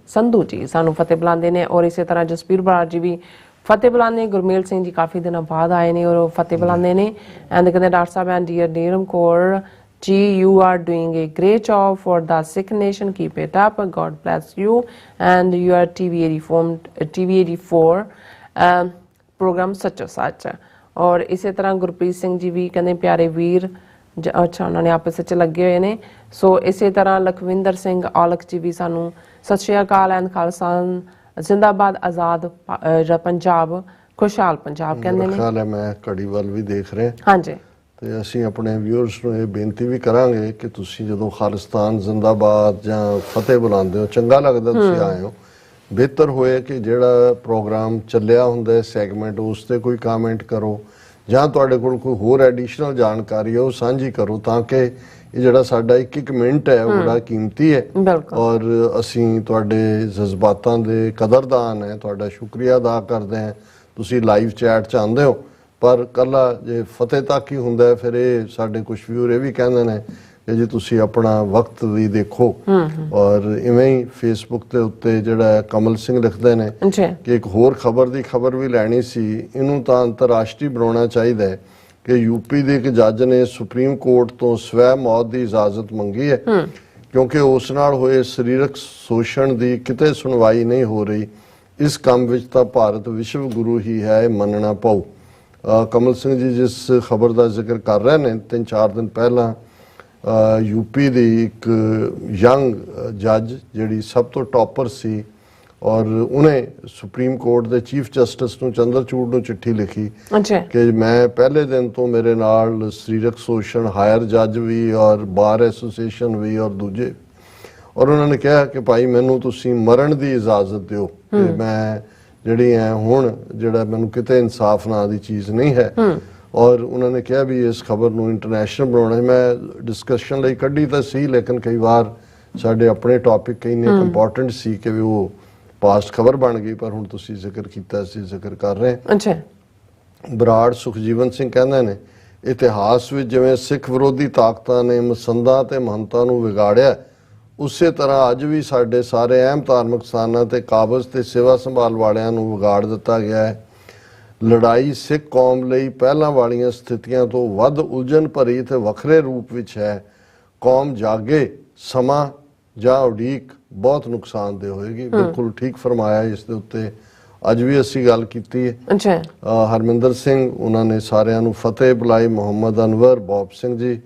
A: ਸੰਧੂ ਜੀ ਸਾਨੂੰ ਫਤਿਹ ਬੁਲਾਉਂਦੇ ਨੇ, ਔਰ ਇਸੇ ਤਰ੍ਹਾਂ ਜਸਪੀਰ ਬਰਾੜ ਜੀ ਵੀ ਫਤਿਹ ਬੁਲਾਉਂਦੇ। ਗੁਰਮੇਲ ਸਿੰਘ ਜੀ ਕਾਫੀ ਦਿਨਾਂ ਬਾਅਦ ਆਏ ਨੇ ਔਰ ਫਤਿਹ ਬੁਲਾਉਂਦੇ ਨੇ। ਐਂਡ ਕਹਿੰਦੇ doctor Sahib and dear ਨੀਰਮ Kaur ji, you are doing a great job for the Sikh nation, keep it up, God bless you and your TV 84 programme ਸੱਚੋ ਸੱਚ। ਔਰ ਇਸੇ ਤਰ੍ਹਾਂ ਗੁਰਪ੍ਰੀਤ ਸਿੰਘ ਜੀ ਵੀ ਕਹਿੰਦੇ ਪਿਆਰੇ ਵੀਰ, ਅੱਛਾ ਉਹਨਾਂ ਨੇ ਆਪਸ ਵਿੱਚ ਲੱਗੇ ਹੋਏ ਨੇ। ਸੋ ਇਸੇ ਤਰ੍ਹਾਂ ਲਖਵਿੰਦਰ ਸਿੰਘ ਔਲਖ ਜੀ ਵੀ ਸਾਨੂੰ ਸਤਿ ਸ਼੍ਰੀ ਅਕਾਲ ਐਂਡ ਖਾਲਸਾ ਜ਼ਿੰਦਾਬਾਦ, ਆਜ਼ਾਦ ਪੰਜਾਬ, ਖੁਸ਼ਹਾਲ ਪੰਜਾਬ ਕਹਿੰਦੇ ਨੇ।
B: ਖਿਆਲ ਹੈ ਮੈਂ ਘੜੀ ਵੱਲ ਵੀ ਦੇਖ ਰਿਹਾ।
A: ਹਾਂਜੀ,
B: ਤੇ ਅਸੀਂ ਆਪਣੇ ਵਿਊਅਰਸ ਨੂੰ ਇਹ ਬੇਨਤੀ ਵੀ ਕਰਾਂਗੇ ਕਿ ਤੁਸੀਂ ਜਦੋਂ ਖਾਲਿਸਤਾਨ ਜ਼ਿੰਦਾਬਾਦ ਜਾਂ ਫਤਿਹ ਬੁਲਾਉਂਦੇ ਹੋ, ਚੰਗਾ ਲੱਗਦਾ ਤੁਸੀਂ ਆਏ ਹੋ, ਬਿਹਤਰ ਹੋਏ ਕਿ ਜਿਹੜਾ ਪ੍ਰੋਗਰਾਮ ਚੱਲਿਆ ਹੁੰਦਾ ਸੈਗਮੈਂਟ ਉਸ ਤੇ ਕੋਈ ਕਮੈਂਟ ਕਰੋ, ਜਾਂ ਤੁਹਾਡੇ ਕੋਲ ਕੋਈ ਹੋਰ ਐਡੀਸ਼ਨਲ ਜਾਣਕਾਰੀ ਹੈ ਉਹ ਸਾਂਝੀ ਕਰੋ, ਤਾਂ ਕਿ ਇਹ ਜਿਹੜਾ ਸਾਡਾ ਇੱਕ ਮਿੰਟ ਹੈ ਉਹ ਬੜਾ ਕੀਮਤੀ ਹੈ ਔਰ ਅਸੀਂ ਤੁਹਾਡੇ ਜਜ਼ਬਾਤਾਂ ਦੇ ਕਦਰਦਾਨ ਹੈ, ਤੁਹਾਡਾ ਸ਼ੁਕਰੀਆ ਅਦਾ ਕਰਦੇ ਹਾਂ। ਤੁਸੀਂ ਲਾਈਵ ਚੈਟ 'ਚ ਆਉਂਦੇ ਹੋ, ਪਰ ਕੱਲਾ ਜੇ ਫਤਿਹ ਤੱਕ ਹੀ ਹੁੰਦਾ ਹੈ ਫਿਰ ਇਹ ਸਾਡੇ ਕੁਝ ਵਿਊਅਰ ਇਹ ਵੀ ਕਹਿੰਦੇ ਨੇ ਕਿ ਜੀ ਤੁਸੀਂ ਆਪਣਾ ਵਕਤ ਵੀ ਦੇਖੋ। ਔਰ ਇਵੇਂ ਹੀ ਫੇਸਬੁੱਕ ਦੇ ਉੱਤੇ ਜਿਹੜਾ ਕਮਲ ਸਿੰਘ ਲਿਖਦੇ ਨੇ ਕਿ ਇੱਕ ਹੋਰ ਖਬਰ ਦੀ ਖਬਰ ਵੀ ਲੈਣੀ ਸੀ, ਇਹਨੂੰ ਤਾਂ ਅੰਤਰਰਾਸ਼ਟਰੀ ਬਣਾਉਣਾ ਚਾਹੀਦਾ ਹੈ ਕਿ ਯੂਪੀ ਦੇ ਇੱਕ ਜੱਜ ਨੇ ਸੁਪਰੀਮ ਕੋਰਟ ਤੋਂ ਸਵੈ ਮੌਤ ਦੀ ਇਜਾਜ਼ਤ ਮੰਗੀ ਹੈ ਕਿਉਂਕਿ ਉਸ ਨਾਲ ਹੋਏ ਸਰੀਰਕ ਸ਼ੋਸ਼ਣ ਦੀ ਕਿਤੇ ਸੁਣਵਾਈ ਨਹੀਂ ਹੋ ਰਹੀ। ਇਸ ਕੰਮ ਵਿੱਚ ਤਾਂ ਭਾਰਤ ਵਿਸ਼ਵ ਗੁਰੂ ਹੀ ਹੈ, ਇਹ ਮੰਨਣਾ ਪਊ। ਕਮਲ ਸਿੰਘ ਜੀ ਜਿਸ ਖਬਰ ਦਾ ਜ਼ਿਕਰ ਕਰ ਰਹੇ ਨੇ, 3-4 ਦਿਨ ਪਹਿਲਾਂ यूपी ਦੀ ਇੱਕ ਯੰਗ ਜੱਜ ਜਿਹੜੀ ਸਭ ਤੋਂ ਟੌਪਰ ਸੀ ਔਰ ਉਹਨੇ ਸੁਪਰੀਮ ਕੋਰਟ ਦੇ ਚੀਫ ਜਸਟਿਸ ਨੂੰ ਚੰਦਰਚੂੜ ਨੂੰ ਚਿੱਠੀ ਲਿਖੀ ਕਿ ਮੈਂ ਪਹਿਲੇ ਦਿਨ ਤੋਂ ਮੇਰੇ ਨਾਲ ਸਰੀਰਕ ਸ਼ੋਸ਼ਣ ਹਾਇਰ ਜੱਜ ਵੀ ਔਰ ਬਾਰ ਐਸੋਸੀਏਸ਼ਨ ਵੀ ਔਰ ਦੂਜੇ, ਔਰ ਉਹਨਾਂ ਨੇ ਕਿਹਾ ਕਿ ਭਾਈ ਮੈਨੂੰ ਤੁਸੀਂ ਮਰਨ ਦੀ ਇਜਾਜ਼ਤ ਦਿਓ ਕਿ ਮੈਂ ਜਿਹੜੀ ਹੈ ਹੁਣ ਜਿਹੜਾ ਮੈਨੂੰ ਕਿਤੇ ਇਨਸਾਫ ਨਾਂ ਦੀ ਚੀਜ਼ ਨਹੀਂ ਹੈ। ਔਰ ਉਹਨਾਂ ਨੇ ਕਿਹਾ ਵੀ ਇਸ ਖਬਰ ਨੂੰ ਇੰਟਰਨੈਸ਼ਨਲ ਬਣਾਉਣਾ। ਮੈਂ ਡਿਸਕਸ਼ਨ ਲਈ ਕੱਢੀ ਤਾਂ ਸੀ, ਲੇਕਿਨ ਕਈ ਵਾਰ ਸਾਡੇ ਆਪਣੇ ਟੌਪਿਕ ਕਈ ਨੇ ਇੰਪੋਰਟੈਂਟ ਸੀ ਕਿ ਵੀ ਉਹ ਪਾਸਟ ਖਬਰ ਬਣ ਗਈ, ਪਰ ਹੁਣ ਤੁਸੀਂ ਜ਼ਿਕਰ ਕੀਤਾ ਸੀ, ਜ਼ਿਕਰ ਕਰ ਰਹੇ ਹਾਂ। ਬਰਾੜ ਸੁਖਜੀਵਨ ਸਿੰਘ ਕਹਿੰਦੇ ਨੇ ਇਤਿਹਾਸ ਵਿੱਚ ਜਿਵੇਂ ਸਿੱਖ ਵਿਰੋਧੀ ਤਾਕਤਾਂ ਨੇ ਮਸੰਦਾਂ ਤੇ ਮਹੰਤਾਂ ਨੂੰ ਵਿਗਾੜਿਆ, ਉਸੇ ਤਰ੍ਹਾਂ ਅੱਜ ਵੀ ਸਾਡੇ ਸਾਰੇ ਅਹਿਮ ਧਾਰਮਿਕ ਸਥਾਨਾਂ ਤੇ ਕਾਬਜ਼ ਤੇ ਸੇਵਾ ਸੰਭਾਲ ਵਾਲਿਆਂ ਨੂੰ ਵਿਗਾੜ ਦਿੱਤਾ ਗਿਆ ਹੈ। ਲੜਾਈ ਸਿੱਖ ਕੌਮ ਲਈ ਪਹਿਲਾਂ ਵਾਲੀਆਂ ਸਥਿਤੀਆਂ ਤੋਂ ਵੱਧ ਉਲਝਣ ਭਰੀ ਤੇ ਵੱਖਰੇ ਰੂਪ ਵਿੱਚ ਹੈ। ਕੌਮ ਜਾਗੇ, ਸਮਾਂ ਜਾਂ ਉਡੀਕ ਬਹੁਤ ਨੁਕਸਾਨਦੇਹ ਹੋਏਗੀ। ਬਿਲਕੁਲ ਠੀਕ ਫਰਮਾਇਆ, ਇਸ ਦੇ ਉੱਤੇ ਅੱਜ ਵੀ ਅਸੀਂ ਗੱਲ ਕੀਤੀ ਹੈ। ਹਰਮਿੰਦਰ ਸਿੰਘ ਉਹਨਾਂ ਨੇ ਸਾਰਿਆਂ ਨੂੰ ਫਤਿਹ ਬੁਲਾਈ, ਮੁਹੰਮਦ ਅਨਵਰ, ਬੌਬ ਸਿੰਘ ਜੀ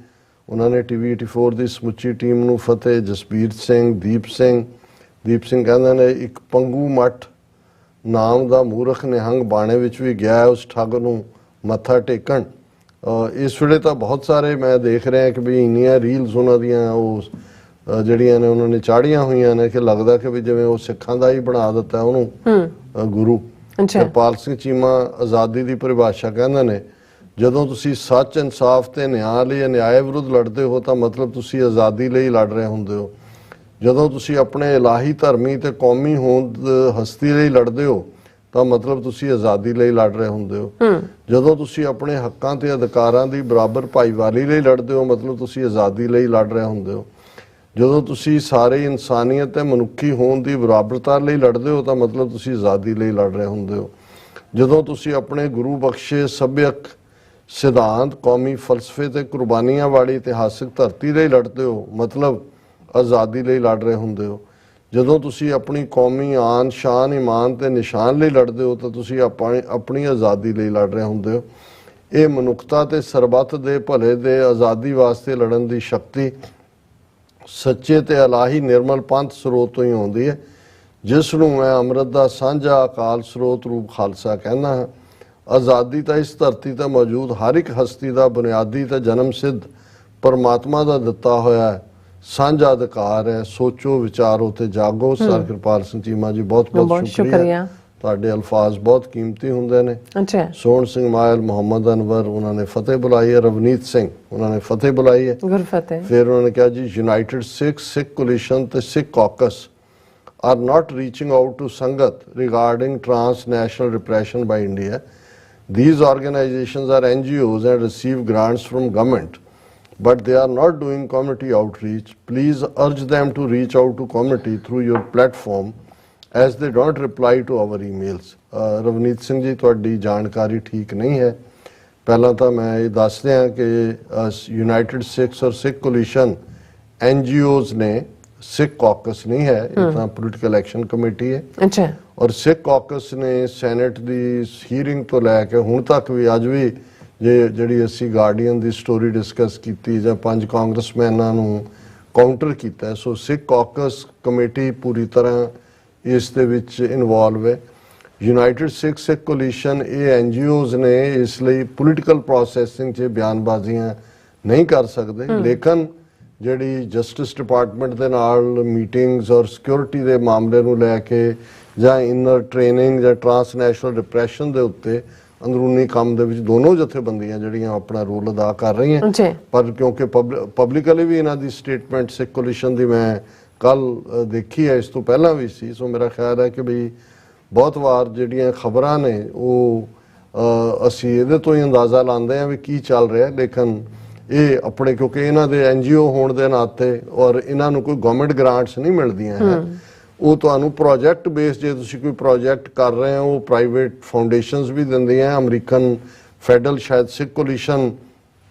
B: ਉਹਨਾਂ ਨੇ TV 84 ਦੀ ਸਮੁੱਚੀ ਟੀਮ ਨੂੰ ਫਤਿਹ, ਜਸਬੀਰ ਸਿੰਘ, ਦੀਪ ਸਿੰਘ ਕਹਿੰਦੇ ਨੇ ਇੱਕ ਪੰਗੂ ਮੱਠ ਨਾਮ ਦਾ ਮੂਰਖ ਨਿਹੰਗ ਬਾਣੇ ਵਿੱਚ ਵੀ ਗਿਆ ਉਸ ਠੱਗ ਨੂੰ ਮੱਥਾ ਟੇਕਣ। ਇਸ ਵੇਲੇ ਤਾਂ ਬਹੁਤ ਸਾਰੇ ਮੈਂ ਦੇਖ ਰਿਹਾ ਕਿ ਵੀ ਇੰਨੀਆਂ ਰੀਲਸ ਉਹਨਾਂ ਦੀਆਂ ਉਹ ਜਿਹੜੀਆਂ ਨੇ ਉਹਨਾਂ ਨੇ ਚਾੜੀਆਂ ਹੋਈਆਂ ਨੇ ਕਿ ਲੱਗਦਾ ਕਿ ਵੀ ਜਿਵੇਂ ਉਹ ਸਿੱਖਾਂ ਦਾ ਹੀ ਬਣਾ ਦਿੱਤਾ ਉਹਨੂੰ ਗੁਰੂ। ਕਿਰਪਾਲ ਸਿੰਘ ਚੀਮਾ ਆਜ਼ਾਦੀ ਦੀ ਪਰਿਭਾਸ਼ਾ ਕਹਿੰਦੇ ਨੇ ਜਦੋਂ ਤੁਸੀਂ ਸੱਚ, ਇਨਸਾਫ ਤੇ ਨਿਆਂ ਲਈ ਅਨਿਆਏ ਵਿਰੁੱਧ ਲੜਦੇ ਹੋ ਤਾਂ ਮਤਲਬ ਤੁਸੀਂ ਆਜ਼ਾਦੀ ਲਈ ਲੜ ਰਹੇ ਹੁੰਦੇ ਹੋ। ਜਦੋਂ ਤੁਸੀਂ ਆਪਣੇ ਇਲਾਹੀ ਧਰਮੀ ਤੇ ਕੌਮੀ ਹੋਂਦ ਹਸਤੀ ਲਈ ਲੜਦੇ ਹੋ ਤਾਂ ਮਤਲਬ ਤੁਸੀਂ ਆਜ਼ਾਦੀ ਲਈ ਲੜ ਰਹੇ ਹੁੰਦੇ ਹੋ। ਜਦੋਂ ਤੁਸੀਂ ਆਪਣੇ ਹੱਕਾਂ ਤੇ ਅਧਿਕਾਰਾਂ ਦੀ ਬਰਾਬਰ ਭਾਈਵਾਲੀ ਲਈ ਲੜਦੇ ਹੋ ਮਤਲਬ ਤੁਸੀਂ ਆਜ਼ਾਦੀ ਲਈ ਲੜ ਰਹੇ ਹੁੰਦੇ ਹੋ। ਜਦੋਂ ਤੁਸੀਂ ਸਾਰੇ ਇਨਸਾਨੀਅਤ ਤੇ ਮਨੁੱਖੀ ਹੋਂਦ ਦੀ ਬਰਾਬਰਤਾ ਲਈ ਲੜਦੇ ਹੋ ਤਾਂ ਮਤਲਬ ਤੁਸੀਂ ਆਜ਼ਾਦੀ ਲਈ ਲੜ ਰਹੇ ਹੁੰਦੇ ਹੋ। ਜਦੋਂ ਤੁਸੀਂ ਆਪਣੇ ਗੁਰੂ ਬਖਸ਼ੇ ਸੱਭਿਅਕ ਸਿਧਾਂਤ, ਕੌਮੀ ਫਲਸਫੇ ਤੇ ਕੁਰਬਾਨੀਆਂ ਵਾਲੀ ਇਤਿਹਾਸਿਕ ਧਰਤੀ ਲਈ ਲੜਦੇ ਹੋ ਮਤਲਬ ਆਜ਼ਾਦੀ ਲਈ ਲੜ ਰਹੇ ਹੁੰਦੇ ਹੋ। ਜਦੋਂ ਤੁਸੀਂ ਆਪਣੀ ਕੌਮੀ ਆਨ, ਸ਼ਾਨ, ਇਮਾਨ ਤੇ ਨਿਸ਼ਾਨ ਲਈ ਲੜਦੇ ਹੋ ਤਾਂ ਤੁਸੀਂ ਆਪਣੀ ਆਜ਼ਾਦੀ ਲਈ ਲੜ ਰਹੇ ਹੁੰਦੇ ਹੋ। ਇਹ ਮਨੁੱਖਤਾ ਤੇ ਸਰਬੱਤ ਦੇ ਭਲੇ ਦੇ ਆਜ਼ਾਦੀ ਵਾਸਤੇ ਲੜਨ ਦੀ ਸ਼ਕਤੀ ਸੱਚੇ ਤੇ ਇਲਾਹੀ ਨਿਰਮਲ ਪੰਥ ਸਰੋਤ ਤੋਂ ਹੀ ਆਉਂਦੀ ਹੈ, ਜਿਸ ਨੂੰ ਮੈਂ ਅੰਮ੍ਰਿਤ ਦਾ ਸਾਂਝਾ ਅਕਾਲ ਸਰੋਤ ਰੂਪ ਖਾਲਸਾ ਕਹਿੰਦਾ ਹਾਂ। ਆਜ਼ਾਦੀ ਤਾਂ ਇਸ ਧਰਤੀ ਤੇ ਮੌਜੂਦ ਹਰ ਇੱਕ ਹਸਤੀ ਦਾ ਬੁਨਿਆਦੀ ਤੇ ਜਨਮ ਸਿੱਧ ਪਰਮਾਤਮਾ ਦਾ ਦਿੱਤਾ ਹੋਇਆ ਹੈ, ਸਾਂਝਾ ਅਧਿਕਾਰ ਹੈ। ਸੋਚੋ, ਵਿਚਾਰੋ ਤੇ ਜਾਗੋ। ਸਰ ਕਿਰਪਾਲ ਸਿੰਘ ਚੀਮਾ ਜੀ ਬਹੁਤ ਬਹੁਤ ਸ਼ੁਕਰੀਆ, ਤੁਹਾਡੇ ਅਲਫਾਜ਼ ਬਹੁਤ ਕੀਮਤੀ ਹੁੰਦੇ ਨੇ। ਸੋਹਣ ਸਿੰਘ ਮਾਇਲ, ਮੁਹੰਮਦ ਅਨਵਰ ਉਹਨਾਂ ਨੇ ਫਤਿਹ ਬੁਲਾਈ ਹੈ, ਰਵਨੀਤ ਸਿੰਘ ਉਹਨਾਂ ਨੇ ਫਤਿਹ ਬੁਲਾਈ ਹੈ, ਗੁਰਫਤਿਹ। ਫਿਰ ਉਹਨਾਂ ਨੇ ਕਿਹਾ ਜੀ ਯੂਨਾਈਟਿਡ ਸਿੱਖ ਕੋਲੀਸ਼ਨ ਤੇ ਸਿੱਖ caucus are not reaching out to Sangat regarding transnational repression by India. These organizations are NGOs and receive grants from government, but they are not doing community outreach. Please urge them to reach out to community through your platform as they don't reply to our emails. Ravneet Singh ji, ਤੁਹਾਡੀ ਜਾਣਕਾਰੀ ਠੀਕ ਨਹੀਂ ਹੈ। ਪਹਿਲਾਂ ਤਾਂ ਮੈਂ ਇਹ ਦੱਸ ਦਿਆਂ ਕਿ ਯੂਨਾਈਟਿਡ ਸਿੱਖਸ ਔਰ ਸਿੱਖ ਕੋਲੀਸ਼ਨ NGOs ਨੇ, ਸਿੱਖ ਕਾਕਸ ਨਹੀਂ ਹੈ, ਇਹ ਤਾਂ ਪੋਲੀਟੀਕਲ ਐਕਸ਼ਨ ਕਮੇਟੀ ਹੈ। ਔਰ ਸਿੱਖ ਕਾਕਸ ਨੇ ਸੈਨੇਟ ਦੀ ਹੀਅਰਿੰਗ ਤੋਂ ਲੈ ਕੇ ਹੁਣ ਤੱਕ ਵੀ, ਅੱਜ ਵੀ ਜਿਹੜੀ ਅਸੀਂ ਗਾਰਡੀਅਨ ਦੀ ਸਟੋਰੀ ਡਿਸਕਸ ਕੀਤੀ ਜਾਂ 5 ਕਾਂਗਰਸਮੈਨਾਂ ਨੂੰ ਕਾਊਂਟਰ ਕੀਤਾ, ਸੋ ਸਿੱਖ ਕਾਕਸ ਕਮੇਟੀ ਪੂਰੀ ਤਰ੍ਹਾਂ ਇਸ ਦੇ ਵਿੱਚ ਇਨਵੋਲਵ ਹੈ। ਯੂਨਾਈਟਿਡ ਸਿੱਖ ਕੋਲੀਸ਼ਨ ਇਹ ਐਨਜੀਓਜ਼ ਨੇ ਇਸ ਲਈ ਪੋਲੀਟੀਕਲ ਪ੍ਰੋਸੈਸਿੰਗ 'ਚ ਬਿਆਨਬਾਜ਼ੀਆਂ ਨਹੀਂ ਕਰ ਸਕਦੇ, ਲੇਕਿਨ ਜਿਹੜੀ ਜਸਟਿਸ ਡਿਪਾਰਟਮੈਂਟ ਦੇ ਨਾਲ ਮੀਟਿੰਗਸ ਔਰ ਸਿਕਿਉਰਿਟੀ ਦੇ ਮਾਮਲੇ ਨੂੰ ਲੈ ਕੇ ਜਾਂ ਇਨਰ ਟ੍ਰੇਨਿੰਗ ਜਾਂ ਟਰਾਂਸਨੈਸ਼ਨਲ ਡਿਪਰੈਸ਼ਨ ਦੇ ਉੱਤੇ ਅੰਦਰੂਨੀ ਕੰਮ ਦੇ ਵਿੱਚ ਦੋਨੋਂ ਜਥੇਬੰਦੀਆਂ ਜਿਹੜੀਆਂ ਆਪਣਾ ਰੋਲ ਅਦਾ ਕਰ ਰਹੀਆਂ।
A: ਜੀ।
B: ਪਰ ਕਿਉਂਕਿ ਪਬਲਿਕਲੀ ਵੀ ਇਹਨਾਂ ਦੀ ਸਟੇਟਮੈਂਟ ਸਿੱਖ ਕੋਲੀਸ਼ਨ ਦੀ ਮੈਂ ਕੱਲ ਦੇਖੀ ਹੈ, ਇਸ ਤੋਂ ਪਹਿਲਾਂ ਵੀ ਸੀ, ਸੋ ਮੇਰਾ ਖਿਆਲ ਹੈ ਕਿ ਵੀ ਬਹੁਤ ਵਾਰ ਜਿਹੜੀਆਂ ਖਬਰਾਂ ਨੇ ਉਹ ਅਸੀਂ ਇਹਦੇ ਤੋਂ ਹੀ ਅੰਦਾਜ਼ਾ ਲਾਉਂਦੇ ਹਾਂ ਵੀ ਕੀ ਚੱਲ ਰਿਹਾ, ਲੇਕਿਨ ਇਹ ਆਪਣੇ ਕਿਉਂਕਿ ਇਹਨਾਂ ਦੇ ਐਨਜੀਓ ਹੋਣ ਦੇ ਨਾਤੇ ਔਰ ਇਹਨਾਂ ਨੂੰ ਕੋਈ ਗਵਰਨਮੈਂਟ ਗ੍ਰਾਂਟਸ ਨਹੀਂ ਮਿਲਦੀਆਂ ਹੈ, ਉਹ ਤੁਹਾਨੂੰ ਪ੍ਰੋਜੈਕਟ ਬੇਸ ਜੇ ਤੁਸੀਂ ਕੋਈ ਪ੍ਰੋਜੈਕਟ ਕਰ ਰਹੇ ਹੋ ਉਹ ਪ੍ਰਾਈਵੇਟ ਫਾਊਂਡੇਸ਼ਨਸ ਵੀ ਦਿੰਦੀਆਂ। ਅਮਰੀਕਨ ਫੈਡਰਲ ਸ਼ਾਇਦ ਸਿੱਖ ਕੋਲੀਸ਼ਨ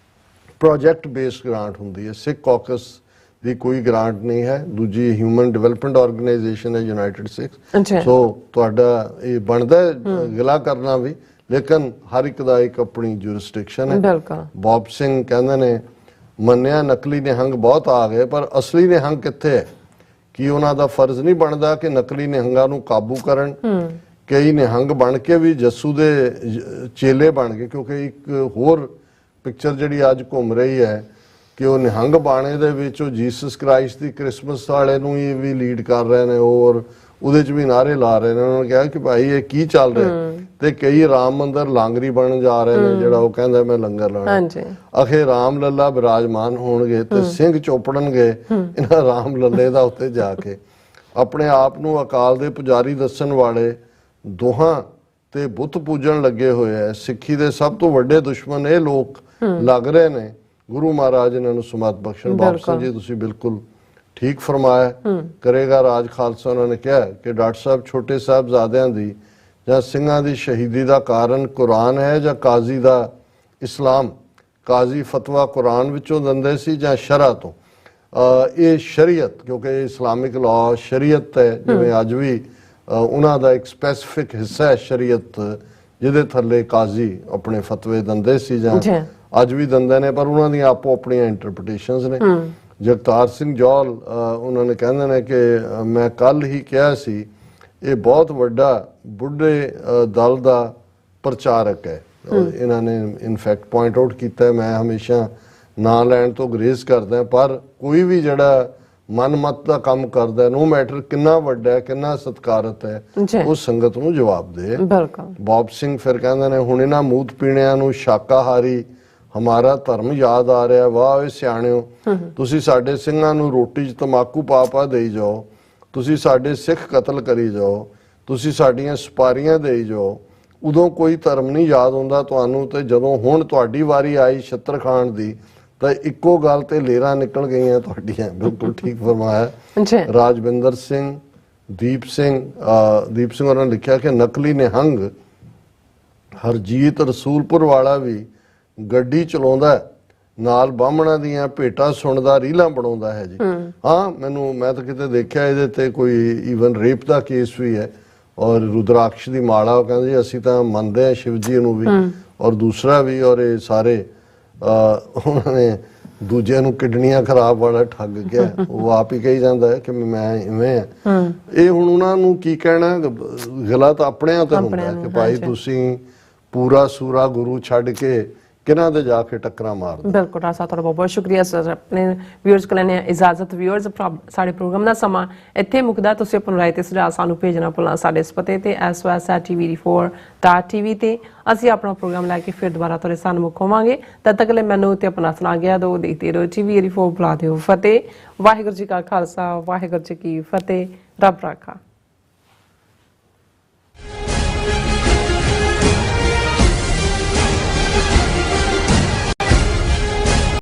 B: ਪ੍ਰੋਜੈਕਟ ਬੇਸਡ ਗ੍ਰਾਂਟ ਹੁੰਦੀ ਹੈ, ਸਿੱਖ ਕਾਕਸ ਦੀ ਕੋਈ ਗ੍ਰਾਂਟ ਨਹੀਂ ਹੈ। ਦੂਜੀ ਹਿਊਮਨ ਡਿਵੈਲਪਮੈਂਟ ਆਰਗੇਨਾਈਜੇਸ਼ਨ ਹੈ ਯੂਨਾਈਟਿਡ ਸਿੱਖ। ਸੋ ਤੁਹਾਡਾ ਇਹ ਬਣਦਾ ਗਿਲਾ ਕਰਨਾ ਵੀ, ਲੇਕਿਨ ਹਰ ਇੱਕ ਦਾ ਇੱਕ ਆਪਣੀ ਜੁਰਿਸਡਿਕਸ਼ਨ ਹੈ। ਬੌਬ ਸਿੰਘ ਕਹਿੰਦੇ ਨੇ ਮੰਨਿਆ ਨਕਲੀ ਨਿਹੰਗ ਬਹੁਤ ਆ ਗਏ, ਪਰ ਅਸਲੀ ਨਿਹੰਗ ਕਿੱਥੇ ਹੈ? ਕੀ ਉਹਨਾਂ ਦਾ ਫਰਜ਼ ਨਹੀਂ ਬਣਦਾ ਕਿ ਨਕਲੀ ਨਿਹੰਗਾਂ ਨੂੰ ਕਾਬੂ ਕਰਨ? ਕਈ ਨਿਹੰਗ ਬਣ ਕੇ ਵੀ ਜੱਸੂ ਦੇ ਚੇਲੇ ਬਣ ਗਏ, ਕਿਉਂਕਿ ਇੱਕ ਹੋਰ ਪਿਕਚਰ ਜਿਹੜੀ ਅੱਜ ਘੁੰਮ ਰਹੀ ਹੈ ਕਿ ਉਹ ਨਿਹੰਗ ਬਾਣੇ ਦੇ ਵਿੱਚ ਉਹ ਜੀਸਸ ਕ੍ਰਾਈਸਟ ਦੀ ਕ੍ਰਿਸਮਸ ਵਾਲੇ ਨੂੰ ਹੀ ਵੀ ਲੀਡ ਕਰ ਰਹੇ ਨੇ ਔਰ ਉਹਦੇ 'ਚ ਵੀ ਨਾਰੇ ਲਾ ਰਹੇ ਨੇ। ਉਹਨਾਂ ਨੇ ਕਿਹਾ ਕਿ ਭਾਈ ਇਹ ਕੀ ਚੱਲ ਰਿਹਾ, ਤੇ ਕਈ ਰਾਮ ਮੰਦਰ ਲਾਂਗਰੀ ਬਣਨ ਜਾ ਰਹੇ ਨੇ, ਜਿਹੜਾ ਉਹ ਕਹਿੰਦਾ ਮੈਂ ਲੰਗਰ ਲਾਣਾ। ਅਖੇ ਰਾਮ ਲੱਲਾ ਬਿਰਾਜਮਾਨ ਹੋਣਗੇ ਤੇ ਸਿੰਘ ਚੋਪੜਨਗੇ ਇਹਨਾਂ ਰਾਮ ਲੱਲੇ ਦਾ ਉੱਤੇ ਜਾ ਕੇ। ਆਪਣੇ ਆਪ ਨੂੰ ਅਕਾਲ ਦੇ ਪੁਜਾਰੀ ਦੱਸਣ ਵਾਲੇ ਦੋਹਾਂ ਤੇ ਬੁੱਤ ਪੂਜਣ ਲੱਗੇ ਹੋਏ ਐ। ਸਿੱਖੀ ਦੇ ਸਭ ਤੋਂ ਵੱਡੇ ਦੁਸ਼ਮਣ ਇਹ ਲੋਕ ਲੱਗ ਰਹੇ ਨੇ। ਗੁਰੂ ਮਹਾਰਾਜ ਇਹਨਾਂ ਨੂੰ ਸੁਮਤ ਬਖਸ਼ਣ। ਬਾਬਾ ਸਿੰਘ ਜੀ ਤੁਸੀਂ ਬਿਲਕੁਲ ਠੀਕ ਫਰਮਾਇਆ, ਕਰੇਗਾ ਰਾਜ ਖਾਲਸਾ। ਉਹਨਾਂ ਨੇ ਕਿਹਾ ਕਿ ਡਾਕਟਰ ਸਾਹਿਬ ਛੋਟੇ ਸਾਹਿਬਜ਼ਾਦਿਆਂ ਦੀ ਜਾਂ ਸਿੰਘਾਂ ਦੀ ਸ਼ਹੀਦੀ ਦਾ ਕਾਰਨ ਕੁਰਾਨ ਹੈ ਜਾਂ ਕਾਜ਼ੀ ਦਾ ਇਸਲਾਮ? ਕਾਜ਼ੀ ਫਤਵਾ ਕੁਰਾਨ ਵਿੱਚੋਂ ਦਿੰਦੇ ਸੀ ਜਾਂ ਸ਼ਰਅ ਤੋਂ? ਇਹ ਸ਼ਰੀਅਤ, ਕਿਉਂਕਿ ਇਸਲਾਮਿਕ ਲਾਅ ਸ਼ਰੀਅਤ ਹੈ, ਜਿਵੇਂ ਅੱਜ ਵੀ ਉਹਨਾਂ ਦਾ ਇੱਕ ਸਪੈਸੀਫਿਕ ਹਿੱਸਾ ਹੈ ਸ਼ਰੀਅਤ, ਜਿਹਦੇ ਥੱਲੇ ਕਾਜ਼ੀ ਆਪਣੇ ਫਤਵੇ ਦਿੰਦੇ ਸੀ ਜਾਂ ਅੱਜ ਵੀ ਦਿੰਦੇ ਨੇ, ਪਰ ਉਹਨਾਂ ਦੀਆਂ ਆਪੋ ਆਪਣੀਆਂ ਇੰਟਰਪ੍ਰੀਟੇਸ਼ਨਸ ਨੇ। ਜਗਤਾਰ ਸਿੰਘ ਜੌਲ ਉਹਨਾਂ ਨੇ ਕਹਿੰਦੇ ਨੇ ਕਿ ਮੈਂ ਕੱਲ ਹੀ ਕਿਹਾ ਸੀ ਇਹ ਬਹੁਤ ਵੱਡਾ ਬੁੱਢੇ ਦਲ ਦਾ ਪ੍ਰਚਾਰਕ ਹੈ। ਇਹਨਾਂ ਨੇ ਇਨਫੈਕਟ ਪੁਆਇੰਟ ਆਊਟ ਕੀਤਾ, ਮੈਂ ਹਮੇਸ਼ਾ ਨਾਂ ਲੈਣ ਤੋਂ ਗੁਰੇਜ਼ ਕਰਦਾ, ਪਰ ਕੋਈ ਵੀ ਜਿਹੜਾ ਮਨਮਤ ਦਾ ਕੰਮ ਕਰਦਾ, ਨੋ ਮੈਟਰ ਕਿੰਨਾ ਵੱਡਾ ਹੈ, ਕਿੰਨਾ ਸਤਿਕਾਰਤ ਹੈ, ਉਹ ਸੰਗਤ ਨੂੰ ਜਵਾਬ ਦੇ। ਬੌਬ ਸਿੰਘ ਫਿਰ ਕਹਿੰਦੇ ਨੇ ਹੁਣ ਇਹਨਾਂ ਮੂਤ ਪੀਣਿਆਂ ਨੂੰ ਸ਼ਾਕਾਹਾਰੀ ਹਮਾਰਾ ਧਰਮ ਯਾਦ ਆ ਰਿਹਾ। ਵਾਹ ਵੇ ਸਿਆਣਿਓ, ਤੁਸੀਂ ਸਾਡੇ ਸਿੰਘਾਂ ਨੂੰ ਰੋਟੀ 'ਚ ਤਮਾਕੂ ਪਾ ਦੇਈ ਜਾਓ, ਤੁਸੀਂ ਸਾਡੇ ਸਿੱਖ ਕਤਲ ਕਰੀ ਜਾਓ, ਤੁਸੀਂ ਸਾਡੀਆਂ ਸੁਪਾਰੀਆਂ ਦੇਈ ਜਾਓ, ਉਦੋਂ ਕੋਈ ਧਰਮ ਨਹੀਂ ਯਾਦ ਹੁੰਦਾ ਤੁਹਾਨੂੰ। ਤੇ ਜਦੋਂ ਹੁਣ ਤੁਹਾਡੀ ਵਾਰੀ ਆਈ ਛਿੱਤਰ ਖਾਣ ਦੀ ਤਾਂ ਇੱਕੋ ਗੱਲ ਤੇ ਲੇਰਾਂ ਨਿਕਲ ਗਈਆਂ ਤੁਹਾਡੀਆਂ। ਬਿਲਕੁਲ ਠੀਕ ਫਰਮਾਇਆ। ਰਾਜਵਿੰਦਰ ਸਿੰਘ, ਦੀਪ ਸਿੰਘ ਉਹਨਾਂ ਨੇ ਲਿਖਿਆ ਕਿ ਨਕਲੀ ਨਿਹੰਗ ਹਰਜੀਤ ਰਸੂਲਪੁਰ ਵਾਲਾ ਵੀ ਗੱਡੀ ਚਲਾਉਂਦਾ, ਨਾਲ ਬਾਹਮਣਾਂ ਦੀਆਂ ਭੇਟਾਂ ਸੁਣਦਾ, ਰੀਲਾਂ ਬਣਾਉਂਦਾ ਹੈ ਜੀ। ਹਾਂ, ਮੈਂ ਤਾਂ ਕਿਤੇ ਦੇਖਿਆ ਇਹਦੇ ਤੇ ਕੋਈ ਈਵਨ ਰੇਪ ਦਾ ਕੇਸ ਵੀ ਹੈ ਔਰ ਰੁਦਰਾਕਸ਼ ਦੀ ਮਾਲਾ। ਉਹ ਕਹਿੰਦੇ ਜੀ ਅਸੀਂ ਤਾਂ ਮੰਨਦੇ ਹਾਂ ਸ਼ਿਵ ਜੀ ਨੂੰ ਵੀ ਔਰ ਦੂਸਰਾ ਵੀ, ਔਰ ਇਹ ਸਾਰੇ ਉਹਨਾਂ ਨੇ ਦੂਜਿਆਂ ਨੂੰ ਕਿਡਨੀਆਂ ਖਰਾਬ ਵਾਲਾ ਠੱਗ ਗਿਆ। ਉਹ ਆਪ ਹੀ ਕਹੀ ਜਾਂਦਾ ਹੈ ਕਿ ਮੈਂ ਇਵੇਂ ਆ। ਇਹ ਹੁਣ ਉਹਨਾਂ ਨੂੰ ਕੀ ਕਹਿਣਾ, ਗਲਤ ਆਪਣਿਆਂ ਤੇ ਹੁੰਦਾ ਕਿ ਭਾਈ ਤੁਸੀਂ ਪੂਰਾ ਸੂਰਾ ਗੁਰੂ ਛੱਡ ਕੇ ਕਿਹਨਾਂ ਦੇ ਜਾ ਕੇ ਟੱਕਰਾਂ ਮਾਰਦੇ।
A: ਬਿਲਕੁਲ ਡਾਕਟਰ ਸਾਹਿਬ, ਤੁਹਾਡਾ ਬਹੁਤ ਬਹੁਤ ਸ਼ੁਕਰੀਆ ਸਰ। ਆਪਣੇ ਵਿਊਅਰਸ ਕੋਲ ਲੈਣੇ ਇਜਾਜ਼ਤ। ਵਿਊਅਰਸ, ਸਾਡੇ ਪ੍ਰੋਗਰਾਮ ਦਾ ਸਮਾਂ ਇੱਥੇ ਮੁੱਕਦਾ। ਤੁਸੀਂ ਆਪਣੀ ਰਾਏ ਤੇ ਸੁਝਾਅ ਸਾਨੂੰ ਭੇਜਣਾ ਭੁੱਲਣਾ ਸਾਡੇ ਇਸ ਪਤੇ ਤੇ SOS@tvd4.tv ਤੇ। ਅਸੀਂ ਆਪਣਾ ਪ੍ਰੋਗਰਾਮ ਲੈ ਕੇ ਫਿਰ ਦੁਬਾਰਾ ਤੁਹਾਡੇ ਸਾਹਮਣੇ ਮੁੱਖ ਹੋਵਾਂਗੇ। ਤਦ ਤੱਕ ਲਈ ਮੈਨੂੰ ਤੇ ਆਪਣਾ ਸੁਣਾ ਗਿਆ ਦੋ ਦੇਖਦੇ ਰਹੋ TV 84 ਬੁਲਾ ਦਿਓ। ਫਤਿਹ। ਵਾਹਿਗੁਰੂ ਜੀ ਕਾ ਖਾਲਸਾ, ਵਾਹਿਗੁਰੂ ਜੀ ਕੀ ਫਤਿਹ। ਰੱਬ ਰਾਖਾ।